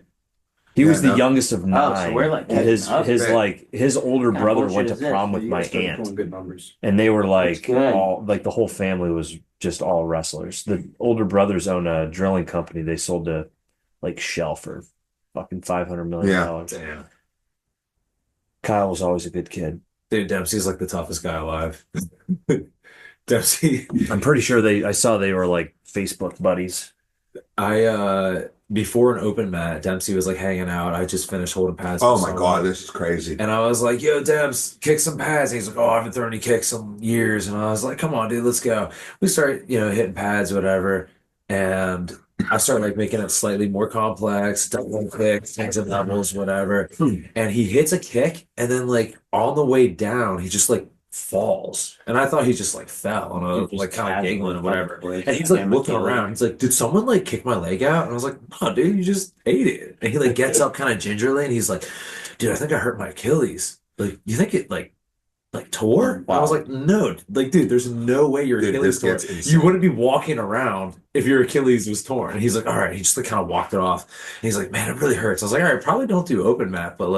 He Yeah, was the no. youngest of Oh, so 9. we're like And his catching up. his older What kind of brother bullshit went to is this? prom with You my guys started aunt. pulling good numbers. And they were That's like good. all the whole family was just all wrestlers. The older brothers own a drilling company. They sold to Shell for fucking $500 million. Yeah. Damn. Kyle was always a good kid. Dude, Dempsey's like the toughest guy alive. Dempsey. I'm pretty sure I saw they were like Facebook buddies. Before an open mat, Dempsey was like hanging out. I just finished holding pads. Oh for my someone. God, this is crazy. And I was like, yo, Debs, kick some pads. And he's like, oh, I haven't thrown any kicks in years. And I was like, come on, dude, let's go. We start, hitting pads, whatever. And I start making it slightly more complex, double kicks, tens and doubles, whatever. And he hits a kick, and then on the way down, he just falls. And I thought he just fell, and I was kind of giggling or whatever. And he's looking around. He's like, did someone kick my leg out? And I was like, no, dude, you just ate it. And he gets up kind of gingerly, and he's like, dude, I think I hurt my Achilles. You think it tore? I was like, no, dude, there's no way your Dude, Achilles this tore. gets insane. You wouldn't be walking around if your Achilles was torn. And he's like, all right. He just kind of walked it off. And he's like, man, it really hurts. I was like, all right, probably don't do open mat, but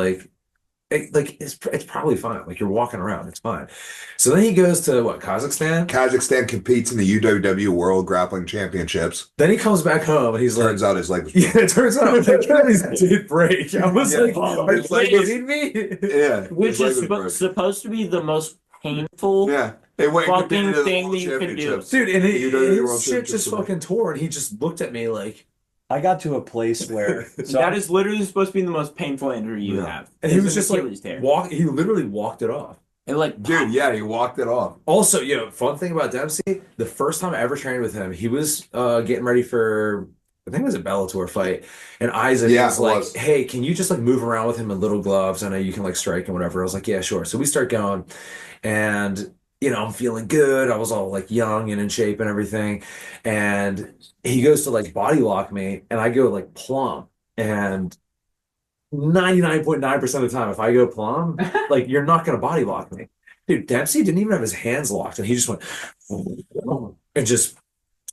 it's probably fine. You're walking around, it's fine. So then he goes to Kazakhstan. Kazakhstan competes in the UWW World Grappling Championships. Then he comes back home and he's like, Turns out his leg was yeah, it turns out his Achilles did break. I was Yeah. like, Oh, are his you leg was- kidding me? yeah, Which his leg is was broken. supposed to be the most painful Yeah, they went and fucking competed in the thing World that you can do. Championships. Dude, and You know, the World his shit just Championships. fucking tore, and he just looked at me like, I got to a place where That is literally supposed to be the most painful injury you have. and he It's was an just like Achilles tear. he literally walked it off. It like Dude, yeah, he walked it off. Also, fun thing about Dempsey, the first time I ever trained with him, he was getting ready for, I think it was a Bellator fight, and Isaac Yeah, was it like, was. "Hey, can you just like move around with him in little gloves? I know you can like strike and whatever." I was like, "Yeah, sure." So we start going, and I'm feeling good. I was all like young and in shape and everything, and he goes to like body lock me, and I go like plumb, and 99.9% of the time, if I go plumb, like you're not gonna body lock me. Dude, Dempsey didn't even have his hands locked, and he just went and just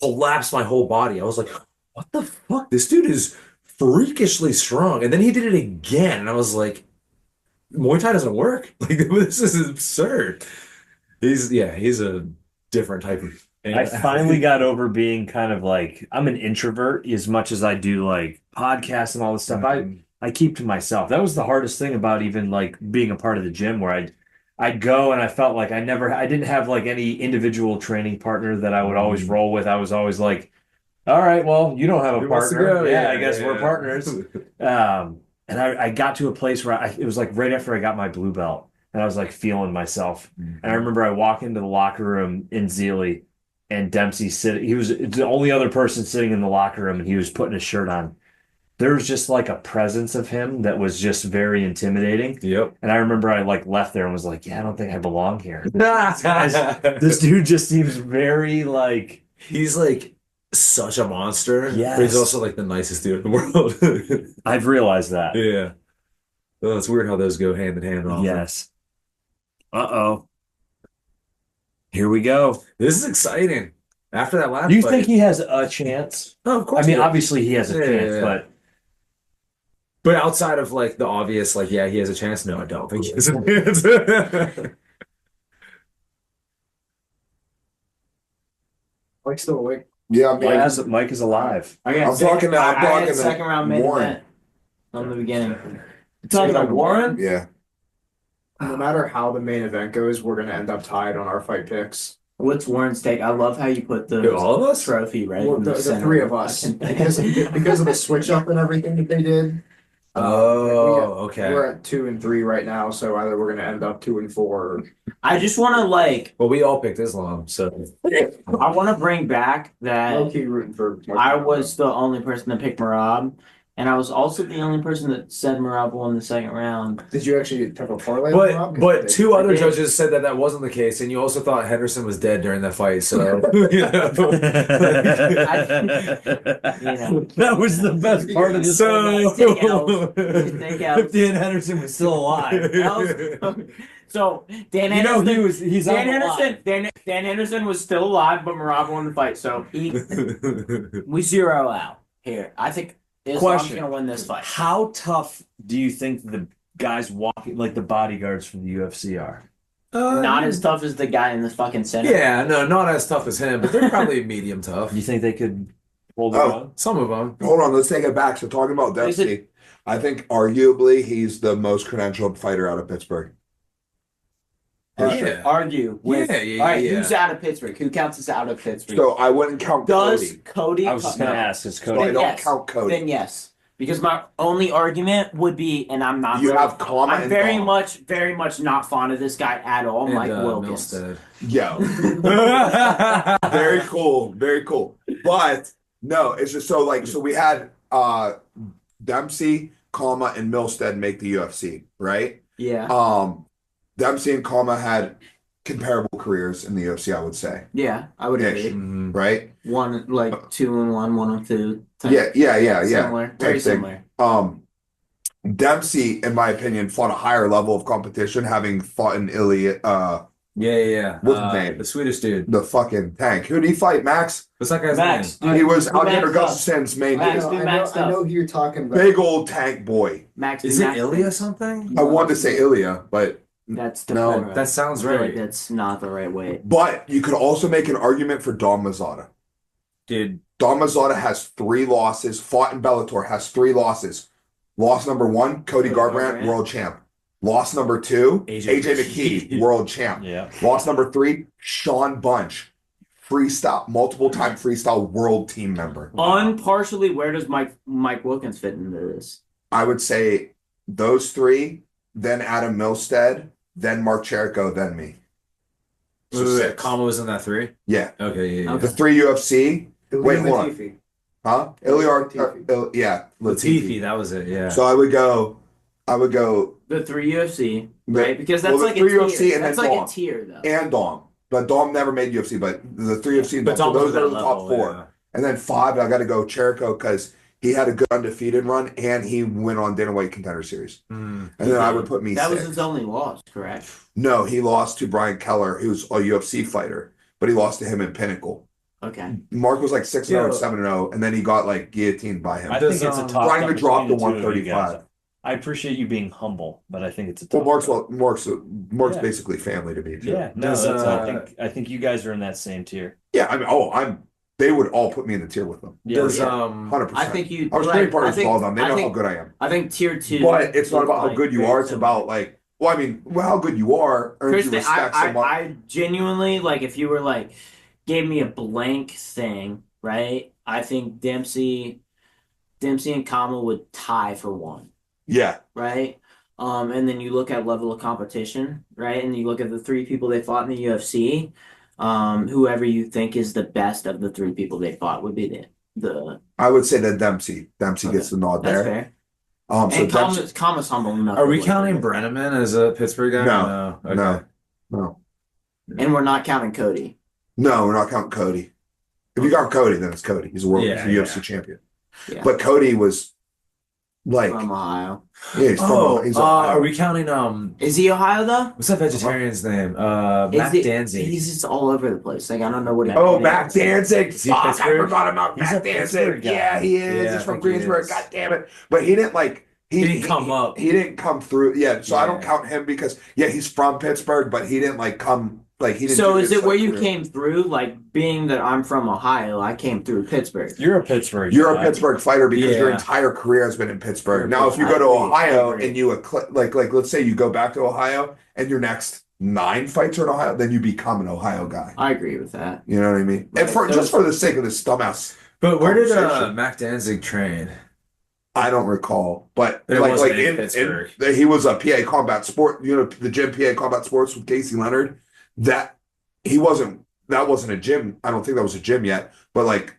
collapsed my whole body. I was like, what the fuck? This dude is freakishly strong. And then he did it again, and I was like, Muay Thai doesn't work. Like this is absurd. He's a different type of I finally got over being kind of like I'm an introvert as much as I do like podcasts and all this stuff. I keep to myself. That was the hardest thing about even like being a part of the gym where I'd go and I felt like I didn't have like any individual training partner that I would always roll with. I was always like, all right, well, you don't have a Who wants to partner. go? Yeah, I guess we're partners. And I got to a place where it was like right after I got my blue belt and I was like feeling myself. And I remember I walk into the locker room in Zealy and Dempsey he was the only other person sitting in the locker room and he was putting his shirt on. There was just like a presence of him that was just very intimidating. Yep. And I remember I like left there and was like, yeah, I don't think I belong here. This dude just seems very like He's like such a monster. Yes. But he's also like the nicest dude in the world. I've realized that. Yeah. Well, it's weird how those go hand in hand. Often. Yes. Uh-oh. Here we go. This is exciting. After that last Do you fight, think he has a chance? Oh, of course. I mean, he does. obviously he has a Yeah, chance, yeah, yeah. but outside of like the obvious, like, yeah, he has a chance. No, I don't think he has a chance. Mike's still awake. Yeah, I mean, Mike is alive. I got I'm talking to- I'm I had talking to second round main Warren. event from the beginning. You talking about Warren? yeah. No matter how the main event goes, we're gonna end up tied on our fight picks. What's Warren's take? I love how you put the Who, all of us? trophy right Well, in the center. three of us, because of the switch up and everything that they did. Oh, okay. We're at 2 and 3 right now, so either we're gonna end up 2 and 4. Or... I just want to like. Well, we all picked Islam, so I want to bring back that Low key rooting for. I was the only person that picked Marab, and I was also the only person that said Marab won the second round. Did you actually have a parlay? with Rob? but two I other did. judges said that wasn't the case, and you also thought Henderson was dead during that fight. So That was the best part of this. If Dan Henderson was still alive. So Dan You know Henderson. he's Dan on the line. Henderson. Dan Henderson was still alive, but Marab won the fight. So we zero out here. I think Islam's Question. gonna win this fight. How tough do you think the guys walking, like the bodyguards from the UFC, are? Not as tough as the guy in the fucking center. Yeah, no, not as tough as him, but they're probably medium tough. You think they could hold it Oh. on? Some of them. Hold on, let's take it back. So talking about Is it- Dempsey, I think arguably he's the most credentialed fighter out of Pittsburgh. Yeah. Argue with. Yeah, All right, yeah. who's out of Pittsburgh? Who counts as out of Pittsburgh? So I wouldn't count Does Cody. Cody? I was just going to ask, is So I Cody? don't Yes. count Cody. Then yes, because my only argument would be, and I'm not. You really- have Kama I'm and very Dom. very much not fond of this guy at all, Mike Wilkins. Milstead. Yo. Very cool. Very cool. But no, it's just so we had Dempsey, Kama, and Milstead make the UFC, right? Yeah, Dempsey and Kama had comparable careers in the UFC, I would say. yeah, I would Ish. agree. Mhm. Right? One like 2-1, 1-2. type- Yeah. Similar, very Type thing. similar. Dempsey, in my opinion, fought a higher level of competition, having fought in Iliad, Yeah. What's his name? The Swedish dude. the fucking tank. Who did he fight, Max? What's that guy's Max, name? dude, He was who Alexander maxed up? Gustafsson's main Max, dude. dude, I maxed up. know who you're talking about. Big old tank boy. Max, Is dude, it Max- Ilya something? I wanted to say Ilya, but That's No, different. That sounds I feel like right. that's not the right way. you could also make an argument for Dom Mazzata. Dude, Dom Mazzata has 3 losses, fought in Bellator, has 3 losses. Loss number 1, Cody Cody Garbrandt, Garbrandt. world champ. Loss number 2, AJ AJ McKee, world champ. Yeah. Loss number 3, Sean Bunch, freestyle, multiple-time freestyle world team member. Unpartially, where does Mike Wilkins fit into this? I would say those 3, then Adam Milstead, then Mark Cherico, then me. So 6. Kama was in that 3? Yeah. Okay, yeah. The 3 UFC. Wait, hold on. Latifi. Huh? Latifi. Yeah. Latifi, that was it, yeah. So I would go The 3 UFC, right? Because that's well, the like 3 a UFC tier. and That's then like Dom. a tier, though. and Dom. But Dom never made UFC, but the 3 UFC and But Dom. So Dom was those are that the top level, 4. yeah. And then 5, I got to go Cherico because he had a good undefeated run and he went on Dana White Contender Series. Mm. And then I would put me That 6. was his only loss, correct? No, he lost to Brian Keller, who's a UFC fighter, but he lost to him in Pinnacle. Okay. Mark was like 6-0 Yeah. or 7-0, and then he got like guillotined by him. I Does, think it's a um, tough. Brian would drop to 135. I appreciate you being humble, but I think it's a tough. Mark's Yeah. basically family to me too. Yeah, no, Does, I think you guys are in that same tier. Yeah, I mean, they would all put me in the tier with them. Yeah, Does 100%. I think you. I was right, training partners I think- with all of them. They I know think- how good I am. I think tier 2. But it's not about how like good you very are. It's similar. about like, well, I mean, how good you are earns you Kristen, respect so much. I genuinely like if you were like gave me a blank thing, right? I think Dempsey and Kama would tie for 1, Yeah, right? And then you look at level of competition, right? And you look at the 3 people they fought in the UFC. Whoever you think is the best of the 3 people they fought would be the. I would say that Dempsey Okay. gets the nod That's there. fair. So And Dempsey, Kama's humble enough. Are to we look counting at it. Brenneman as a Pittsburgh guy? No. Okay. no, And we're not counting Cody. no, we're not counting Cody. If you count Cody, then it's Cody. He's a Yeah, UFC champion. Yeah. But Cody was like, From Ohio. yeah, he's from. He's are we counting Is he Ohio though? what's that vegetarian's name? Is Matt it- Danzig. He's just all over the place. Like I don't know what he. Oh, Matt Danzig. Is he Fuck, I Pittsburgh? forgot about He's Matt a Pittsburgh Danzig. guy. Yeah, he is. Yeah, He's I from think he Greensburg. is. God damn it. But he didn't like. He didn't come up. He didn't come through. Yeah, so I don't Yeah. count him because he's from Pittsburgh, but he didn't like come. Like he didn't. So do is this, it where like, you career. came through? Like being that I'm from Ohio, I came through Pittsburgh. You're a Pittsburgh. You're a guy. Pittsburgh fighter because your Yeah. entire career has been in Pittsburgh. You're Now, if you I go to agree, Ohio I agree. and you like let's say you go back to Ohio and your next 9 fights are in Ohio, then you become an Ohio guy. I agree with that. You know what I mean? And Right. just for the sake of this dumbass, But where did conversation. Mac Danzig train? I don't recall, but It like wasn't in in Pittsburgh. he was a PA Combat Sport. You know, the gym PA Combat Sports with Casey Leonard. That wasn't a gym. I don't think that was a gym yet. But like,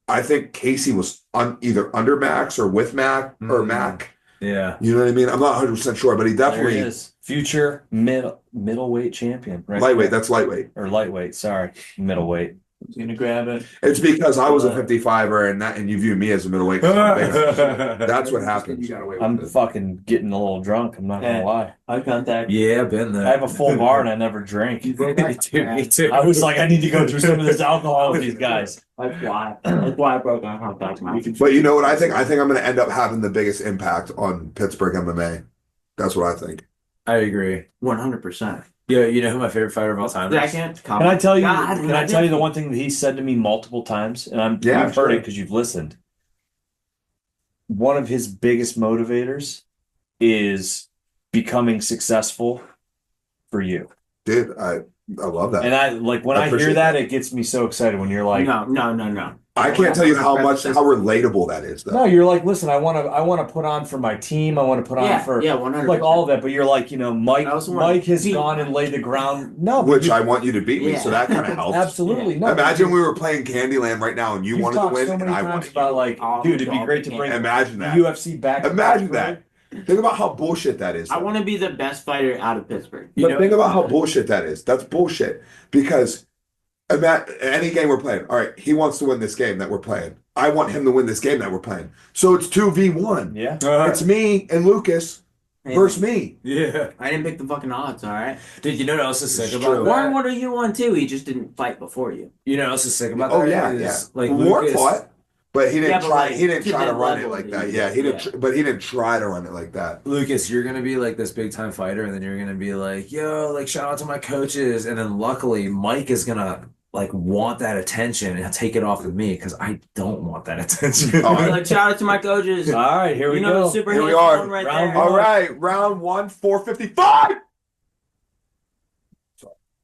I think Casey was either under Max or with Mac or Mm. Mac. Yeah. You know what I mean? I'm not 100% sure, but he There definitely he is. Future middleweight champion. Right lightweight. there. That's lightweight. Or lightweight. Sorry, middleweight. I was gonna grab it. It's because I was a 55er and you view me as a middleweight. That's what You happens. got away with I'm it. fucking getting a little drunk. I'm not gonna Yeah. lie. I contact. Yeah, been there. I have a full bar and I never drink. me too. I was like, I need to go through some of this alcohol with these guys. That's why. That's why I broke my contact. But you know what I think? I think I'm going to end up having the biggest impact on Pittsburgh MMA. That's what I think. I agree. 100%. Yeah, you know who my favorite fighter of all time is? Second. Can I tell you? God, Can I tell you the one thing that he said to me multiple times? And Yeah, you've heard sure. it because you've listened. One of his biggest motivators is becoming successful for you. Dude, I love that. And I like when I I hear appreciate that, that. it gets me so excited when you're like, No. I can't tell you how relatable that is, though. no, you're like, listen, I want to put on for my team. I want to put on for 100%. like all of that. But you're like, Mike. I also want Mike has to beat gone and laid the ground. No, but Which you- I want you to beat me, Yeah. so that kind of helps. absolutely no. Imagine we were playing Candyland right now and you You've wanted to talked win so and many I times wanted about like, Oh, dude, it'd be God, great to yeah. bring Imagine the that. UFC back. Imagine that. Think about how bullshit that is. I though. want to be the best fighter out of Pittsburgh. But think about how bullshit that is. That's bullshit. Because any game we're playing, all right, he wants to win this game that we're playing. I want him to win this game that we're playing. So it's 2v1. Yeah. It's me and Lucas versus me. Yeah. I didn't pick the fucking odds, all right? Dude, you know what else is sick It's about true. that? Warren, what are you on too? He just didn't fight before you. You know what else is sick about Oh that? yeah, is, yeah. Like Warren Lucas, fought, but he didn't Yeah, but try. like, He didn't to try to that run it level, like that. dude. Yeah, he didn't. Yeah. But he didn't try to run it like that. Lucas, you're gonna be like this big time fighter, and then you're gonna be like, yo, like shout out to my coaches, and then luckily Mike is gonna like want that attention and take it off of me because I don't want that attention. All right. Like, shout out to my coaches. All right, here we You know, go. the super Here we handsome are. one right Round there. one. All right, round 1, 455.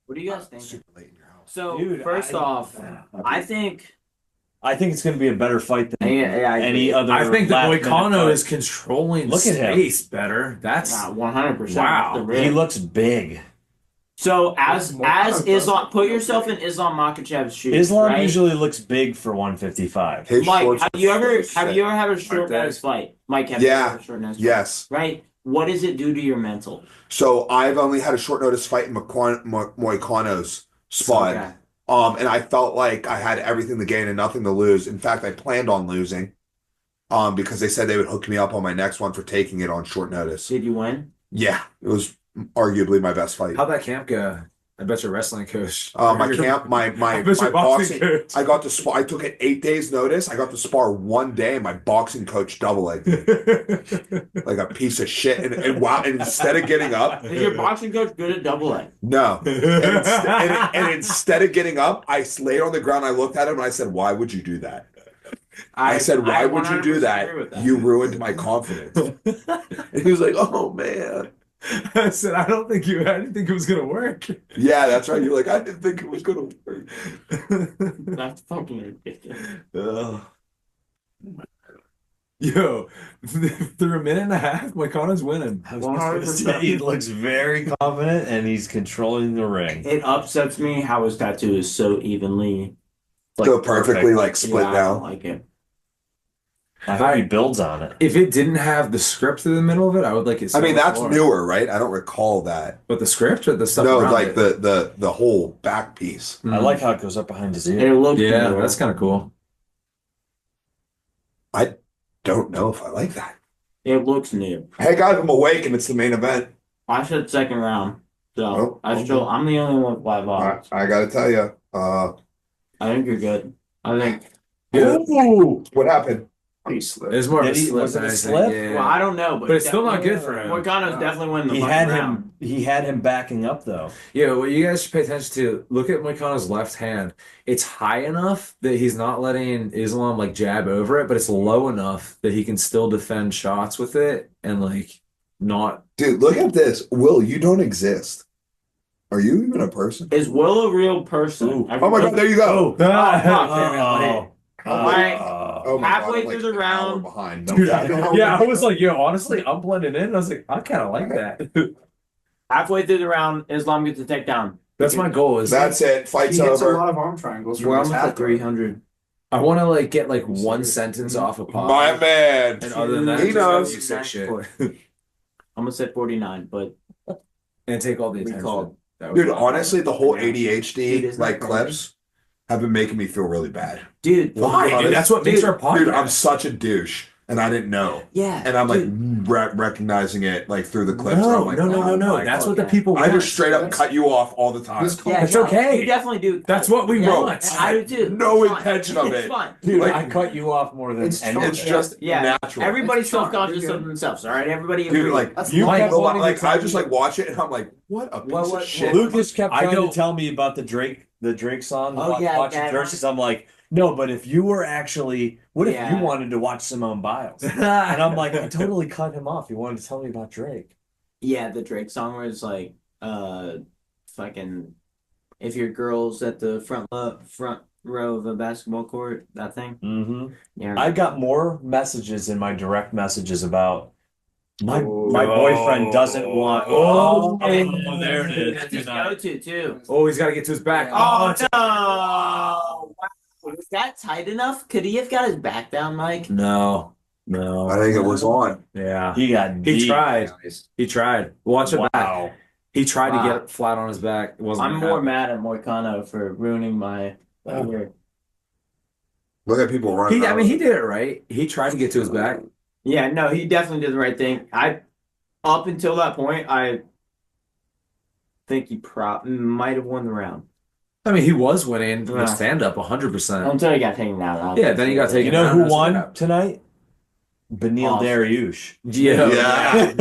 What do you guys think? Super late in your house. So Dude, first off, I think it's going to be a better fight than I any agree. other. I think that last-minute Moicano fight. is controlling Look at him. space better. That's 100%. Wow. He looks big. So as Moicano Islam, does. put yourself in Islam Makhachev's shoes. Islam right? usually looks big for 155. His Mike, shorts have are you ever so sick. had a short they? notice fight? Mike, have you Yeah. ever had a short notice fight? Yes. Right? What does it do to your mental? So I've only had a short notice fight in Moicano's spot. Okay. And I felt like I had everything to gain and nothing to lose. In fact, I planned on losing. Because they said they would hook me up on my next one for taking it on short notice. Did you win? Yeah, it was arguably my best fight. how'd that camp go? I bet your wrestling coach. My camp, my I bet my your boxing. coach. I got to spar. I took it 8 days notice. I got to spar one day, and my boxing coach double legged me like a piece of shit. And wow! And instead of getting up, Is your boxing coach good at double leg? no. And instead of getting up, I laid on the ground. I looked at him and I said, "Why would you do that?" I said, "Why would you do 100% that? agree with You ruined my confidence." And he was like, "Oh man." I said, I didn't think it was gonna work. Yeah, that's right. You're like, I didn't think it was gonna work. That's fucking ridiculous. Ugh. Yo, through a minute and a half, Moicano's winning. I was gonna say, he looks very confident and he's controlling the ring. It upsets me how his tattoo is so evenly. So perfectly like split Yeah, I down. don't like it. I hope he builds on it. If it didn't have the script in the middle of it, I would like it. So I mean, much that's more. newer, right? I don't recall that. But the script or the stuff No, around like it? the whole back piece. I like how it goes up behind his ear. It looks Yeah, cool. that's kind of cool. Don't know if I like that. It looks new. Hey guys, I'm awake and it's the main event. I said second round, so Oh, I'm the only one with 5 odds. I gotta tell you. I think you're good. I think. Ooh, what happened? He slipped. It's more of a Did he- slip was it than a anything, slip? yeah. Well, I don't know, But it's still not good for him. Moicano's definitely winning the He fucking had round. him backing up though. Yeah, what you guys should pay attention to, look at Moicano's left hand. It's high enough that he's not letting Islam like jab over it, but it's low enough that he can still defend shots with it and like not. Dude, look at this. Will, you don't exist. Are you even a person? Is Will a real person? Ooh. Oh my god, there you go. fuck. Alright. Oh my Halfway God, I'm through the an hour round. behind. Dude, yeah, I was like, yo, honestly, I'm blending in. I was like, I kind of like that. Halfway through the round, Islam gets a takedown. That's my goal. Is That's it. He Fight's hits a over. lot of arm triangles. We're from this almost at half. 300. I want to like get like one sentence off of Pop. My man. And other than that, He just have knows. you sick shit Almost at 49, but and take all the attention. Recall. That was Dude, fun. honestly, the whole Dude, ADHD isn't like that crazy? clips have been making me feel really bad. dude, Why, dude? That's what makes our podcast. Dude, I'm such a douche, and I didn't know. yeah, And I'm like dude, recognizing it like through the clips. and no, I'm like, no, no, no, oh no. my That's God. what the people I want. just straight up cut you off all the time. This call- yeah, It's no, okay. You definitely do. That's what we Yeah, want. I do too. No It's fine. intention of It's it. fine. Dude, Like- I cut you off more than It's anyone. It's just Yeah. natural. Everybody's It's fine. self-conscious You're of good. themselves. All right, everybody. Dude, agree. like That's you fine. keep wanting to like tell I me- just like watch it and I'm like, what a piece of shit. Lucas kept I trying go- to tell me about the Drake song, Oh, yeah, watching yeah. Jerseys. I'm like, no, but if you were actually, what if Yeah. you wanted to watch Simone Biles? And I'm like, I totally cut him off. He wanted to tell me about Drake. Yeah, the Drake song where it's like, fucking, if your girl's at the front row of a basketball court, that thing. Mm-hmm. Yeah, I got more messages in my direct messages about my Oh. boyfriend doesn't want. Oh, there it is. That's his go-to too. Oh, he's got to get to his back. Oh no! Wow. Was that tight enough? Could he have got his back down, Mike? No, no. I think it was on. Yeah, He got he deep. tried. He tried. Watch it back. Wow. He tried to Wow. get it flat on his back. It wasn't. I'm gonna more happen. mad at Moicano for ruining my career. Look at people running. I mean, he did it right. He tried to get to his back. Yeah, no, he definitely did the right thing. Up until that point, I think he might have won the round. I mean, he was winning Yeah. the stand up 100%. Until he got taken out. Yeah, then he got taken You know out. who That's what won happened. tonight? Benil Awesome. Dariush. Yeah.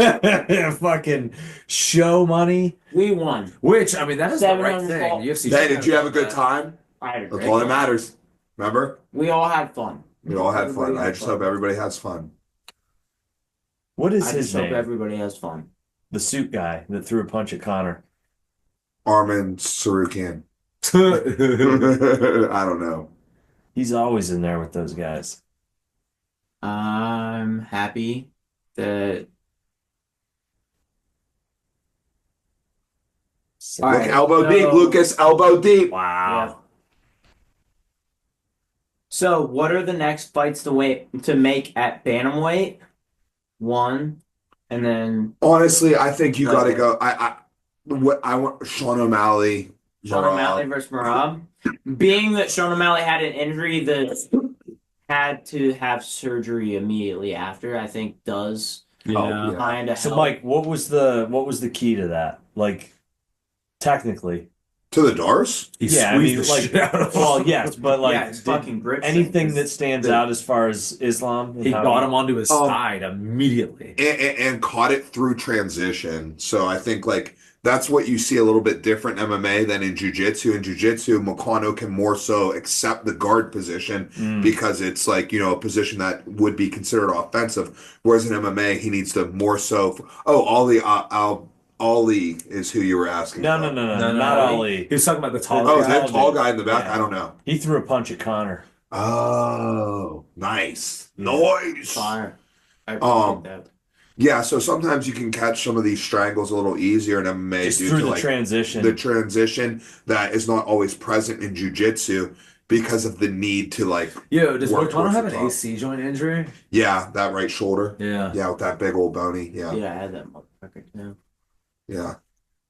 Yeah. Fucking show money. We won. Which, I mean, that is the right 700 thing. ball. UFC Hey, did you have a good time? I had a That's great all that time. matters. Remember? We all had fun. We all had fun. Everybody I had just fun. hope everybody has fun. What is I his just hope name? everybody has fun. The suit guy that threw a punch at Connor. Armin Sarukian. I don't know. He's always in there with those guys. I'm happy that All Look, right, elbow so- deep, Lucas. Elbow deep. Wow. Yeah. So, what are the next fights to make at bantamweight? One, and then Honestly, I think you got to Okay. go. I want Sean O'Malley. Sean O'Malley versus Merab. Being that Sean O'Malley had an injury that had to have surgery immediately after, I think does Yeah. kind of So, help. Mike, what was the key to that? Like, technically, To the Dars? He yeah. I squeezed mean, the like, shit out of him. well, yes, but like, yeah, it's did fucking grip anything strength that is- stands out as far as Islam? and He how- got him onto his Um, side immediately. And caught it through transition. So I think like that's what you see a little bit different in MMA than in jiu-jitsu. In jiu-jitsu, Moicano can more so accept the guard position Mm. because it's like, a position that would be considered offensive. Whereas in MMA, he needs to more so. Ali is who you were asking. No, about. not Ali. He was talking about the tall Oh, guy. is that Tall tall dude. guy in the back? Yeah. I don't know. He threw a punch at Connor. Oh, nice. Nice. Fire. I Um, appreciate that. Yeah, so sometimes you can catch some of these strangles a little easier in MMA Just due through to the like transition. the transition that is not always present in jiu-jitsu because of the need to like Yo, does Work Moicano towards have the an top. AC joint injury? that right shoulder. Yeah. Yeah, with that big old bony. Yeah, Yeah. I had that motherfucker too. Yeah.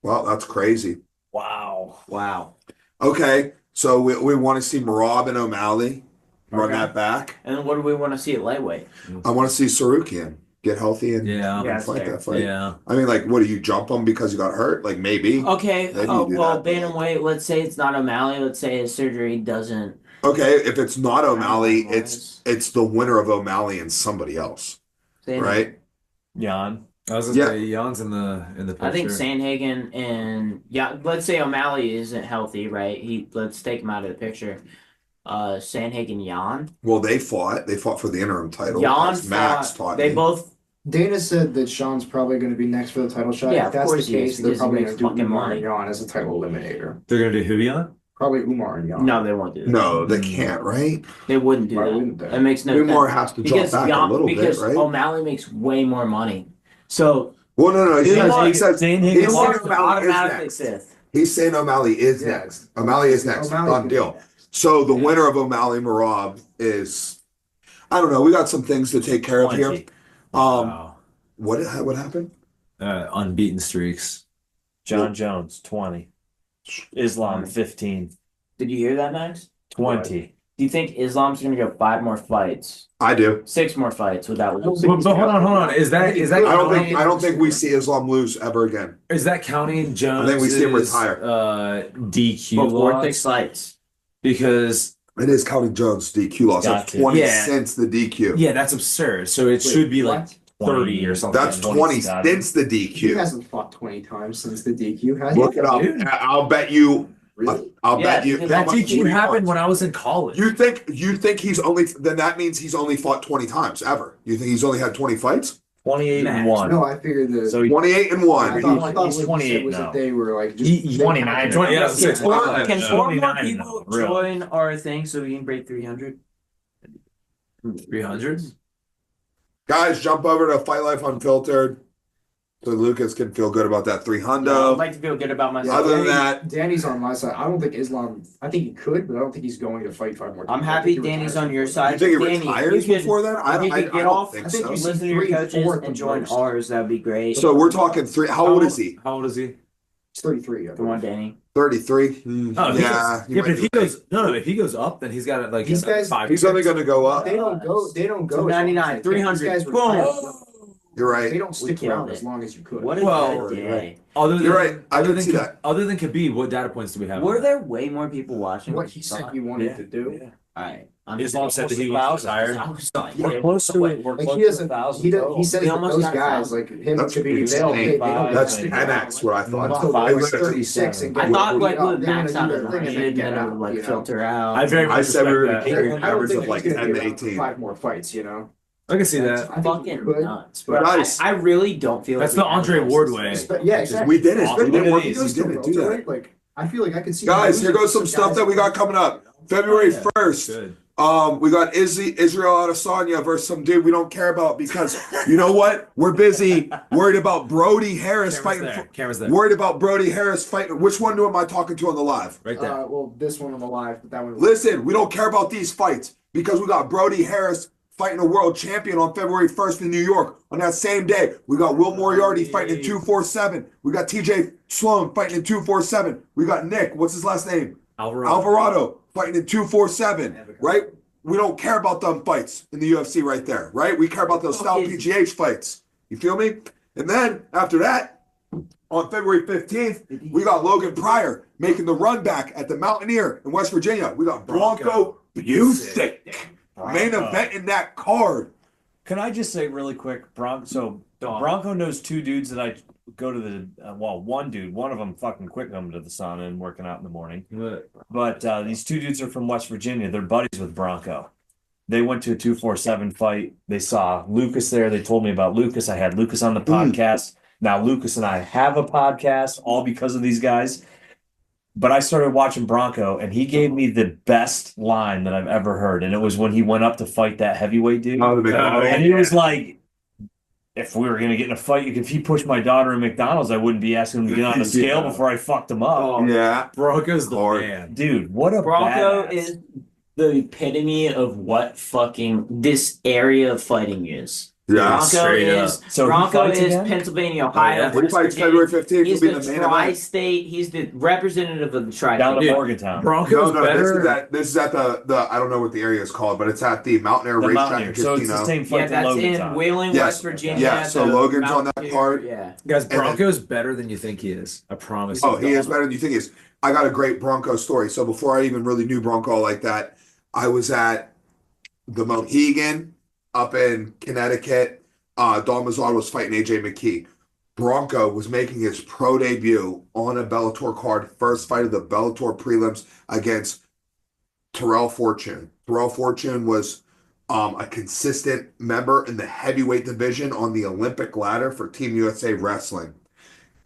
Well, that's crazy. Wow. Wow. Okay, so we want to see Merab and O'Malley run Okay. that back. And then what do we want to see at lightweight? I want to see Sarukian get healthy and, Yeah. and Yeah, fight fair. that fight. Yeah. I mean, like, what do you jump him because you got hurt? Like maybe. Okay. Maybe Oh you do well, that. bantamweight. Let's say it's not O'Malley. Let's say his surgery doesn't. Okay, if it's not O'Malley, Timeline-wise. it's the winner of O'Malley and somebody else, Sandhagen. right? Jan. I was gonna Yeah. say Jan's in the picture. I think Sandhagen and let's say O'Malley isn't healthy, right? Let's take him out of the picture. Sandhagen, Jan. Well, they fought. They fought for the interim title. Jan as Max fought. taught They me. both. Dana said that Sean's probably going to be next for the title shot. Yeah, if of that's course the he is, case, they're because he probably makes going to do fucking Umar money. and Jan as a title eliminator. They're gonna do who Jan? Probably Umar and Jan. No, they won't do that. No, they can't, right? They wouldn't do Why that. wouldn't they? It makes no Umar sense. has to drop back a little bit, because right? O'Malley makes way more money. So Well, no. He Umar- says Sandhagen- he's saying Umar- O'Malley is automatically next. fifth. He's saying O'Malley is Yeah. next. O'Malley is next. O'Malley's Done gonna be deal. next. So the winner of O'Malley Merab is, I don't know. We got some things to take care of here. 20. Wow. What happened? Unbeaten streaks. John Jones, 20. Islam, 15. Did you hear that, Max? 20. Do you think Islam's going to go 5 more fights? I do. 6 more fights without But, losing? hold on. Is that I don't think we see Islam lose ever again. is that counting Jones? I think we see him retire. DQ Before loss? 6 fights. Because It is counting Jones' DQ loss. Got That's to. 20 Yeah. since the DQ. yeah, that's absurd. So it should be like 30 or something. That's 20 20 Scott. since the He DQ. hasn't fought 20 times since the DQ, has he? Look it up. Dude. I'll bet you. Really? I'll Yeah, bet you. because That how much- DQ happened when I was in college. You think he's only? Then that means he's only fought 20 times ever. You think he's only had 20 fights? 28 and Max. 1. No, I figured that. So he, 28 and I one. thought what he's you 28 said was now. that they were like He- 29 they- 20, yeah, Can six. four, Yeah. can 4 more 29 people now, really. join our thing so we can break 300? 300? Guys, jump over to Fight Life Unfiltered, so Lucas can feel good about that 300. I'd like to feel good about myself. Other than that, Danny's on my side. I don't think Islam. I think he could, but I don't think he's going to fight 5 more times. I'm I happy think he Danny's retires on your before side. you think he Danny, retires you could- before that? I if you don't. could I get don't off, think I think so. you listen to your 3, coaches 4th and the join most. ours. That'd be great. So we're talking three. How old is he? How old is he? He's 33. I Come on, believe. Danny. 33. Oh, Yeah. yeah, but if he goes if he goes up, then he's got it like These guys- 5. He's only going to go up. They don't go. They don't go. as long as 99, they- 300. These guys Boom. retire. You're right. They don't stick killed around it. as long as you could. What a Well, good day. Other than You're right. I other can than see that. Other than Khabib, what data points do we have? Were on there way more people watching? What he said he wanted Yeah. to do. Yeah. His mom said that he was tired. I was like, We're close to it. We're Like close he to doesn't. 1,000 He does. total. He says We that almost those got guys 1,000. like him That's to be insane. available. They don't That's stick 10x what I thought. until I they're like literally- 36 and I get thought beat like up. with They're Max gonna out do of their the thing and ring, then they're get gonna out. like You know? filter out. I very much I said we were respect gonna that. keep I don't average think of like he's gonna 10 be to around for 18. 5 more fights. You know. I can see That's- that. I think he Fucking could. nuts, bro. Guys. I really don't feel That's like the we have Andre those. Ward way. Yeah, exactly. We did it. Awesome. We did When he it. goes We to didn't do that. welterweight, like I feel like I can see. Guys, him here goes some losing stuff guys that we got coming up. February 1st. Good. We got Israel Adesanya versus some dude we don't care about because you know what? We're busy worried about Brody Harris Camera's there. worried about Brody Harris fighting. Which one am I talking to on the live? Right there. Well, this one on the live, but that one. Listen, we don't care about these fights because we got Brody Harris fighting a world champion on February 1st in New York. On that same day, we got Will Moriarty fighting in 247. We got TJ Sloan fighting in 247. We got Nick, what's his last name? Alvarado fighting in 247, right? We don't care about them fights in the UFC right there, right? We care about those Stout PGH fights. You feel me? And then after that, on February 15th, we got Logan Pryor making the run back at the Mountaineer in West Virginia. We got Bronco Busick main event in that card. Can I just say really quick, Bronco knows two dudes that I go to the one dude, one of them fucking quit coming to the sauna and working out in the morning. But these two dudes are from West Virginia. They're buddies with Bronco. They went to a 247 fight. They saw Lucas there. They told me about Lucas. I had Lucas on the podcast. Now Lucas and I have a podcast all because of these guys. But I started watching Bronco, and he gave me the best line that I've ever heard. And it was when he went up to fight that heavyweight dude. And he was like, if we were going to get in a fight, if he pushed my daughter in McDonald's, I wouldn't be asking him to get on the scale before I fucked him up. Yeah. Bronco's the man. Dude, what a Bronco badass. is the epitome of what fucking this area of fighting is. Yeah, Bronco straight is So he Bronco fights is again? Pennsylvania, Ohio. yeah. When he West fights Virginia. February 15th, He's he'll be the the main event. tri-state. He's the representative of the Down tri-state. to Morgantown. Bronco's No, better. this is at the I don't know what the area is called, but it's at the Mountaineer The Racetrack Mountaineer. in So it's the Casino. same fight Yeah, that that's Logan's in on. Wheeling, Yes. West Virginia. Yeah, so the Logan's on that Mountaineer, card. Yeah. Guys, then- Bronco's better than you think he is. I promise. Oh, he is better than you think he is. I got a great Bronco story. So before I even really knew Bronco like that, I was at the Mohegan up in Connecticut. Don Mazzard was fighting AJ McKee. Bronco was making his pro debut on a Bellator card, first fight of the Bellator prelims against Terrell Fortune. Terrell Fortune was a consistent member in the heavyweight division on the Olympic ladder for Team USA Wrestling.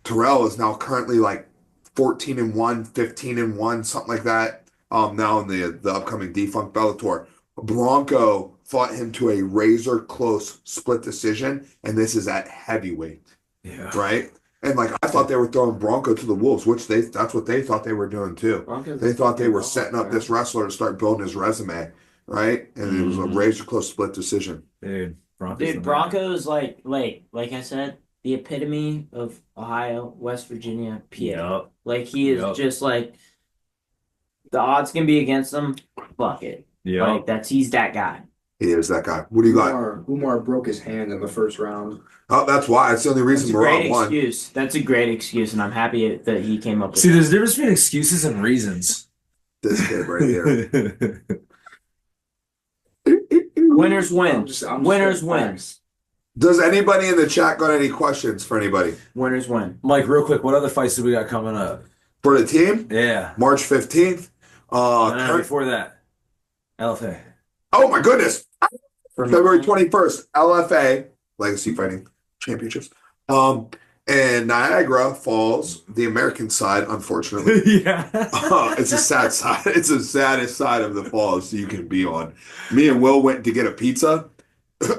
Terrell is now currently like 14-1, 15-1, something like that. Now in the upcoming defunct Bellator. Bronco fought him to a razor close split decision, and this is at heavyweight, Yeah. right? And like I thought they were throwing Bronco to the wolves, which that's what they thought they were doing too. They thought they were setting up this wrestler to start building his resume, right? And it was a razor close split decision. Dude, Bronco's Dude, the man. Bronco's like I said, the epitome of Ohio, West Virginia, PA. Yup. Like he is Yup. just like the odds can be against him. Fuck it. Yeah. Like he's that guy. He is that guy. What do you got? Umar broke his hand in the first round. Oh, that's why. It's the only That's reason a we're great on one. excuse. That's a great excuse, and I'm happy that he came up with See, it. there's a difference between excuses and reasons. This kid right here. Winners win. I'm just Winners straight win. facts. Does anybody in the chat got any questions for anybody? Winners win. Mike, real quick, what other fights do we got coming up? For the team, Yeah. March 15th. No, before that, LFA. Oh my goodness. For me. February 21st, LFA, Legacy Fighting Championships. And Niagara Falls, the American side, unfortunately. Yeah. It's a sad side. It's the saddest side of the falls you can be on. Me and Will went to get a pizza.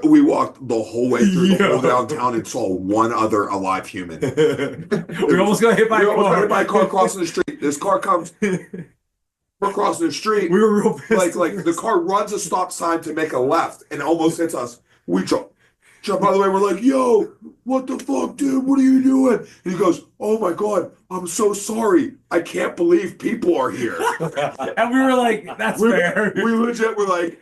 We walked the whole way through the whole downtown and saw one other alive human. We almost got hit by We a almost got car. hit by a car crossing the street. This car comes. We're crossing the street. We were real pissed. Like the car runs a stop sign to make a left and almost hits us. We jump out of the way. We're like, yo, what the fuck, dude? What are you doing? And he goes, oh my God, I'm so sorry. I can't believe people are here. And we were like, that's fair. We legit were like,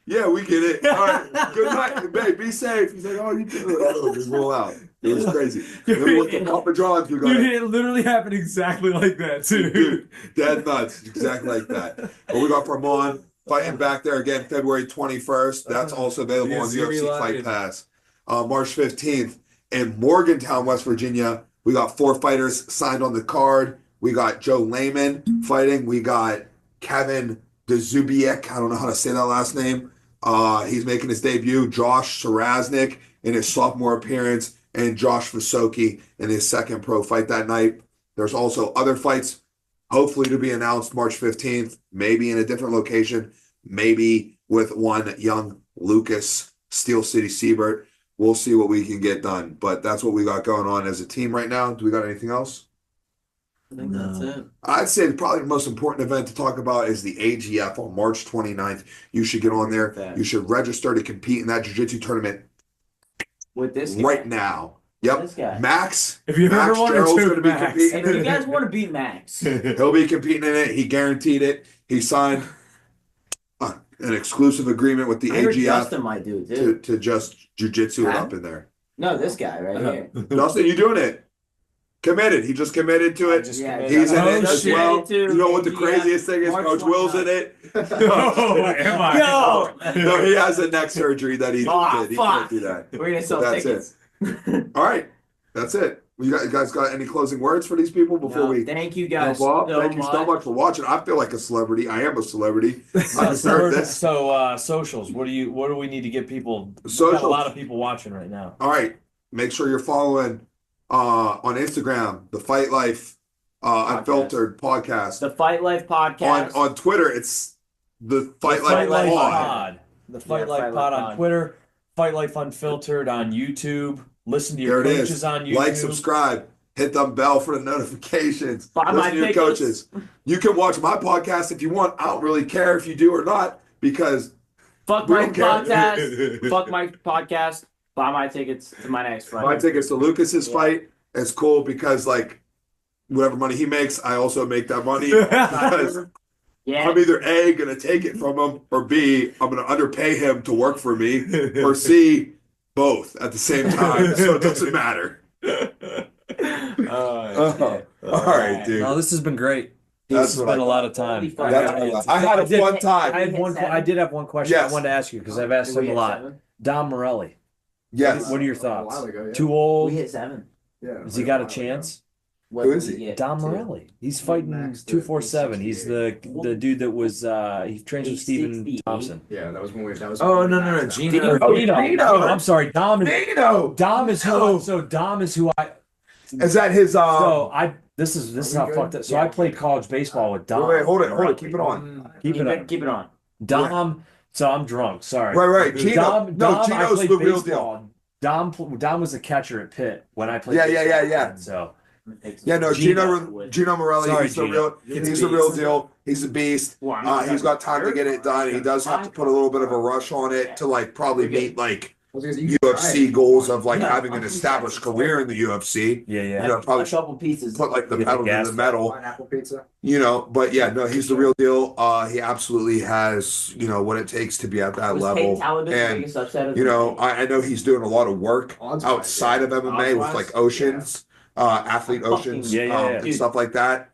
yeah, we get it. All right, good night, babe. Be safe. He's like, oh, you did it. Just roll out. It was crazy. We looked at Papa John's. We got Dude, it. it literally happened exactly like that too. Dude, dead nuts. Exactly like that. But we got Vermont fighting back there again, February 21st. That's also available on UFC Fight Pass. March 15th in Morgantown, West Virginia. We got 4 fighters signed on the card. We got Joe Lehman fighting. We got Kevin Dzubiek. I don't know how to say that last name. He's making his debut. Josh Sarasnik in his sophomore appearance, and Josh Visoki in his second pro fight that night. There's also other fights, hopefully to be announced March 15th, maybe in a different location, maybe with one young Lucas, Steel City Seibert. We'll see what we can get done. But that's what we got going on as a team right now. Do we got anything else? I think that's it. I'd say probably the most important event to talk about is the AGF on March 29th. You should get on there. You should register to compete in that jiu-jitsu tournament With this guy. right now. Yep. This guy. Max. If you've Max ever wanted Jarrell's to, gonna be Max. competing If in you it. guys want to beat Max, He'll be competing in it. He guaranteed it. He signed an exclusive agreement with the I heard AGF Justin might do it too. to just jiu-jitsu it up in there. No, this guy right here. Justin, you doing it? Committed. He just committed to it. Yeah, He's in it Oh, as shit. well. Too. You know what the Yeah. craziest thing is? March Coach Will's in 29th. it. Oh, am I? No, he has a neck surgery that he Oh, did. He fuck. can't do that. We're gonna sell That's tickets. All right. That's it. You guys got any closing words for these people before No, we thank you guys jump off? so Thank you so much for watching. I feel like a celebrity. I am a celebrity. I deserve this. So socials. What do we need to get people? We've got Socials. a lot of people watching right now. All right. Make sure you're following on Instagram, the Fight Life Unfiltered podcast. The Fight Life podcast. On Twitter, it's the Fight Life Life Pod. Pod. The Fight Life Pod on Twitter. Fight Life Unfiltered on YouTube. Listen to your There it coaches is. on YouTube. Like, subscribe, hit the bell for the notifications. Buy my Listen to your tickets. coaches. You can watch my podcast if you want. I don't really care if you do or not because Fuck we my don't care. podcast. Fuck my podcast. Buy my tickets to my next fight. My tickets to Lucas's fight is cool because like whatever money he makes, I also make that money. Because Yeah. I'm either A, gonna take it from him, or B, I'm gonna underpay him to work for me, or C, both at the same time. So it doesn't matter. All right, dude. No, this has been great. That's It's what been I a lot of time. Holy fuck. I had a did- fun time. I did have one question Yes. I wanted to ask you because I've asked Did we him a hit lot. 7? Dom Morelli. Yes. What are your A thoughts? while ago, yeah. Too We old? hit 7. Yeah, Has he got a chance? What Who did is we he? get? Dom 2. Morelli. He's fighting Max 247. He's the dude that was he trains with Stephen 68. Thompson. Yeah, that was when we. That was. Oh, when we no, maxed out. Gino. Oh, Dino. Dino. I'm sorry. Dom is Dino. Dom is who. No. So Dom is who I. Is that his So I. This is Are how we fucked good? up. So I played college baseball with Dom. wait, hold it, Morelli. keep it on. Keep it up. Keep it on. Dom. So I'm drunk. Sorry. Right. Gino. Dom, I Gino's played the real baseball. deal. Dom was a catcher at Pitt when I played. Yeah. baseball. So Yeah, no, Gino. Gino Morelli, Sorry, he's the Gino. real he's the real deal. He's a beast. He's got time to get it done. He does have to put a little bit of a rush on it to like probably meet like UFC goals of like having an established career in the UFC. yeah. You know, probably A couple pieces. put like the Get the pedal to gas. the metal. Pineapple pizza. You know, but yeah, no, he's the real deal. He absolutely has, you know, what it takes to be at that Was level. Peyton Talbot the And biggest upset of you the know, day? I know he's doing a lot of work Odds-wise, outside yeah. of MMA with Odds-wise, like Oceans, Athlete Oceans, Yeah. and Dude. stuff like that.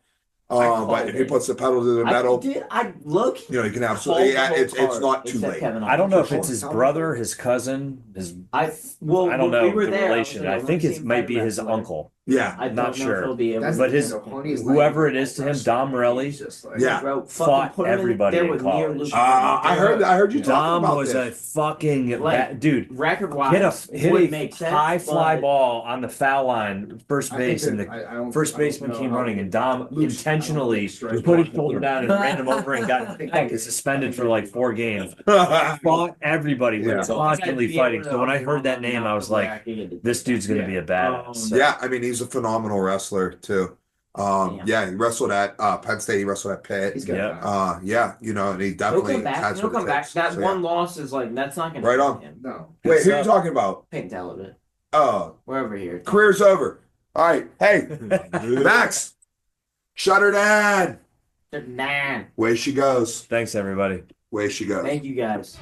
called But if he it. puts the pedal to the metal, I look. you know, you can absolutely. Yeah, it's not too late. I don't know if it's his brother, his cousin, his. I I don't know we were the there. relation. I think it might be his uncle. Yeah, I Not don't know sure. if he'll be able. That's But the his- thing, though, Honey's whoever like- it is to him, Dom Morelli, He's just like- Yeah. Bro, fought put him in everybody there in with college. Mir Lucian. I heard you talking Dom about was this. a fucking Like, dude. record wise. Hit a high fly ball on the foul line, first I think base, and that- the I don't- first I don't baseman know came how- running, and Dom Lucian, intentionally I don't think put his Stretch shoulder down and ran him over and got fucking suspended for like 4 games. Fought everybody, Yeah. was constantly fighting. So when I heard that name, I was like, this dude's gonna be a badass. So- Yeah, I mean, he's a phenomenal wrestler too. Yeah, he wrestled at Penn State. He wrestled at Pitt. He's got Yeah. that. Yeah, you know, and he He'll definitely come back. has He'll what it come back. takes. That So, one loss is like that's not gonna Right happen on. to him. No. Wait, who are you talking about? Peyton Talbot. Oh, We're over here. career's over. All right, hey, Max, shut her down. Nah. Way she goes. Thanks, everybody. Way she goes. Thank you guys.